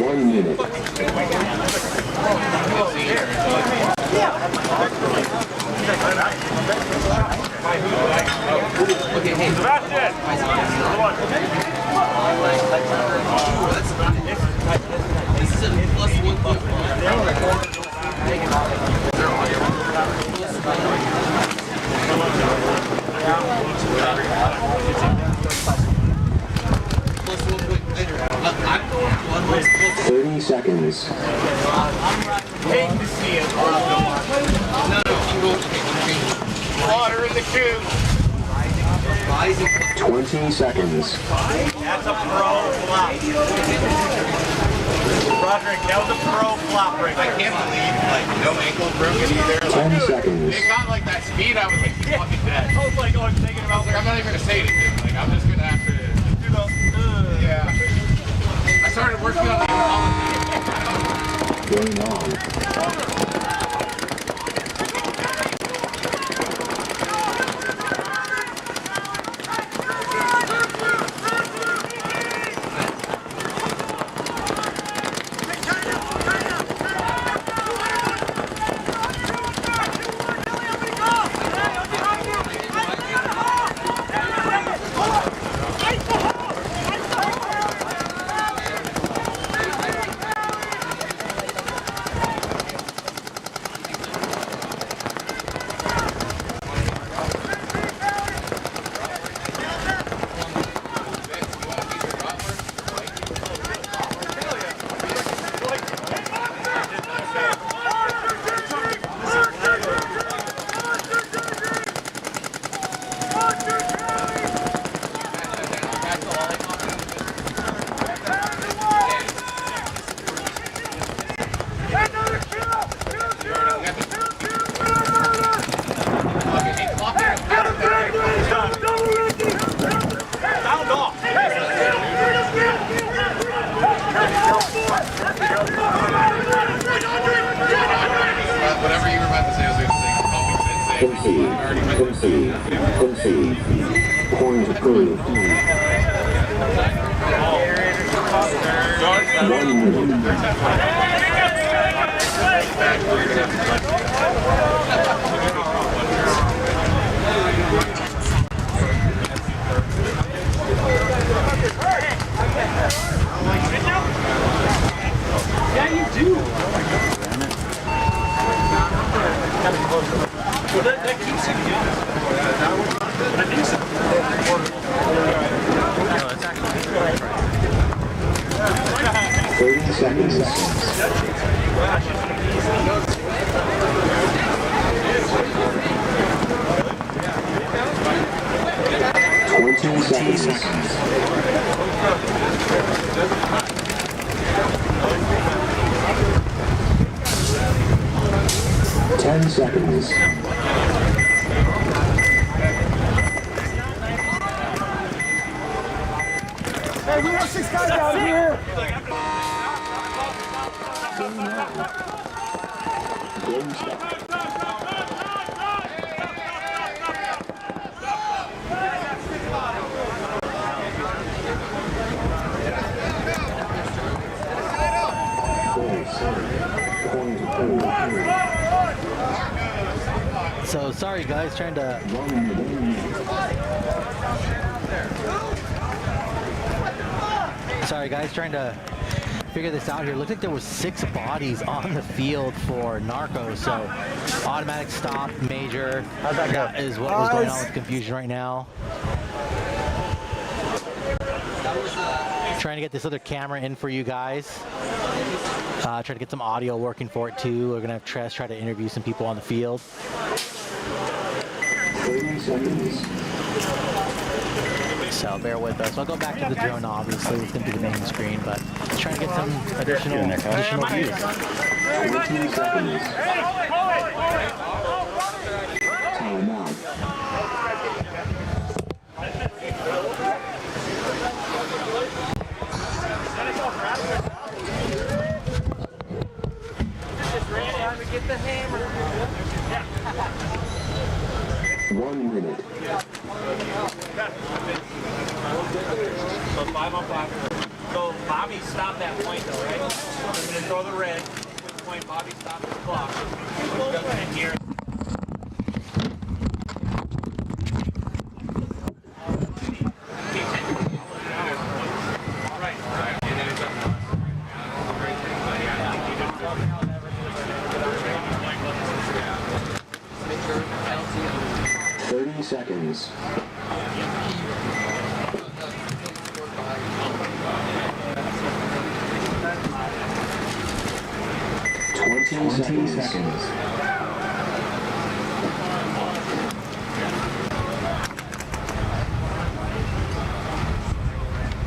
1 minute. This is a plus 1.1. Plus 30 seconds. hate to see it. No, I'm going to water in the coop. 20 seconds. That's a pro flop. Roderick, that was a pro flop right there. I can't believe, like, no ankle broken either. 10 seconds. It got like that speed, I was like, he's fucking dead. I was like, oh, I'm thinking about I'm not even gonna say anything. Like, I'm just gonna have to do the, yeah. I started working on the Going on. whatever you were about to say, I was going to say, Concede. Concede. Point approved. 1 Yeah, you do. Well, that keeps it young. I think so. 30 seconds. 20 seconds. 10 seconds. Hey, we have 6 guys out here. Game stop. So sorry guys, trying to figure this out here. Looks like there was 6 bodies on the field for Narcos, so automatic stop, major. How'd that go? Is what was going on with confusion right now. Trying to get this other camera in for you guys. Try to get some audio working for it too. We're gonna have Tress try to interview some people on the field. 30 seconds. So bear with us. I'll go back to the drone, obviously. It's going to be the main screen, but trying to get some additional views. 20 seconds. Time out. Get the hammer. 1 minute. So 5 on 5. So Bobby stopped that point though, right? I'm gonna throw the red. Which point Bobby stopped the clock. And here. All right. And then it's up. 30 seconds. 20 seconds.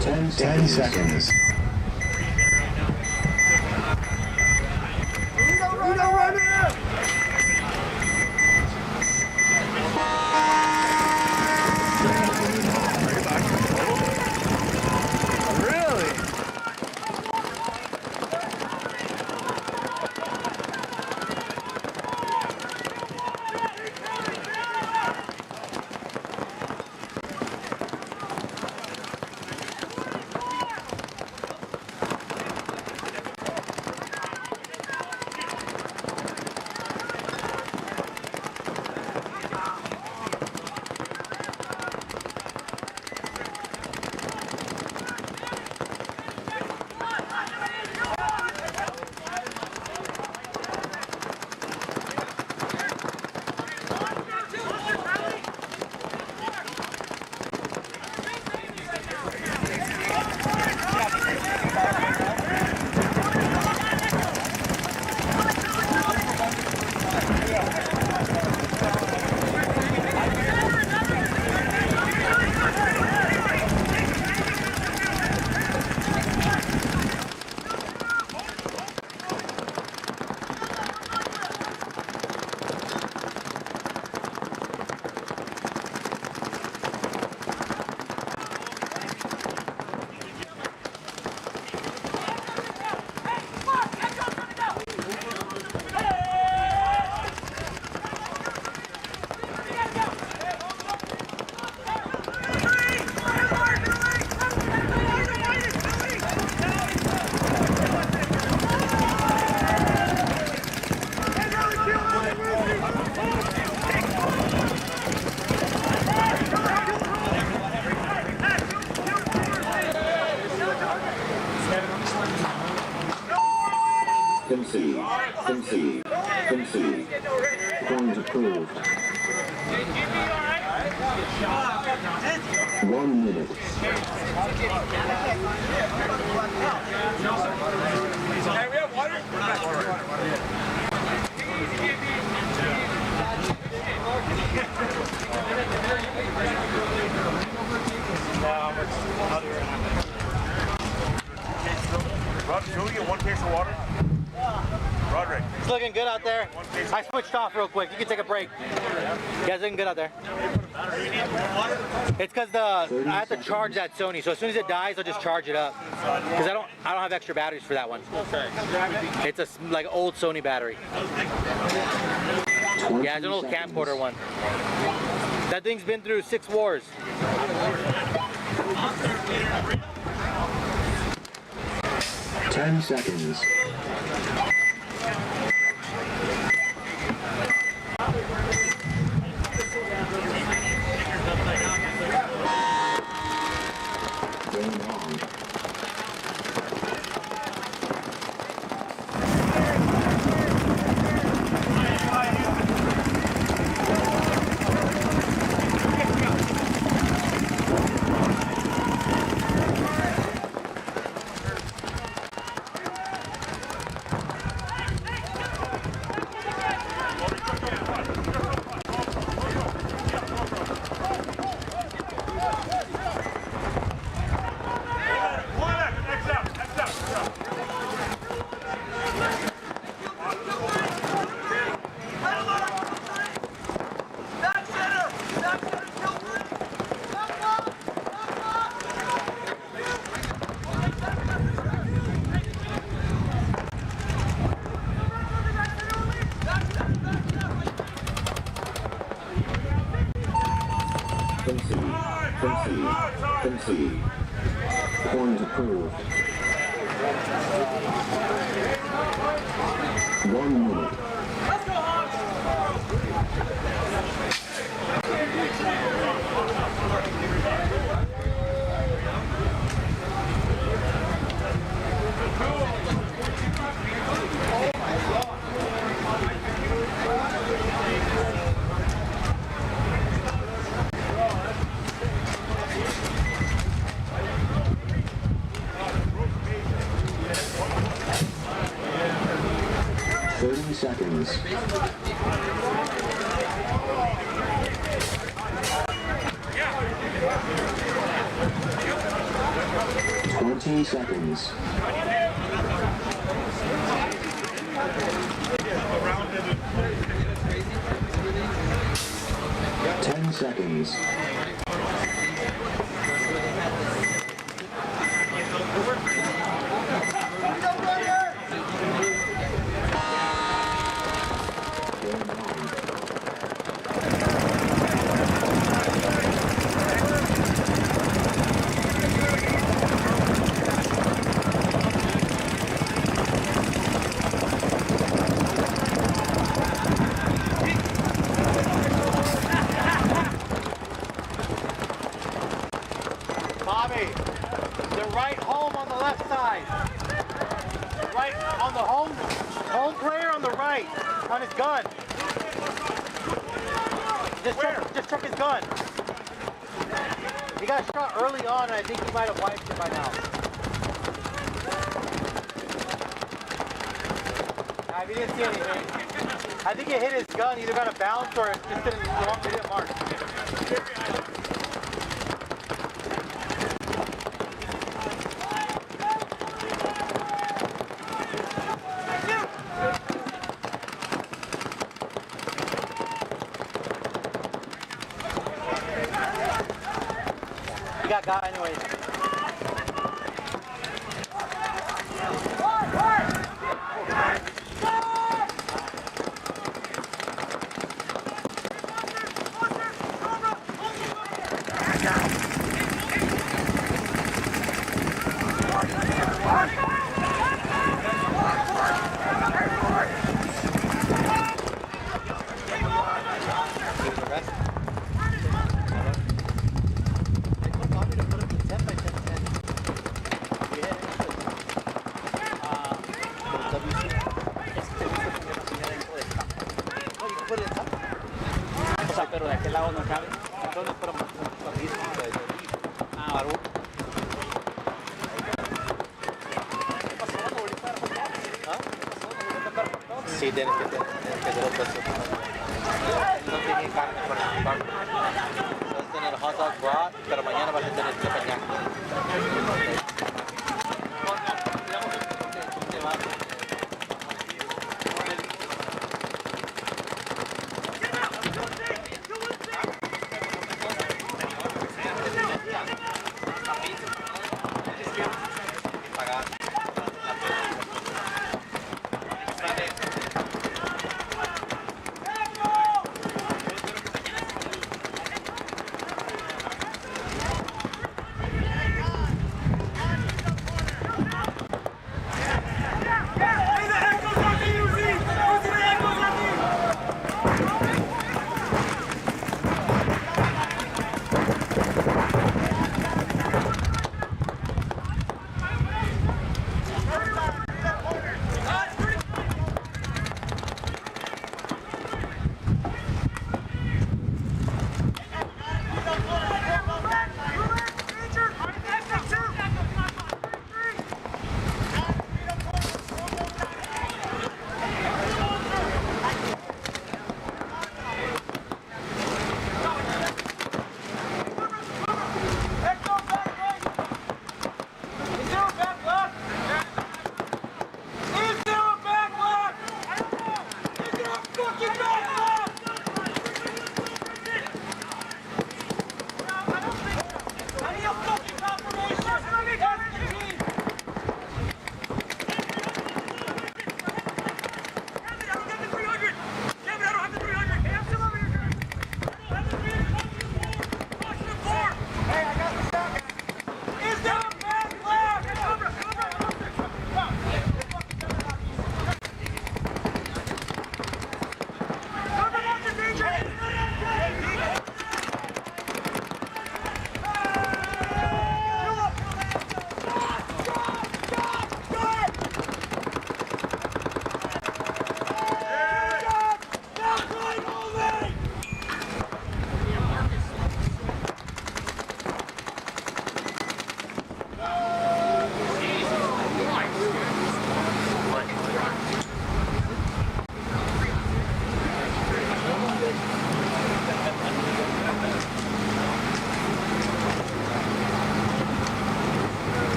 10 seconds. Concede. Point approved. 1 minute. Hey, we have water? Roger, can we get 1 case of water? Roderick. It's looking good out there. I switched off real quick. You can take a break. You guys looking good out there. It's because I have to charge that Sony, so as soon as it dies, I'll just charge it up. Because I don't have extra batteries for that one. It's a like old Sony battery. Yeah, it's an old camcorder one. That thing's been through 6 wars. 10 seconds. Game on. approved. 1 minute. 30 seconds. 20 seconds. 10 seconds. 'Bobby, they're right home on the left side. Right on the home player on the right, on his gun. Just check his gun. He got shot early on, and I think he might have wiped it by now. If you didn't see anything, I think it hit his gun, either got a bounce or it just didn't mark. You got guy anyways. Pero de aquel lado no cabe. Entonces, pero sí, tienes que hacer otra cosa. No tiene carne para participar. Vas a tener hot dog brat, pero mañana vas a tener teppanyaki.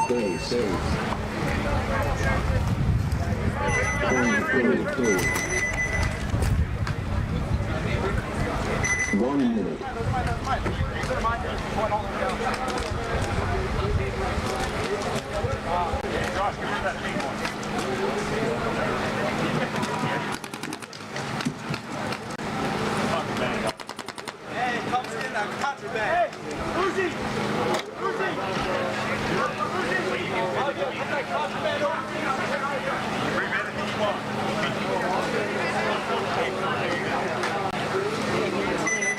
Stay safe. Point approved. 1 minute. Josh, give me that pink one. Hey, it comes in on contraband. Hey, Uzi! Uzi! Put that contraband over. Bring me anything you want.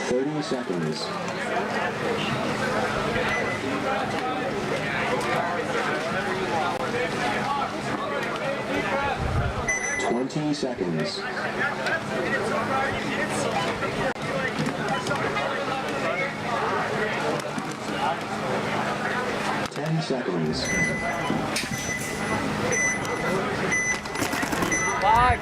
30 seconds. 20 seconds. 10 seconds. 5.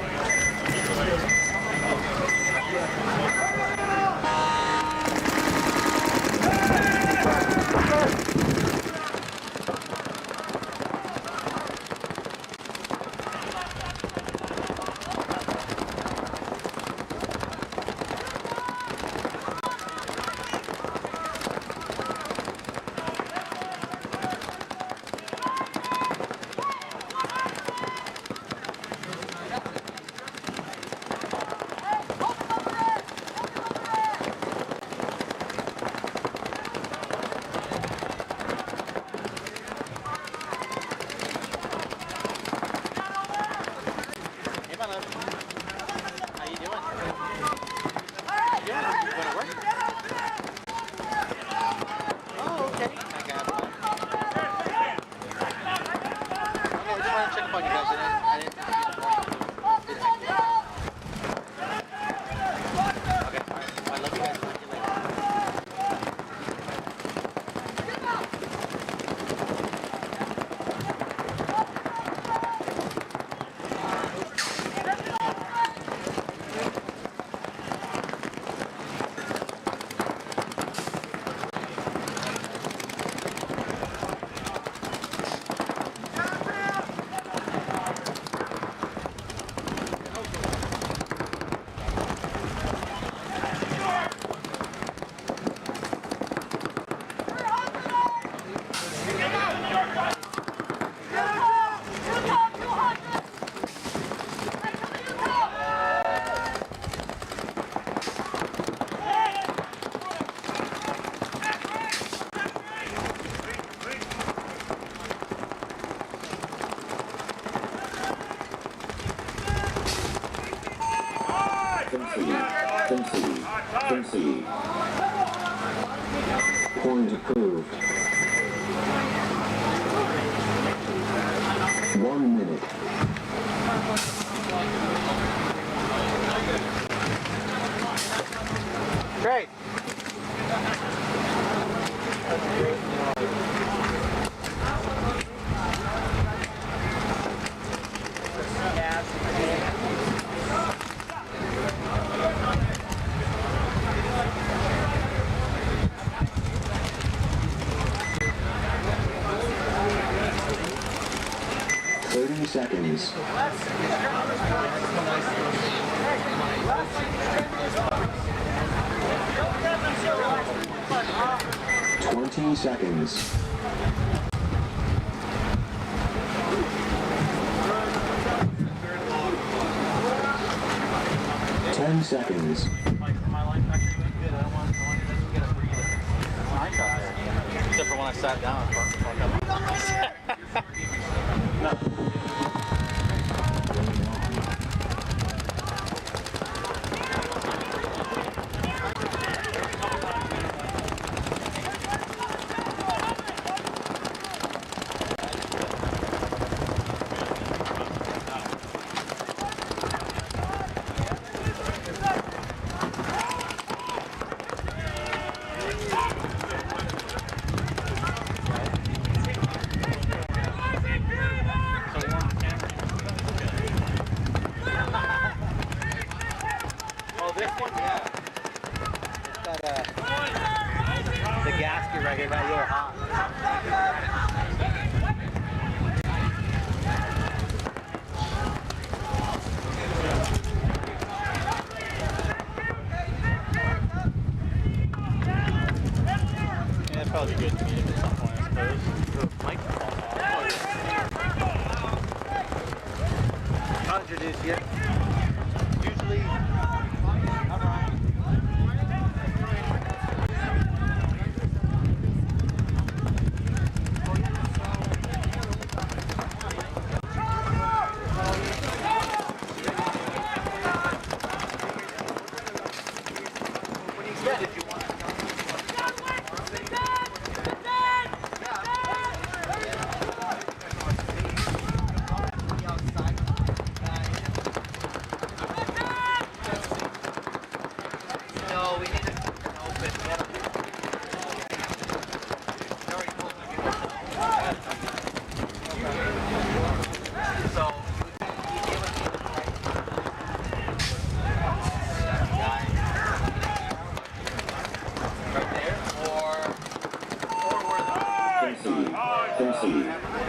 Concede. Point approved. 1 minute. Great. Seconds. 20 seconds. 10 seconds. Except for when I sat down. you see it? Usually, all right. No, we need to open.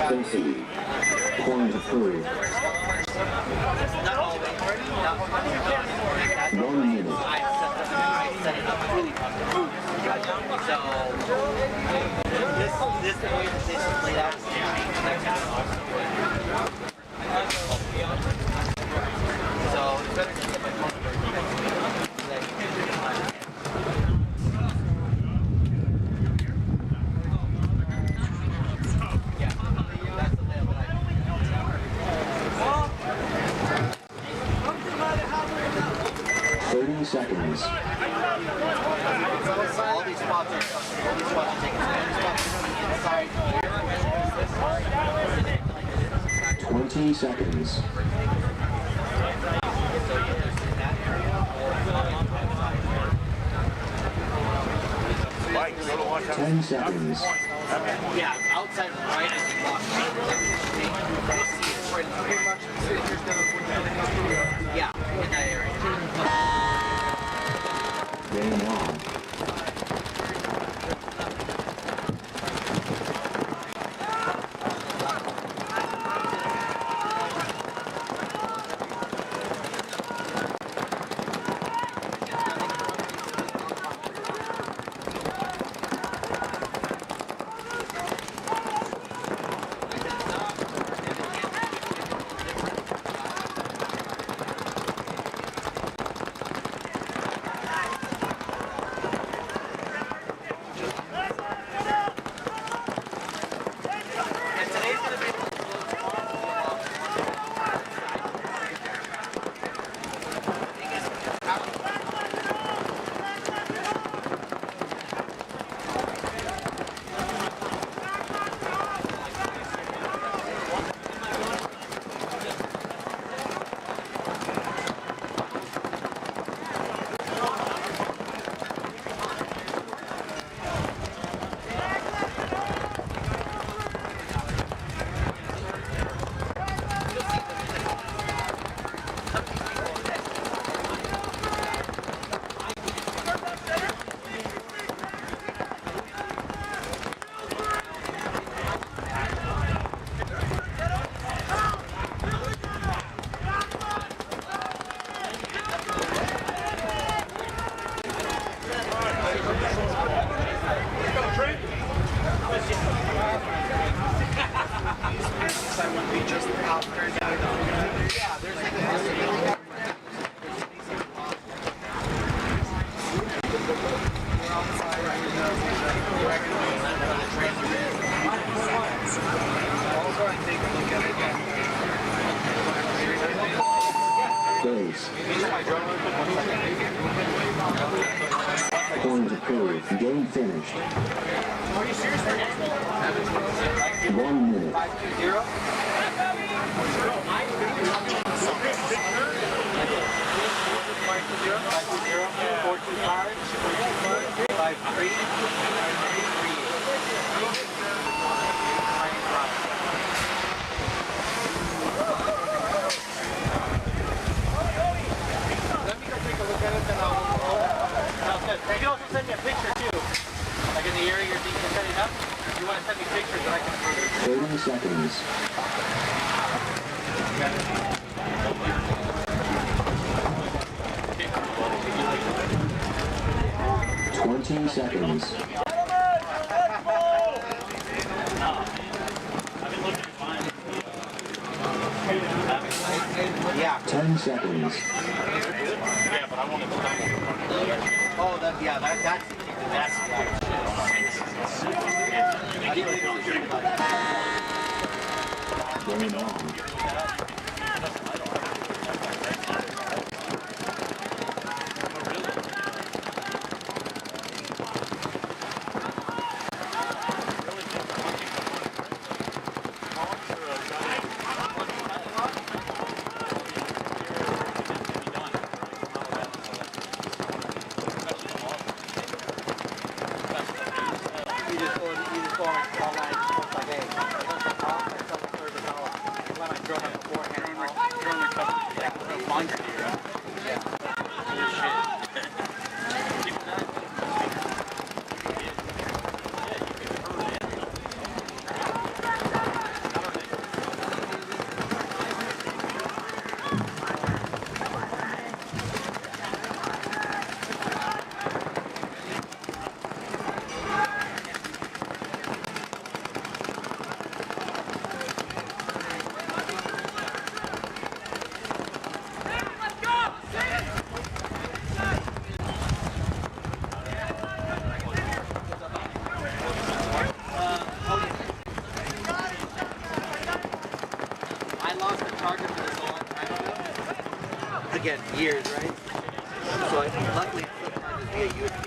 Concede. Point approved. 1 minute. This way that this is laid out. So it's better to get my phone Seconds. All these spots are taken. Inside here. 20 seconds. Mike, go to 1 10 seconds. Yeah, outside right as you walk. Yeah, in that area. Game on. Base. Point approved. Game finished. 1 minute. 30 seconds. Seconds. Yeah. 10 10 seconds. Yeah, but I wanted to double. Oh, that's Game on. Again, years, right? So luckily, it's still charges via USB.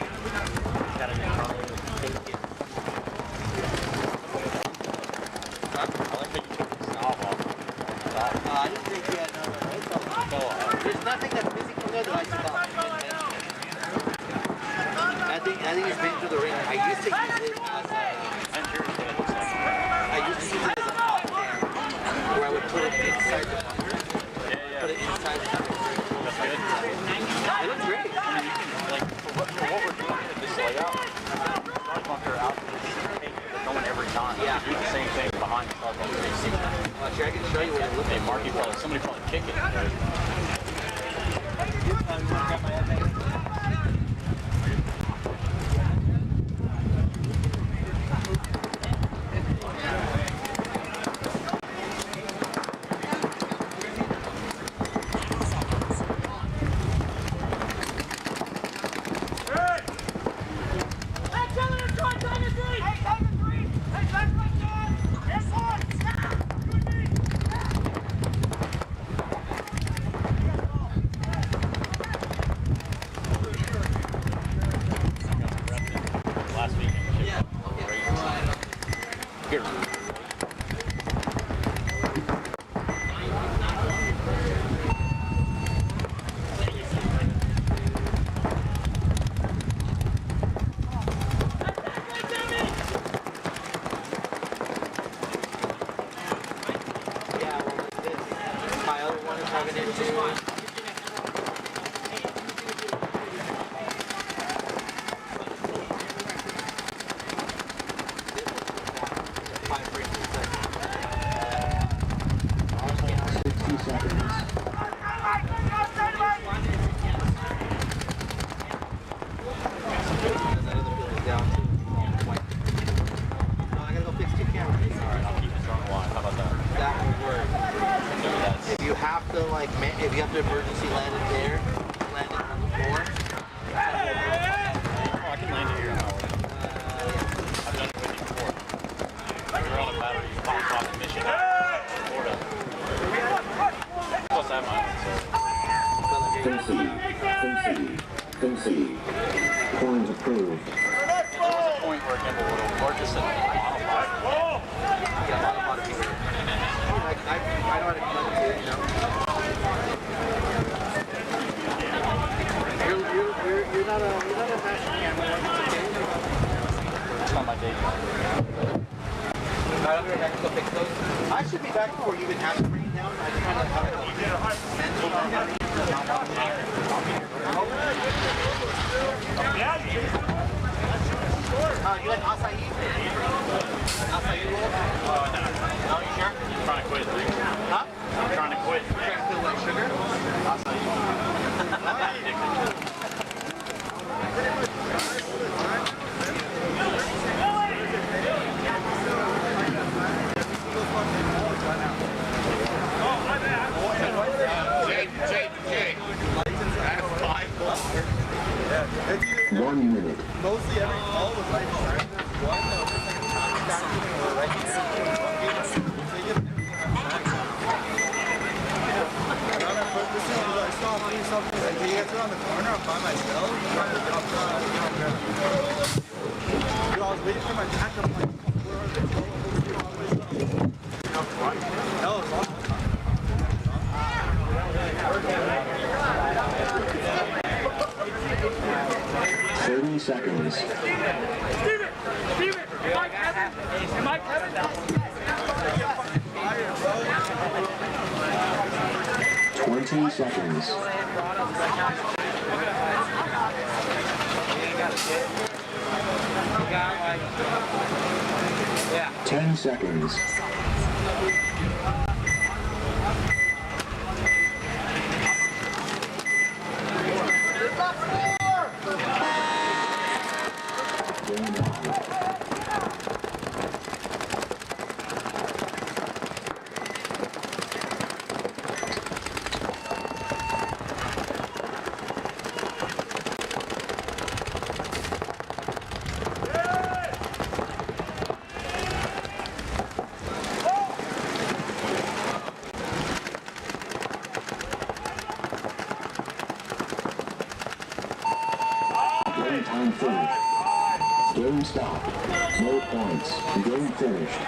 Got a new charger. Thank you. I like how you took the knob off. I didn't think you had there's nothing that's missing from there that I saw. I think it's been to the ring. I used to use it as a pop can where I would put it inside the bunker. Put it inside the bunker. It looks great. I mean, you can, like, for what we're doing with this layout, start bunker out to the tape that's going every time. Yeah. Do the same thing behind the start bunker. Actually, I can show you what it looks like. Marky somebody probably kick it. If you have to emergency land it there, land it on the floor. Oh, I can land it here. I've done it with you before. You're on a battery, you pop off the mission. Florida. Plus that Concede. Point approved. There was a point where it got a little more just a lot of people. I know how to come up to it, you know. You're not a fashion camera. It's not my day job. I'll be back to go fix those. I should be back before you even have to bring it down. I just kind of have a mental you like acai? Acai roll? No. No, you sure? I'm trying to quit. Huh? I'm trying to quit. You're trying to feel like sugar? Acai. 1 minute. Mostly every call was right beside this one that was just like a timing factor when we were right here. So you get Can you get around the corner? I'm by myself. I'm trying to get up front. Dude, I was waiting for my backup. I'm like, where are they? That was awesome. 30 seconds. Steven! Am I Kevin? Am I Kevin? 20 seconds. 10 seconds. Game on. 'Game stop. No points. Game finished.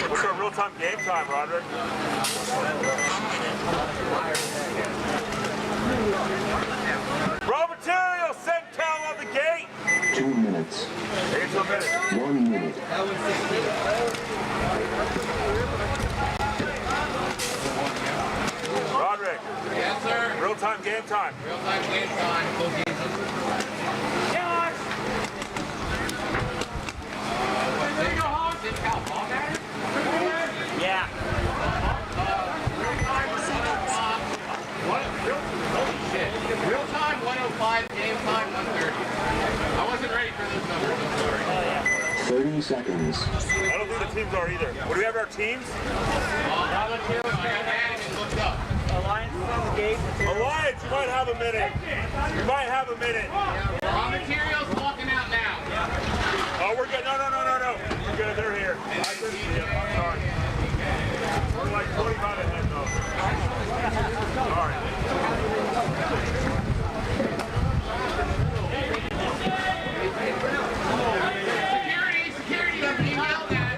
What's our real-time game time, Roderick? Raw material, send Cal on the gate. 2 minutes. 1 minute. Roderick. Yes, sir. Real-time game time. Real-time game time. There you go, Hawk. Did Cal Hawk at it? Yeah. Holy shit. Real time 105, game time 130. I wasn't ready for those numbers, I'm sorry. 30 seconds. I don't think the teams are either. What, do we have our teams? Raw material, I got mad and looked up. Alliance is on the gate. Alliance, you might have a minute. You might have a minute. Raw material's walking out now. Oh, we're good. No. We're good. They're here. I couldn't see them. I'm sorry. We're like 45 ahead, though. Sorry. Security, I'm being yelled at.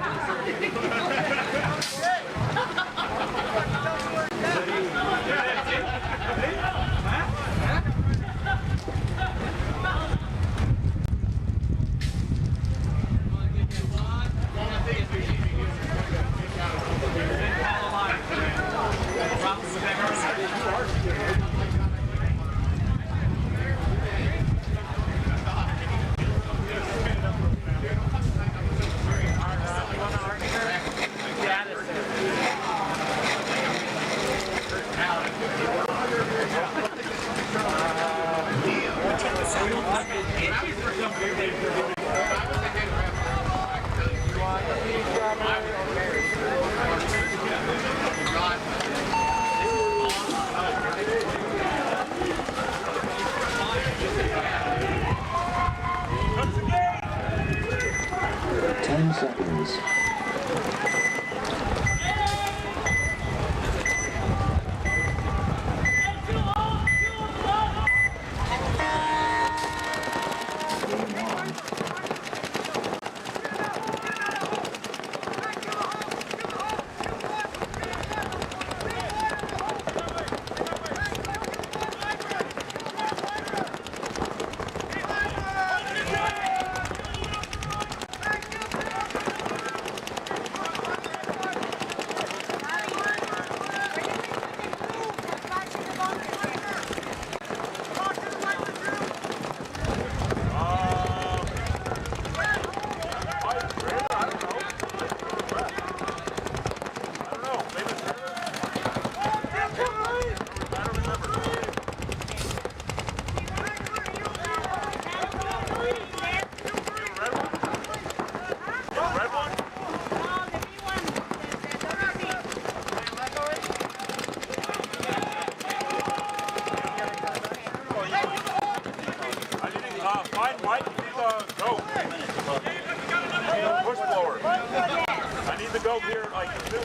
field here at like noon.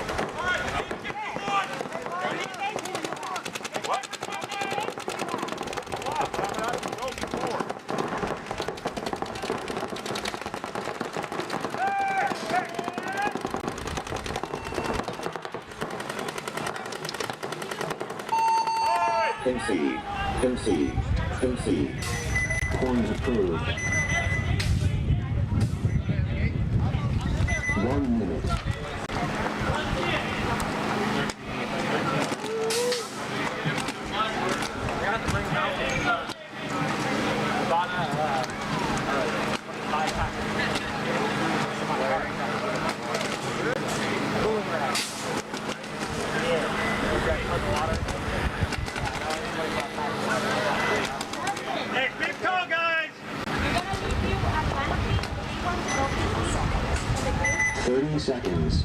What? Wow, I didn't go before. 1 minute. Hey, big call, guys! 30 seconds.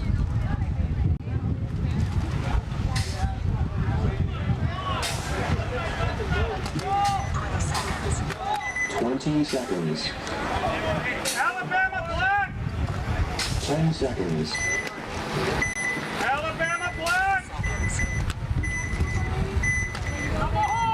Seconds. Alabama black! 10 seconds. Alabama black! Come home!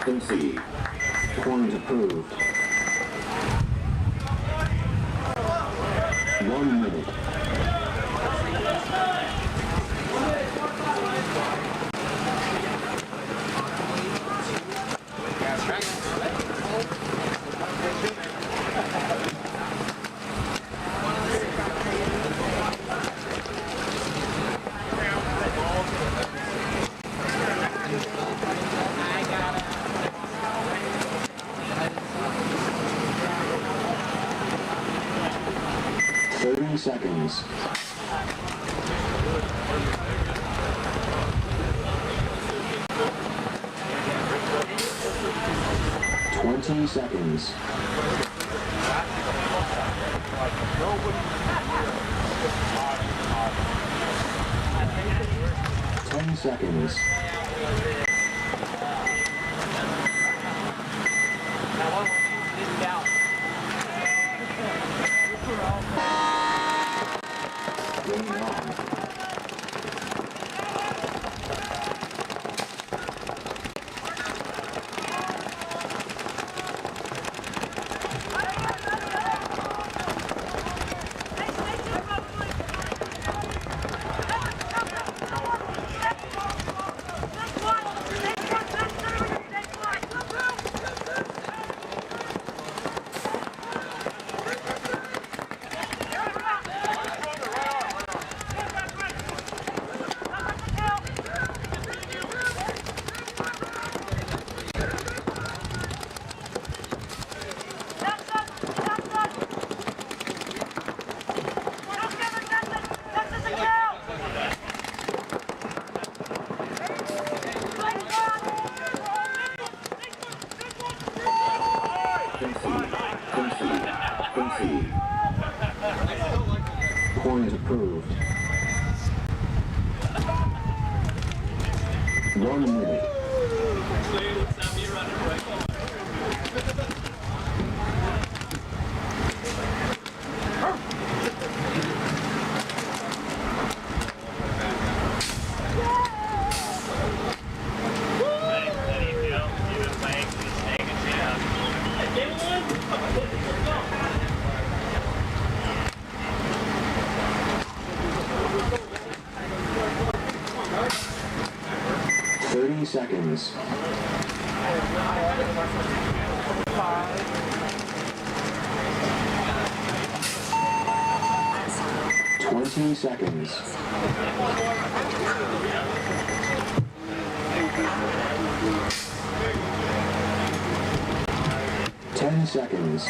Concede. Point approved. 1 minute. Seconds. 20 seconds. 10 seconds. Point approved. 1 minute. 20 seconds. 20 seconds. 10 seconds.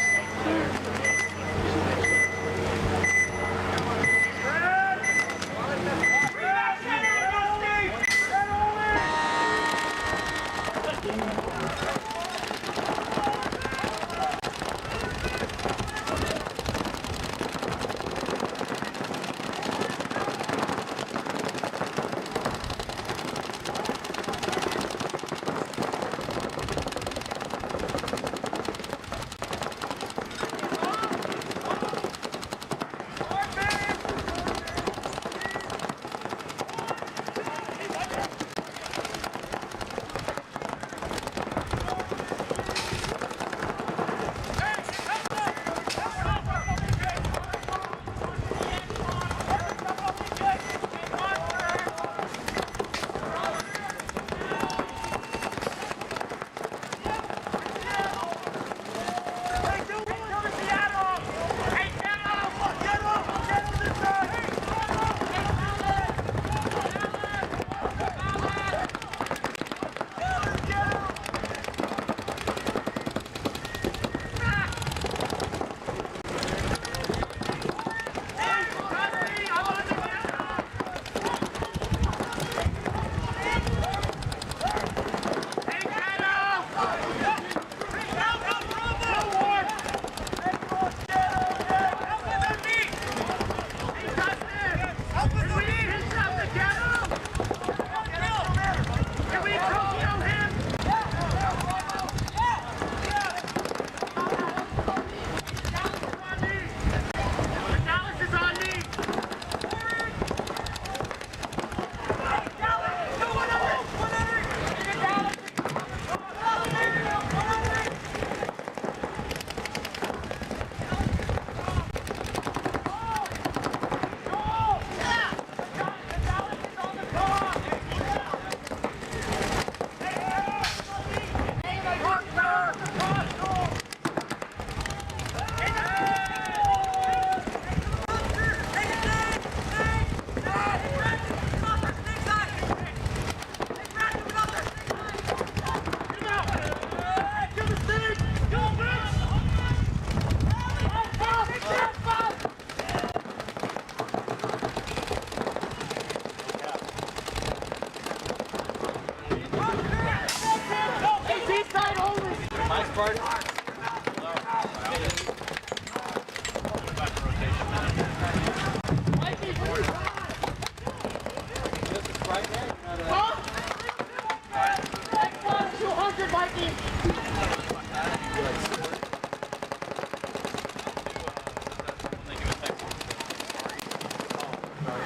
200, Mikey!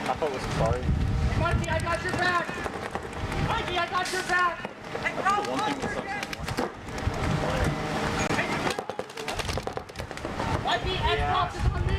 I thought it was sorry. Mikey, I got your back! Mikey, I got your back! Hey, bro! The one thing that sucks. Mikey, Xbox is on me!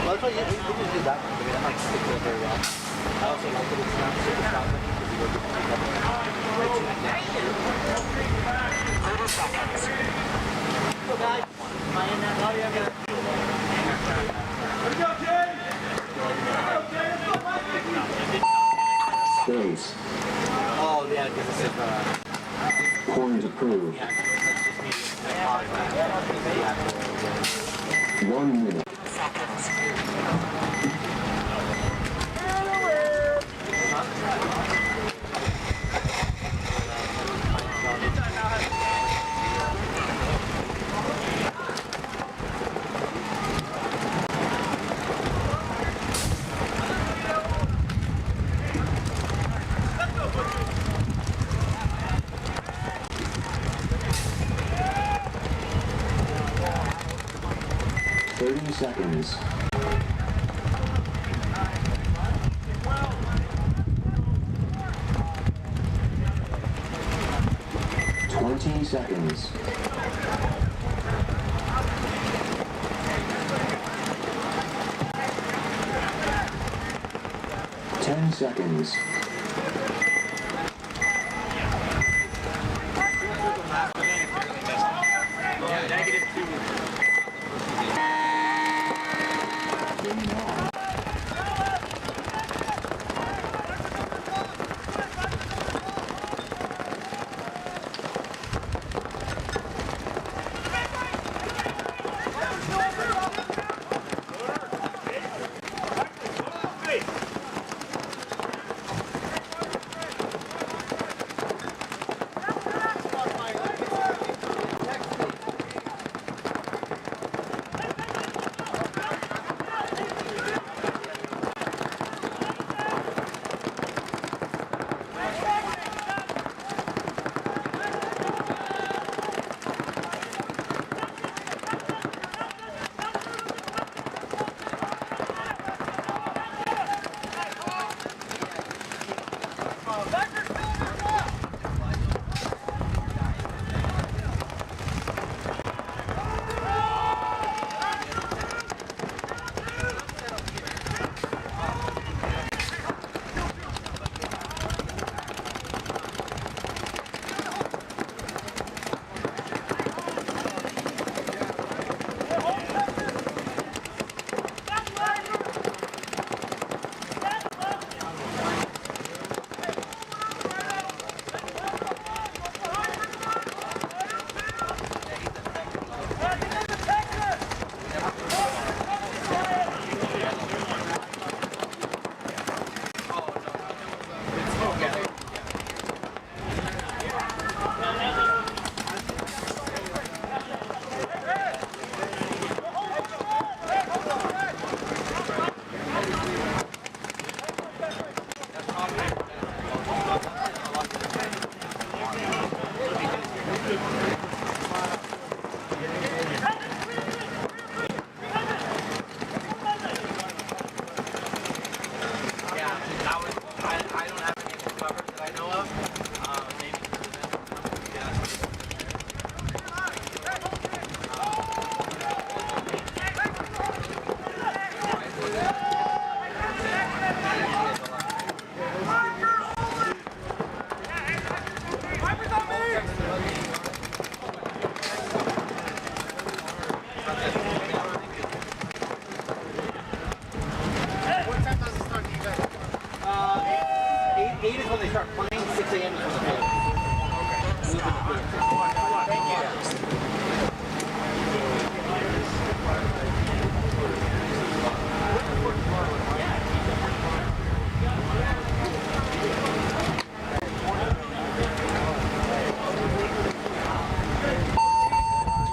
Well, that's why you can do that one. I mean, that might stick to it very well. I also like that it's not super solid because you work with So guys, am I in that lobby? I'm gonna... Let's go, Jay! Space. Oh, yeah, because this is... Point approved. 1 minute. 30 seconds. 20 seconds. 10 seconds.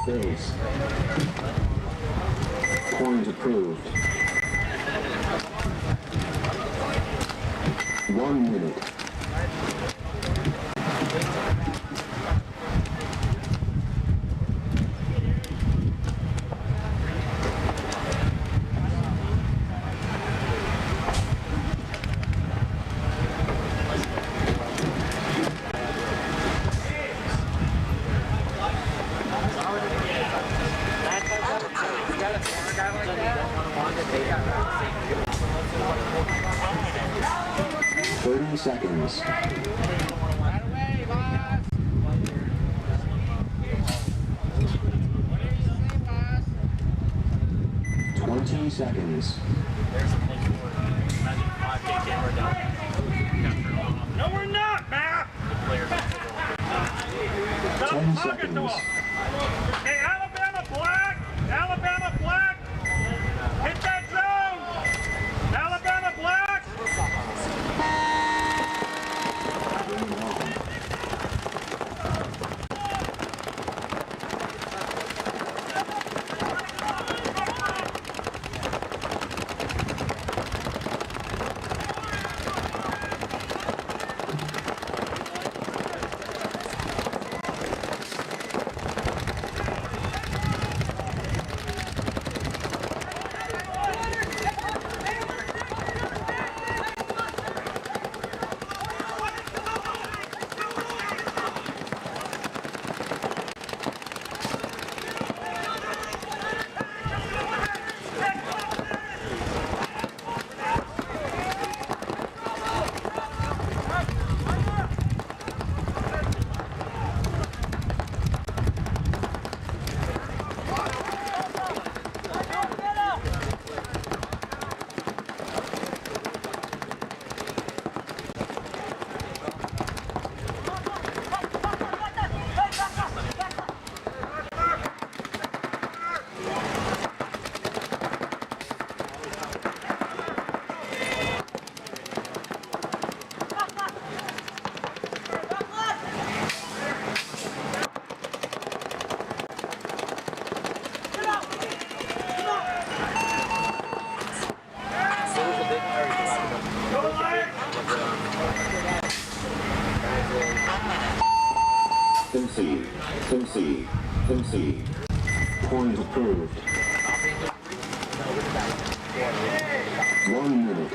Base. Point approved. 1 minute. Seconds. 20 seconds. No, we're not, Matt! 10 seconds. Hey, Alabama black! Alabama black! Hit that zone! Alabama black! Concede. Concede. Point approved. 1 minute.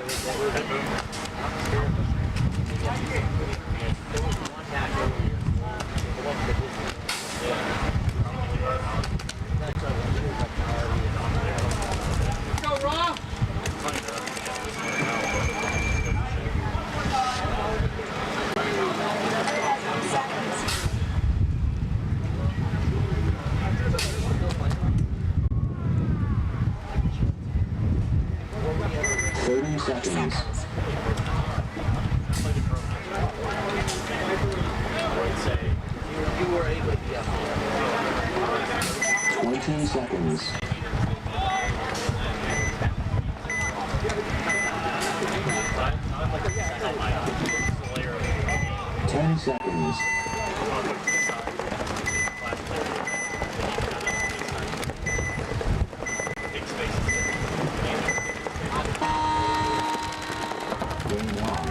Go, Raw! 30 seconds. You were able to be up. 20 seconds. 10 seconds. Game on.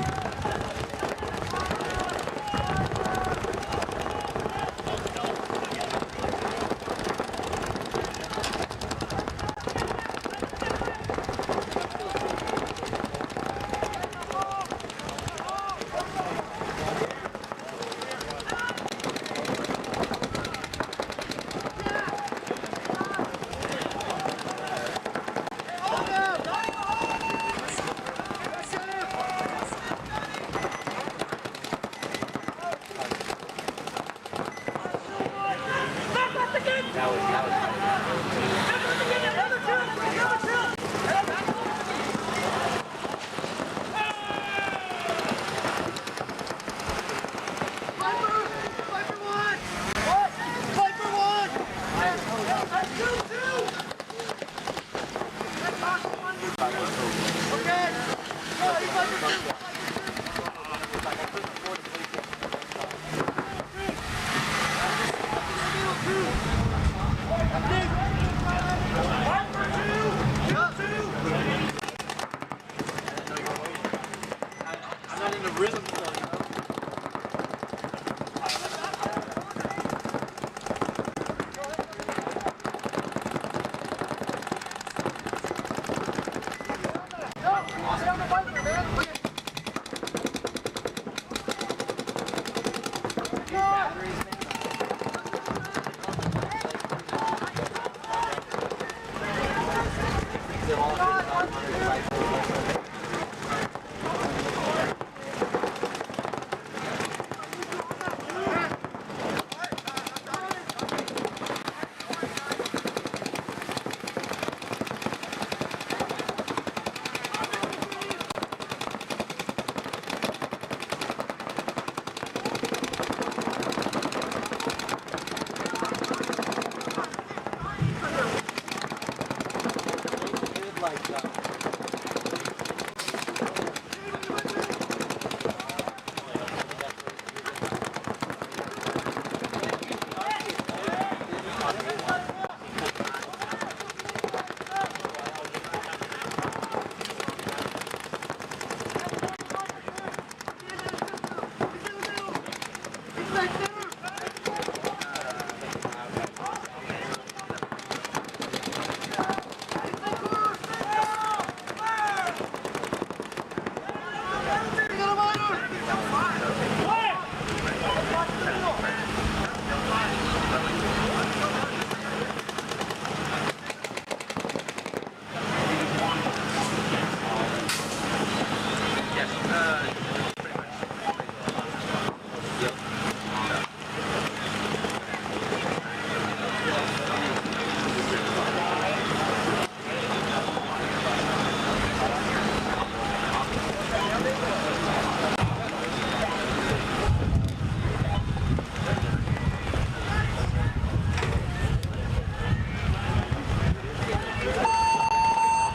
I'm not in the rhythm.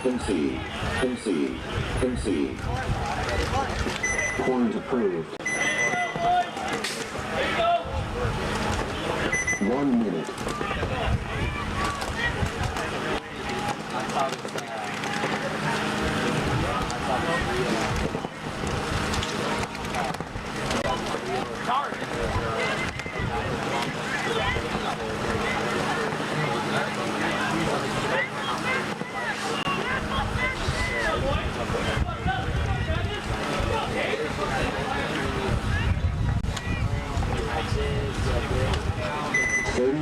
Concede. Concede. Concede. Point approved. 1 minute.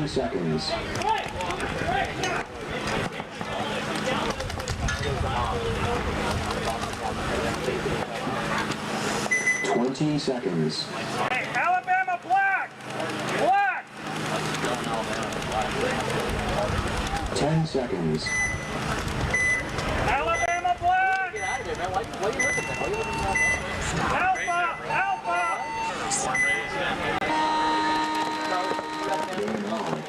seconds. 20 seconds. Hey, Alabama black! Black! 10 seconds. Alabama black! Get out of there, man. Why are you looking at that? Alpha! Alpha! Game on.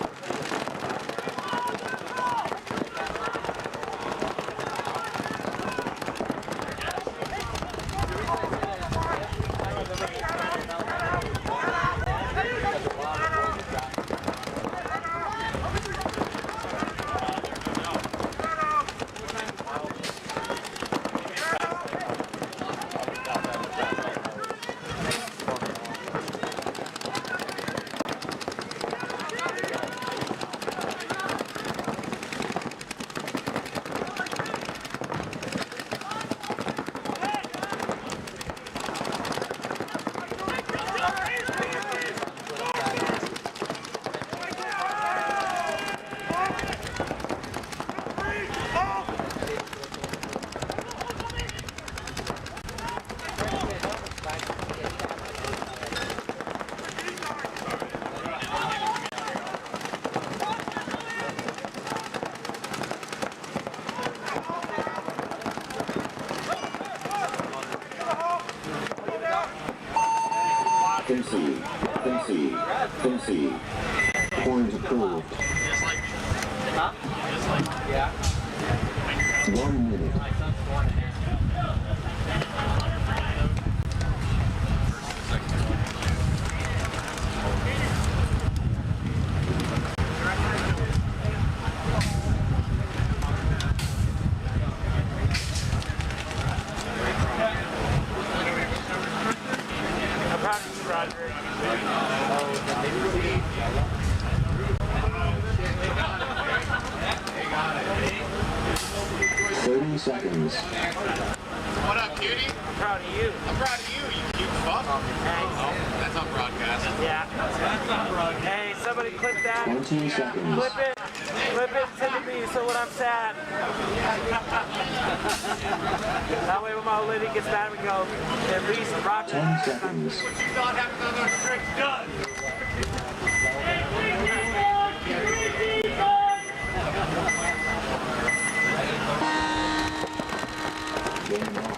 Concede. Points approved. Yeah. 1 minute. I'm proud of you, Roger. 30 seconds. What up, cutie? I'm proud of you. I'm proud of you, you cute fuck. Thanks. Oh, that's on broadcast. Yeah. Hey, somebody clip that. 20 seconds. Clip it. Clip it, send it to me so when I'm sad. That way when my old lady gets mad, we go, at least Roger. 10 seconds. What you thought happened on those tricks done? Game on.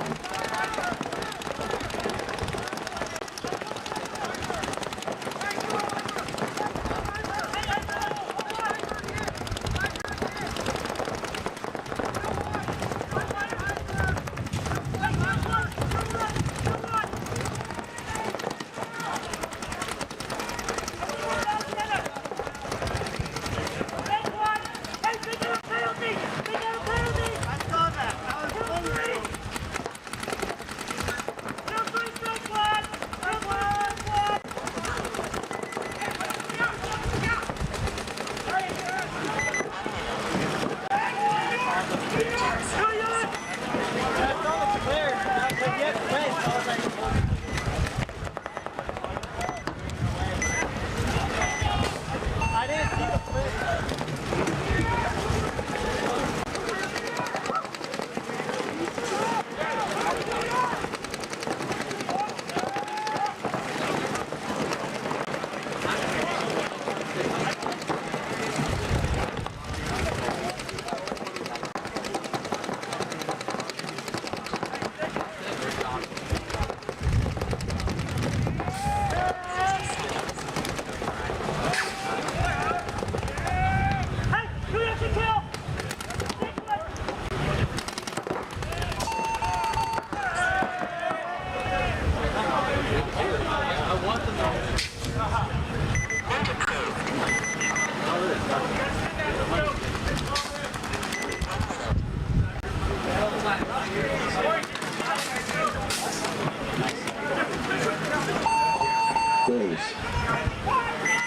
Base.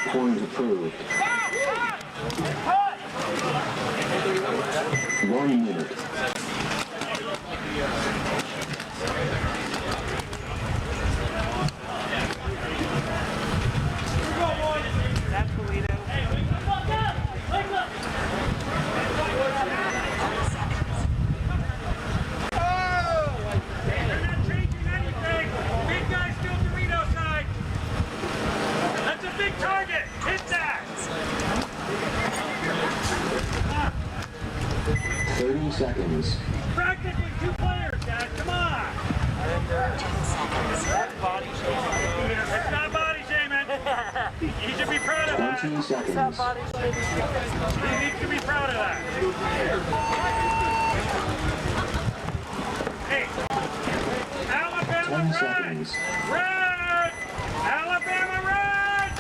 Points approved. 1 minute. That's Polito. 30 seconds. Practice with 2 players, guys. Come on. That's body shaming. It's not body shaming. You should be proud of that. 20 seconds. You need to be proud of that. Hey, Alabama 20 red! seconds. Red! Alabama red!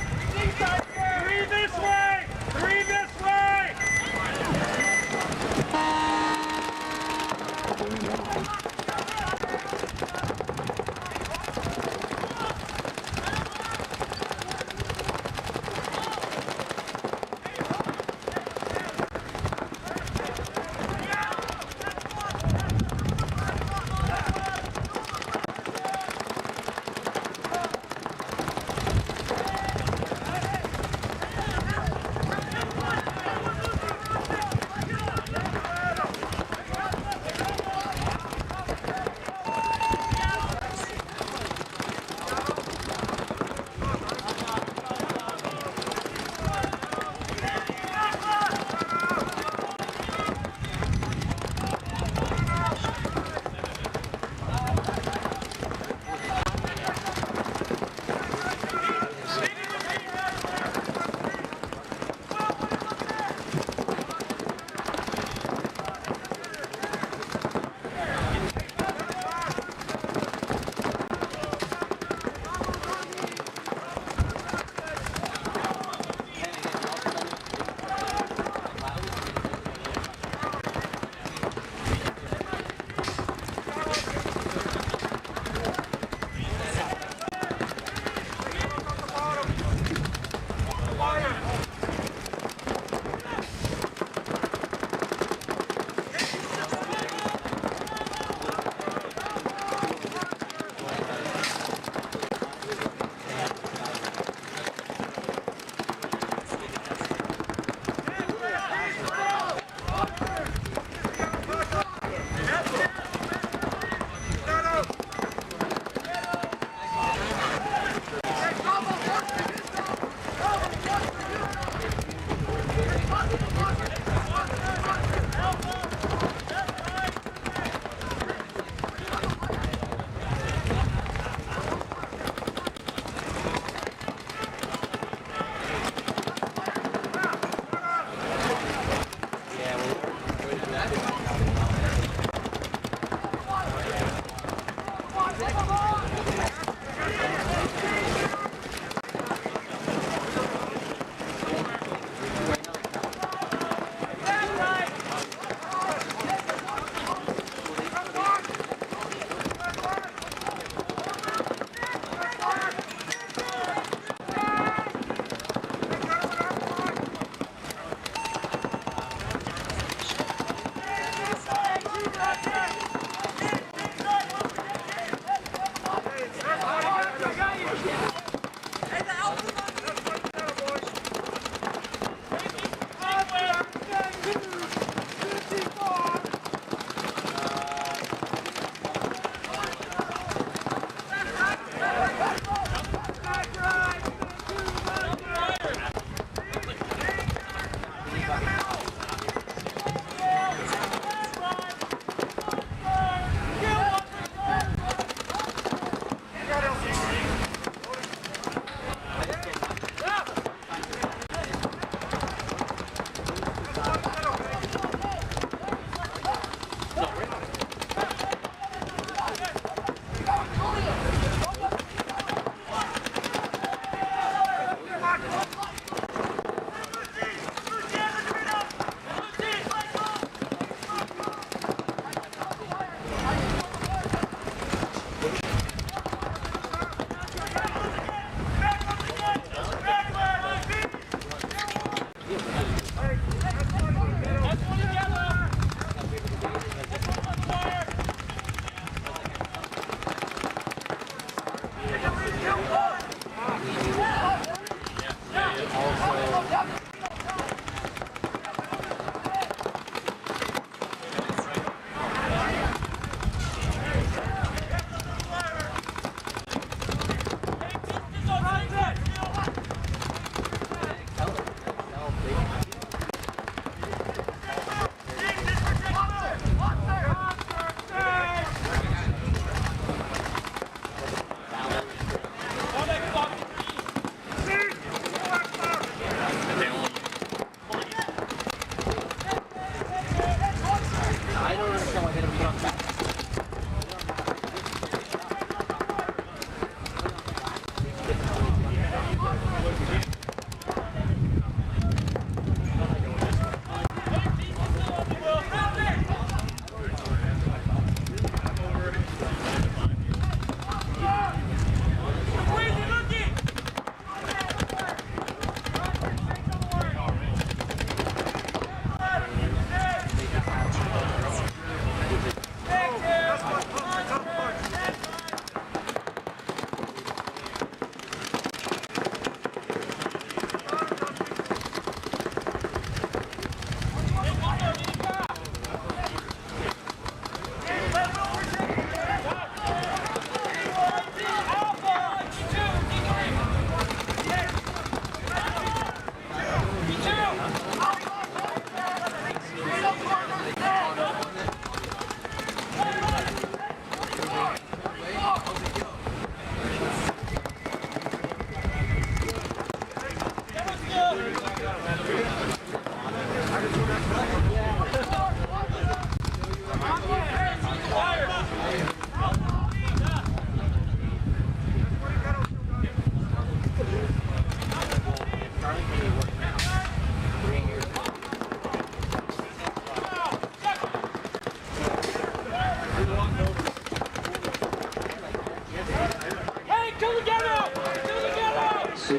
3 this way! 3 this way!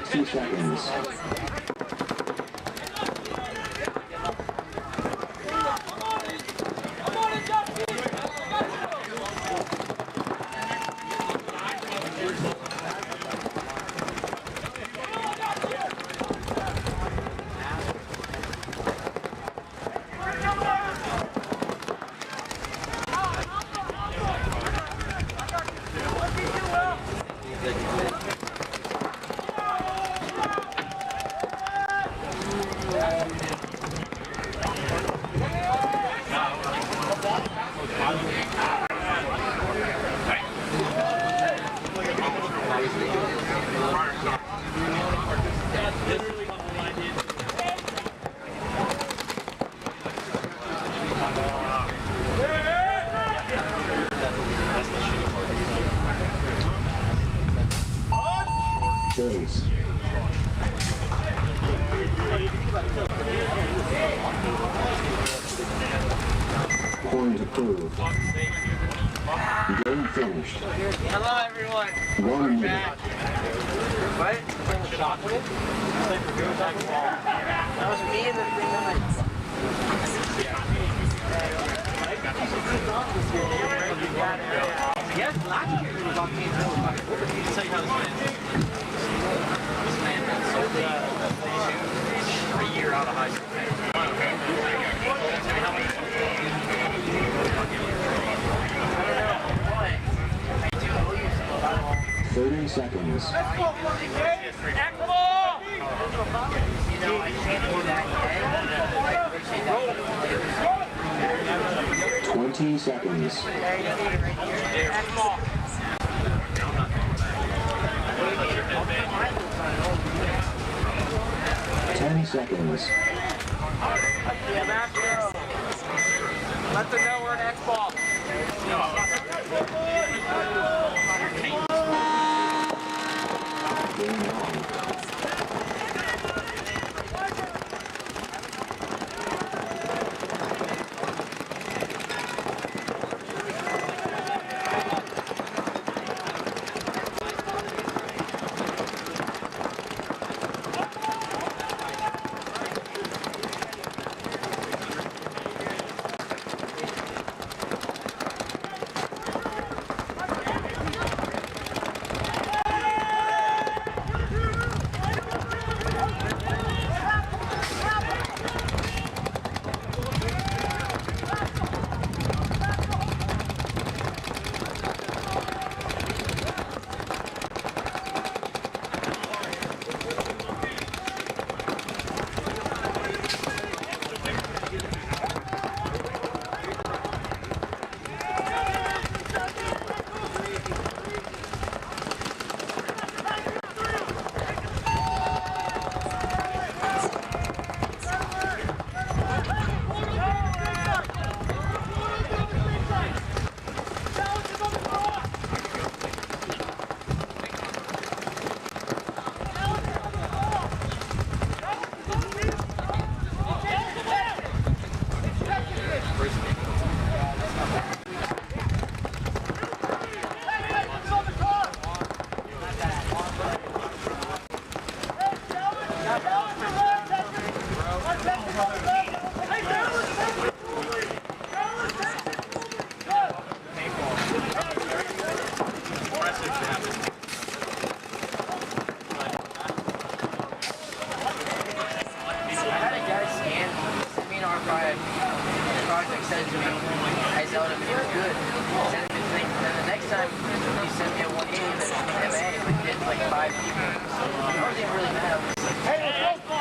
60 seconds. Days. Point approved. Game finished. Hello, everyone. 1 minute. What? Chocolate? That was me and the thing that yes, last year he was on me. Tell you how this went. This man had sold me a year out of high school. 30 seconds. 20 seconds. 10 seconds. Let them know we're an X-ball. Game on. project said to me, I told him it was good. He said if it's like, the next time he sent me a 180 that MA, but did like 5 people. So it didn't really matter. Hey, let's go!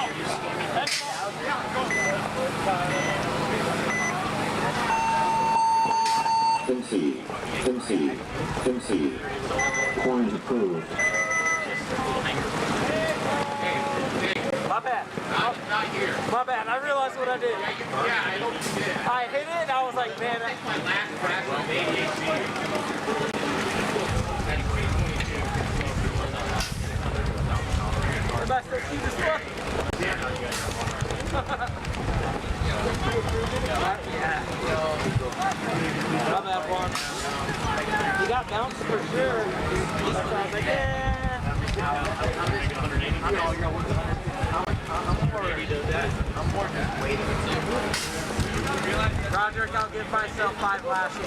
Concede. Point approved. My bad. Not here. My bad. I realized what I did. Yeah, I hope you did. I hit it and I was like, man. That's my last crash on ADHD. Am I still keep this one? My bad, Juan. You got bounced for sure. I was like, yeah. Roderick, I'll give myself 5 lashings.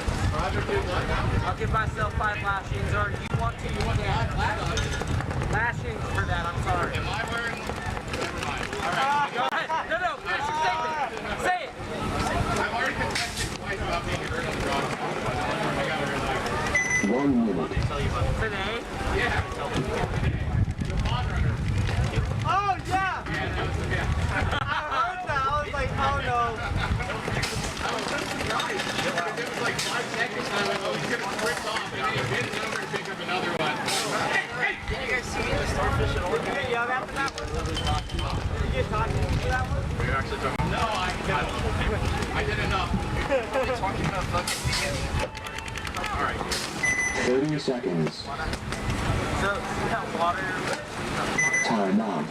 I'll give myself 5 lashings, or do you want to? You want lashings for that, I'm sorry. Am I wearing? Never mind. All right. Go ahead. No, finish your statement. Say it. I've already contested twice about being hurt on the draw. I got it right. 1 minute. Today? Yeah. Oh, yeah! Yeah, that was the best. I heard that. I was like, oh no. I was so surprised. It was like 5 seconds. I went, oh, he's going to switch off. And then he did, and then I'm going to pick up another one. Did you guys see me in the starfish at all? Did you get yelled after that one? Did you get talking to that one? Were you actually talking? No, I did enough. They're talking about fucking being. All right. 30 seconds. So, see that water? Time out.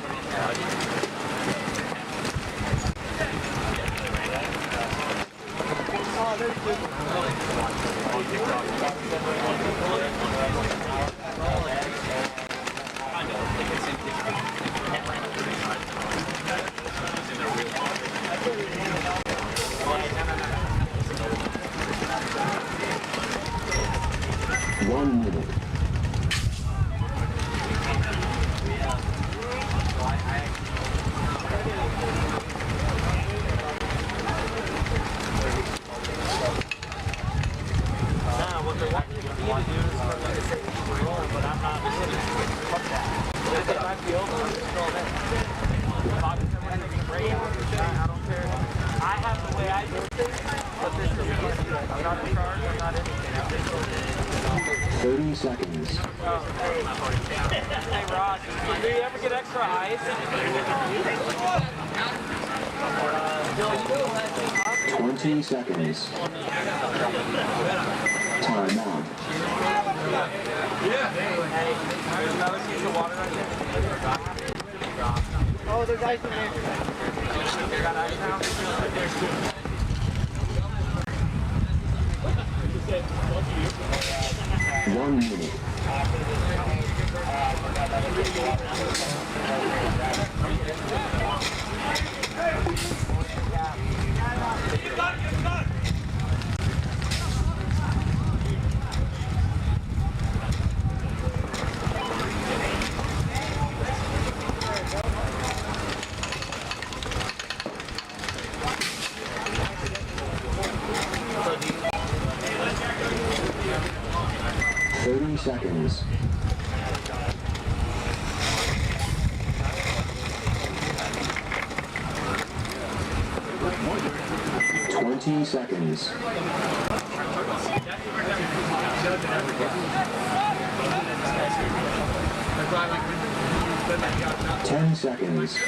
Oh, there's good. One minute. What they're wanting me to do is for them to say roll, but I'm not fuck that. If it might be over, I'm just going in. Bobby said we're taking a break. I don't care. I have the way I do things, but this is easy. I'm not in charge, I'm not anything. I'm just going in. 30 seconds. Hey Rod, do you ever get extra ice? 20 seconds. Time out. There's another piece of water right there. Oh, there's ice in there. You got ice now? 1 minute. Seconds. 20 seconds. 10 seconds. 5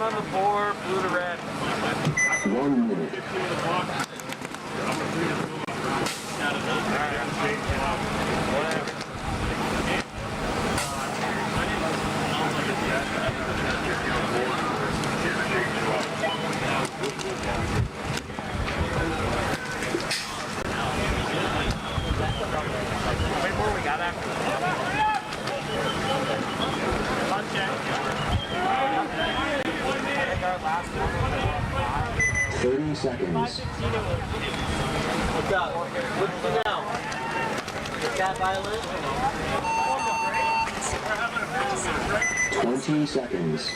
on the board, blue to red. 1 minute. Wait, more we got after this. 30 seconds. What's up? What's the now? Cat violin? 20 seconds.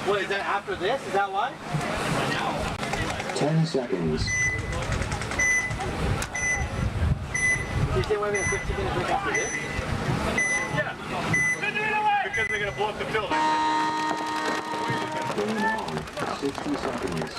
What, is that after this? Is that why? 10 seconds. Did you say we're having a 15-minute break after this? Yeah. Because they're going to blow up the building. Game on. 60 seconds.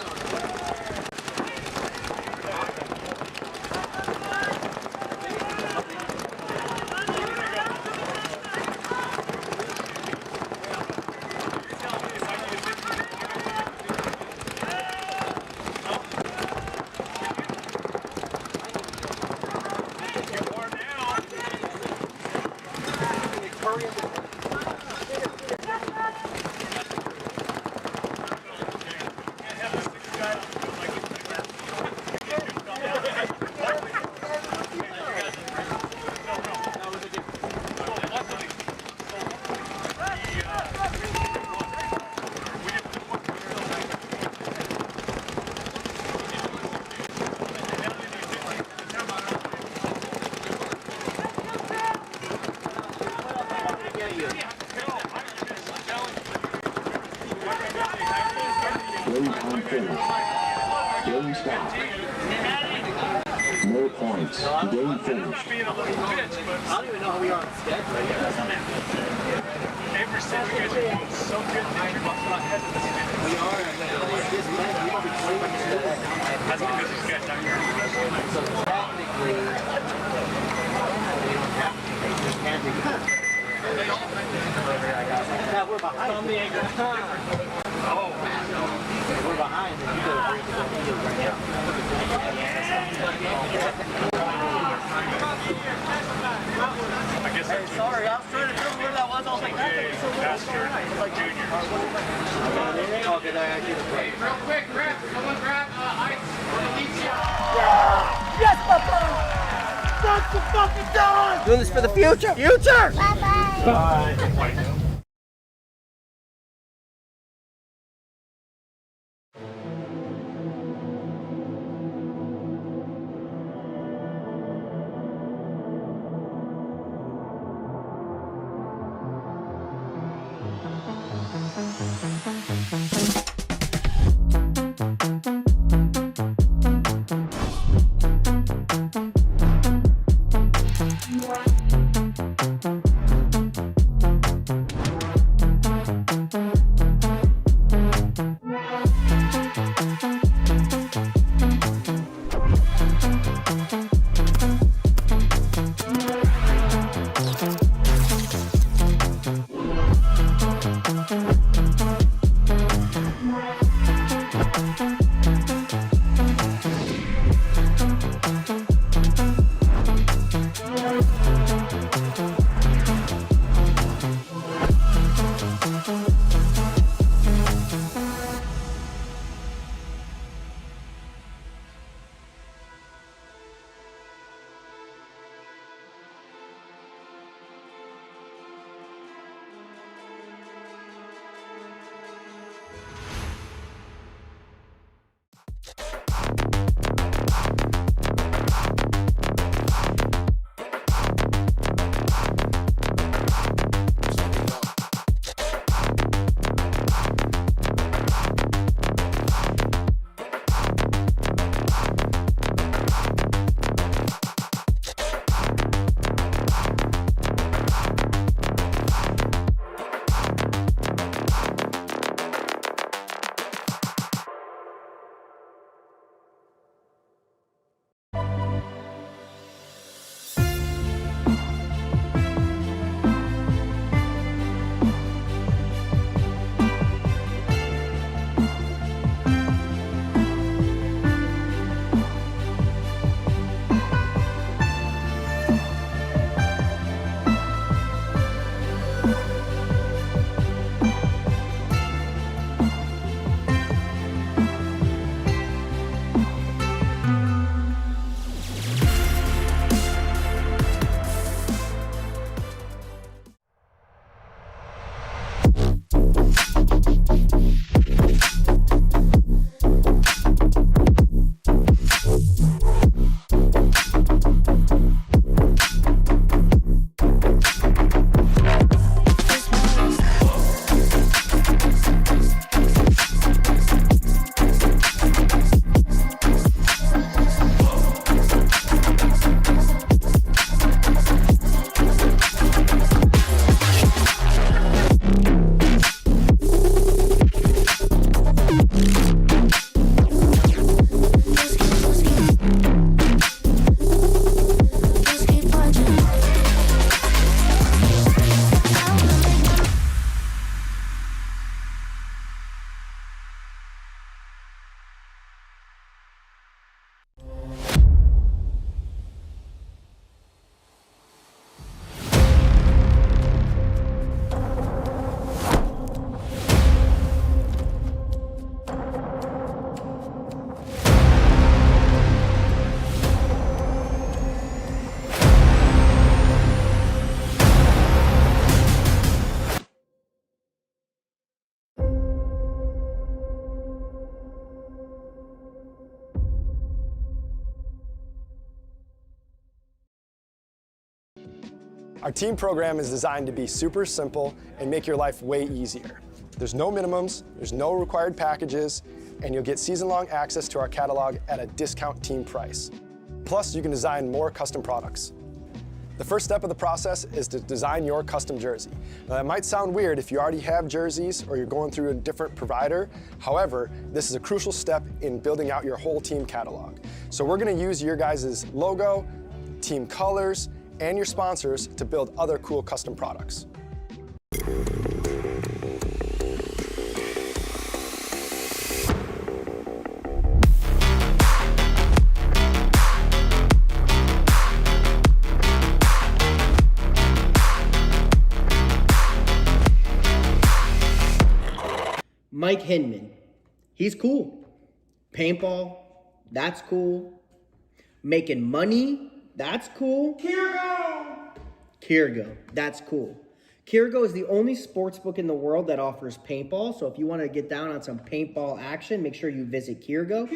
Game time finished. Game stopped. No points. Game finished. Being a little bitch, but I don't even know how we are on schedule. every single guys are doing so good. We are. This man, we don't be 20 minutes back. That's because these guys out here. So technically, we don't have to. We just can't be good. Now we're behind. On the angle. Oh. We're behind, and you gotta bring it up right now. I guess Hey, sorry, I was trying to remember where that was. I was like, that's so like junior. Okay, that actually was great. Real quick, grab, someone grab ice or Alicia. Yes, Papa! That's the fucking dog! Doing this for the future! Future! Bye-bye! Bye. Our team program is designed to be super simple and make your life way easier. There's no minimums, there's no required packages, and you'll get season-long access to our catalog at a discount team price. Plus, you can design more custom products. The first step of the process is to design your custom jersey. Now, that might sound weird if you already have jerseys or you're going through a different provider. However, this is a crucial step in building out your whole team catalog. So we're gonna use your guys' logo, team colors, and your sponsors to build other cool custom products. Mike Hinman, he's cool. Paintball, that's cool. Making money, that's cool. Kirgo, that's cool. Kirgo is the only sports book in the world that offers paintball, so if you want to get down on some paintball action, make sure you visit Kirgo.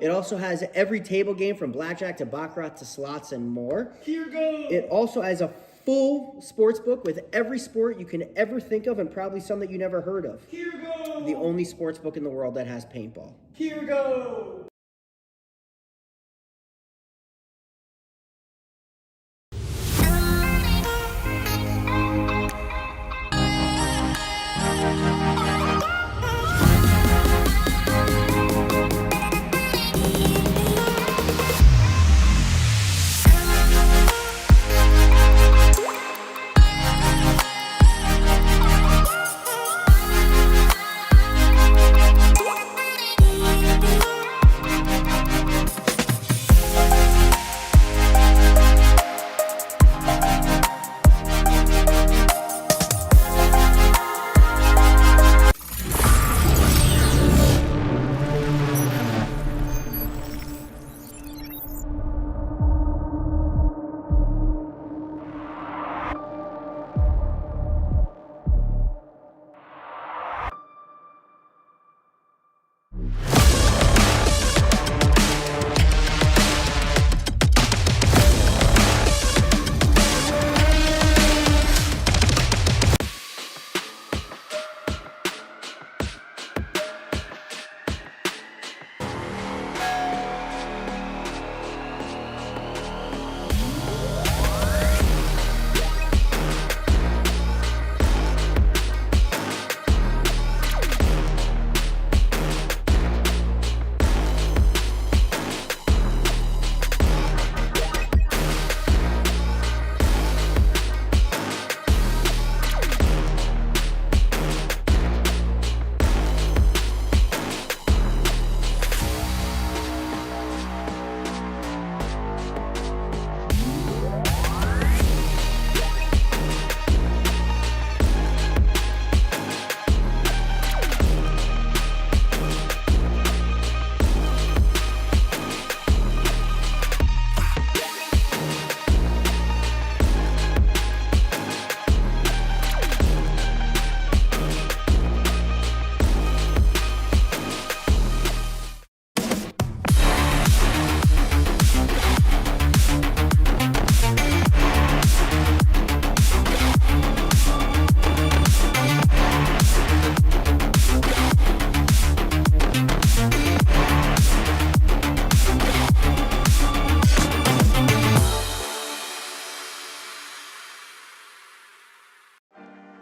It also has every table game from blackjack to baccarat to slots and more. It also has a full sports book with every sport you can ever think of and probably some that you never heard of. The only sports book in the world that has paintball.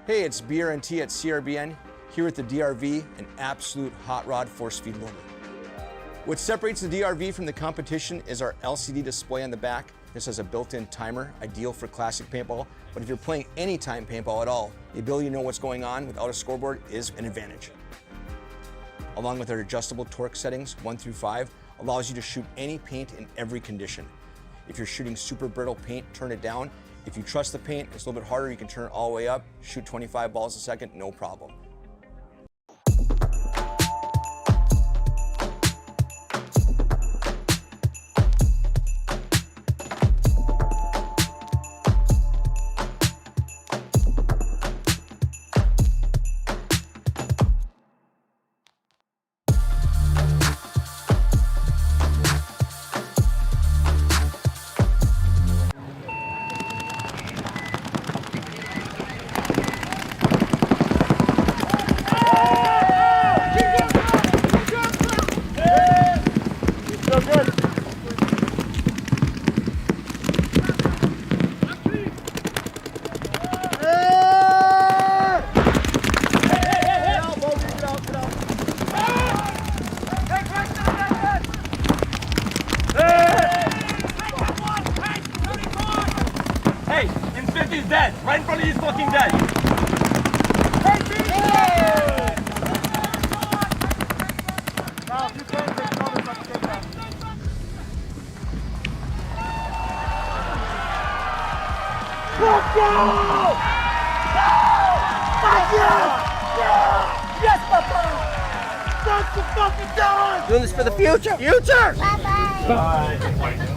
Hey, it's BRNT at CRBN, here at the DRV, an absolute hot rod force feed loader. What separates the DRV from the competition is our LCD display on the back. This has a built-in timer, ideal for classic paintball, but if you're playing anytime paintball at all, the ability to know what's going on without a scoreboard is an advantage. Along with our adjustable torque settings, 1 through 5, allows you to shoot any paint in every condition. If you're shooting super brittle paint, turn it down. If you trust the paint, it's a little bit harder, you can turn it all the way up, shoot 25 balls a second, no problem. Team Daddy. Hey, Team Daddy! Now, if you can, take notice at the same time. Let's go! Yes, Papa! That's the fucking time! Doing this for the future. Future! Bye. Bye.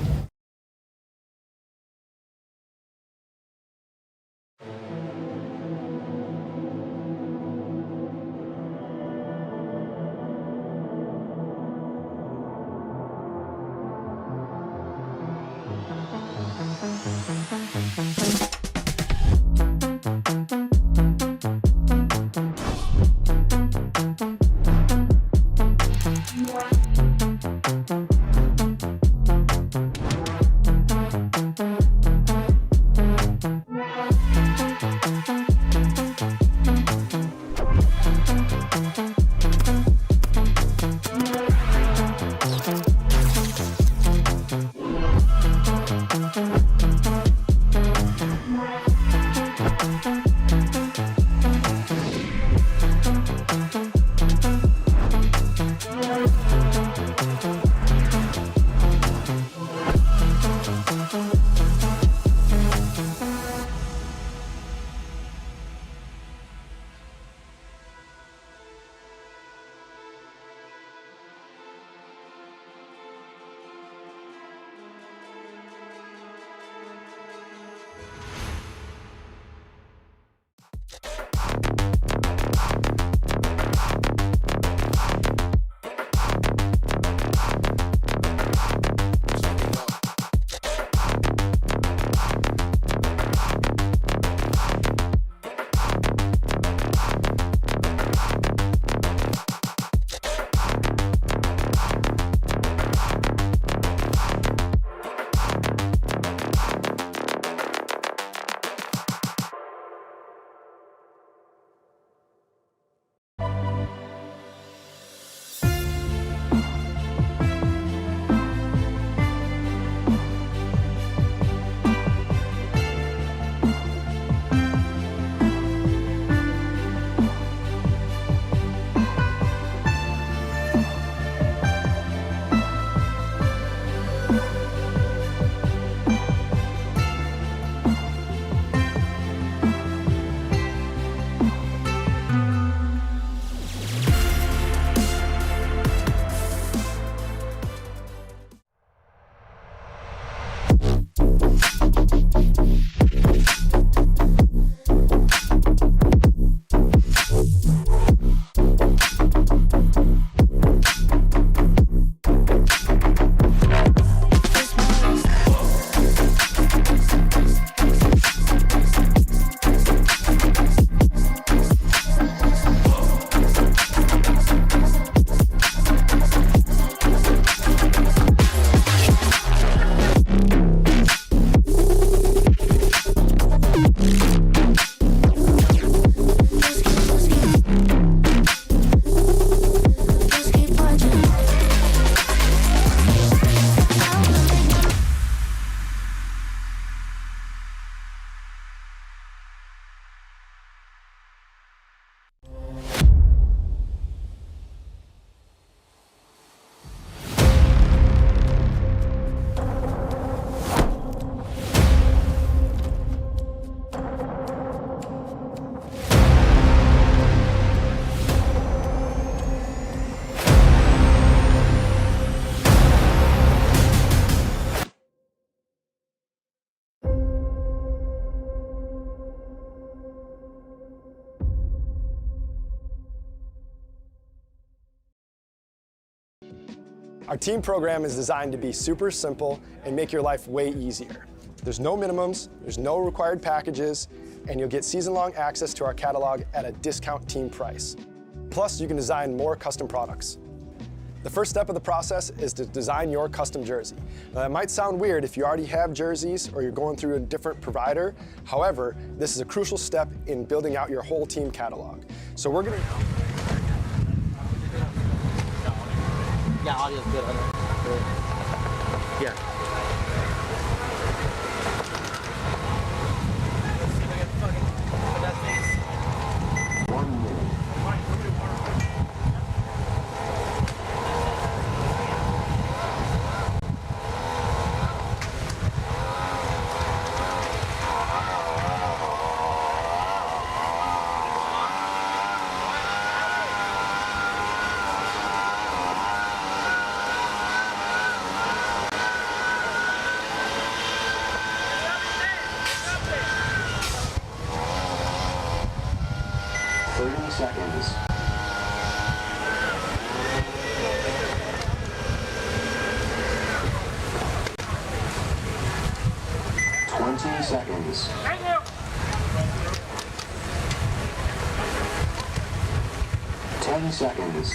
Our team program is designed to be super simple and make your life way easier. There's no minimums, there's no required packages, and you'll get season-long access to our catalog at a discount team price. Plus, you can design more custom products. The first step of the process is to design your custom jersey. Now, that might sound weird if you already have jerseys or you're going through a different provider. However, this is a crucial step in building out your whole team catalog. So we're gonna... Yeah, audio's good on it. Here. 30 seconds. 20 seconds. 10 seconds.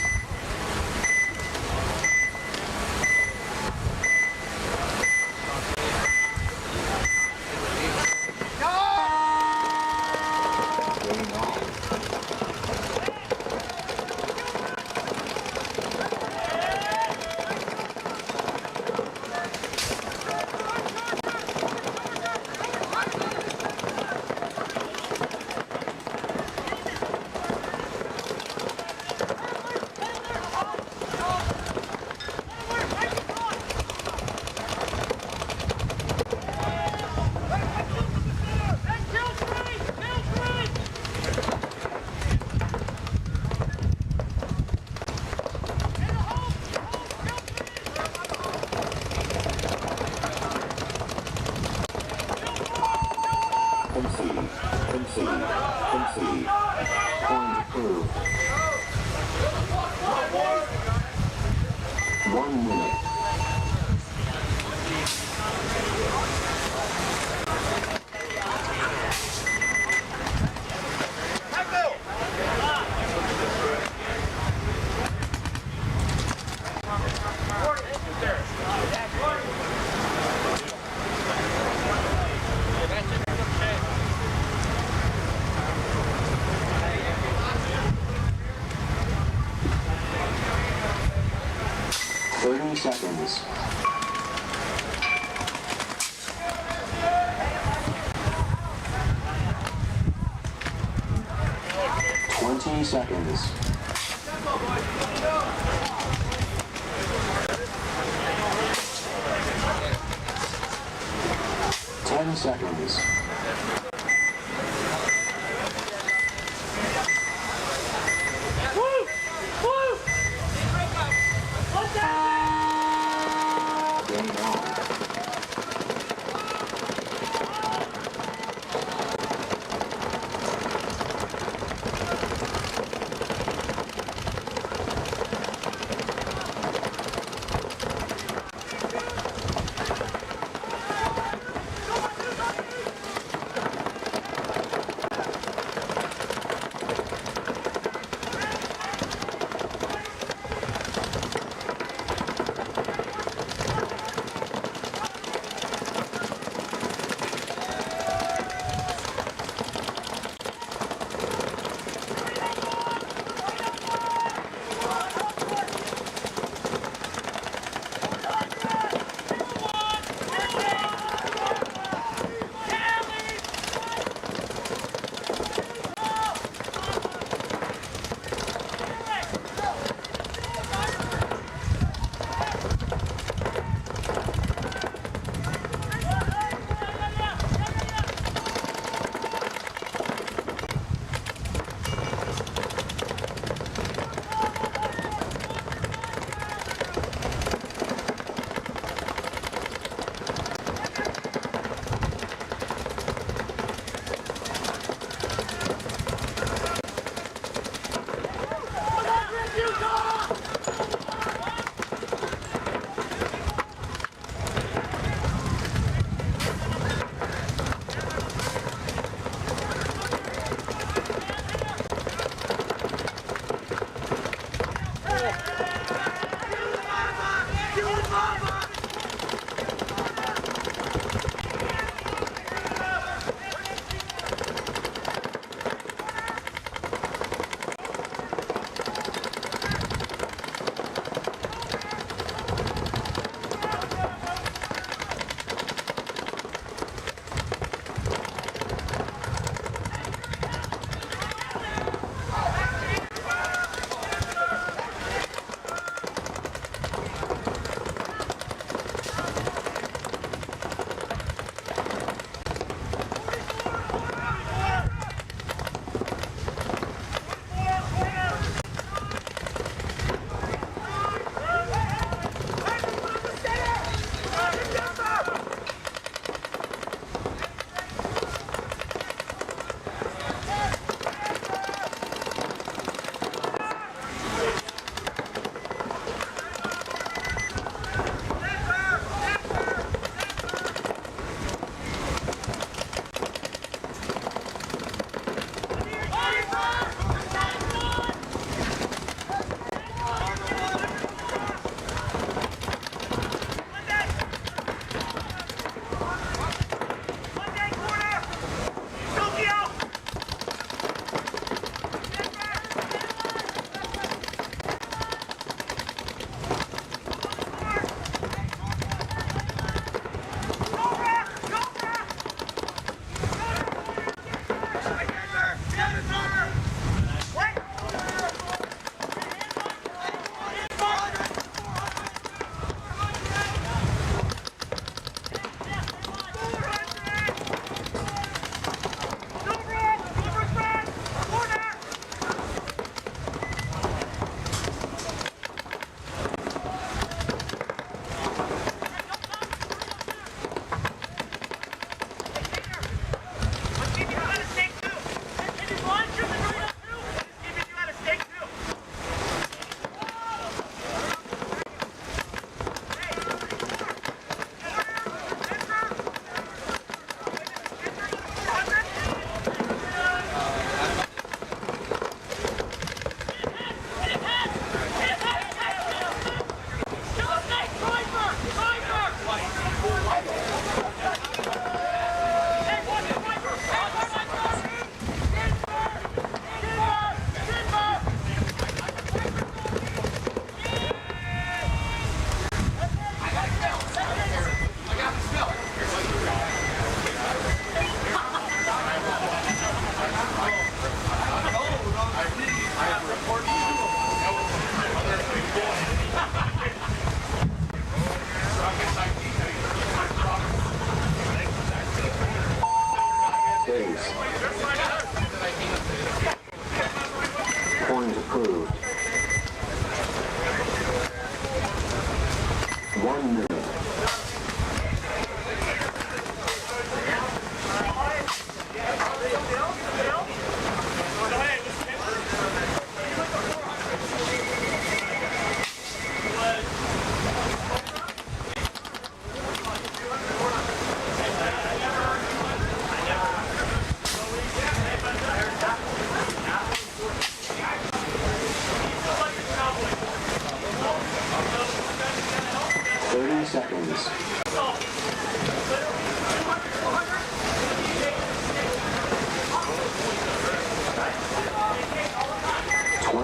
1 minute. Seconds. 20 seconds. 10 seconds. 10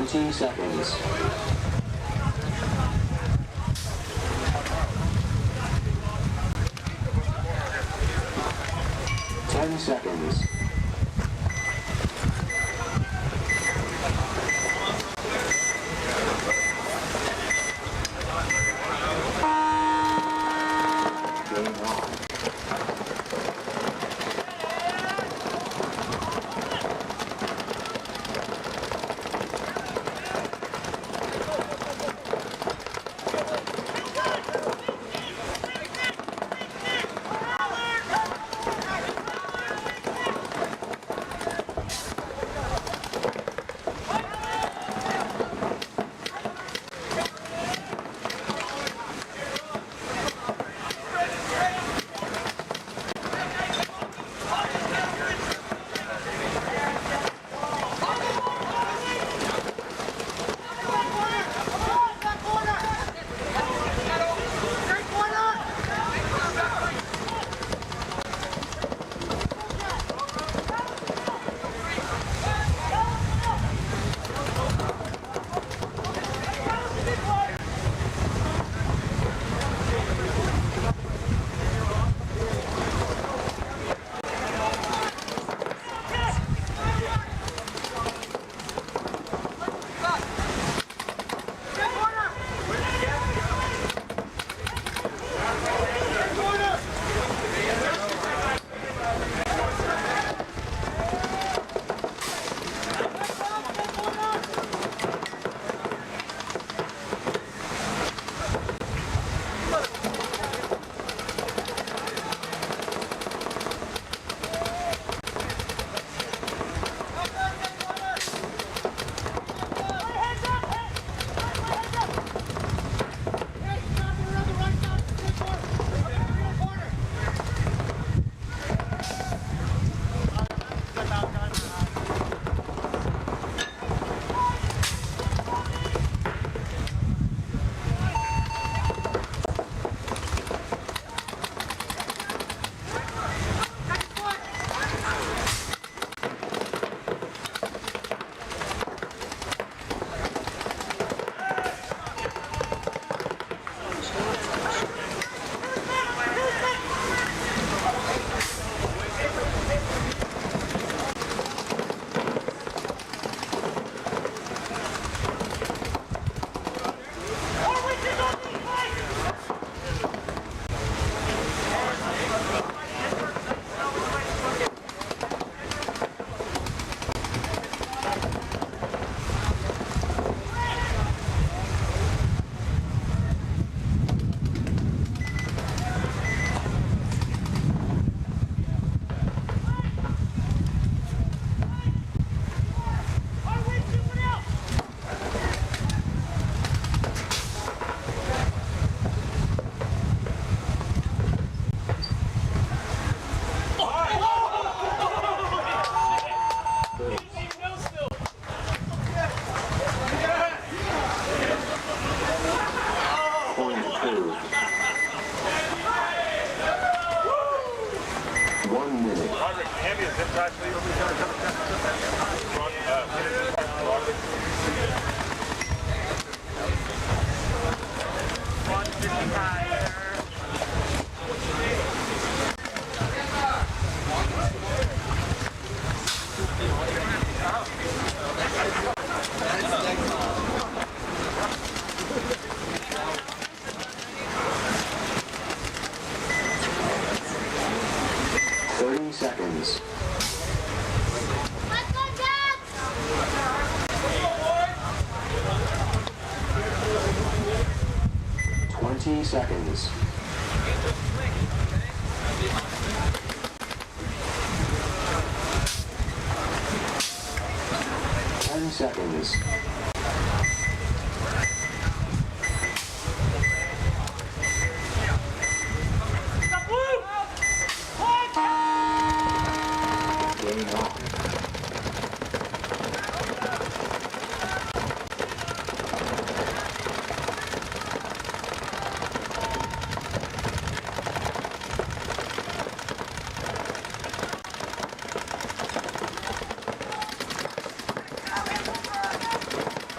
20 seconds. 10 seconds. 1 minute. Seconds. 20 seconds. 10 seconds. 5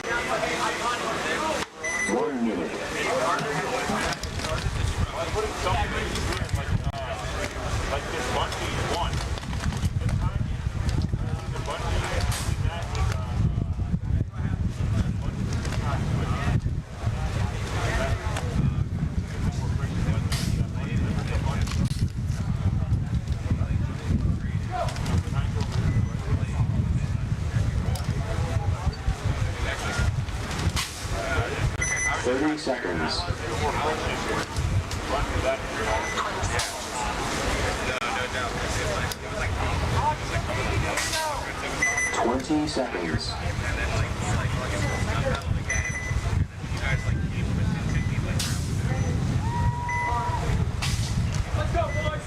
1 minute. Putting something like this bungee one. This time, the bungee, that is, 30 seconds. 20 seconds. Let's go, boys!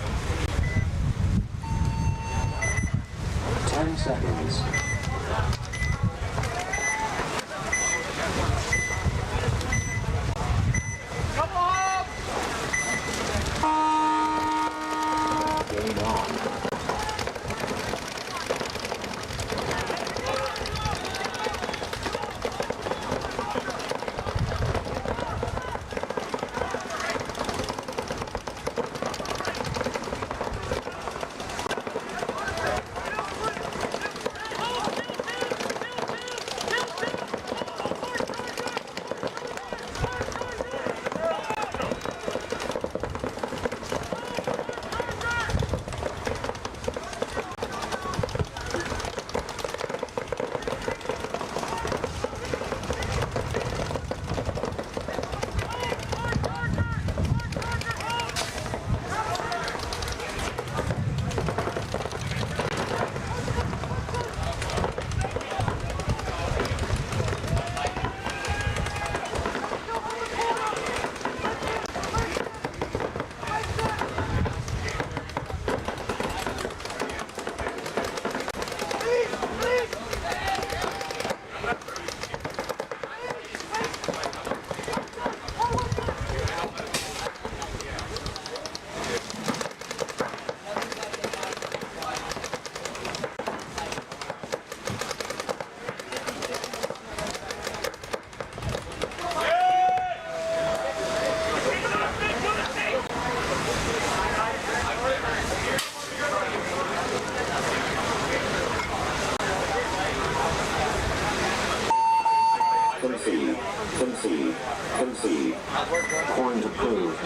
10 seconds. Come on! Game on. Concede. Point approved.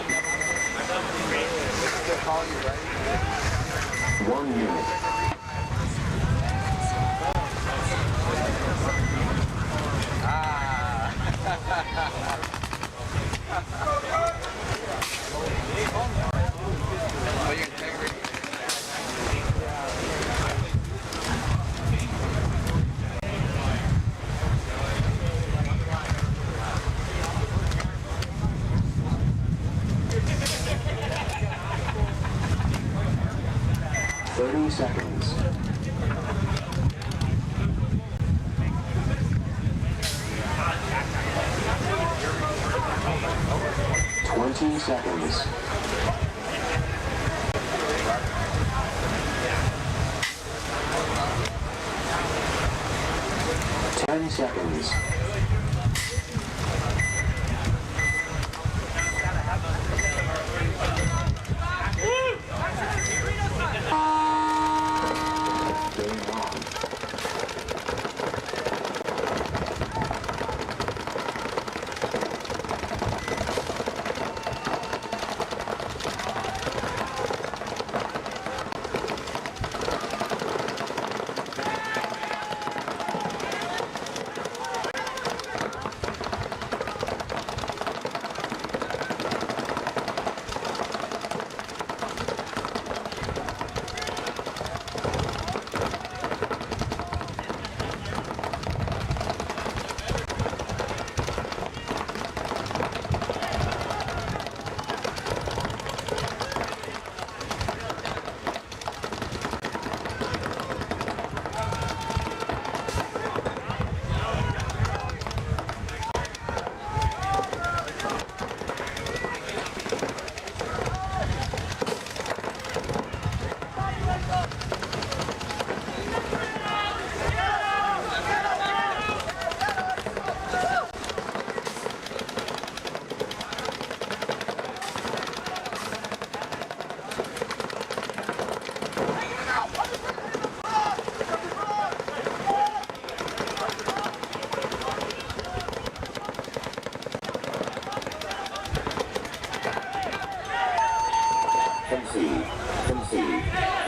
1 minute. Seconds. 20 seconds. 10 seconds. 10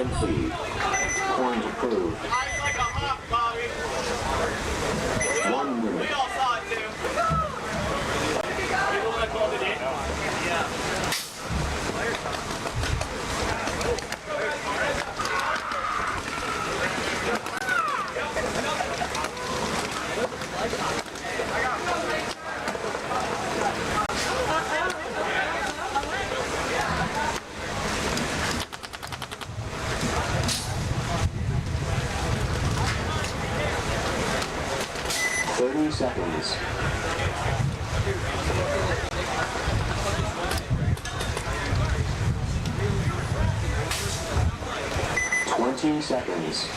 complete. Coins approved. 1 minute. We all saw it too. You the one that called it in? Yeah. 30 seconds. Seconds.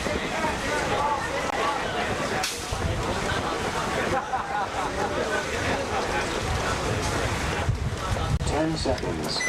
10 seconds.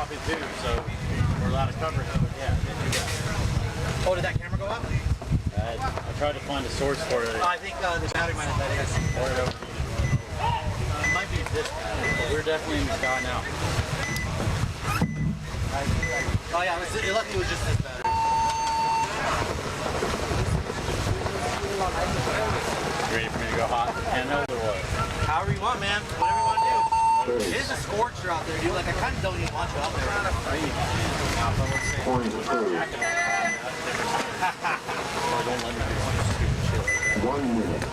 copy too, so we're allowed to cover it. Yeah, didn't do that. Oh, did that camera go up? I tried to find a source for it. I think the battery might have died. Or it it might be this battery, but we're definitely in the sky now. Oh yeah, luckily it was just this battery. You ready for me to go hot? Handheld or what? However you want, man. Whatever you want to do. It is a scorcher out there, dude. Like, I kind of don't even want you out there. Point approved. 1 minute.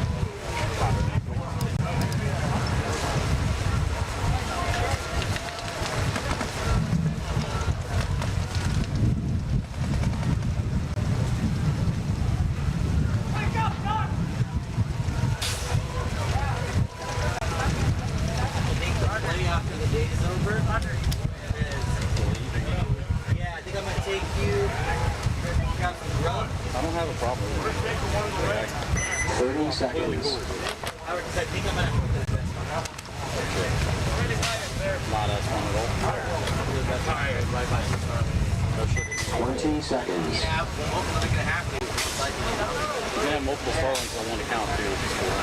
Maybe after the day is over. Yeah, I think I'm going to take you. Grab some grub. I don't have a problem with it. 30 seconds. I think I'm going to put this Not as fun at all. 20 seconds. Yeah, well, I'm going to have to. You can have multiple Starlinks on one account too, which is cool.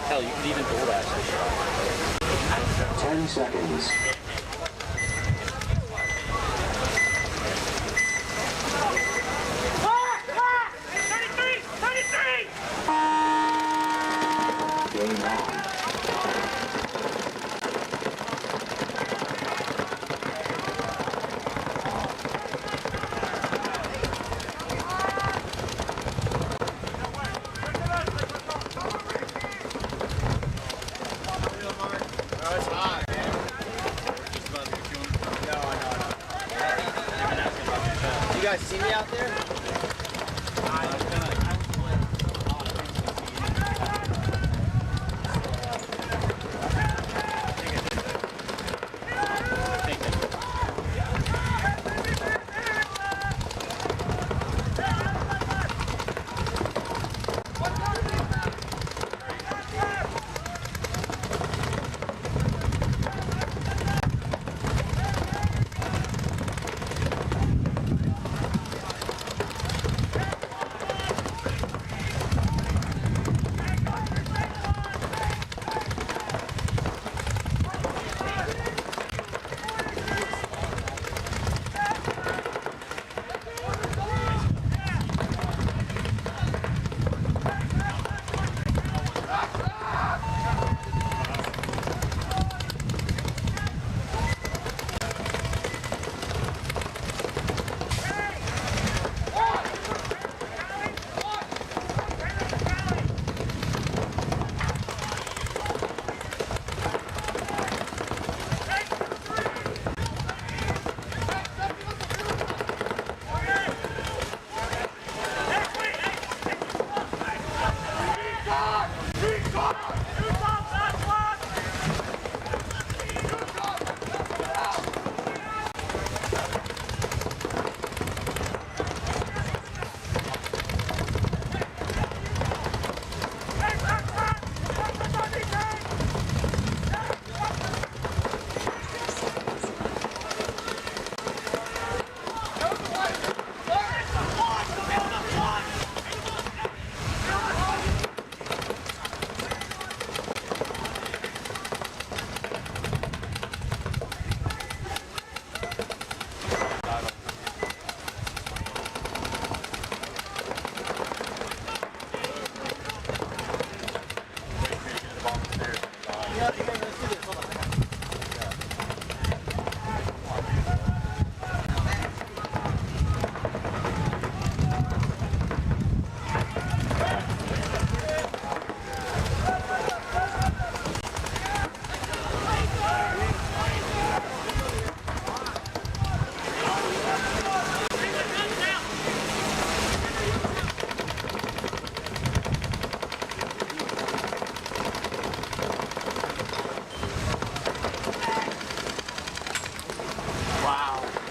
Hell, you can even DoorDash this shit. 10 seconds. Game on. You guys see me out there?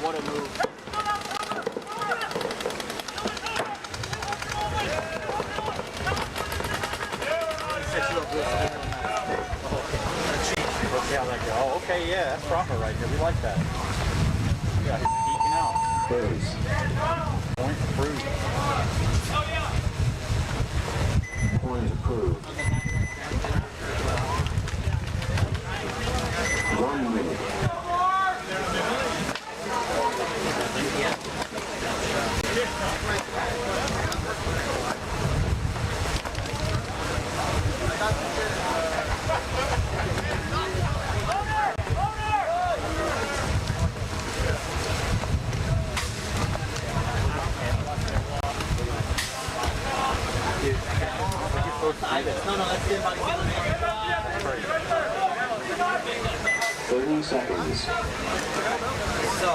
What a move. Oh, okay, yeah, that's proper right there. We like that. Geeking out. Close. Point approved. Point approved. 1 minute. No, that's the 30 seconds. So,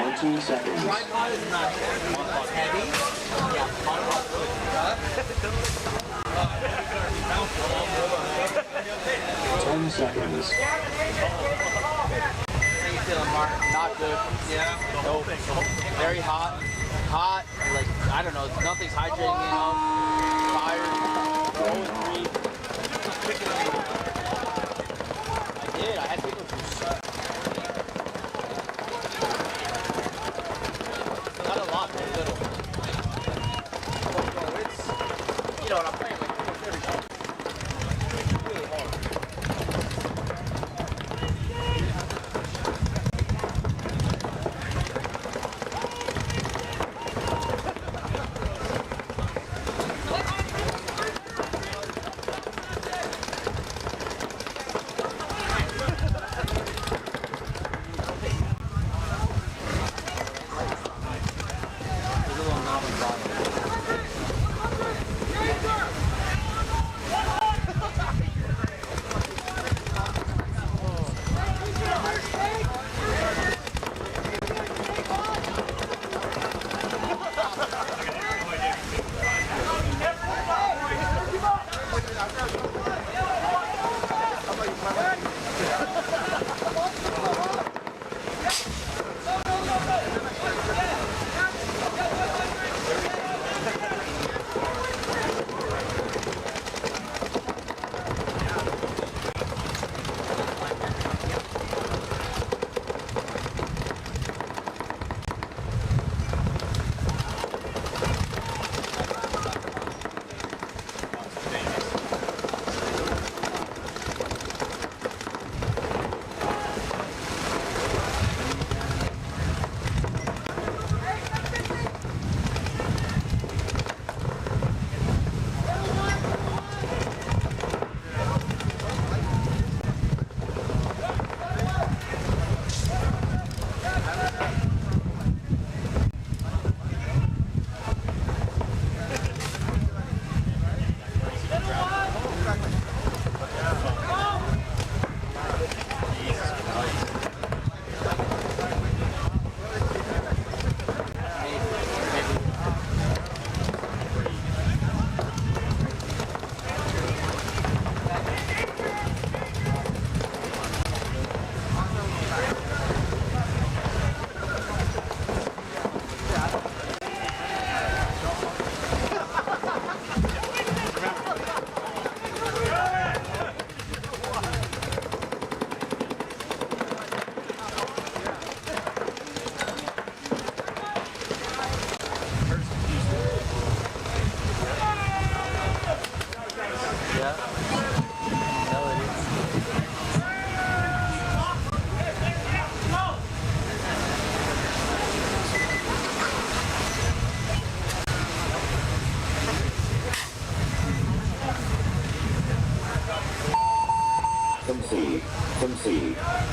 20 seconds. tripod is not heavy. Yeah, 10 seconds. How you feeling, Mark? Not good. Yeah. Nope. Very hot. Hot. Like, I don't know. Nothing's hydrating me enough. Tired. 0-3. I did. I had to go through shit. Not a lot, but a little. So it's, you know what I'm playing like almost every time. It's really hard.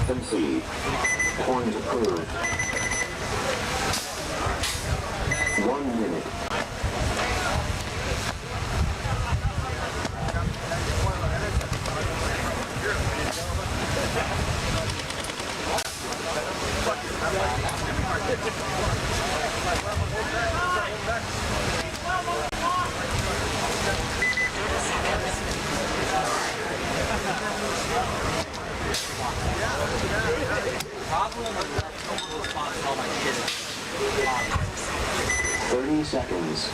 Concede. Point approved. 1 minute. problem with the spots all my kids. 30 seconds.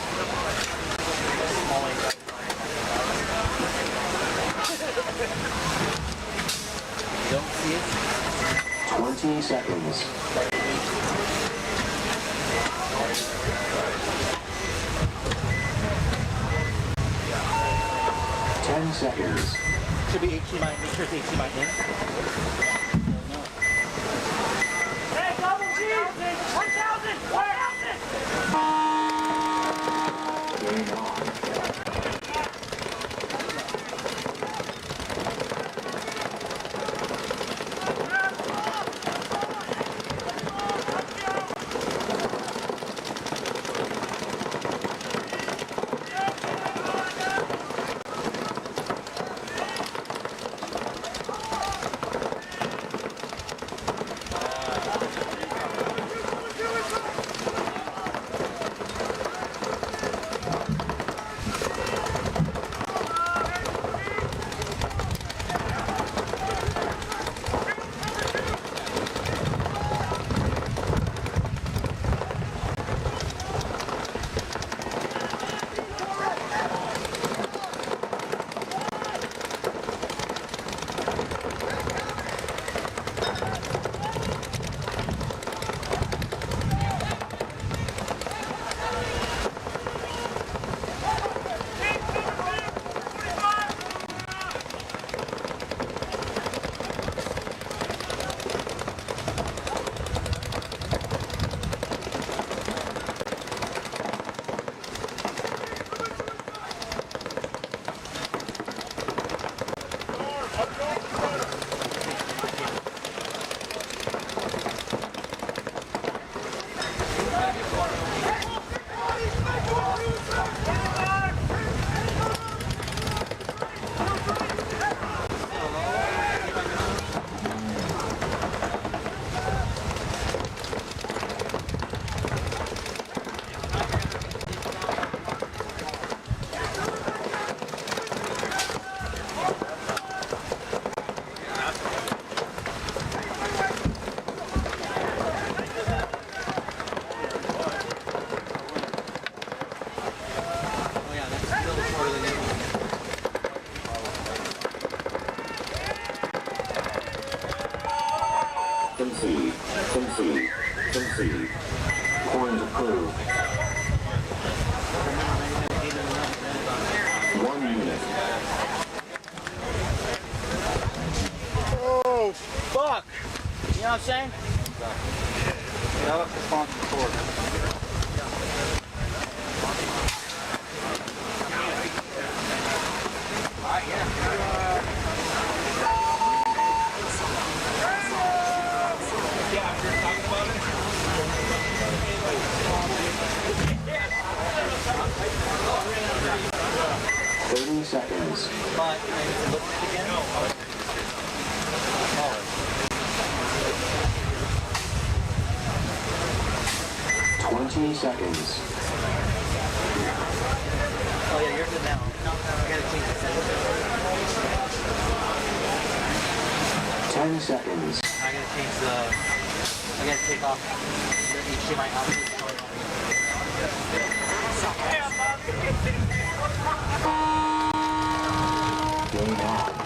20 seconds. 10 seconds. Should be 18 might, make sure it's 18 might in. Hey, double G! 1,000! 1,000! Game on. Concede. Concede. Concede. Coins approved. 1 minute. Oh, fuck! You know what I'm saying? Yeah, that's the sponsor forward. 30 seconds. 20 seconds. Oh yeah, you're good now. No, I gotta change the setting. 10 seconds. I gotta change the. I gotta take off the HDMI output. Game on.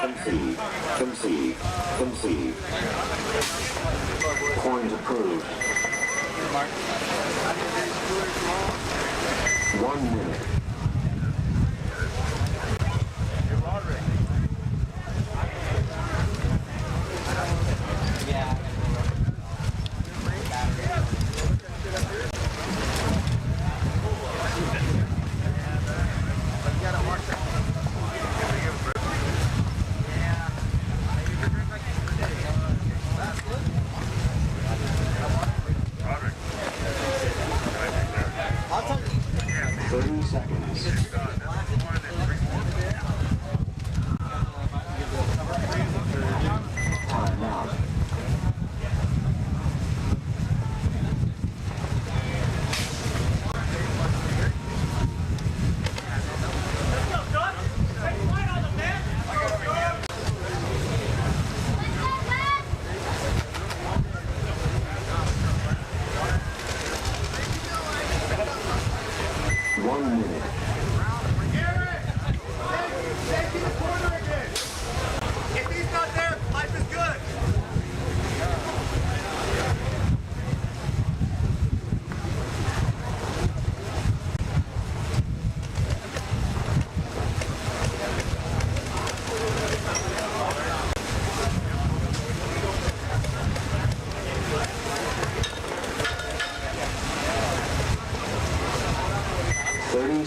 Concede. Concede. Concede. Coins approved. 1 minute. Roderick. 30 seconds.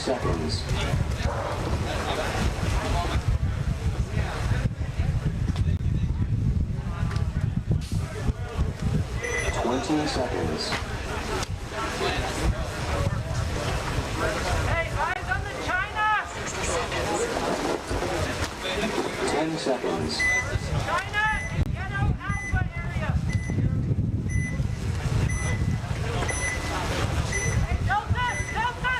seconds. 20 seconds. Hey, eyes on the China! 10 seconds. China and Ghetto Alpha area. Hey, Delta! Delta!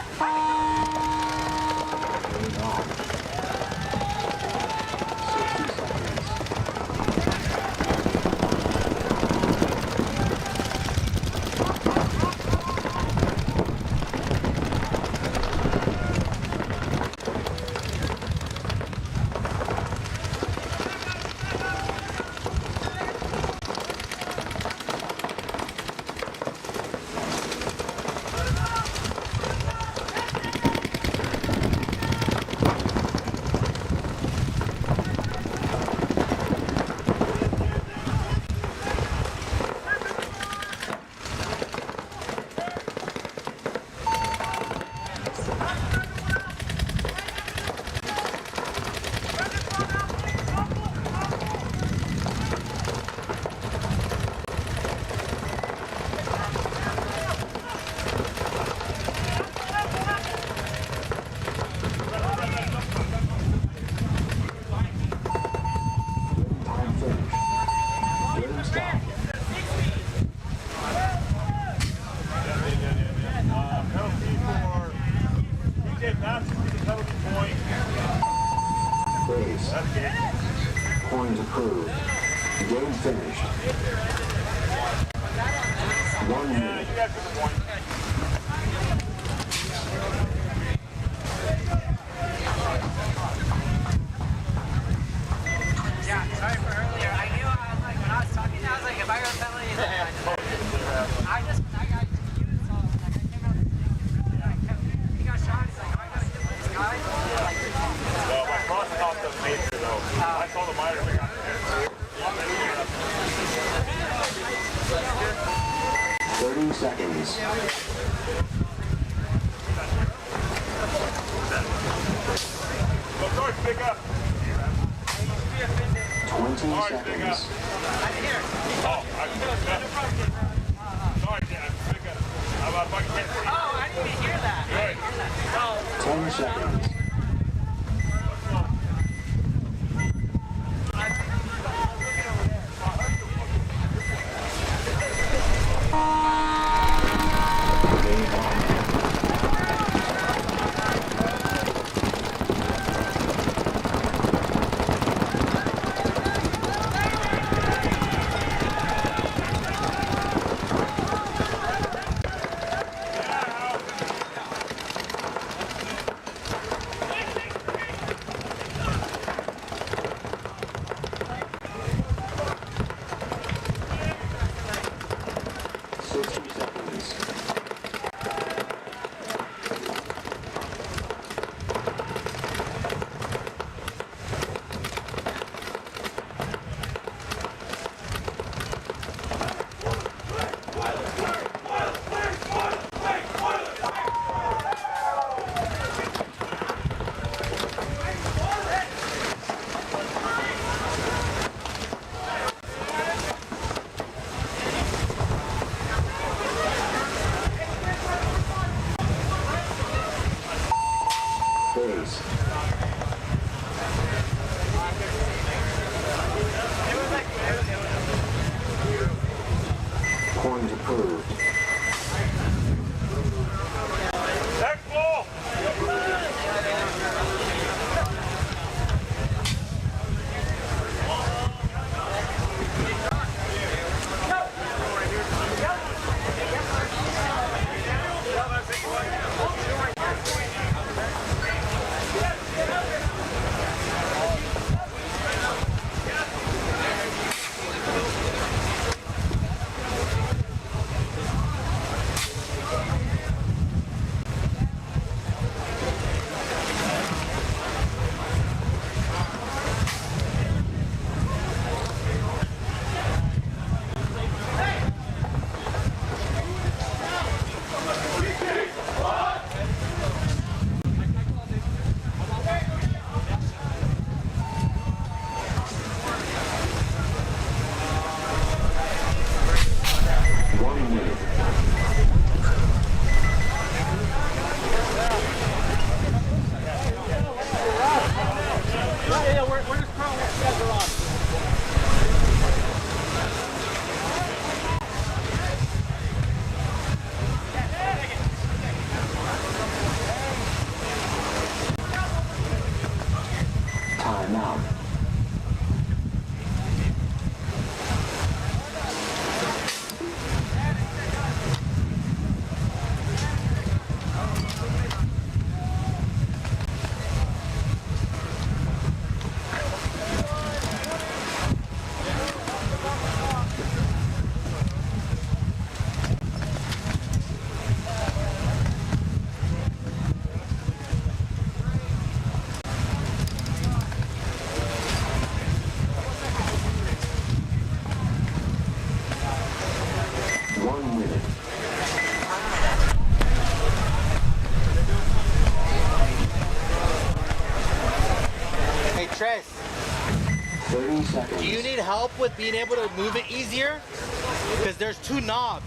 Base. Coins approved. Game finished. 1 minute. Yeah, sorry for earlier. I knew I was like, when I was talking, I was like, if I go tell you that, I got confused. So like, I came out of the thing. He got shot. He's like, oh, I gotta kill this guy. Like, Well, my cross top doesn't make it though. I saw the miter thing on there. 30 seconds. Go George, pick up. 20 George, pick up. seconds. Oh, sorry, Dad, pick up. How about buck 10 for you? oh, I didn't even hear that. Good. 10 seconds. Base. Coins approved. Next ball. 1 minute. Hey, Tres. 30 seconds. Do you need help with being able to move it easier? Because there's 2 knobs.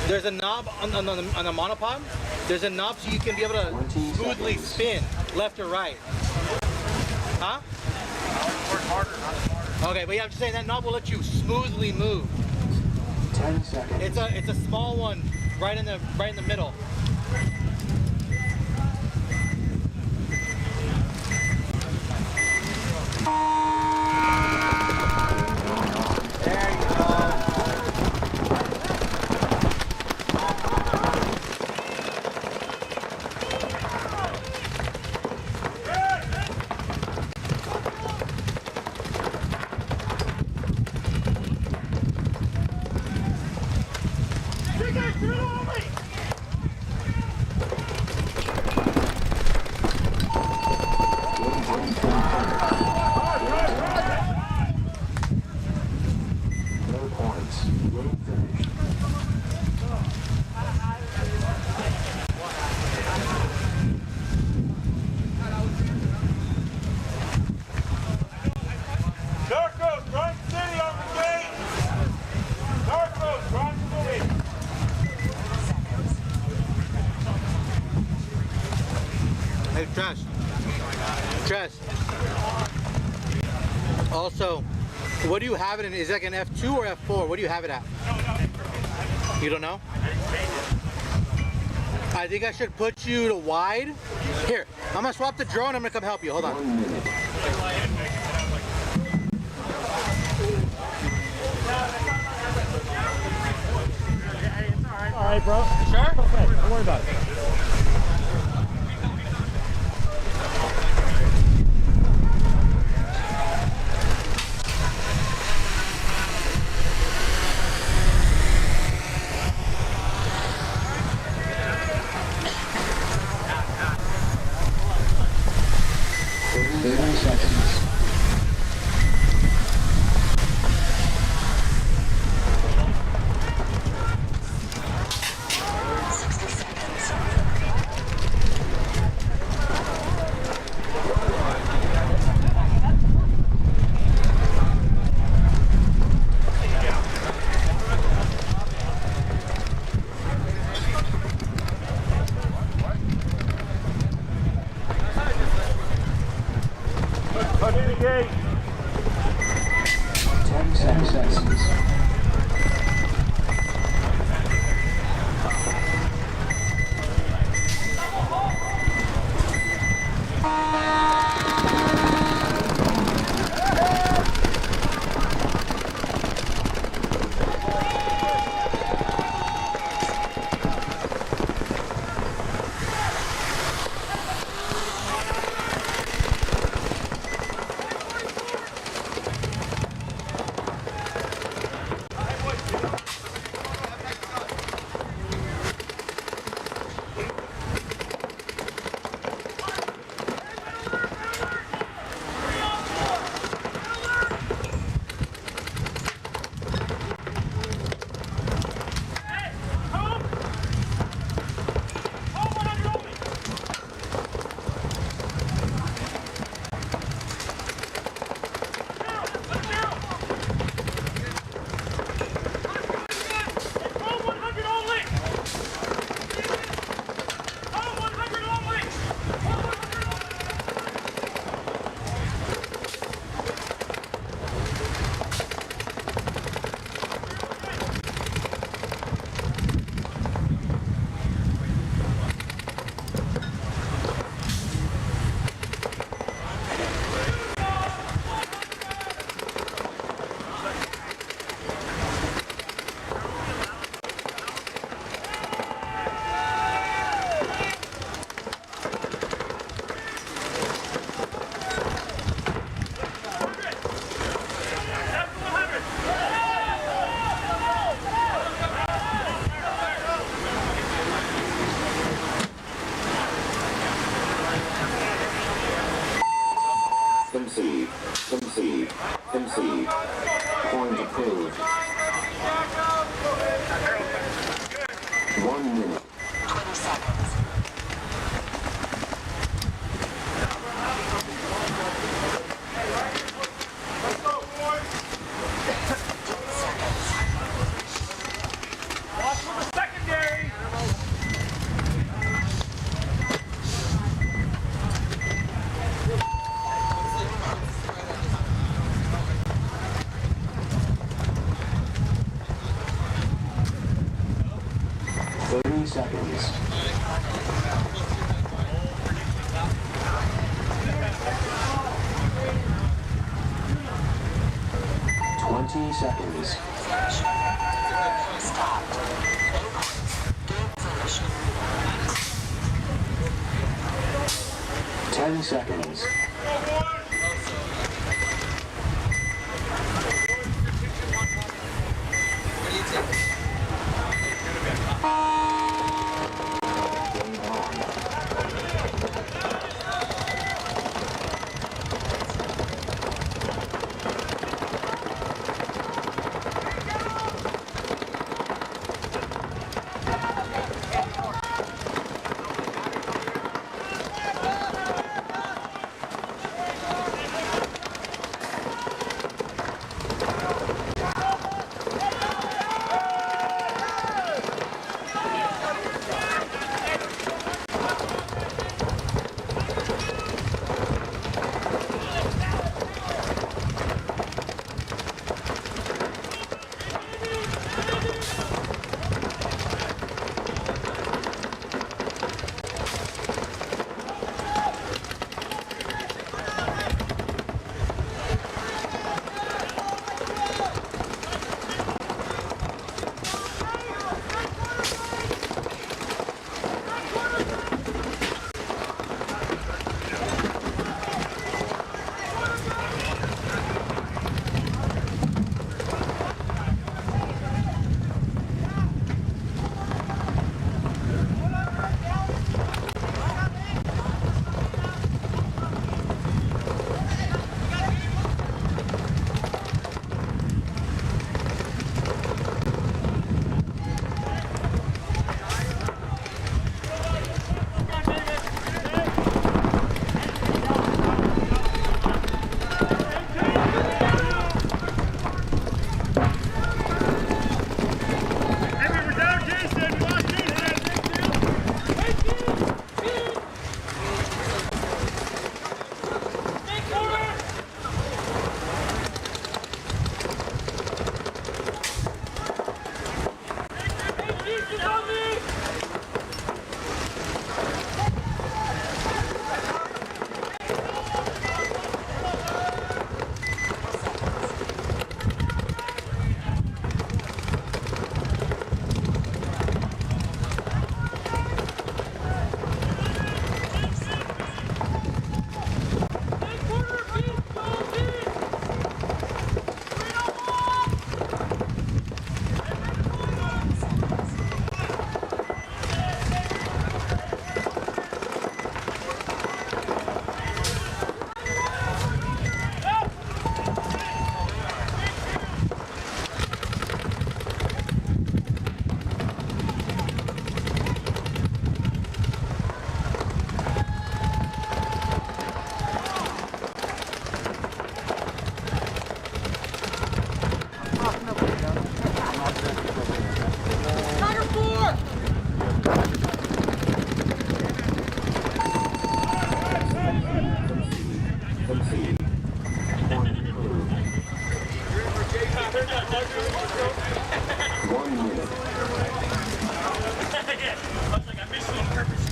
There's a knob on the monopod. There's a knob so you can be able to smoothly spin left or right. Huh? Okay, but yeah, I'm just saying that knob will let you smoothly move. 10 seconds. It's a small one right in the middle. No points. Game finished. Narcos, Crime City on the gate! Narcos, Crime City! Hey, Trash. Also, what do you have it in? Is it like an F2 or F4? What do you have it at? You don't know? I think I should put you to wide. Here, I'm gonna swap the drone. I'm gonna come help you. Hold on. 1 minute. All right, bro. Sure? Don't worry about it. seconds. 20 seconds. 10 seconds. 1 minute. Looks like I missed you on purpose.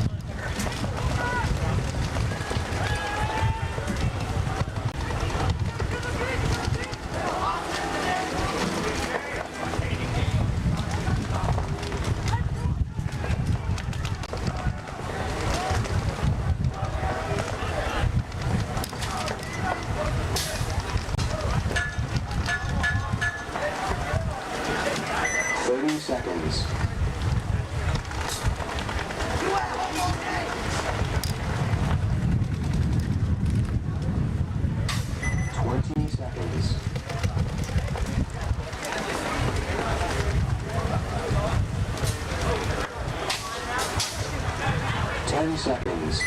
Seconds. 20 seconds. 10 seconds.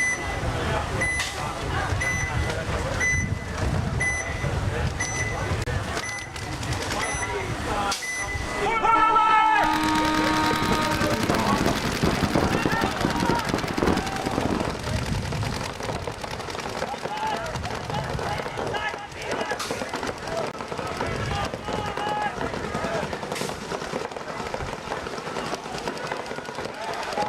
5,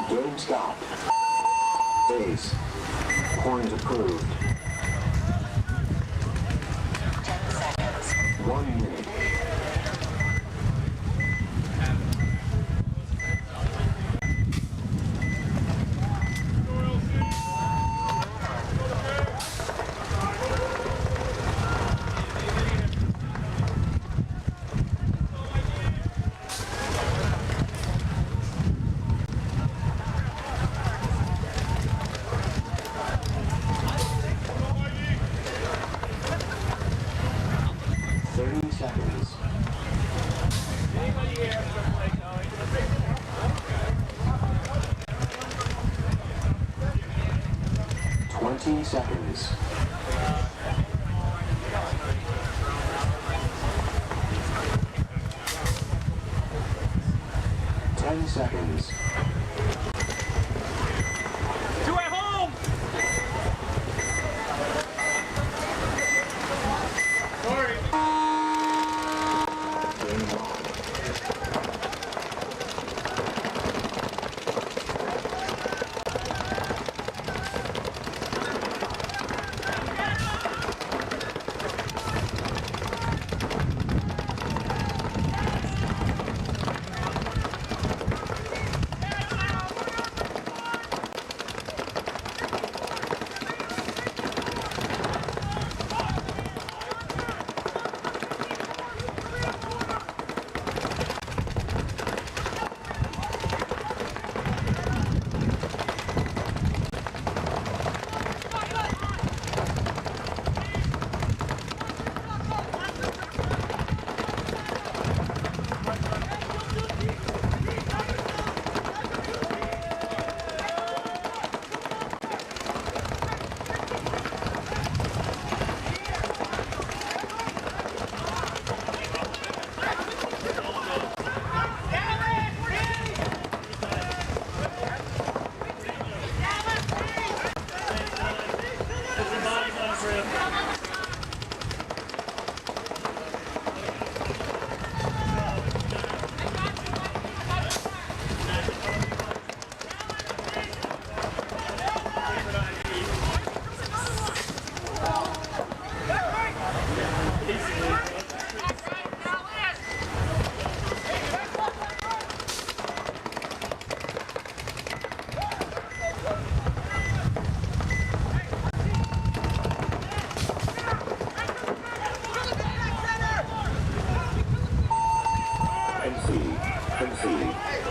Game stopped. Ace. Coins approved. 1 minute. Seconds. 20 seconds. 10 seconds. Two at home!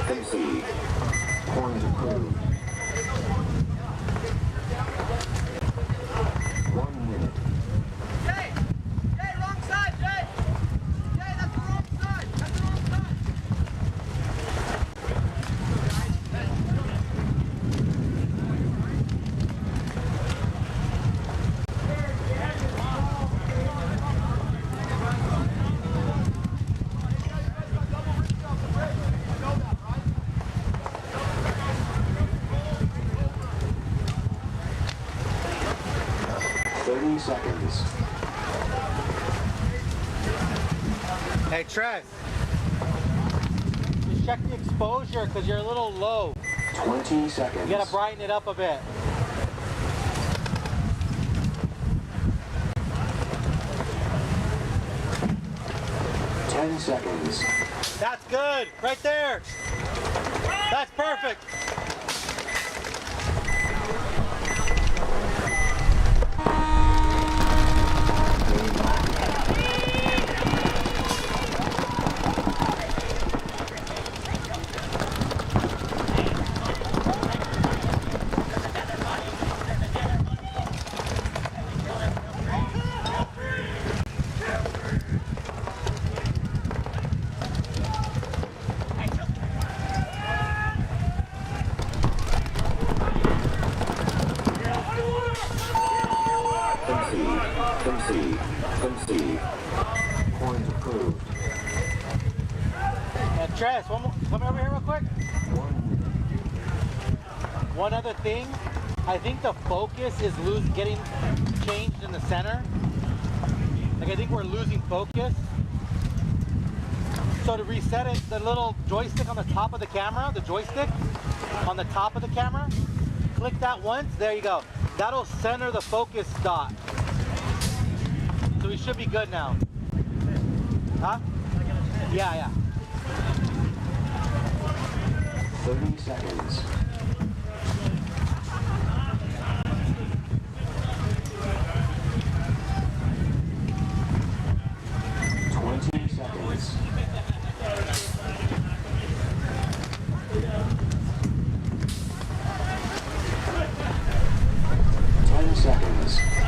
Concede. Coins approved. 1 minute. Jay! Jay, wrong side, Jay! Jay, that's the wrong side! That's the wrong side! 30 seconds. Hey, Trez. Just check the exposure because you're a little low. 20 seconds. You gotta brighten it up a bit. Seconds. That's good. Right there. That's perfect. Concede. Coins approved. And Trez, come over here real quick. One other thing, I think the focus is getting changed in the center. Like I think we're losing focus. So to reset it, the little joystick on the top of the camera, the joystick, on the top of the camera. Click that once. There you go. That'll center the focus dot. So we should be good now. Huh? Yeah. 30 seconds. 20 seconds. 10 seconds.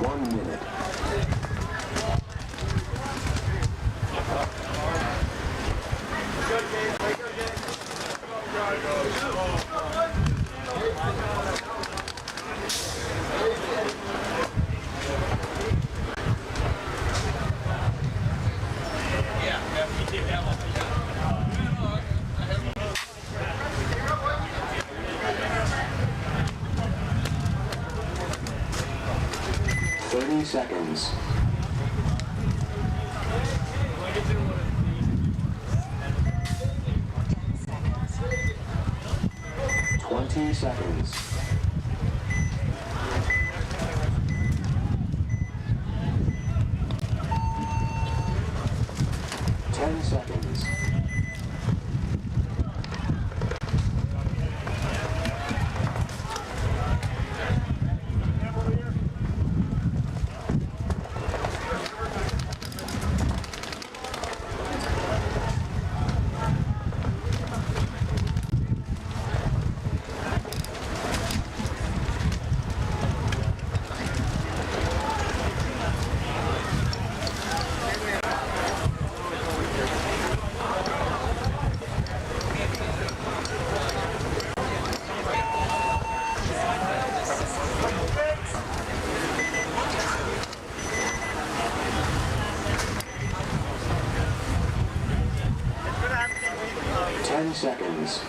1 minute. Seconds. 20 seconds. 10 seconds. 10 seconds.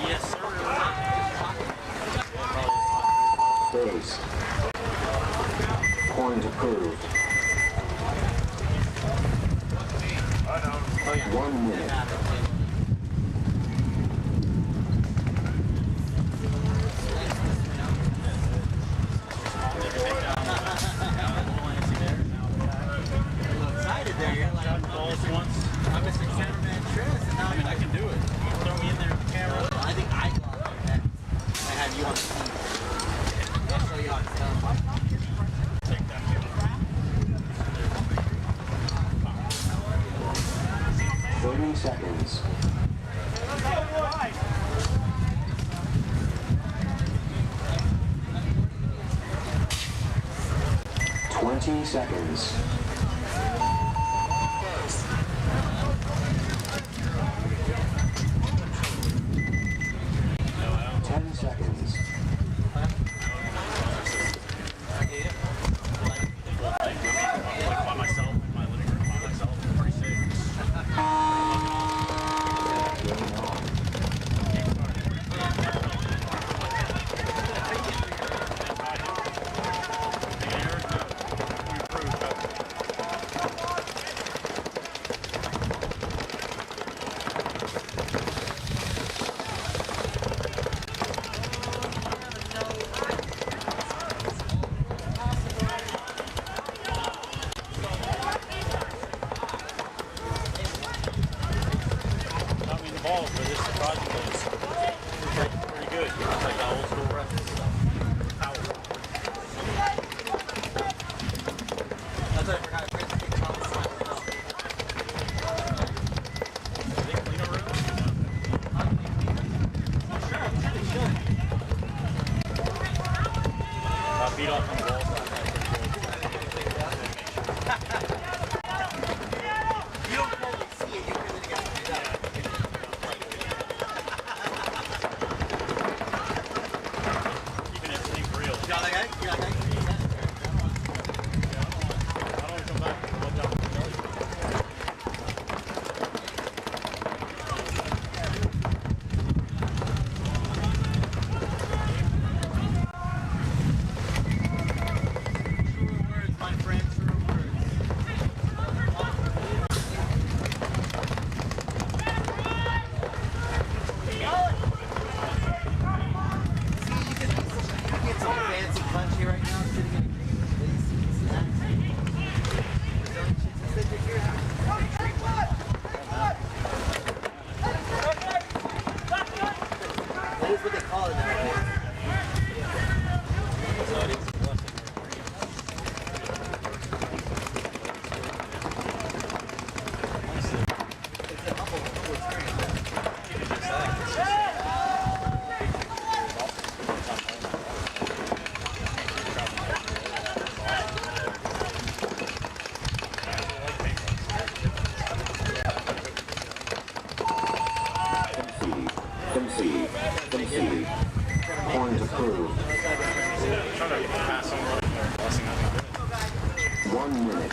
Yes, sir. Base. Point approved. 1 minute. Excited there, you're like, I'm Mr. Cameraman Chris, and now I can do it. Throw me in there with the camera. I think I got like that. I have you on the scene. I'll show you how it's done. Take that. 30 seconds. 20 seconds. 10 seconds. By myself, in my living room, by myself. Pretty sick. Ball for this project is pretty good. It's like the old school reference. Power. That's what I forgot. Chris, I think Thomas Beat off on the wall. You don't really see it. You really get to do that. Keeping everything real. You got that guy? You got that guy? I don't come back and look down the belly. My friend, true words. Get some fancy punchy right now, sitting in a green place, snacks. That is what they call it nowadays. Concede. Point approved. 1 minute.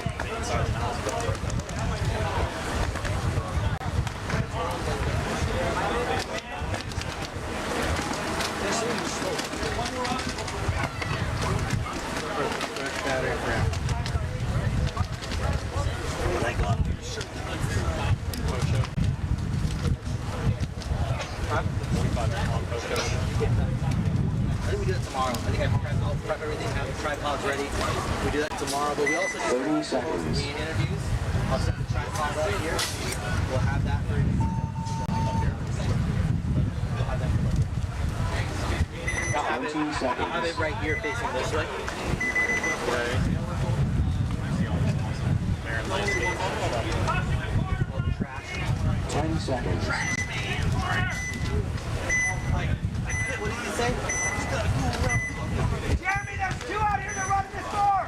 I think we do that tomorrow. I think I'll prep everything, have the tripods ready. We do that tomorrow, but we also do 30 seconds. me interviews. I'll set the tripod right here. We'll have that for you. We'll have that for later. I'll have 20 seconds. I'll have it right here facing this way. 10 seconds. What did you say? Jeremy, there's two out here that run this door!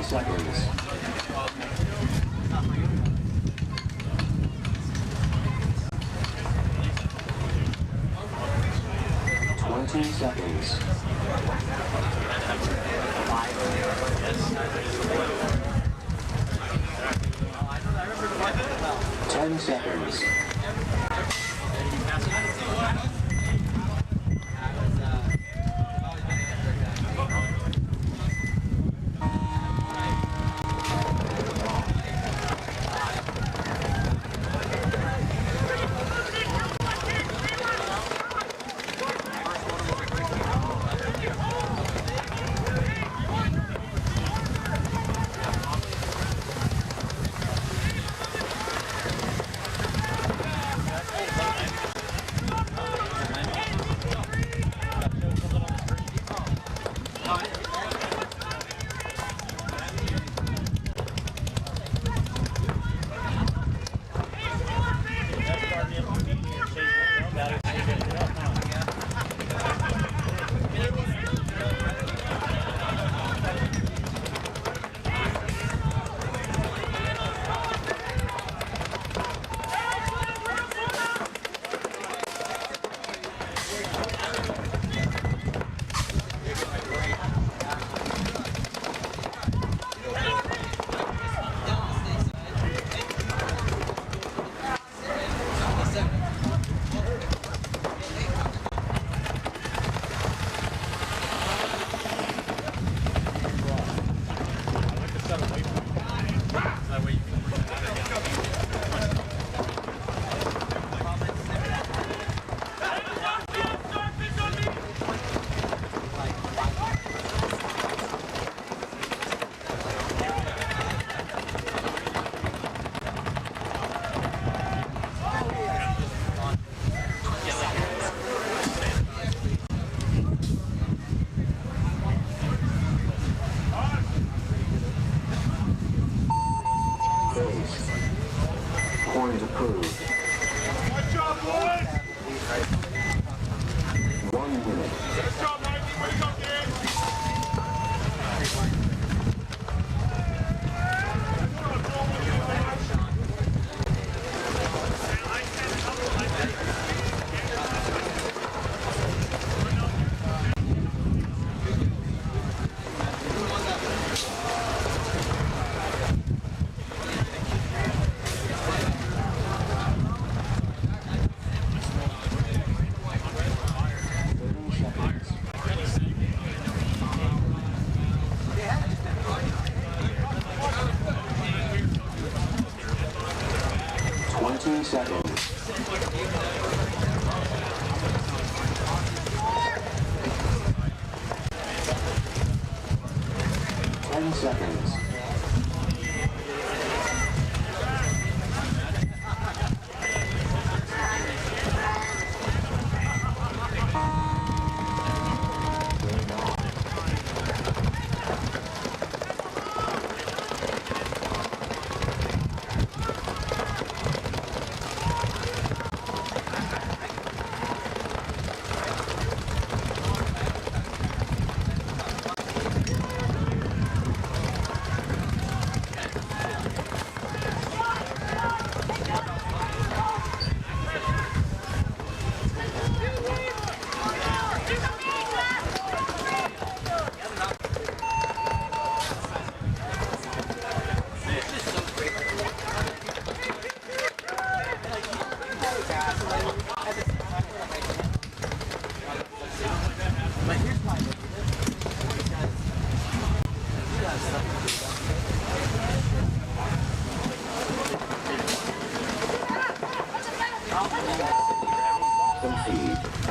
Seconds. 20 seconds. 10 seconds. Point approved. Good job, boys! 1 minute. Good job, Mikey. Way to go, kid! Seconds. 10 seconds.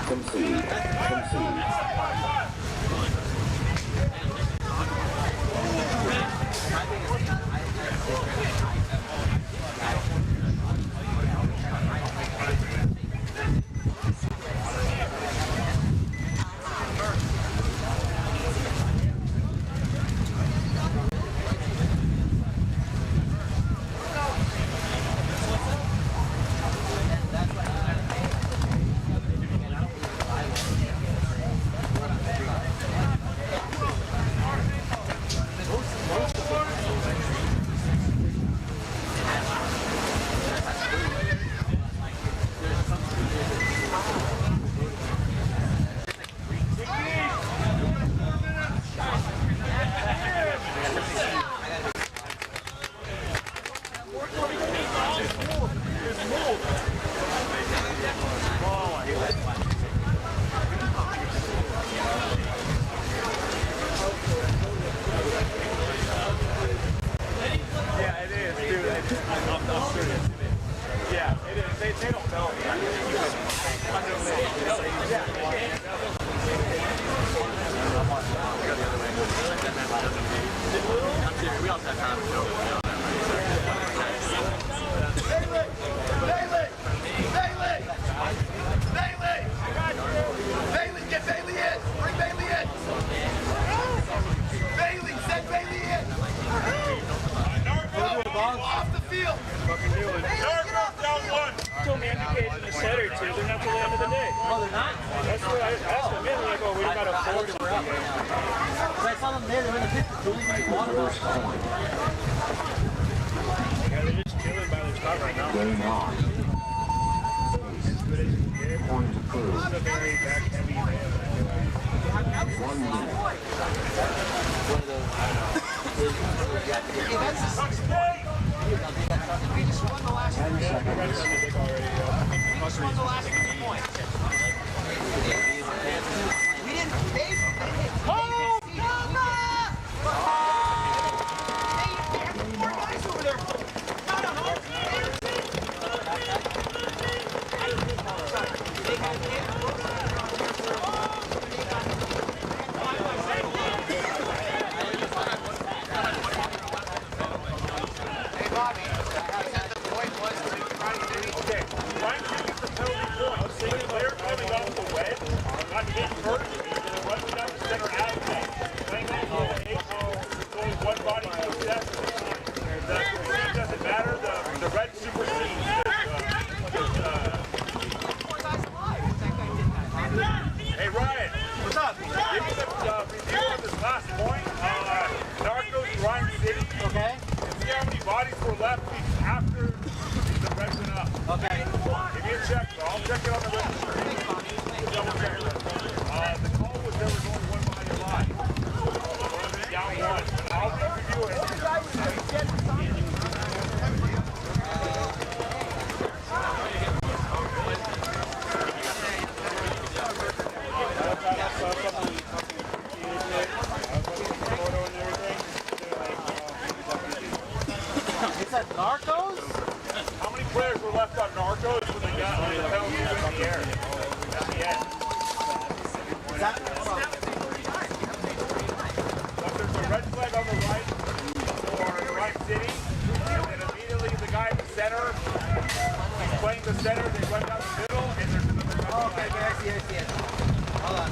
Concede. Concede. We also have time to go. Bailey, get Bailey in! Bring Bailey in! Bailey, send Bailey in! Off the field! Narco's down one. Told me indicated in the set or two, they're not till the end of the day. Oh, they're not? That's what I asked them. Yeah, like, oh, we got a force. I saw them there, they were in the picture. They only made water bottles. Yeah, they're just chilling by their spot right now. Game on. Point approved. It's a very back heavy man. 1 minute. One of those. We just won the last 10 seconds. We won the last 3 points. We didn't pay. Oh, they have 4 guys over there. Not a whole team. They got Hey, Bobby, I said the point was to try to do. Okay, trying to get the penalty point. I'm saying the player coming off the wedge, not hit first, and running down the center alley. Playing off the 8-hole, going one body, no step. The green doesn't matter, the red supersedes. Hey Ryan, what's up? Give me the review on this last point. Narcos, Ryan City. Okay. And see how many bodies were left after the red went up. Okay. Give me a check, though. I'll check it on the registry. Double check. The call was there was only one behind your line. Down one. I'll review it. It's at Narcos? How many players were left on Narcos when they got on the penalty in the air? At the end. But there's a red flag on the right for Ryan City, and then immediately the guy in the center, he's playing the center, they run down the middle, and there's another red flag. Okay, I see it. Hold on.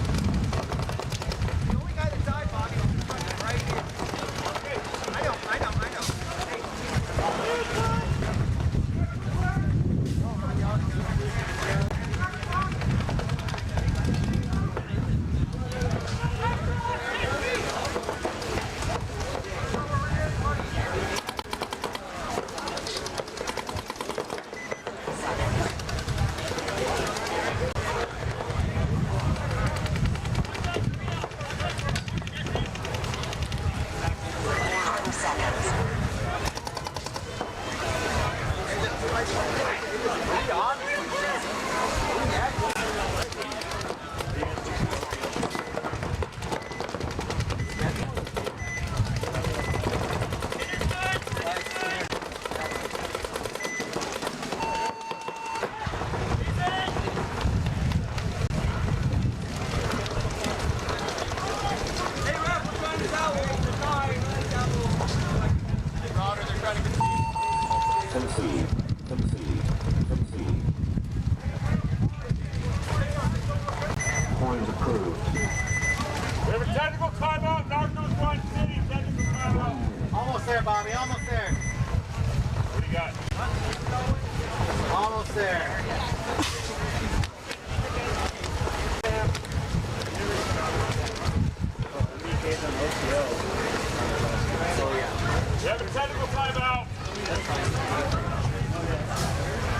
The only guy that died, Bobby, was right here. I know. Concede. Point approved. We have a technical timeout, Narcos, Ryan City, technical timeout. Almost there, Bobby. Almost there. What do you got? Almost there. We have a technical timeout.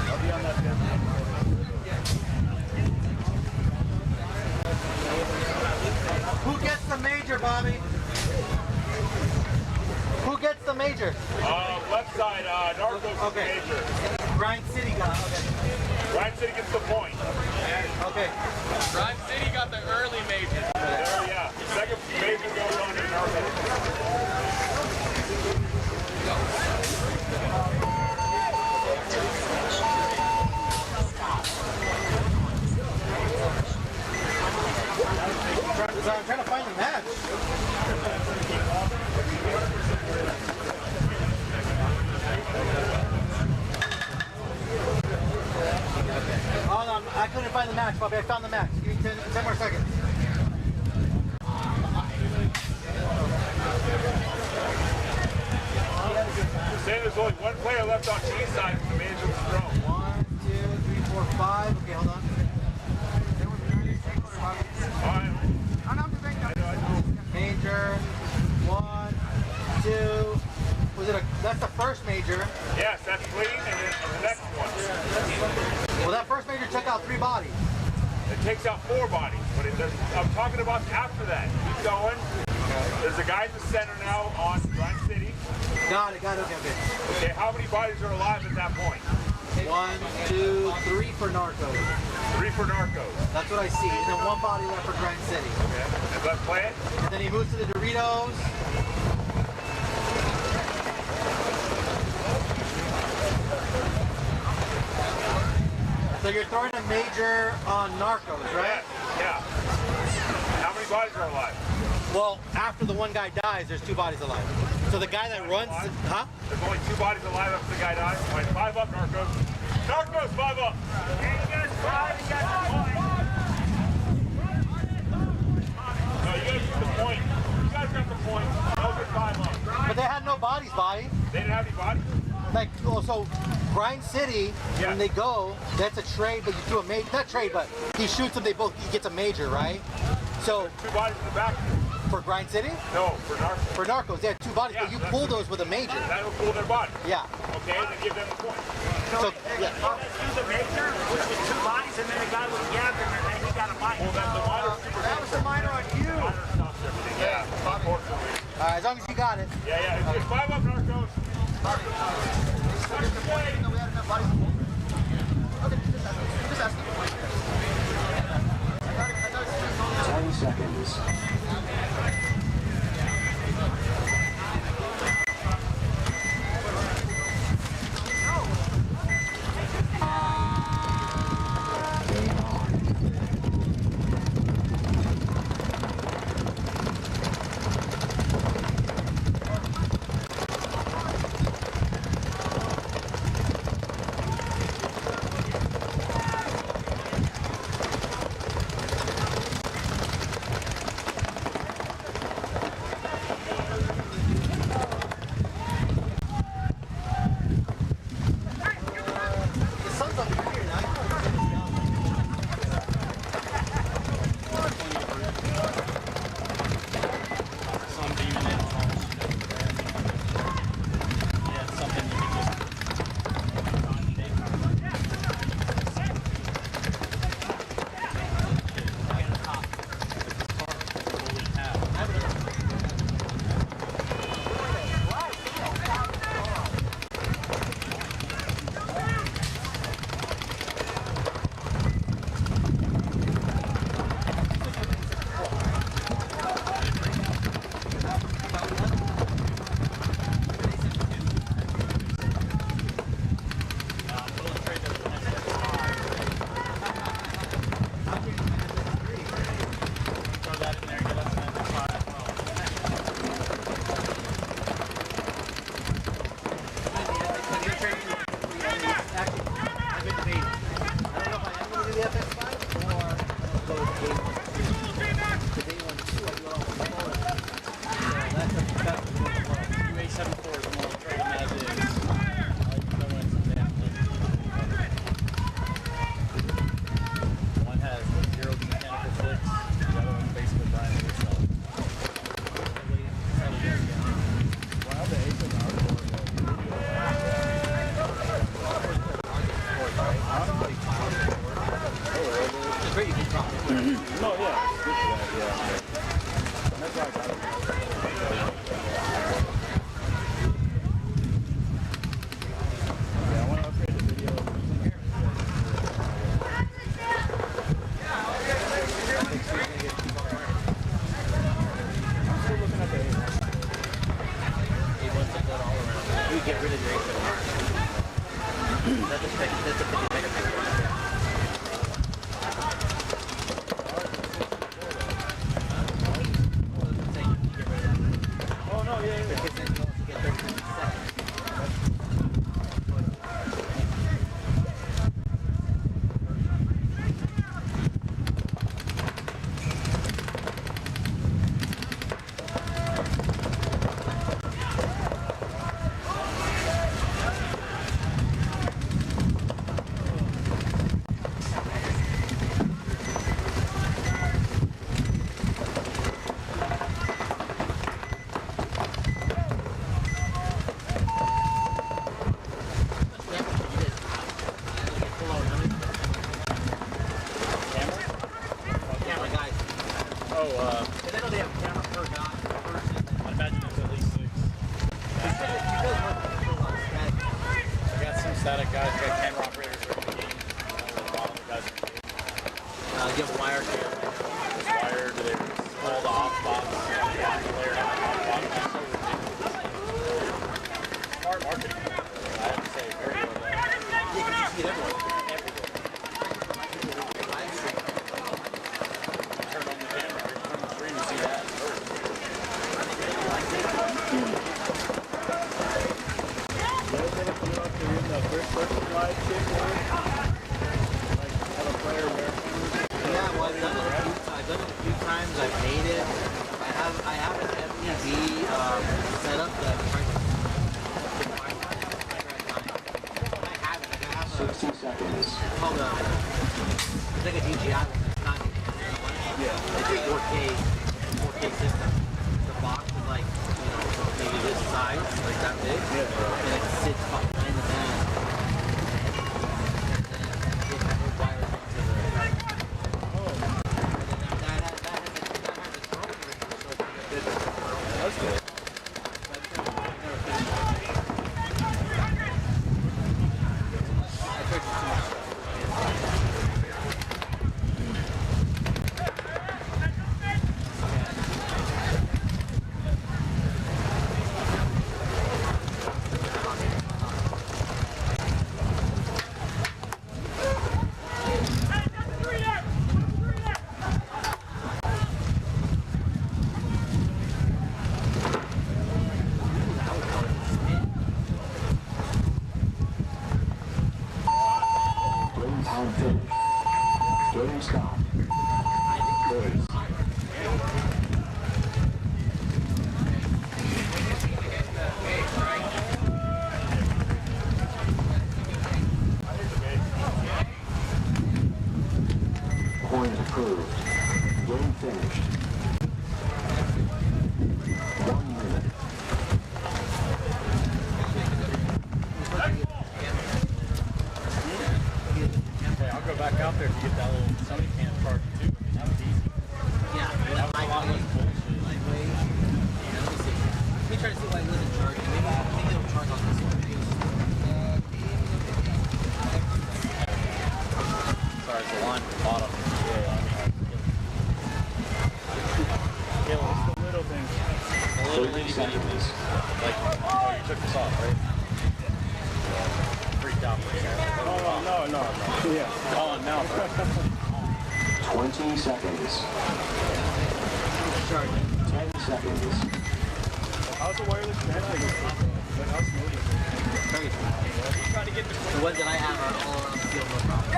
I'll be on that Who gets the major, Bobby? Who gets the major? Left side, Narcos Okay. major. Ryan City got it. Okay. Ryan City gets the point. Okay. Ryan City got the early major. There, yeah. Second major goes on to Narcos. I'm trying to find the match. max, Bobby. I found the max. Give me 10 more seconds. Saying there's only one player left on T side from the manager was thrown. 1, 2, 3, 4, 5. Okay, hold on. Major. 1, 2. Was it that's the first major. Yes, that's clean, and then the next one. Well, that first major took out 3 bodies. It takes out 4 bodies, but it doesn't. I'm talking about after that. Keep going. There's a guy in the center now on Grind City. Got it, okay. Okay, how many bodies are alive at that point? 1, 2, 3 for Narcos. 3 for Narcos. That's what I see. And then 1 body left for Grind City. Okay, and let's play it. And then he moves to the Doritos. So you're throwing a major on Narcos, right? Yeah. How many bodies are alive? Well, after the one guy dies, there's 2 bodies alive. So the guy that runs, huh? There's only 2 bodies alive after the guy dies. All right, 5 up, Narcos. Narcos, 5 up. Okay, you guys 5, you got the point. No, you guys get the point. You guys got the point. Those are 5 up. But they had no bodies, Bobby. They didn't have any bodies? Like, oh, so Grind City, when they go, that's a trade, but you do a major, not trade, but he shoots them, he gets a major, right? So, 2 bodies in the back. For Grind City? No, for Narcos. For Narcos, they had 2 bodies, but you pull those with a major. That will pull their body. Yeah. Okay, then give them the point. So, yeah. Let's do the major, which was 2 bodies, and then the guy was gapped, and then he got a bite. Well, that's the minor. That was the minor on you. Minor stops everything. Yeah, unfortunately. All right, as long as you got it. Yeah, it's 5 up, Narcos. Ten seconds. Get rid of your that's a 50 megapixel. Oh no, yeah. Because then you also get 30 seconds. static guys, we got camera operators that are in the game. You have wire cam. Wired, there's all the off spots. Smart marketing. I have to say, very well done. You can see it everywhere. Turn on the camera, turn on the screen, you see that. Yeah, well, I've done it a few times. I've made it. I have an FPV setup that I have it. I have 60 seconds. It's called it's like a DJI. It's not it's a 4K system. The box is like, maybe this size, like that big. And it sits behind the van. That's good. Time finished. Game stop. Please. Point approved. Game finished. 1 minute. Okay, I'll go back out there to get that little Sony cam charger too. I mean, that was easy. Yeah, That was a lot less bullshit. lightweight. Yeah, let me see. Let me try to see why it wasn't charging. Maybe it'll charge on this one. Sorry, it's the line at the bottom. Yeah, I mean, it's the little things. The little itty bitty things. Like, oh, you took this off, right? Freaked out for a second. No. Yeah. Oh, now. 20 seconds. 10 seconds. How's the wireless connecting? How's smooth is it? Very smooth. Trying to get The ones that I have are all around the field, no problem.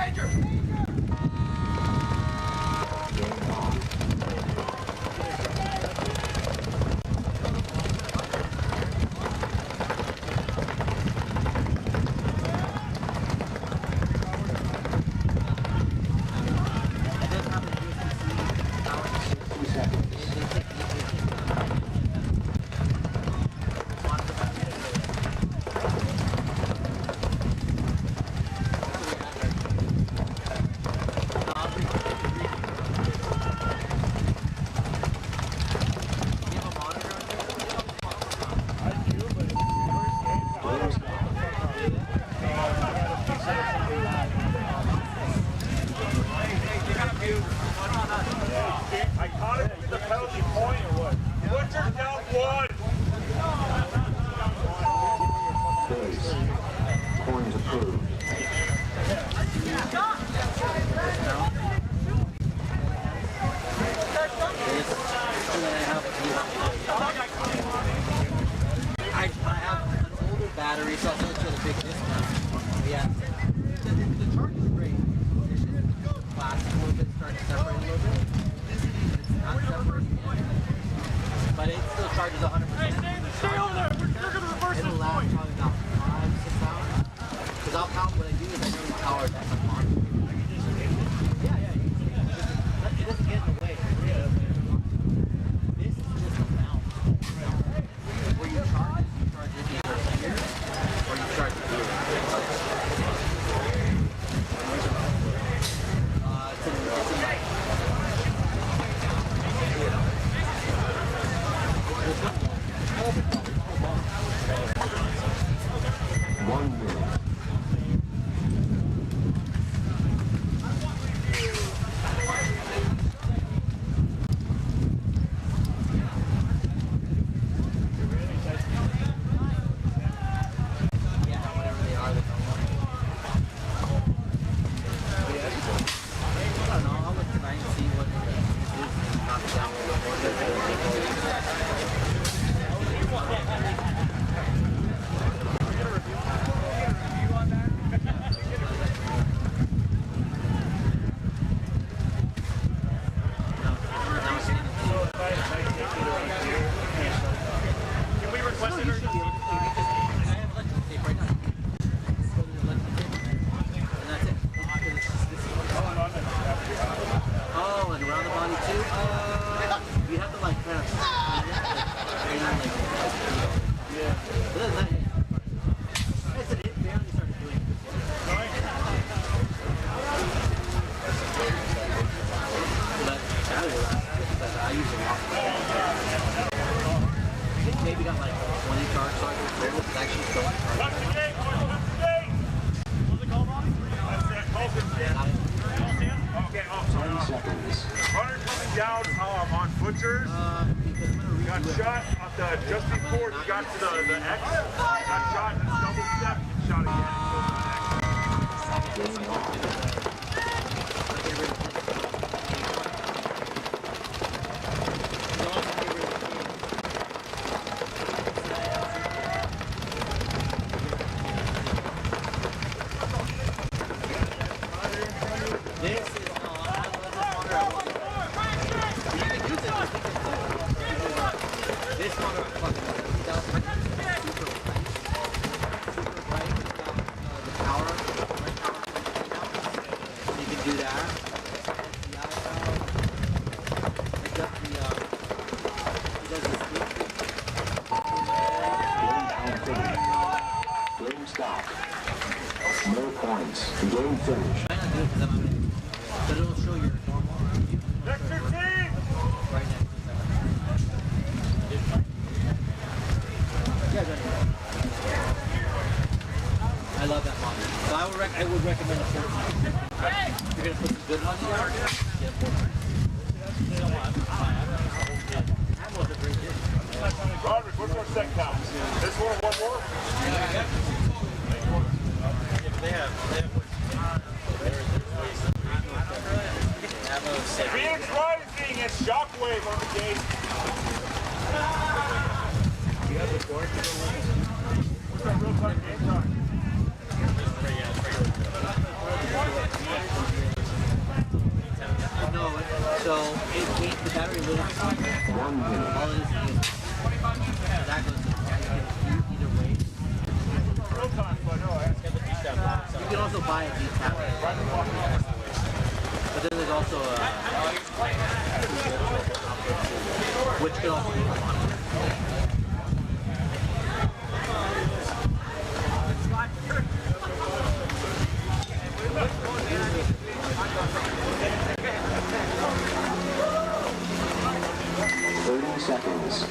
I caught it with the penalty point or what? Butcher's down one. Please. Point approved. I have an older battery, so I'll show the big discount. Yeah. The charge is great. It's just plastic a little bit, starting to separate a little bit. It's not separating yet. But it still charges 100%. Stay over there. We're going to reverse It'll this last point. probably about 5-6 hours. Because I'll count what I do is I know the power that I'm on. Yeah. It doesn't get in the way. This is just a mount. Where you charge it either here or you charge it here. It's in like. Game stop. No points. Game finished. But it'll show your normal. Next 15! Right next to that. I love that model. So I would recommend a 14. You're gonna put some good ones in there? Yeah, 14. Ammo's a great dish. Roderick, what's our set count? This one or one more? Phoenix Rising and Shockwave on the gate. You have the board? What's our real-time game time? No, so the battery lives. All it is that goes either way. You can also buy a D-tab. But then there's also which can also be on. 30 seconds.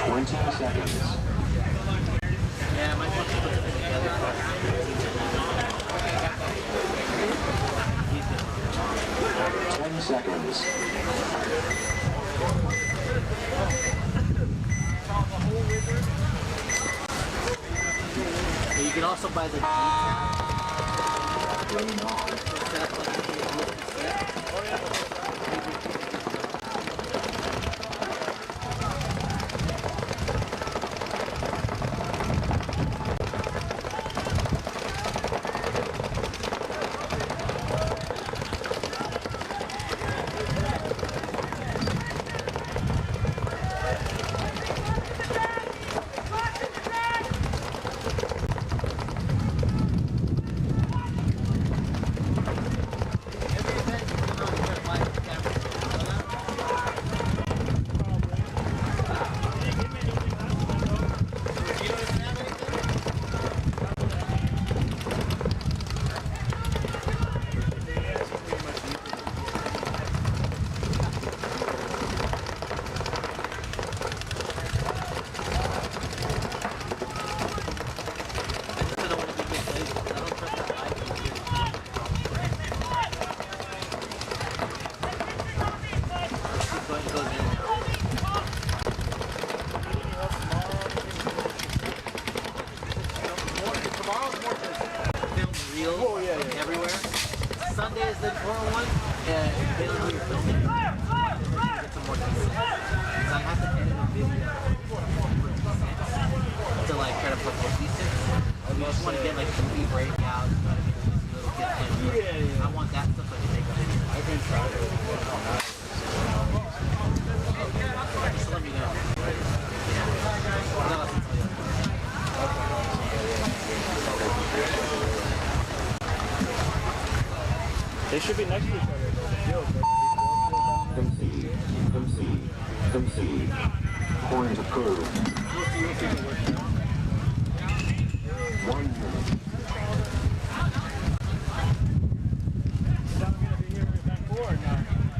20 seconds. Yeah, my put it together. 10 seconds. You can also buy the everywhere. Sunday is the important one, and depending on who you're filming, get some more decent. So I have to edit a video to like try to put more decent. You just want to get like the movie breakout, you want to get this little kid thing. I want that stuff so I can make a video. I can try it. Just let me know. What else to tell you? They should be next to each other. Concede. Coins approved. 1 minute.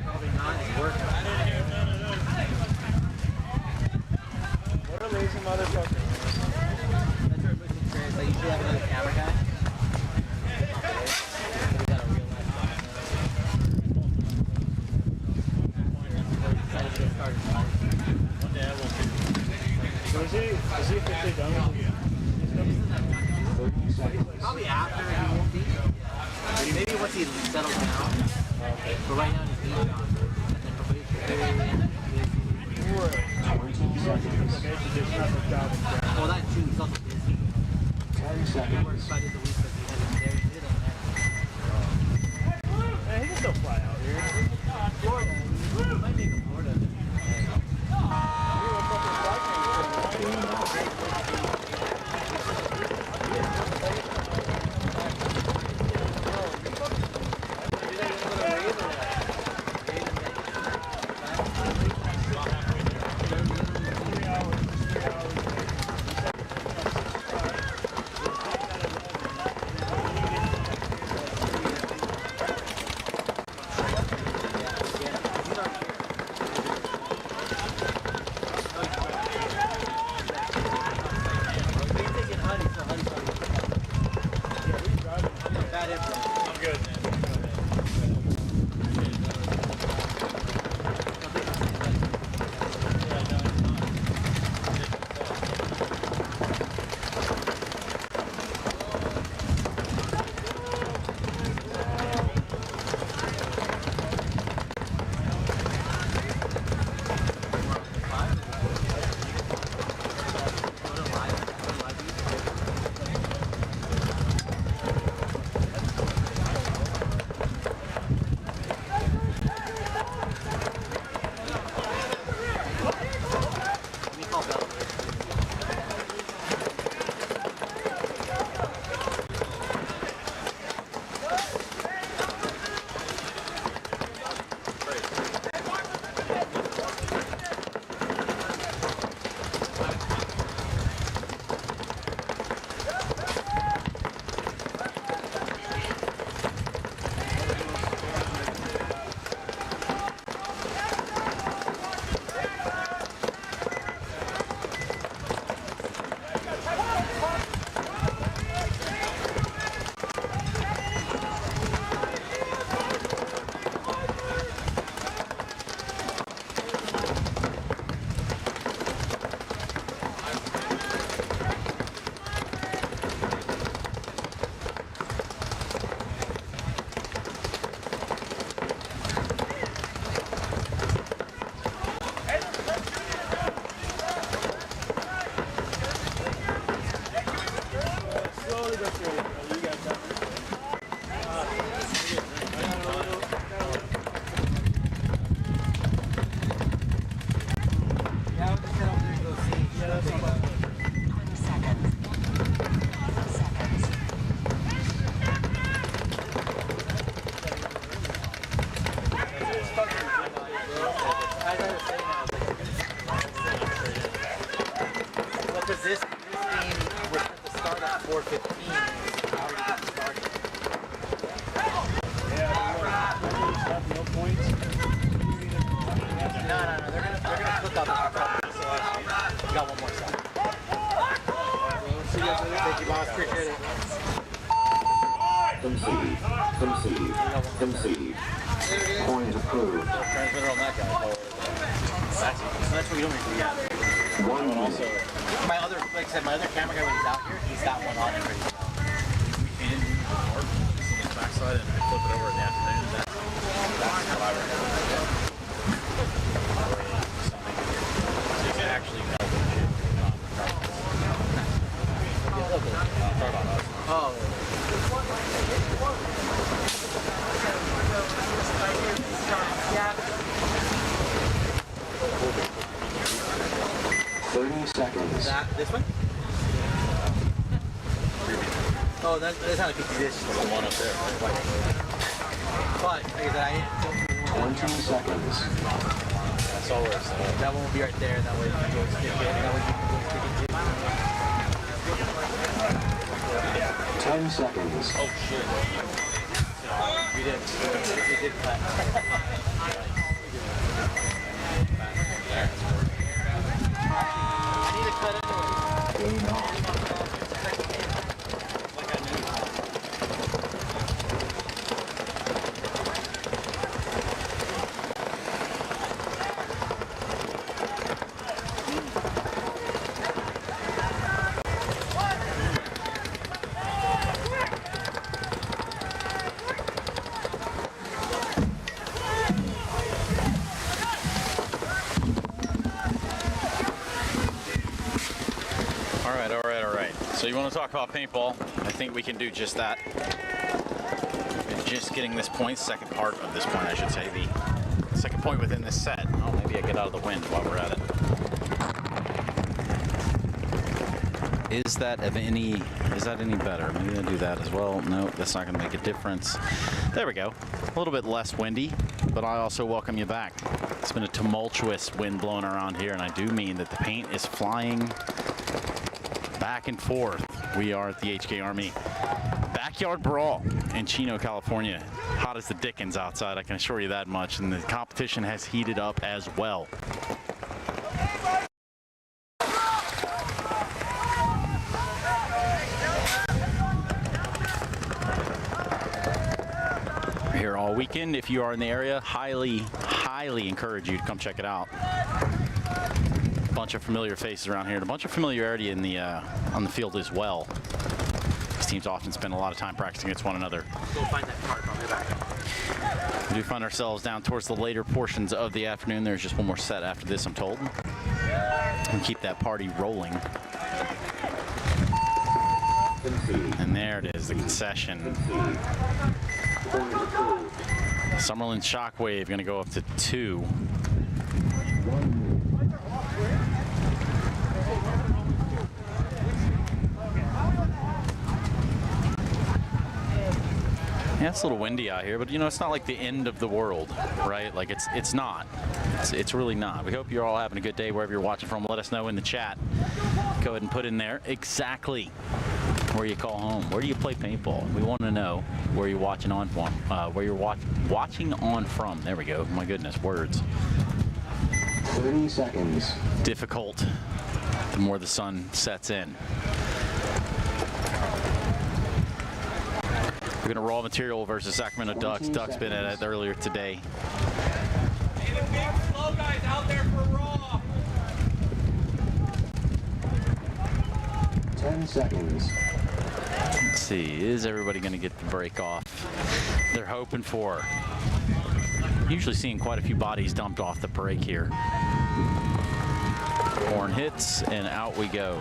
Probably not. It's working. What a lazy motherfucker. That's our mission trays. I usually have another camera guy. We got a real life camera. Started. So is he officially done with his stuff? Probably after he won't be. Maybe once he settles down. But right now he's eating on. And then probation period. Well, that too. He's also busy. 10 seconds. Works 5 days a week, but he hasn't there. He didn't have. Hey, he can still fly out here. Florida. He might make a Florida. Because this game was set to start at 4:15. Already got started. No points. No. They're gonna click out the couple. So you got one more shot. Thank you, boss. Appreciate it. Concede. Point approved. Transmitter on that guy. That's what we don't need to get. One also, my other, like I said, my other camera guy when he's out here, he's got one on and ready to go. We can do the board, just on the backside, and I flip it over in the afternoon. That's what I recommend. So you can actually melt the chip. Sorry about us. Oh. 30 seconds. This one? Oh, that's not a PC. This is the one up there. But, like I said, 20 seconds. That's all we're saying. That one will be right there, and that way you can go stick it. That way you can go stick it too. 10 seconds. Oh shit. We did cut. I need to cut anyway. Game on. So you want to talk about paintball? I think we can do just that. Just getting this point, second part of this point, I should say, the second point within this set. Oh, maybe I get out of the wind while we're at it. Is that any better? Maybe I'll do that as well. No, that's not going to make a difference. There we go. A little bit less windy, but I also welcome you back. It's been a tumultuous wind blowing around here, and I do mean that the paint is flying back and forth. We are at the HK Army Backyard Brawl in Chino, California. Hot as the dickens outside, I can assure you that much, and the competition has heated up as well. We're here all weekend. If you are in the area, highly encourage you to come check it out. A bunch of familiar faces around here, and a bunch of familiarity in the on the field as well. These teams often spend a lot of time practicing against one another. Go find that card. I'll be back. We do find ourselves down towards the later portions of the afternoon. There's just one more set after this, I'm told. And keep that party rolling. And there it is, the concession. Summerlin Shockwave going to go up to 2. Yeah, it's a little windy out here, but you know, it's not like the end of the world, right? Like it's not. It's really not. We hope you're all having a good day wherever you're watching from. Let us know in the chat. Go ahead and put in there exactly where you call home. Where do you play paintball? We want to know where you're watching on from. Where you're watching on from. There we go. My goodness, words. 30 seconds. Difficult the more the sun sets in. We're going to raw material versus Sacramento Ducks. Ducks been at it earlier today. Need a big slow guys out there for raw. 10 seconds. Let's see, is everybody going to get the break off they're hoping for? Usually seeing quite a few bodies dumped off the break here. Horn hits and out we go.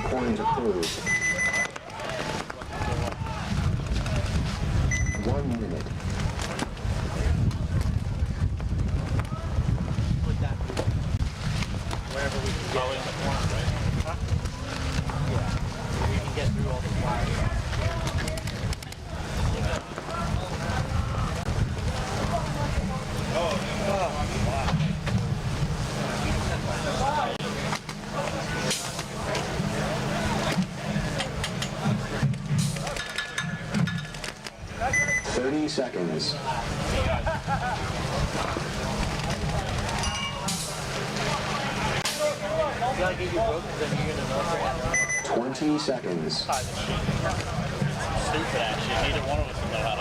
Point approved. 1 minute. Put that wherever we can get in the corner, right? Huh? Yeah. We can get through all the wires. 30 seconds. You gotta get your broke, then you're gonna know. 20 seconds. Stupid ass shit. Neither one of us know how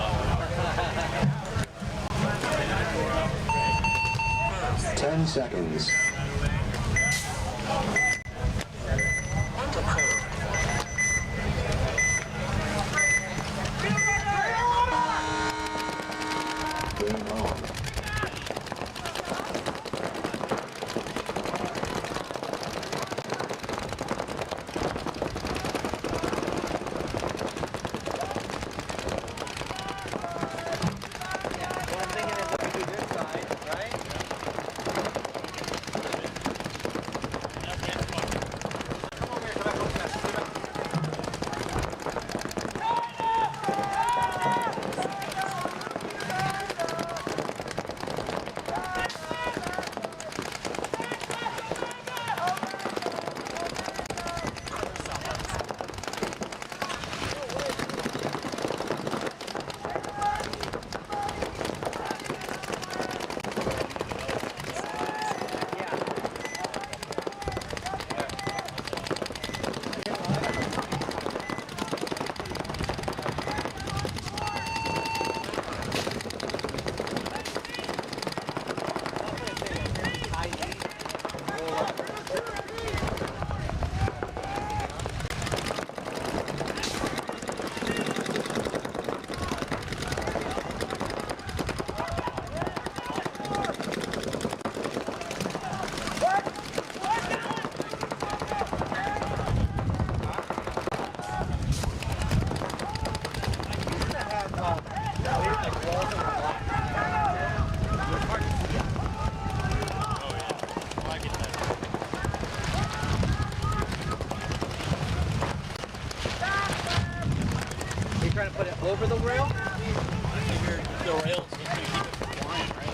to. 10 seconds. Game on. What I'm thinking is if we do this side, right? Come over here, come back over here. Are you trying to put it over the rail? I figured the rails just to keep it from flying, right?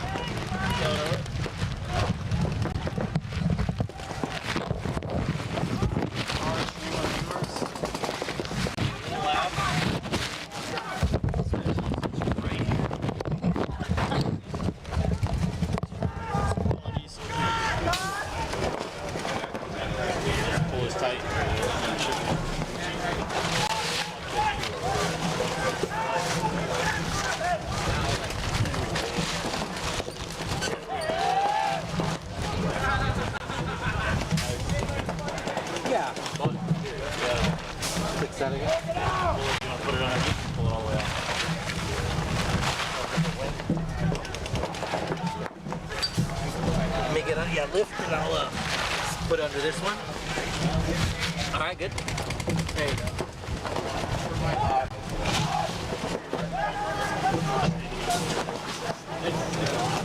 Pull this tight. Yeah. Fix that again. You want to put it underneath and pull it all the way out. Make it, yeah, lift it all up. Put it under this one. All right, good. There you go.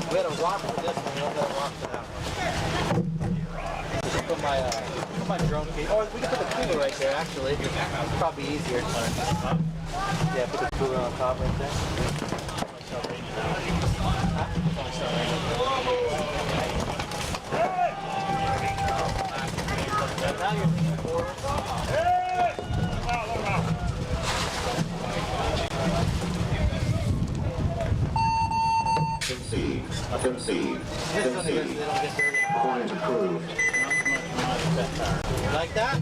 We had a rock for this one. We don't have a rock for that one. Just put my drone case. Or we can put the cooler right there. Actually, it's probably easier. Yeah, put the cooler on top right there. Now you're Concede. Concede. Concede. Point approved. Like that?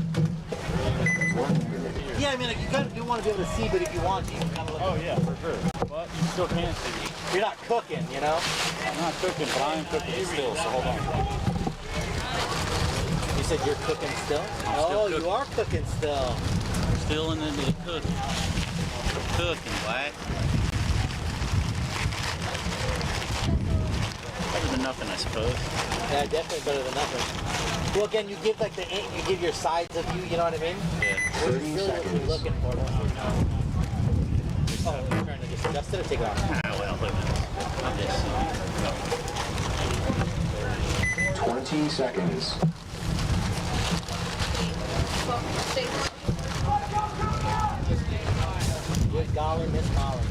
Yeah, I mean, like, you kind of do want to be able to see, but if you want to, you can kind of look. Oh yeah, for sure. But you still can't see. You're not cooking, you know? I'm not cooking, but I am cooking still, so hold on. You said you're cooking still? still You are cooking still. Still in the cooking. Cooking, Black. Better than nothing, I suppose. Yeah, definitely better than nothing. Well, again, you give like you give your sides of you, you know what I mean? Yeah. Which is really what we're looking for. Oh, we're trying to just Adjust it or take it off? Well, look at this. I'm just... 20 seconds. Good golly, miss golly.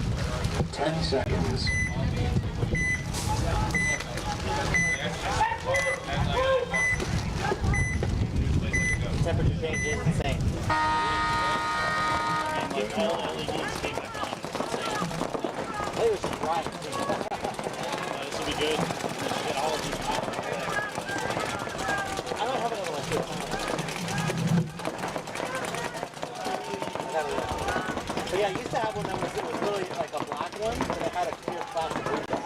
10 seconds. Temperature change is insane. Like all LEDs came back on. It was just right. This will be good. Get all of these. I don't have another one too. But yeah, I used to have one that was, it was really like a black one, but it had a clear plastic window.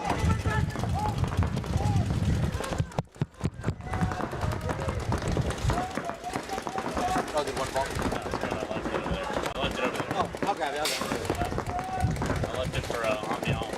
Oh, did one fall? I left it over there. Oh, I'll grab it, I'll grab it. I left it for ambiance.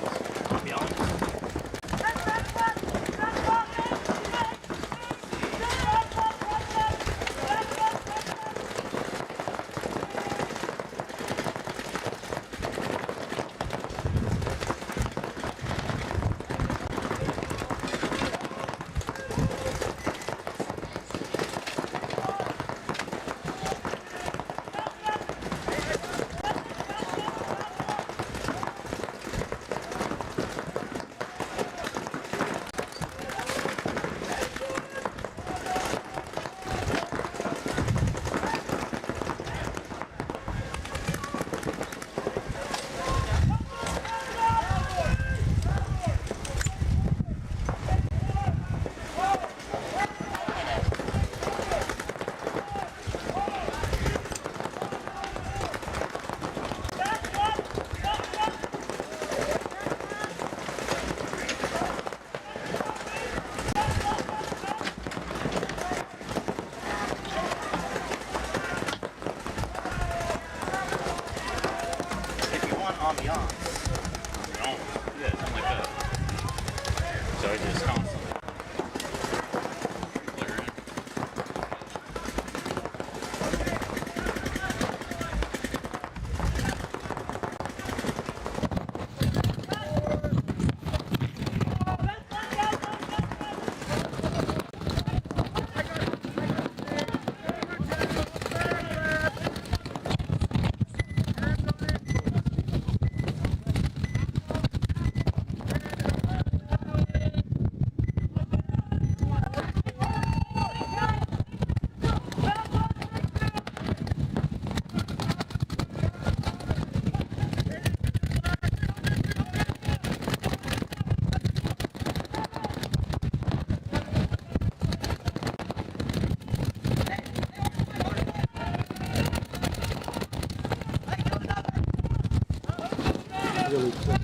Ambiance? Yeah, something like that. So I just constantly clear it. Really quick.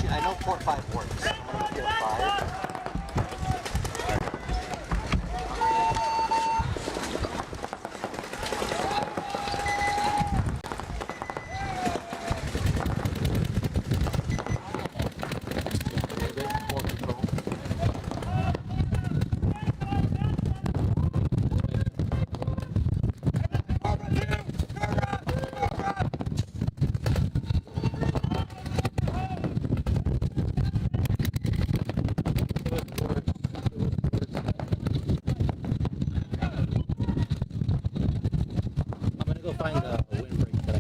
I know port 5 works. I'm going to get 5. Go find the windbreak that I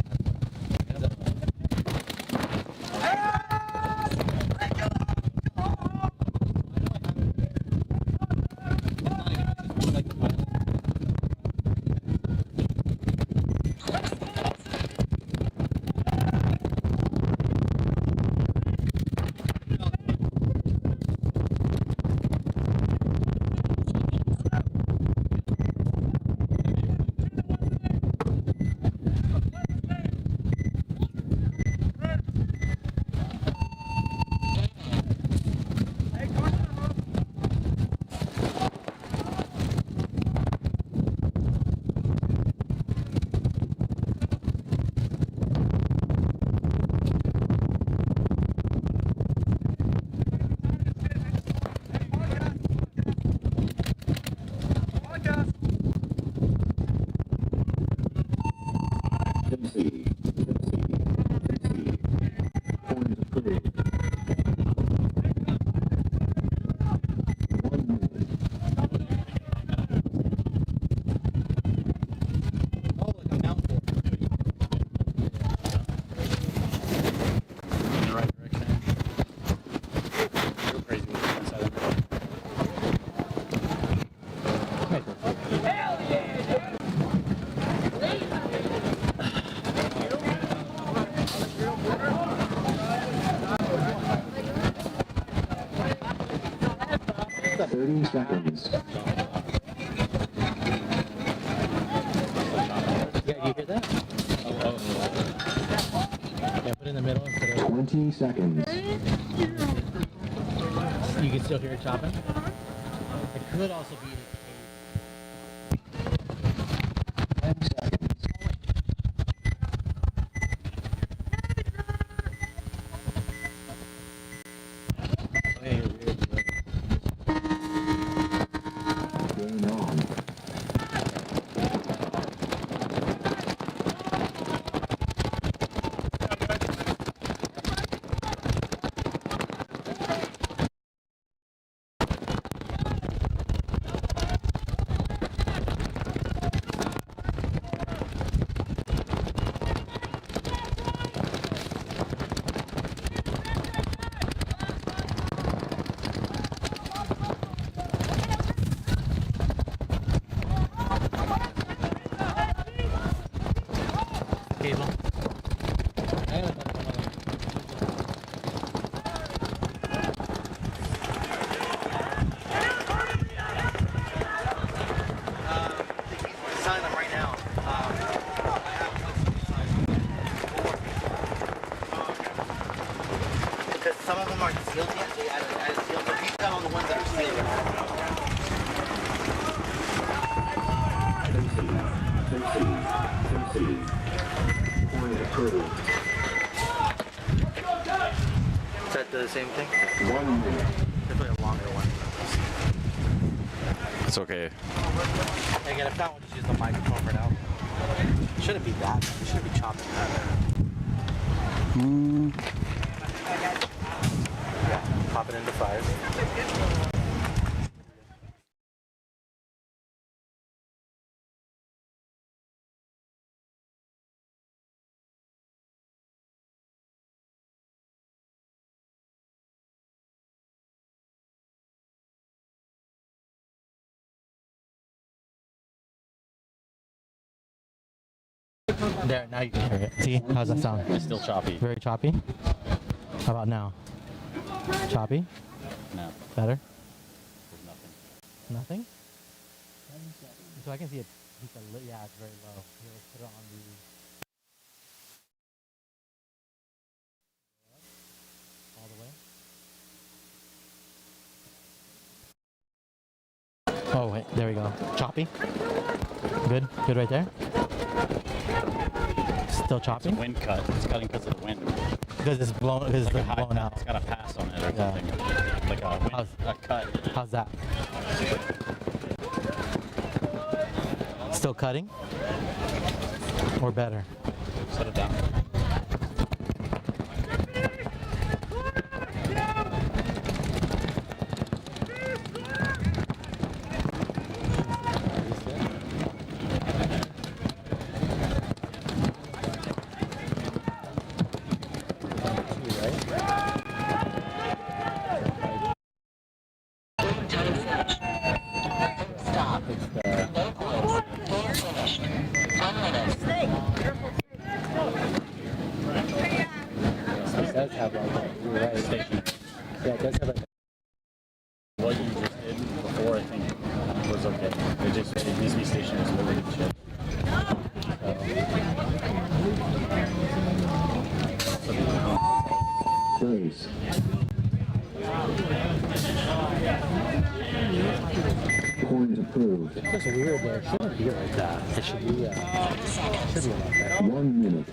Point approved. 1 minute. Oh, look, I'm down for In the right direction. Go crazy with the inside of it. Seconds. 30 seconds. Yeah, you hear that? Yeah, put it in the middle instead of... 20 seconds. You can still hear it chopping. It could also be... 10 seconds. Game on. Cable. Sign them right now. Because some of them aren't sealed yet. They added sealed, but these got all the ones that are sealed. 13. Point approved. Is that the same thing? 1 minute. Definitely a longer one. It's okay. Again, if not, we'll just use the microphone for now. It shouldn't be that. It shouldn't be chopping that. Pop it into 5. There, now you can hear it. See? How's that sound? It's still choppy. Very choppy? How about now? Choppy? No. Better? There's nothing. Nothing? So I can see it. Yeah, it's very low. Here, let's put it on the... all the way. Oh, wait. There we go. Choppy? Good? Good right there? Still choppy? It's a wind cut. It's cutting because of the wind. Because it's blown, because it's blown out. It's got a pass on it or something. Like a wind, a cut. How's that? Still cutting? Or better? Set it down. Does have like, you're right. Station. Yeah, it does have like. What you just did before, I think, was okay. It needs to be stationed as really good shit. Please. Point approved. It's just weird there. It shouldn't be like that. It should be like that. 1 minute.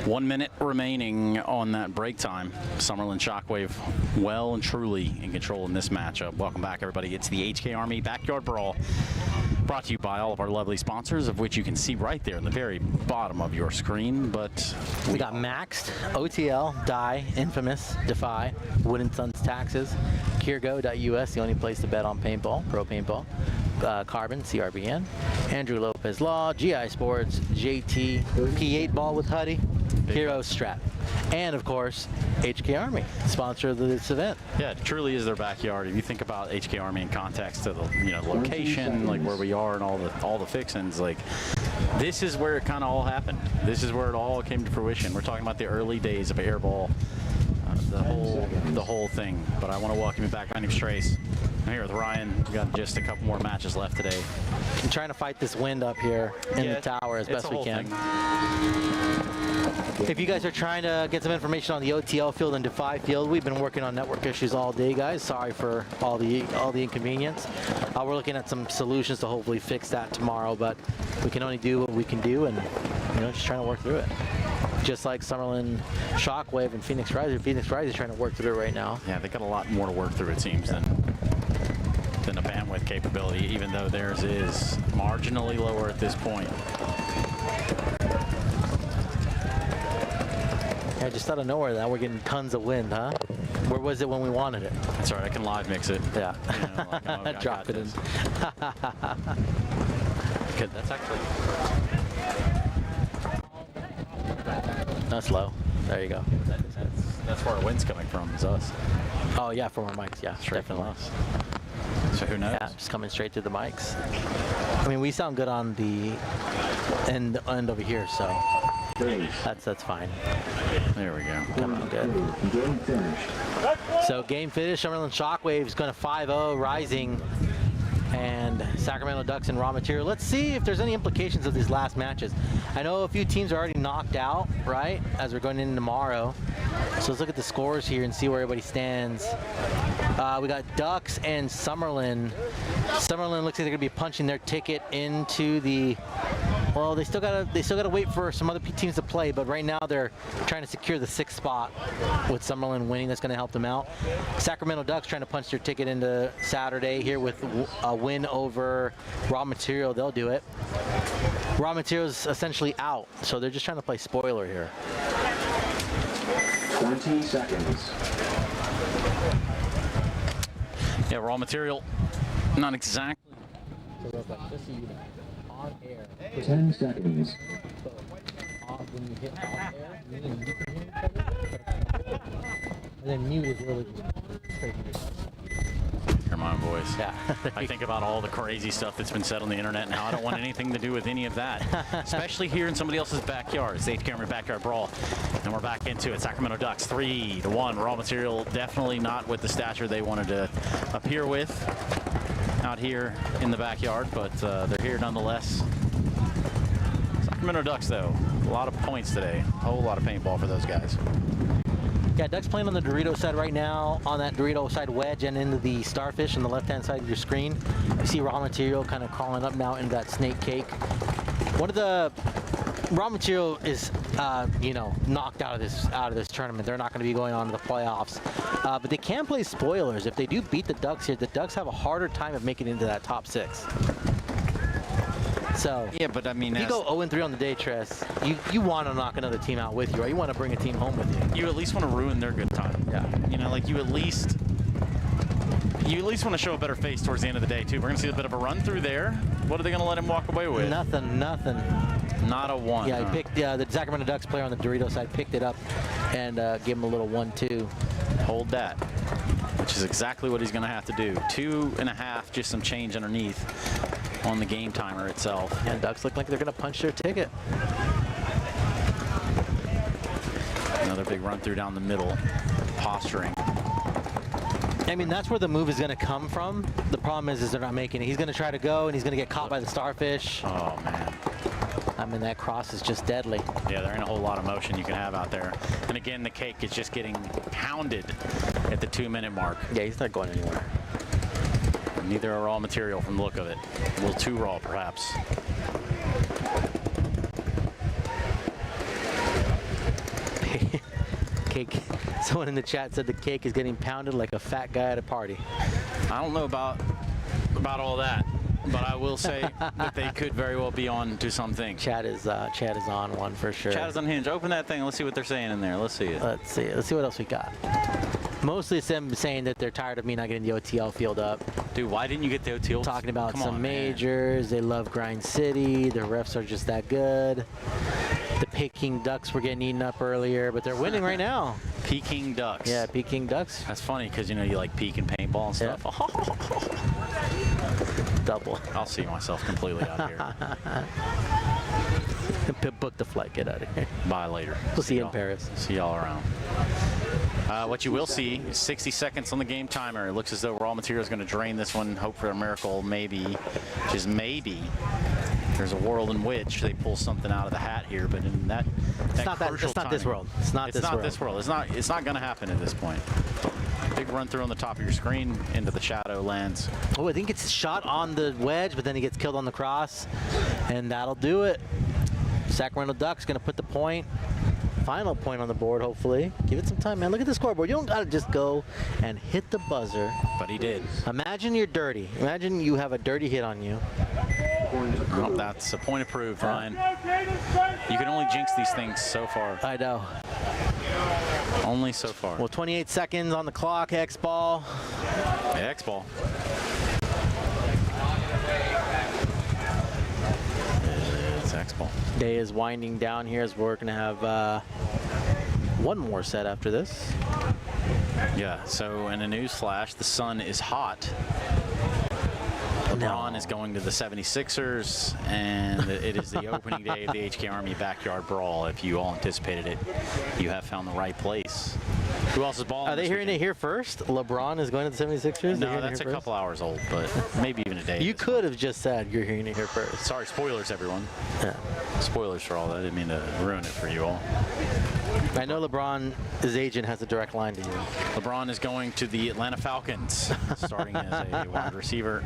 1 minute remaining on that break time. Summerlin Shockwave well and truly in control in this matchup. Welcome back, everybody. It's the HK Army Backyard Brawl. Brought to you by all of our lovely sponsors, of which you can see right there in the very bottom of your screen. But we got Maxed, OTL, Die, Infamous, Defy, Wooden Sons Taxes, Kiergo.us, the only place to bet on paintball, pro paintball, Carbon, CRBN, Andrew Lopez Law, GI Sports, JT, P8 Ball with Huddy, Hero Strap, and of course, HK Army, sponsor of this event. Yeah, it truly is their backyard. If you think about HK Army in context of the location, like where we are and all the fixings, like this is where it kind of all happened. This is where it all came to fruition. We're talking about the early days of airball, the whole thing. But I want to welcome you back. My name's Trace. I'm here with Ryan. We got just a couple more matches left today. I'm trying to fight this wind up here in the tower as best we can. If you guys are trying to get some information on the OTL field and Defy field, we've been working on network issues all day, guys. Sorry for all the inconvenience. We're looking at some solutions to hopefully fix that tomorrow, but we can only do what we can do, and just trying to work through it. Just like Summerlin Shockwave and Phoenix Rise. Phoenix Rise is trying to work through it right now. Yeah, they got a lot more to work through, it seems, than a bandwidth capability, even though theirs is marginally lower at this point. Yeah, just out of nowhere, now we're getting tons of wind, huh? Where was it when we wanted it? That's all right, I can live mix it. Yeah. I Drop it in. Good, that's actually... That's low. There you go. That's where our wind's coming from, is us. Oh yeah, from our mics, yeah, straight definitely. So who knows? Yeah, just coming straight through the mics. I mean, we sound good on the end over here, so that's fine. There we go. Coming out good. Game finished. So game finished. Summerlin Shockwave is going to 5-0, Rising, and Sacramento Ducks and Raw Material. Let's see if there's any implications of these last matches. I know a few teams are already knocked out, right, as we're going in tomorrow. So let's look at the scores here and see where everybody stands. We got Ducks and Summerlin. Summerlin looks like they're gonna be punching their ticket into the. Well, they still gotta wait for some other teams to play, but right now they're trying to secure the 6th spot with Summerlin winning. That's gonna help them out. Sacramento Ducks trying to punch their ticket into Saturday here with a win over Raw Material. They'll do it. Raw Material is essentially out, so they're just trying to play spoiler here. 20 seconds. Yeah, Raw Material, not exactly. On air. 10 seconds. When you hit on air, meaning you can hear each other. And then mute is really straight mute. Hear my voice. Yeah. I think about all the crazy stuff that's been said on the internet and how I don't want anything to do with any of that. Especially here in somebody else's backyard. It's the HK Army Backyard Brawl. And we're back into it. Sacramento Ducks 3-1. Raw Material definitely not with the stature they wanted to appear with out here in the backyard, but they're here nonetheless. Sacramento Ducks, though, a lot of points today. A whole lot of paintball for those guys. Yeah, Ducks playing on the Dorito side right now, on that Dorito side wedge and into the Starfish on the left-hand side of your screen. You see Raw Material kind of crawling up now into that snake cake. One of the Raw Material is, knocked out of this tournament. They're not going to be going on to the playoffs, but they can play spoilers. If they do beat the Ducks here, the Ducks have a harder time of making it into that top 6. So yeah, but I mean, if you go 0-3 on the day, Tress, you want to knock another team out with you, right? You want to bring a team home with you. You at least want to ruin their good time. Yeah. Like you at least want to show a better face towards the end of the day too. We're gonna see a bit of a run through there. What are they gonna let him walk away with? Nothing. Not a 1. Yeah, he picked the Sacramento Ducks player on the Dorito side, picked it up and gave him a little 1-2. Hold that, which is exactly what he's gonna have to do. 2.5, just some change underneath on the game timer itself. And Ducks look like they're gonna punch their ticket. Another big run through down the middle, posturing. I mean, that's where the move is going to come from. The problem is they're not making it. He's going to try to go, and he's going to get caught by the Starfish. Oh, man. I mean, that cross is just deadly. Yeah, there ain't a whole lot of motion you can have out there. And again, the cake is just getting pounded at the 2-minute mark. Yeah, he's not going anywhere. Neither are Raw Material from the look of it. A little too raw, perhaps. Cake. Someone in the chat said the cake is getting pounded like a fat guy at a party. I don't know about all that. but I will say that they could very well be on to something. Chad is on one for sure. Chad is unhinged. Open that thing. Let's see what they're saying in there. Let's see it. Let's see what else we got. Mostly it's them saying that they're tired of me not getting the OTL field up. Dude, why didn't you get the OTL? Talking about Come some on, majors. They love Grind City. The refs are just that good. The Peking Ducks were getting eaten up earlier, but they're winning right now. Peking Ducks. Yeah, Peking Ducks. That's funny because you know you like peek and paintball and stuff. Yeah. Double. I'll see myself completely out here. Book the flight. Get out of here. Bye later. We'll see you in Paris. See y'all around. What you will see is 60 seconds on the game timer. It looks as though Raw Material is going to drain this one. Hope for a miracle, maybe. Just maybe. There's a world in which they pull something out of the hat here, but in that crucial it's not this world. It's not this world. It's not going to happen at this point. Big run through on the top of your screen into the shadow lands. Oh, I think it's shot on the wedge, but then he gets killed on the cross, and that'll do it. Sacramento Ducks going to put the point. Final point on the board, hopefully. Give it some time, man. Look at the scoreboard. You don't got to just go and hit the buzzer. But he did. Imagine you're dirty. Imagine you have a dirty hit on you. Well, that's a point approved, Ryan. You can only jinx these things so far. I know. Only so far. Well, 28 seconds on the clock, X-Ball. X-Ball. It's X-Ball. Day is winding down here as we're going to have one more set after this. Yeah, so in a news flash, the sun is hot. LeBron is going to the 76ers, and it is the opening day of the HK Army Backyard Brawl. If you all anticipated it, you have found the right place. Who else is balling? Are they hearing it here first? LeBron is going to the 76ers? No, that's a couple hours old, but maybe even a day. You could have just said you're hearing it here first. Sorry, spoilers, everyone. Yeah. Spoilers for all that. I didn't mean to ruin it for you all. I know LeBron's agent has a direct line to you. LeBron is going to the Atlanta Falcons, starting as a wide receiver.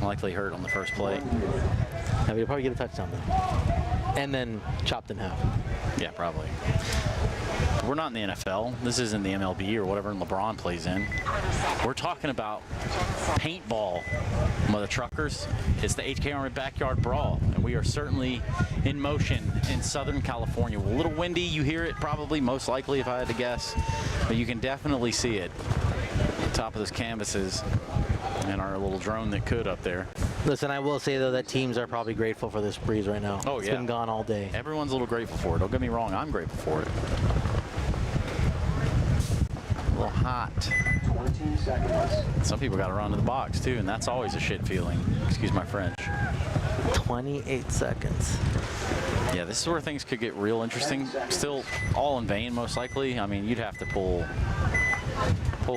Likely hurt on the first play. Yeah, he'll probably get a touchdown though. And then chopped in half. Yeah, probably. We're not in the NFL. This isn't the MLB or whatever LeBron plays in. We're talking about paintball, mother truckers. It's the HK Army Backyard Brawl, and we are certainly in motion in Southern California. A little windy, you hear it probably, most likely if I had to guess, but you can definitely see it. The top of those canvases and our little drone that could up there. Listen, I will say though that teams are probably grateful for this breeze right now. Oh, it's yeah. been gone all day. Everyone's a little grateful for it. Don't get me wrong, I'm grateful for it. A little hot. 20 seconds. Some people got to run to the box too, and that's always a shit feeling. Excuse my French. 28 seconds. Yeah, this is where things could get real interesting. Still all in vain, most likely. I mean, you'd have to pull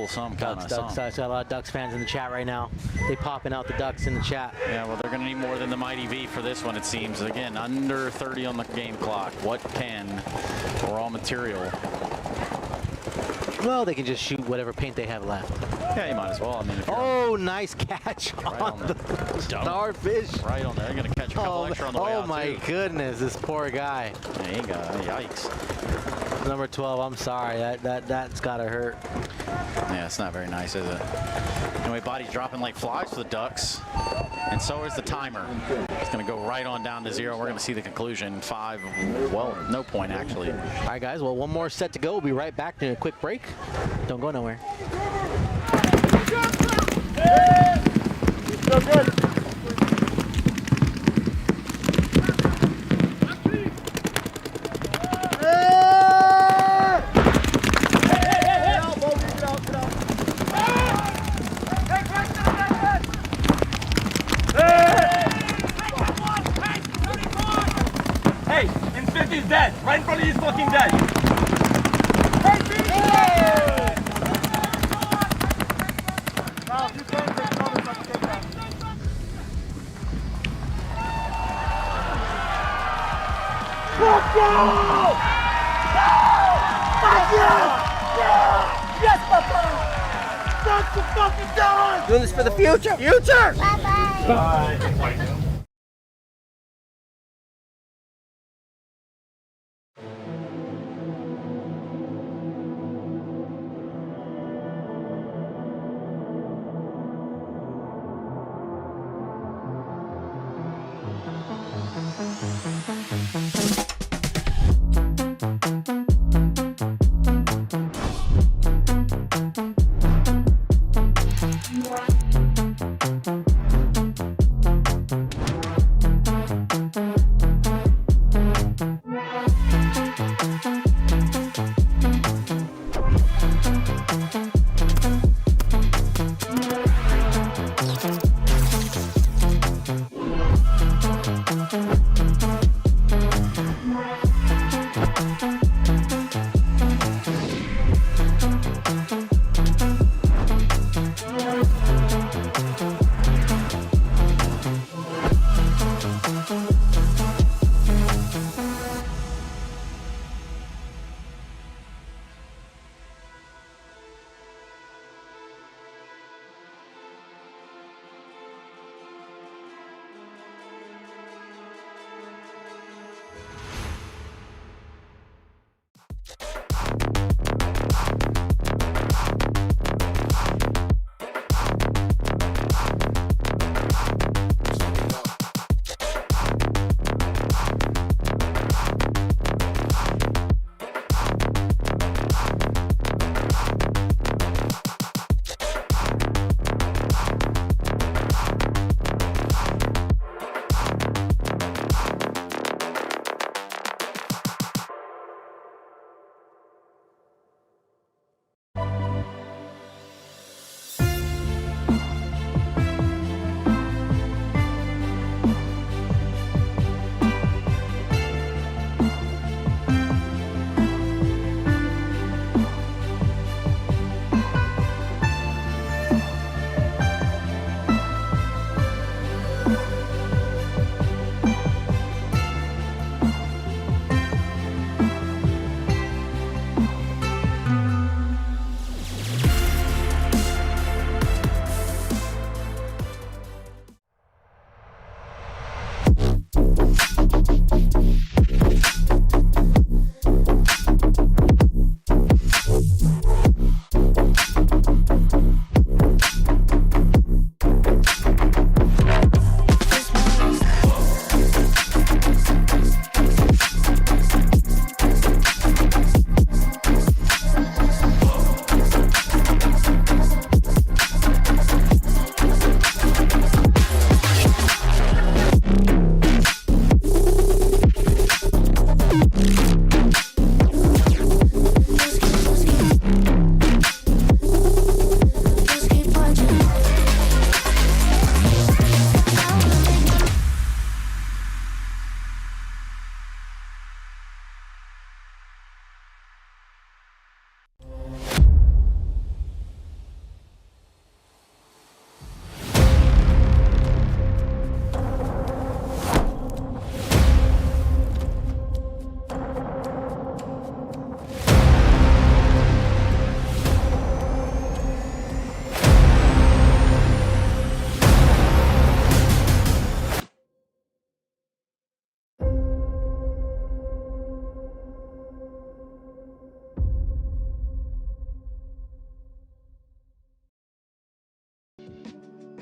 some kind of Ducks. I got a lot of Ducks fans in the chat right now. They popping out the Ducks in the chat. Yeah, well, they're going to need more than the Mighty V for this one, it seems. Again, under 30 on the game clock. What can Raw Material? Well, they can just shoot whatever paint they have left. Yeah, you might as well. I mean, if oh, nice catch right on the starfish. Right on there. They're going to catch a couple extra on the way out, Oh, my goodness. This poor guy. Yeah, he got yikes. Number 12, I'm sorry. That's got to hurt. Yeah, it's not very nice, is it? Anyway, body's dropping like flies for the Ducks. And so is the timer. It's going to go right on down to 0. We're going to see the conclusion. 5, well, no point, actually. All right, guys. Well, one more set to go. We'll be right back to a quick break. Don't go nowhere. So good. Hey, Infinity is dead. Right in front of you, he's fucking dead. Let's go! Fuck yeah! Yeah! Yes, Papa! That's the fucking done! Doing this for the future. Future! Bye-bye! Bye.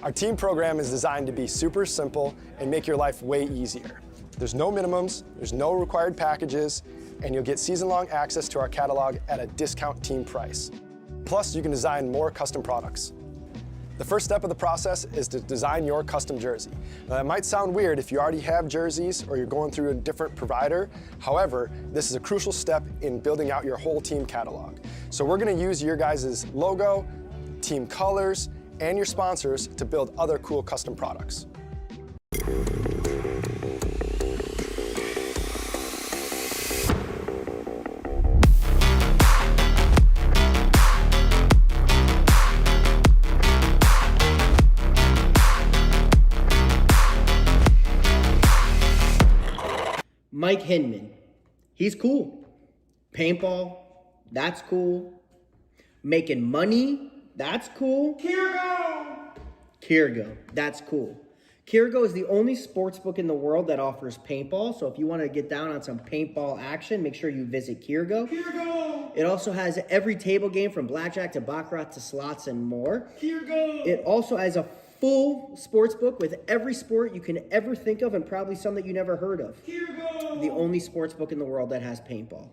Our team program is designed to be super simple and make your life way easier. There's no minimums, there's no required packages, and you'll get season-long access to our catalog at a discount team price. Plus, you can design more custom products. The first step of the process is to design your custom jersey. Now, that might sound weird if you already have jerseys or you're going through a different provider. However, this is a crucial step in building out your whole team catalog. So we're going to use your guys' logo, team colors, and your sponsors to build other cool custom products. Mike Hinman, he's cool. Paintball, that's cool. Making money, that's cool. Kirgo, that's cool. Kirgo is the only sports book in the world that offers paintball. So if you want to get down on some paintball action, make sure you visit Kirgo. It also has every table game from blackjack to baccarat to slots and more. It also has a full sports book with every sport you can ever think of and probably some that you never heard of. The only sports book in the world that has paintball.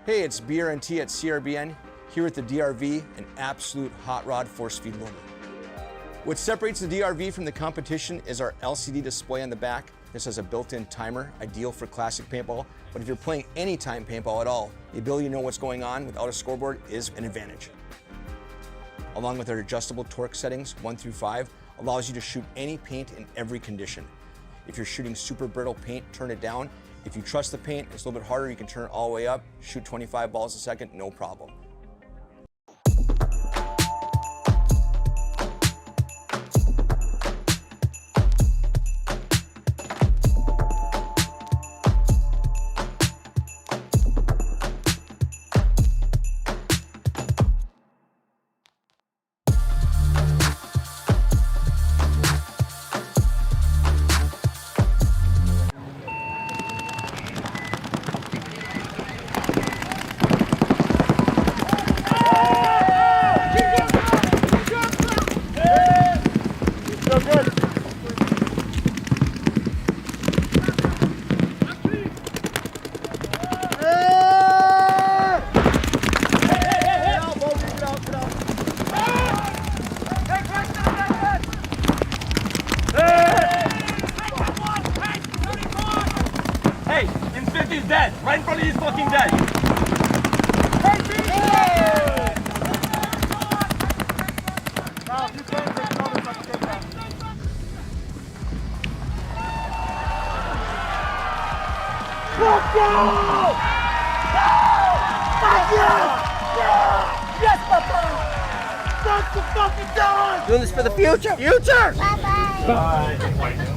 Hey, it's BRNT at CRBN, here at the DRV, an absolute hot rod force feed loader. What separates the DRV from the competition is our LCD display on the back. This has a built-in timer, ideal for classic paintball, but if you're playing anytime paintball at all, the ability to know what's going on without a scoreboard is an advantage. Along with our adjustable torque settings, 1 through 5, allows you to shoot any paint in every condition. If you're shooting super brittle paint, turn it down. If you trust the paint, it's a little bit harder, you can turn it all the way up, shoot 25 balls a second, no problem. Doing this for the future. Future! Bye.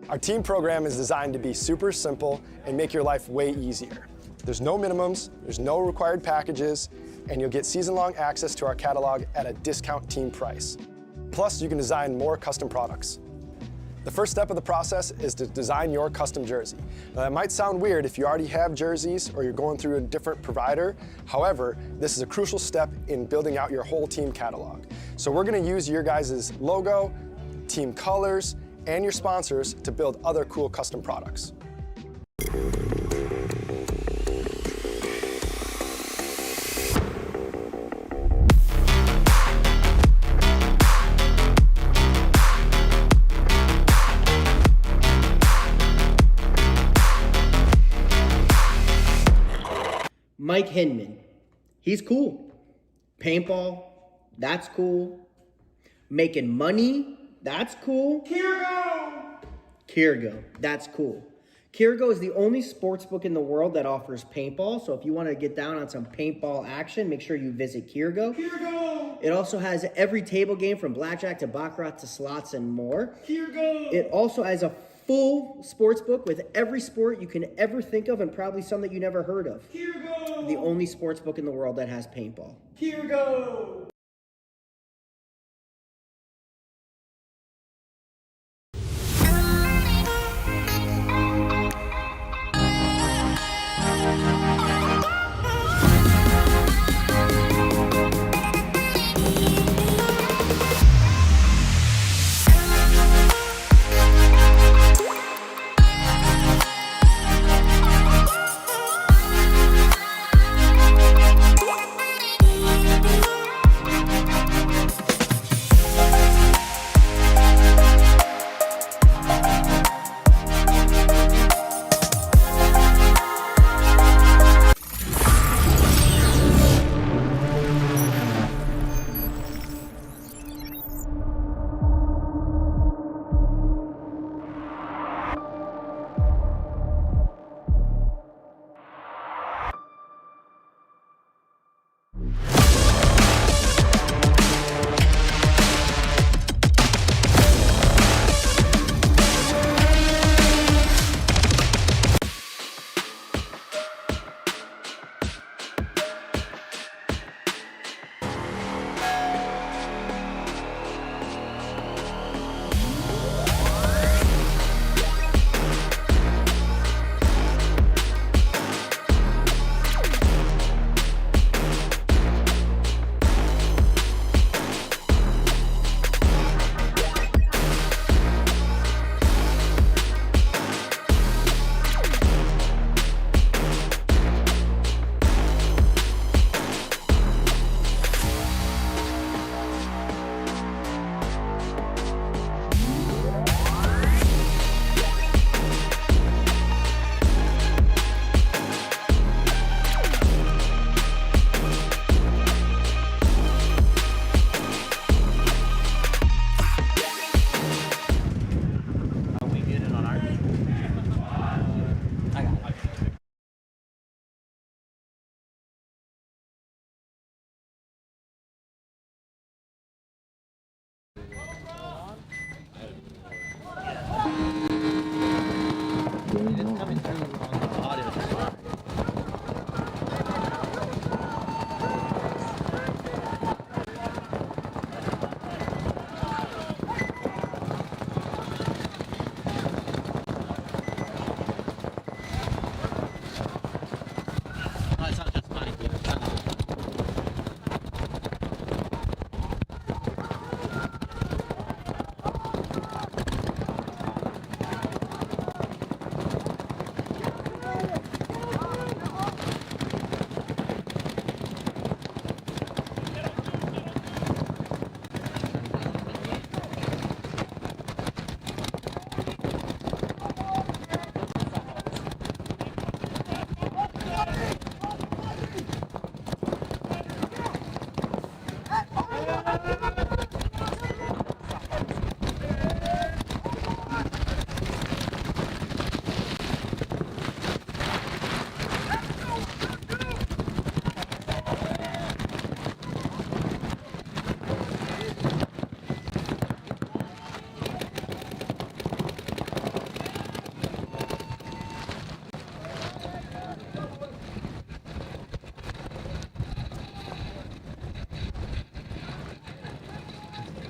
Our team program is designed to be super simple and make your life way easier. There's no minimums, there's no required packages, and you'll get season-long access to our catalog at a discount team price. Plus, you can design more custom products. The first step of the process is to design your custom jersey. Now, that might sound weird if you already have jerseys or you're going through a different provider. However, this is a crucial step in building out your whole team catalog. So we're gonna use your guys' logo, team colors, and your sponsors to build other cool custom products. Mike Hinman, he's cool. Paintball, that's cool. Making money, that's cool. Kirgo. That's cool. Kirgo is the only sports book in the world that offers paintball. So if you want to get down on some paintball action, make sure you visit Kirgo. It also has every table game from blackjack to baccarat to slots and more. It also has a full sports book with every sport you can ever think of and probably some that you never heard of. The only sports book in the world that has paintball.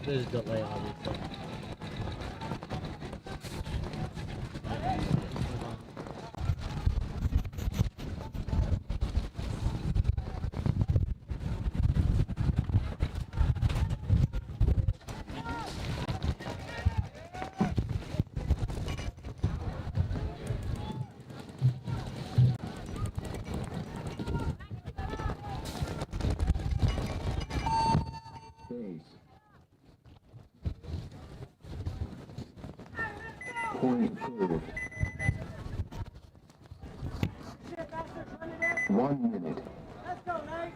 There's a delay, obviously. Point forward. 1 minute. Let's go, Nate.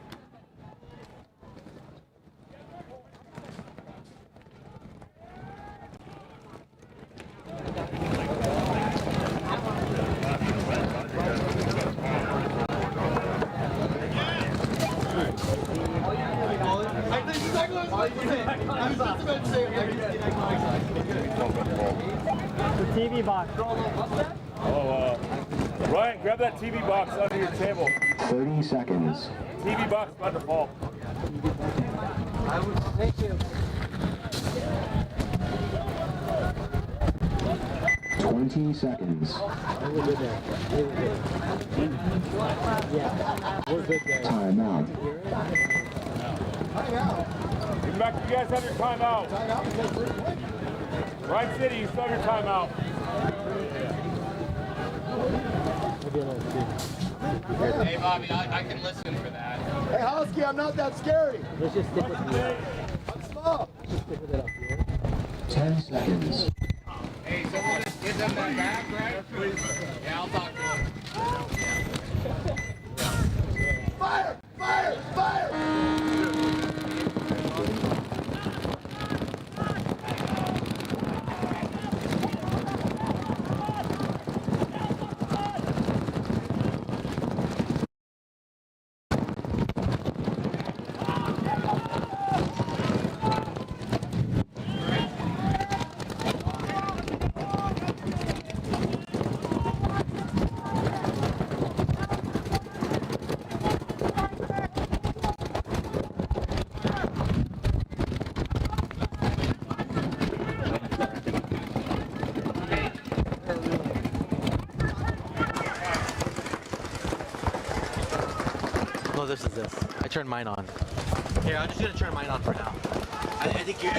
TV box. Oh, Ryan, grab that TV box under your table. 30 seconds. TV box about to fall. Thank you. 20 seconds. We're good there. Yeah, we're good there. Timeout. Get back, you guys have your timeout. Ryan City, you still have your timeout. Hey, Bobby, I can listen for that. Hey, Husky, I'm not that scary. Let's just stick with it. I'm small. Just stick with it up here. 10 seconds. Hey, someone just get them that back, right? Yeah, I'll talk to them. Fire! Fire! Fire! No, this is this. I turned mine on. Here, I'm just gonna turn mine on for now. I think you're.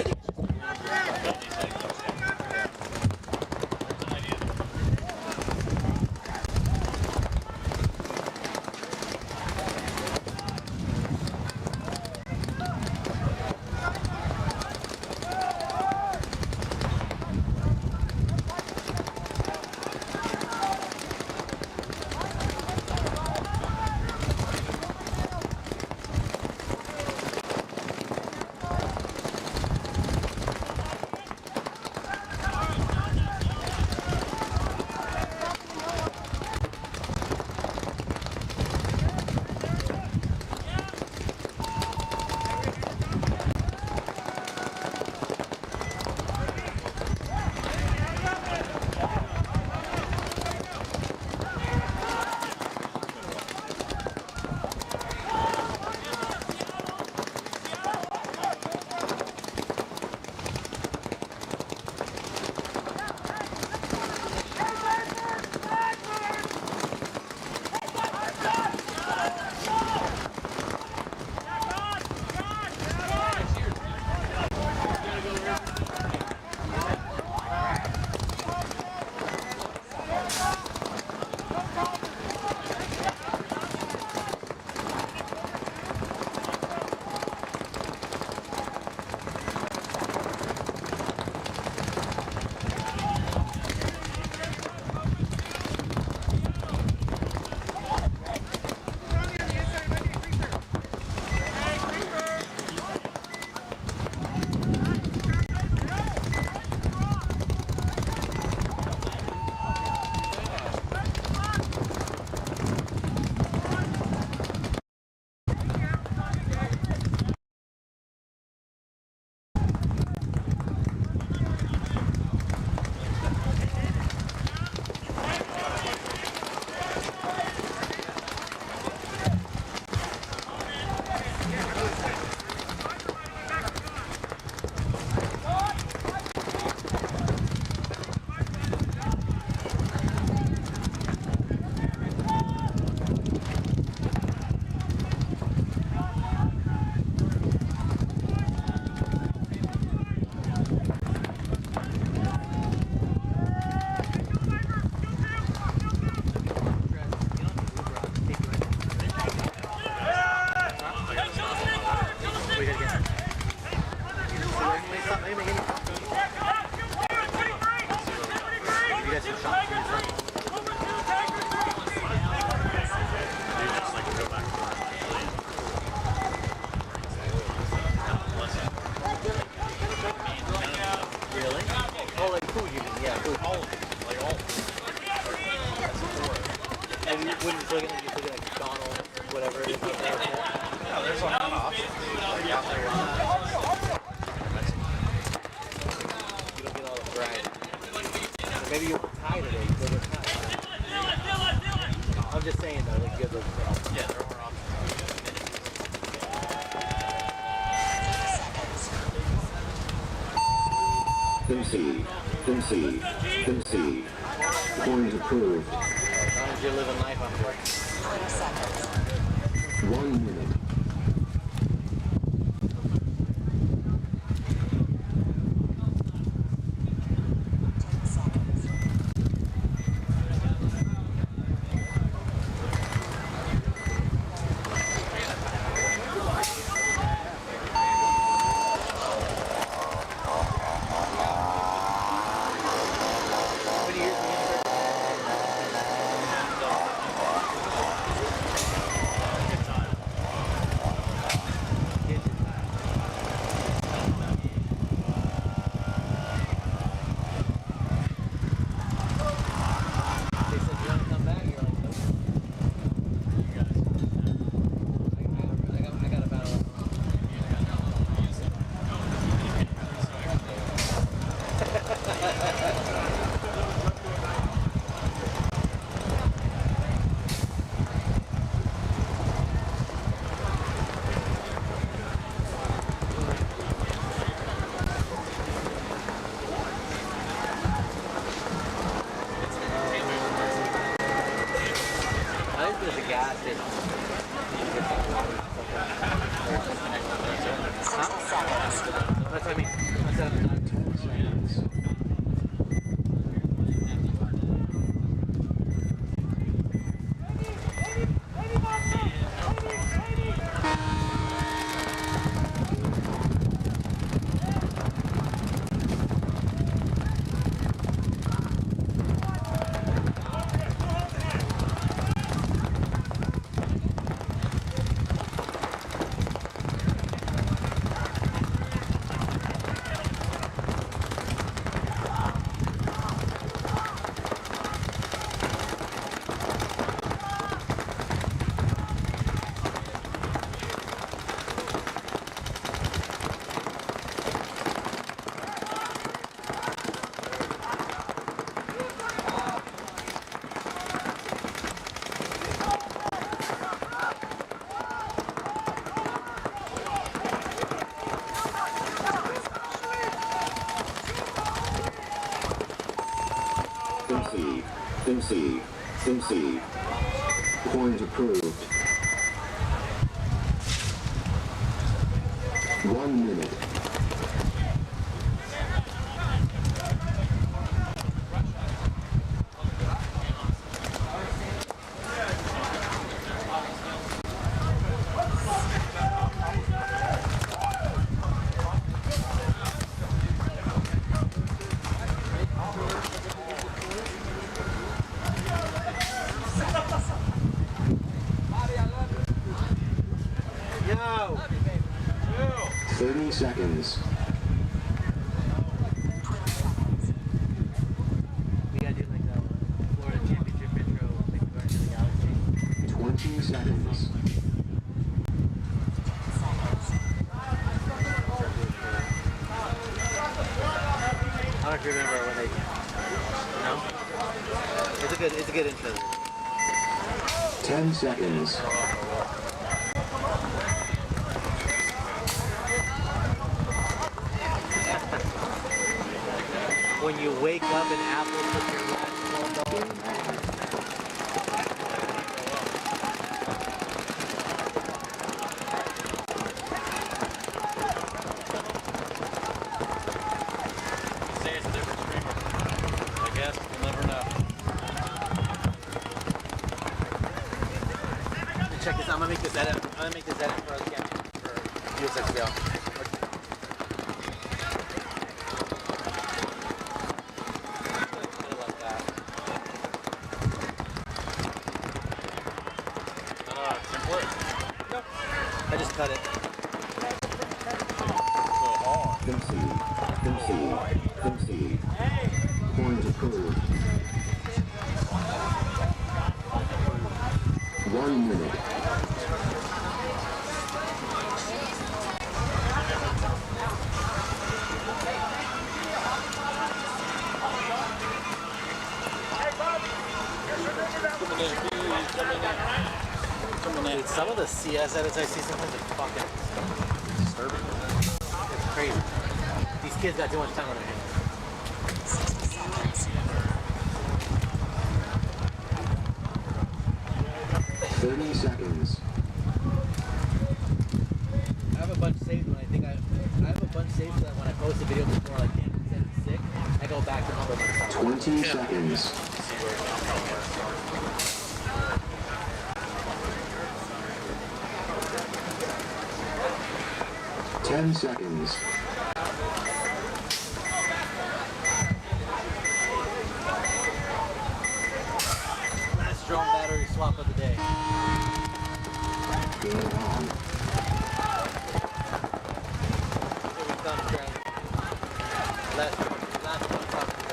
Maybe you want tie today. You go with tie. I'm just saying though, like give those. Yeah, there are options. Concede. Concede. Concede. Point approved. As long as you're living life up there. 1 minute. There's a gas station. Huh? That's what I mean. That's what 10 seconds. Concede. Concede. Concede. Point approved. 1 minute. Yo! 30 seconds. We gotta do like the Florida Championship intro, like we're going to the Galaxy. 20 seconds. I don't remember when they. No? It's a good intro. 10 seconds. When you wake up and Apple puts your Say it's a different streamer. I guess we'll never know. Check this out. I'm gonna make this edit. I'm gonna make this edit for the camera for USXBL. I just cut it. Concede. Concede. Concede. Point approved. 1 minute. Dude, some of the CS edits I see sometimes are fucking disturbing. It's crazy. These kids got too much time on their hands. 30 seconds. I have a bunch saved when I have a bunch saved so that when I post a video before like sick, I go back and upload myself. 20 seconds. Ten seconds. Last drone battery swap of the day. Go on. We've done, Charlie. Last drone swap of the day.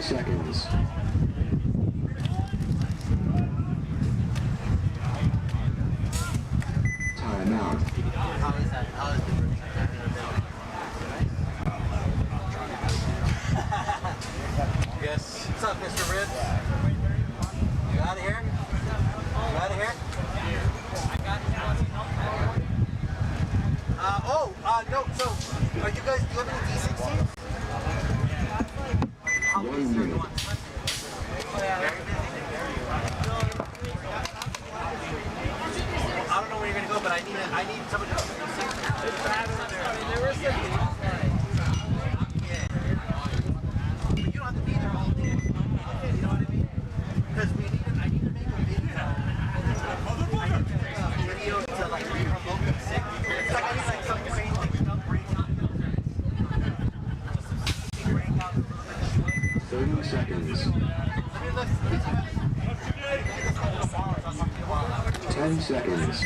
Seconds. Time out. How is that? How is the Yes. What's up, Mr. Ribs? You out of here? You out of here? No, so, are you guys, do you have any D16s? How busy are you on? I don't know where you're gonna go, but I need somebody else. There were some. But you don't have to be there all day. You know what I mean? Because I need to make a video. I need to make a video to like promote the sick. It's like I need like some crazy breakout. 30 seconds. 10 seconds.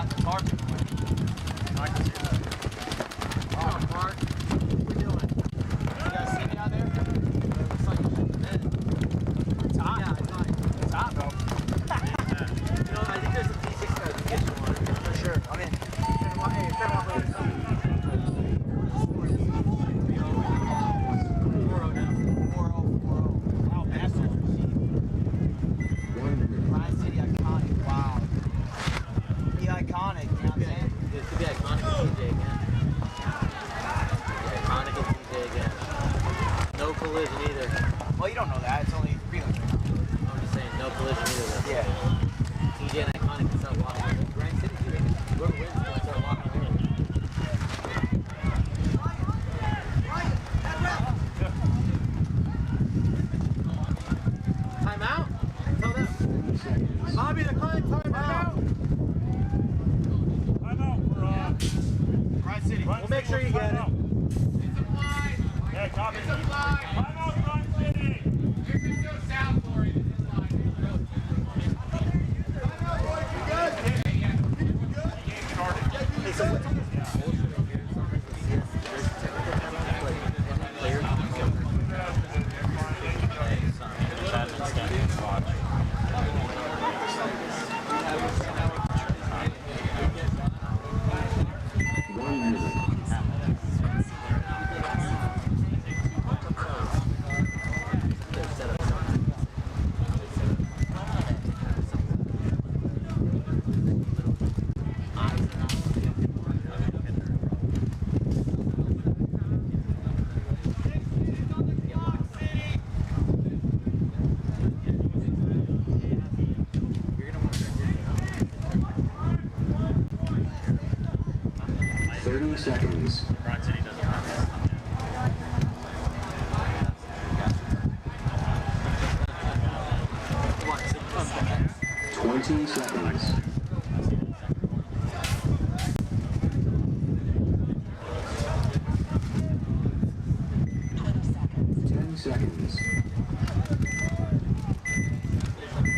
got the carpet away. I can see that. Oh, Mark. What are we doing? You guys see me out there? Looks like you're in. Top? Yeah, it's not. Top, bro. You know, I think there's a T6 guy who gets you one. For sure. I'm in. Hey, turn off over. 4-0 now. 4-0. Wow, Bastards received. Ryan City iconic. Wow. Be iconic, you know what I'm saying? It could be iconic with TJ again. Iconic with TJ again. No collision either. Well, you don't know that. It's only prelims right now. I'm just saying, no collision either. Though. Yeah. TJ and iconic can start walking. Ryan City, too. Whoever wins, can start walking early. Time out? Tell them. Bobby, the client, time out. Time out for Ryan City. We'll make sure you get it. Yeah, copy. Time out, Ryan City. You're going to go south for it. Hey, so what's on this bullshit right here? Sometimes the CS, there's technical penalties, like players can go. Seconds. Broad City doesn't have 20 seconds. 10 seconds.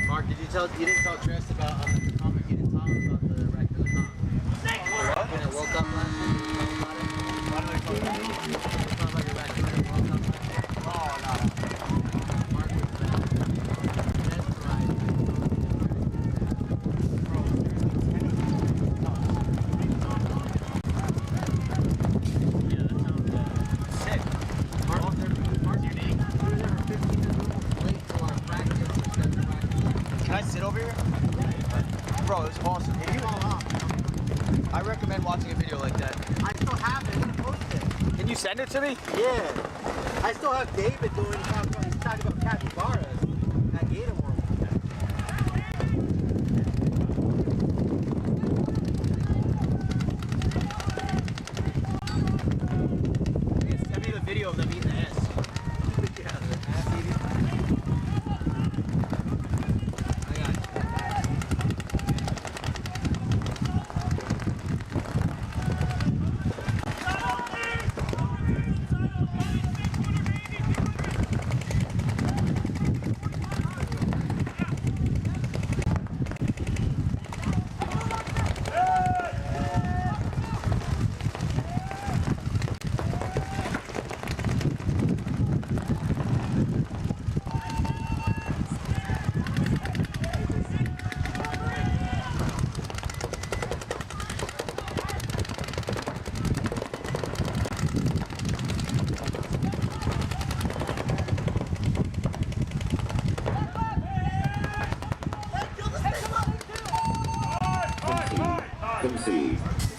Mark, you didn't tell Tress about on the comment, you didn't tell him about the raccoon, huh? What? When it woke up last night, why do they call it? Talk about your raccoon when it woke up last night. Oh, no. Mark was mesmerized. Bro, yeah, that sounds sick. Mark's unique. We were there for 15 minutes late to our practice. Can I sit over here? Bro, it was awesome. If you fall off, I recommend watching a video like that. I still have it. I'm gonna post it. Can you send it to me? Yeah. I still have David doing. He's talking about capybaras at Gator World. Send me the video of them eating the ass. Yeah, the ass eating. I got it.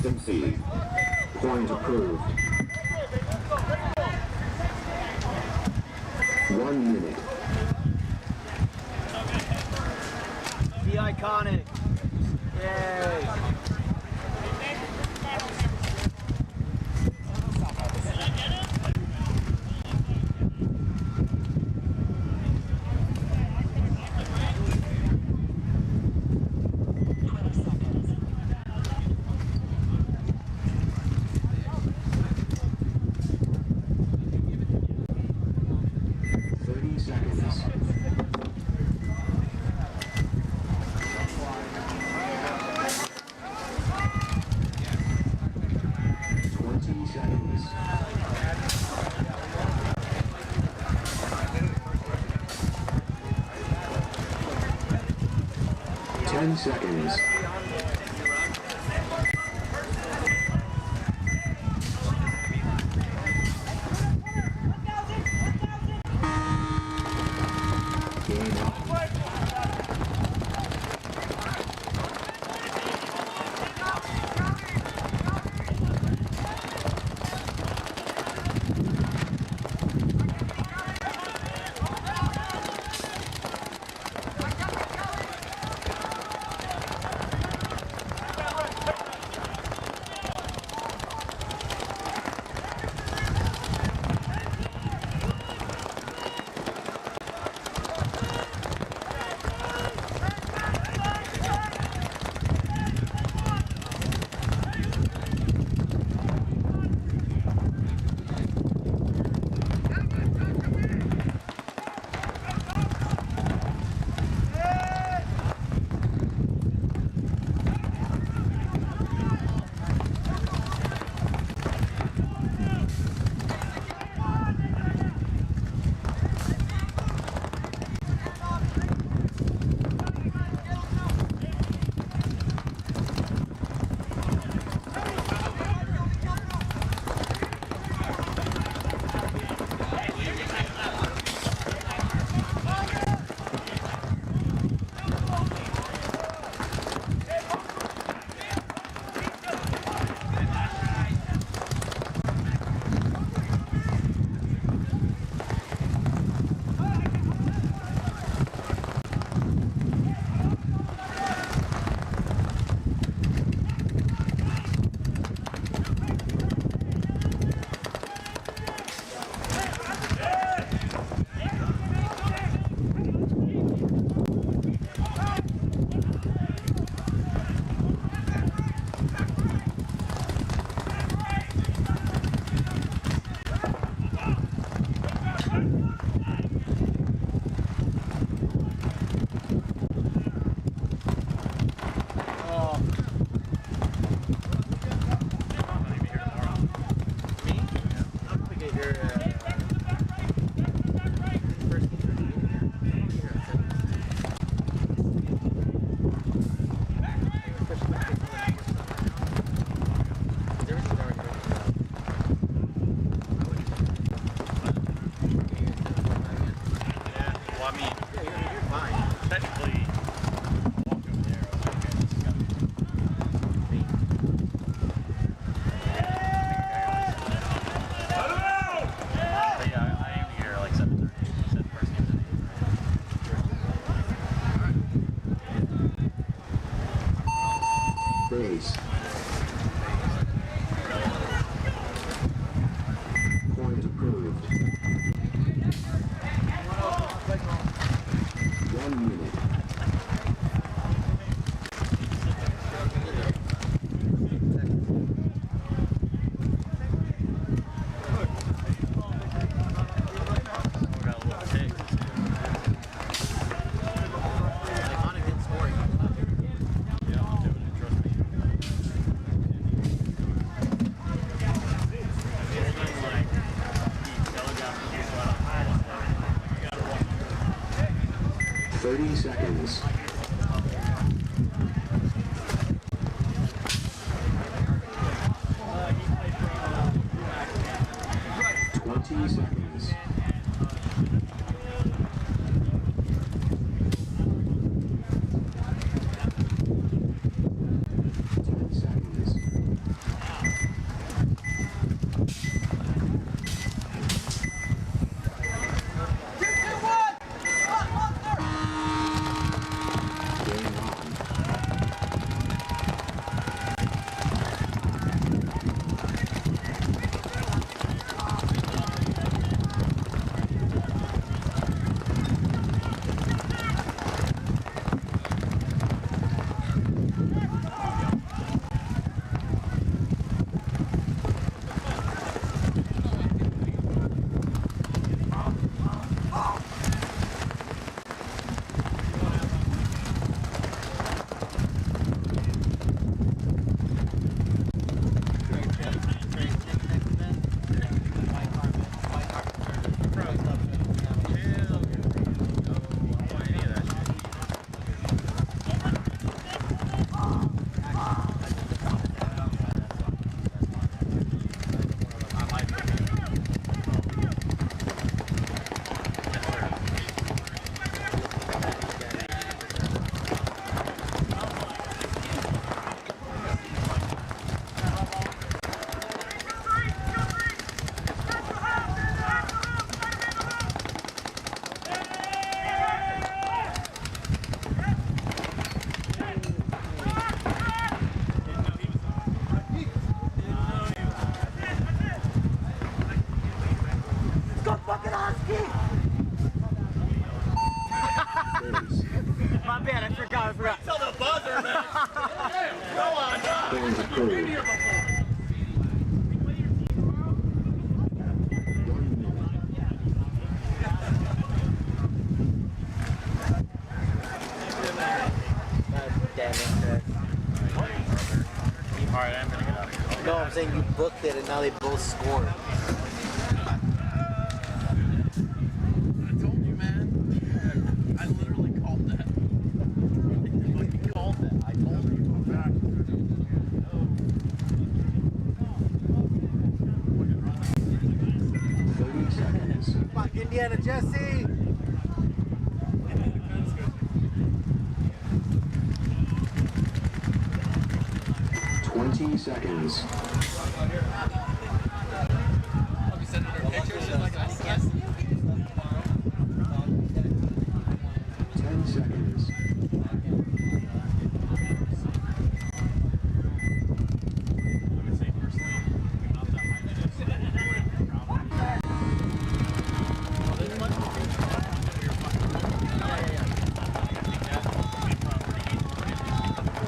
Concede. Point approved. 1 minute. Be iconic. Yay. seconds. Base. Point approved. 1 minute. Seconds. 20 seconds. 10 seconds. 5 Coins approved. 1 minute. Damn it, Alright, I'm gonna get out of here. no, I'm saying you booked it and now they both scored. I told you, man. I literally called that. I fucking called that. I told you. 30 seconds. Come on, Indiana Jesse. 20 seconds. I'll be sending her pictures and like I guess. 10 seconds.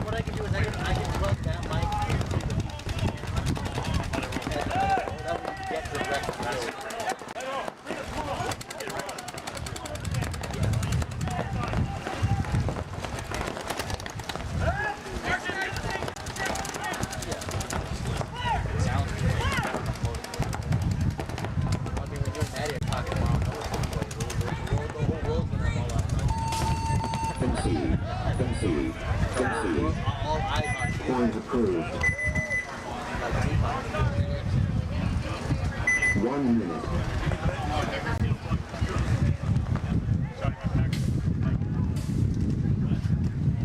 What I can do is I can plug that mic into the that will get direct field. I mean, when you're mad at talking about the whole world's gonna fall out. Concede. All eyes on you. Coins approved. 1 minute.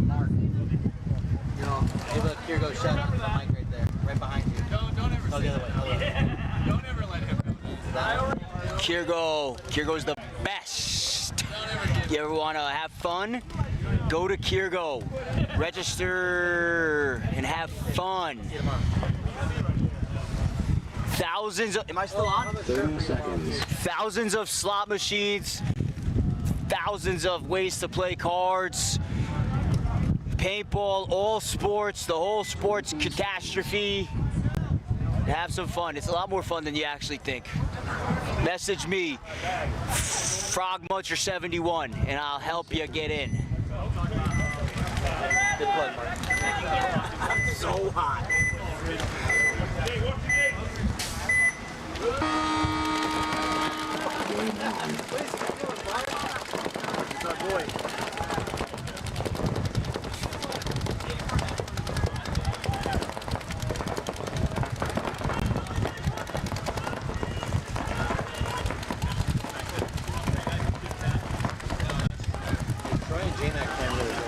Mark, you know, give a Kirgo shout out to the mic right there, right behind you. Don't ever Oh, say the other way. that. Don't ever let him know. Kirgo's the best. You ever want to have fun? Go to Kirgo. Register and have fun. Thousands of, am I still on? 30 seconds. Thousands of slot machines, thousands of ways to play cards, paintball, all sports, the whole sports catastrophe. Have some fun. It's a lot more fun than you actually think. Message me, Frog Muncher 71, and I'll help you get in. Good plug, Mark. So hot. It's our boy. Troy and J-Mac can really good.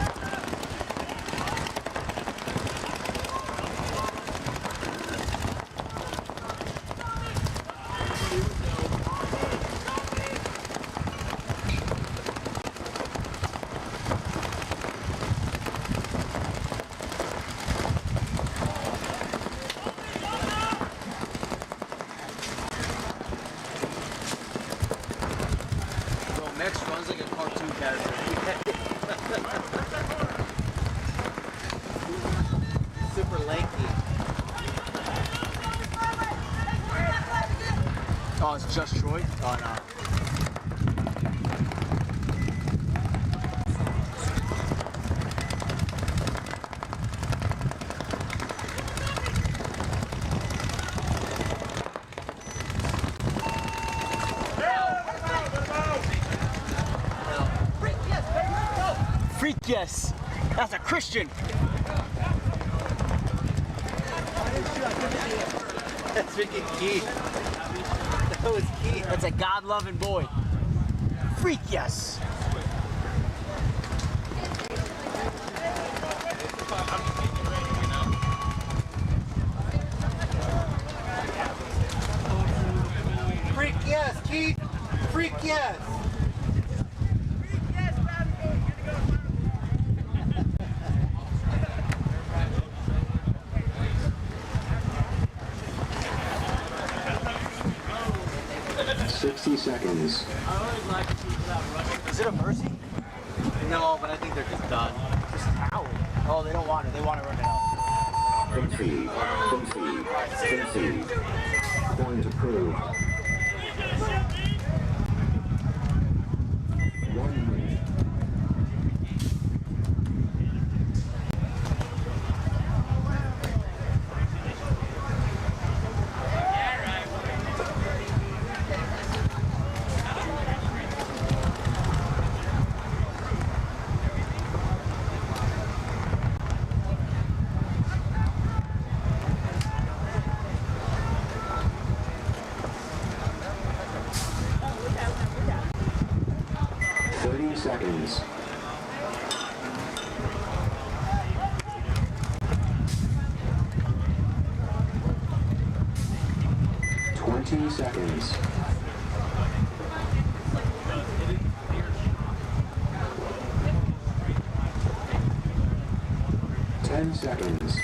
Bro, Max runs like a cartoon character. Super lanky. Oh, it's just Troy? Oh, no. Freak yes! That's a Christian! That's freaking key. That was key. That's a God-loving boy. Freak yes! Freak yes, Keith. Freak yes. 60 seconds. Is it a mercy? No, but I think they're just done. Just how? Oh, they don't want it. They want to run it out. Concede. Concede. Concede. Point approved. 1 minute. Seconds. 20 seconds. 10 seconds.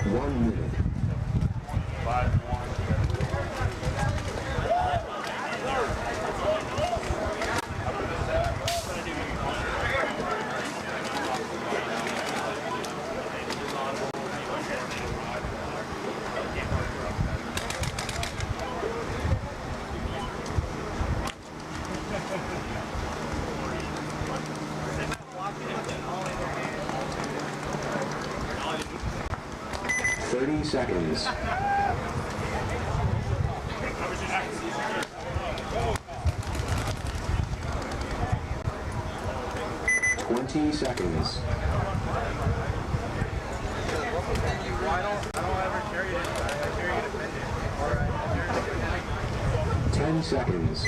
1 minute. 30 seconds. 20 seconds. I don't ever carry it. I carry it offended. 10 seconds.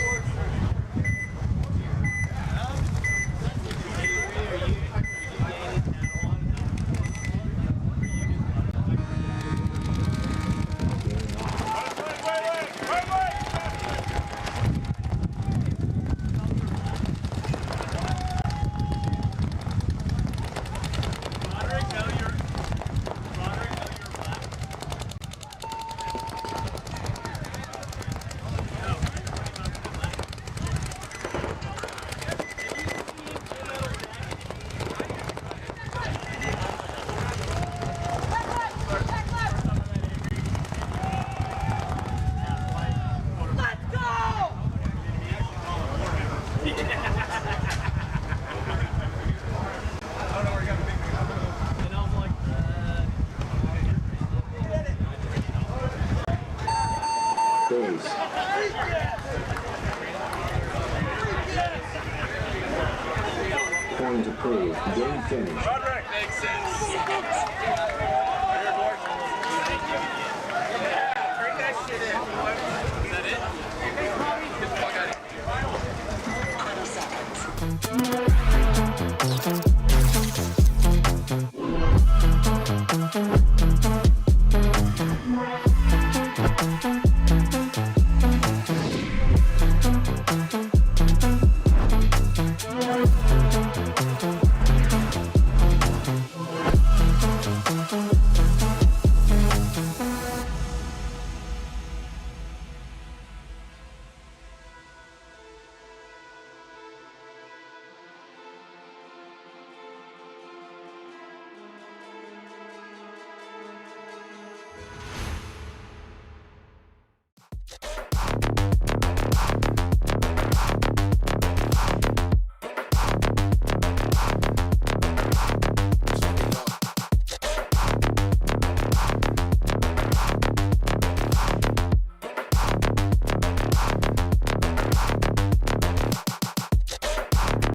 'Point approved. Game finished. Roderick. Makes sense.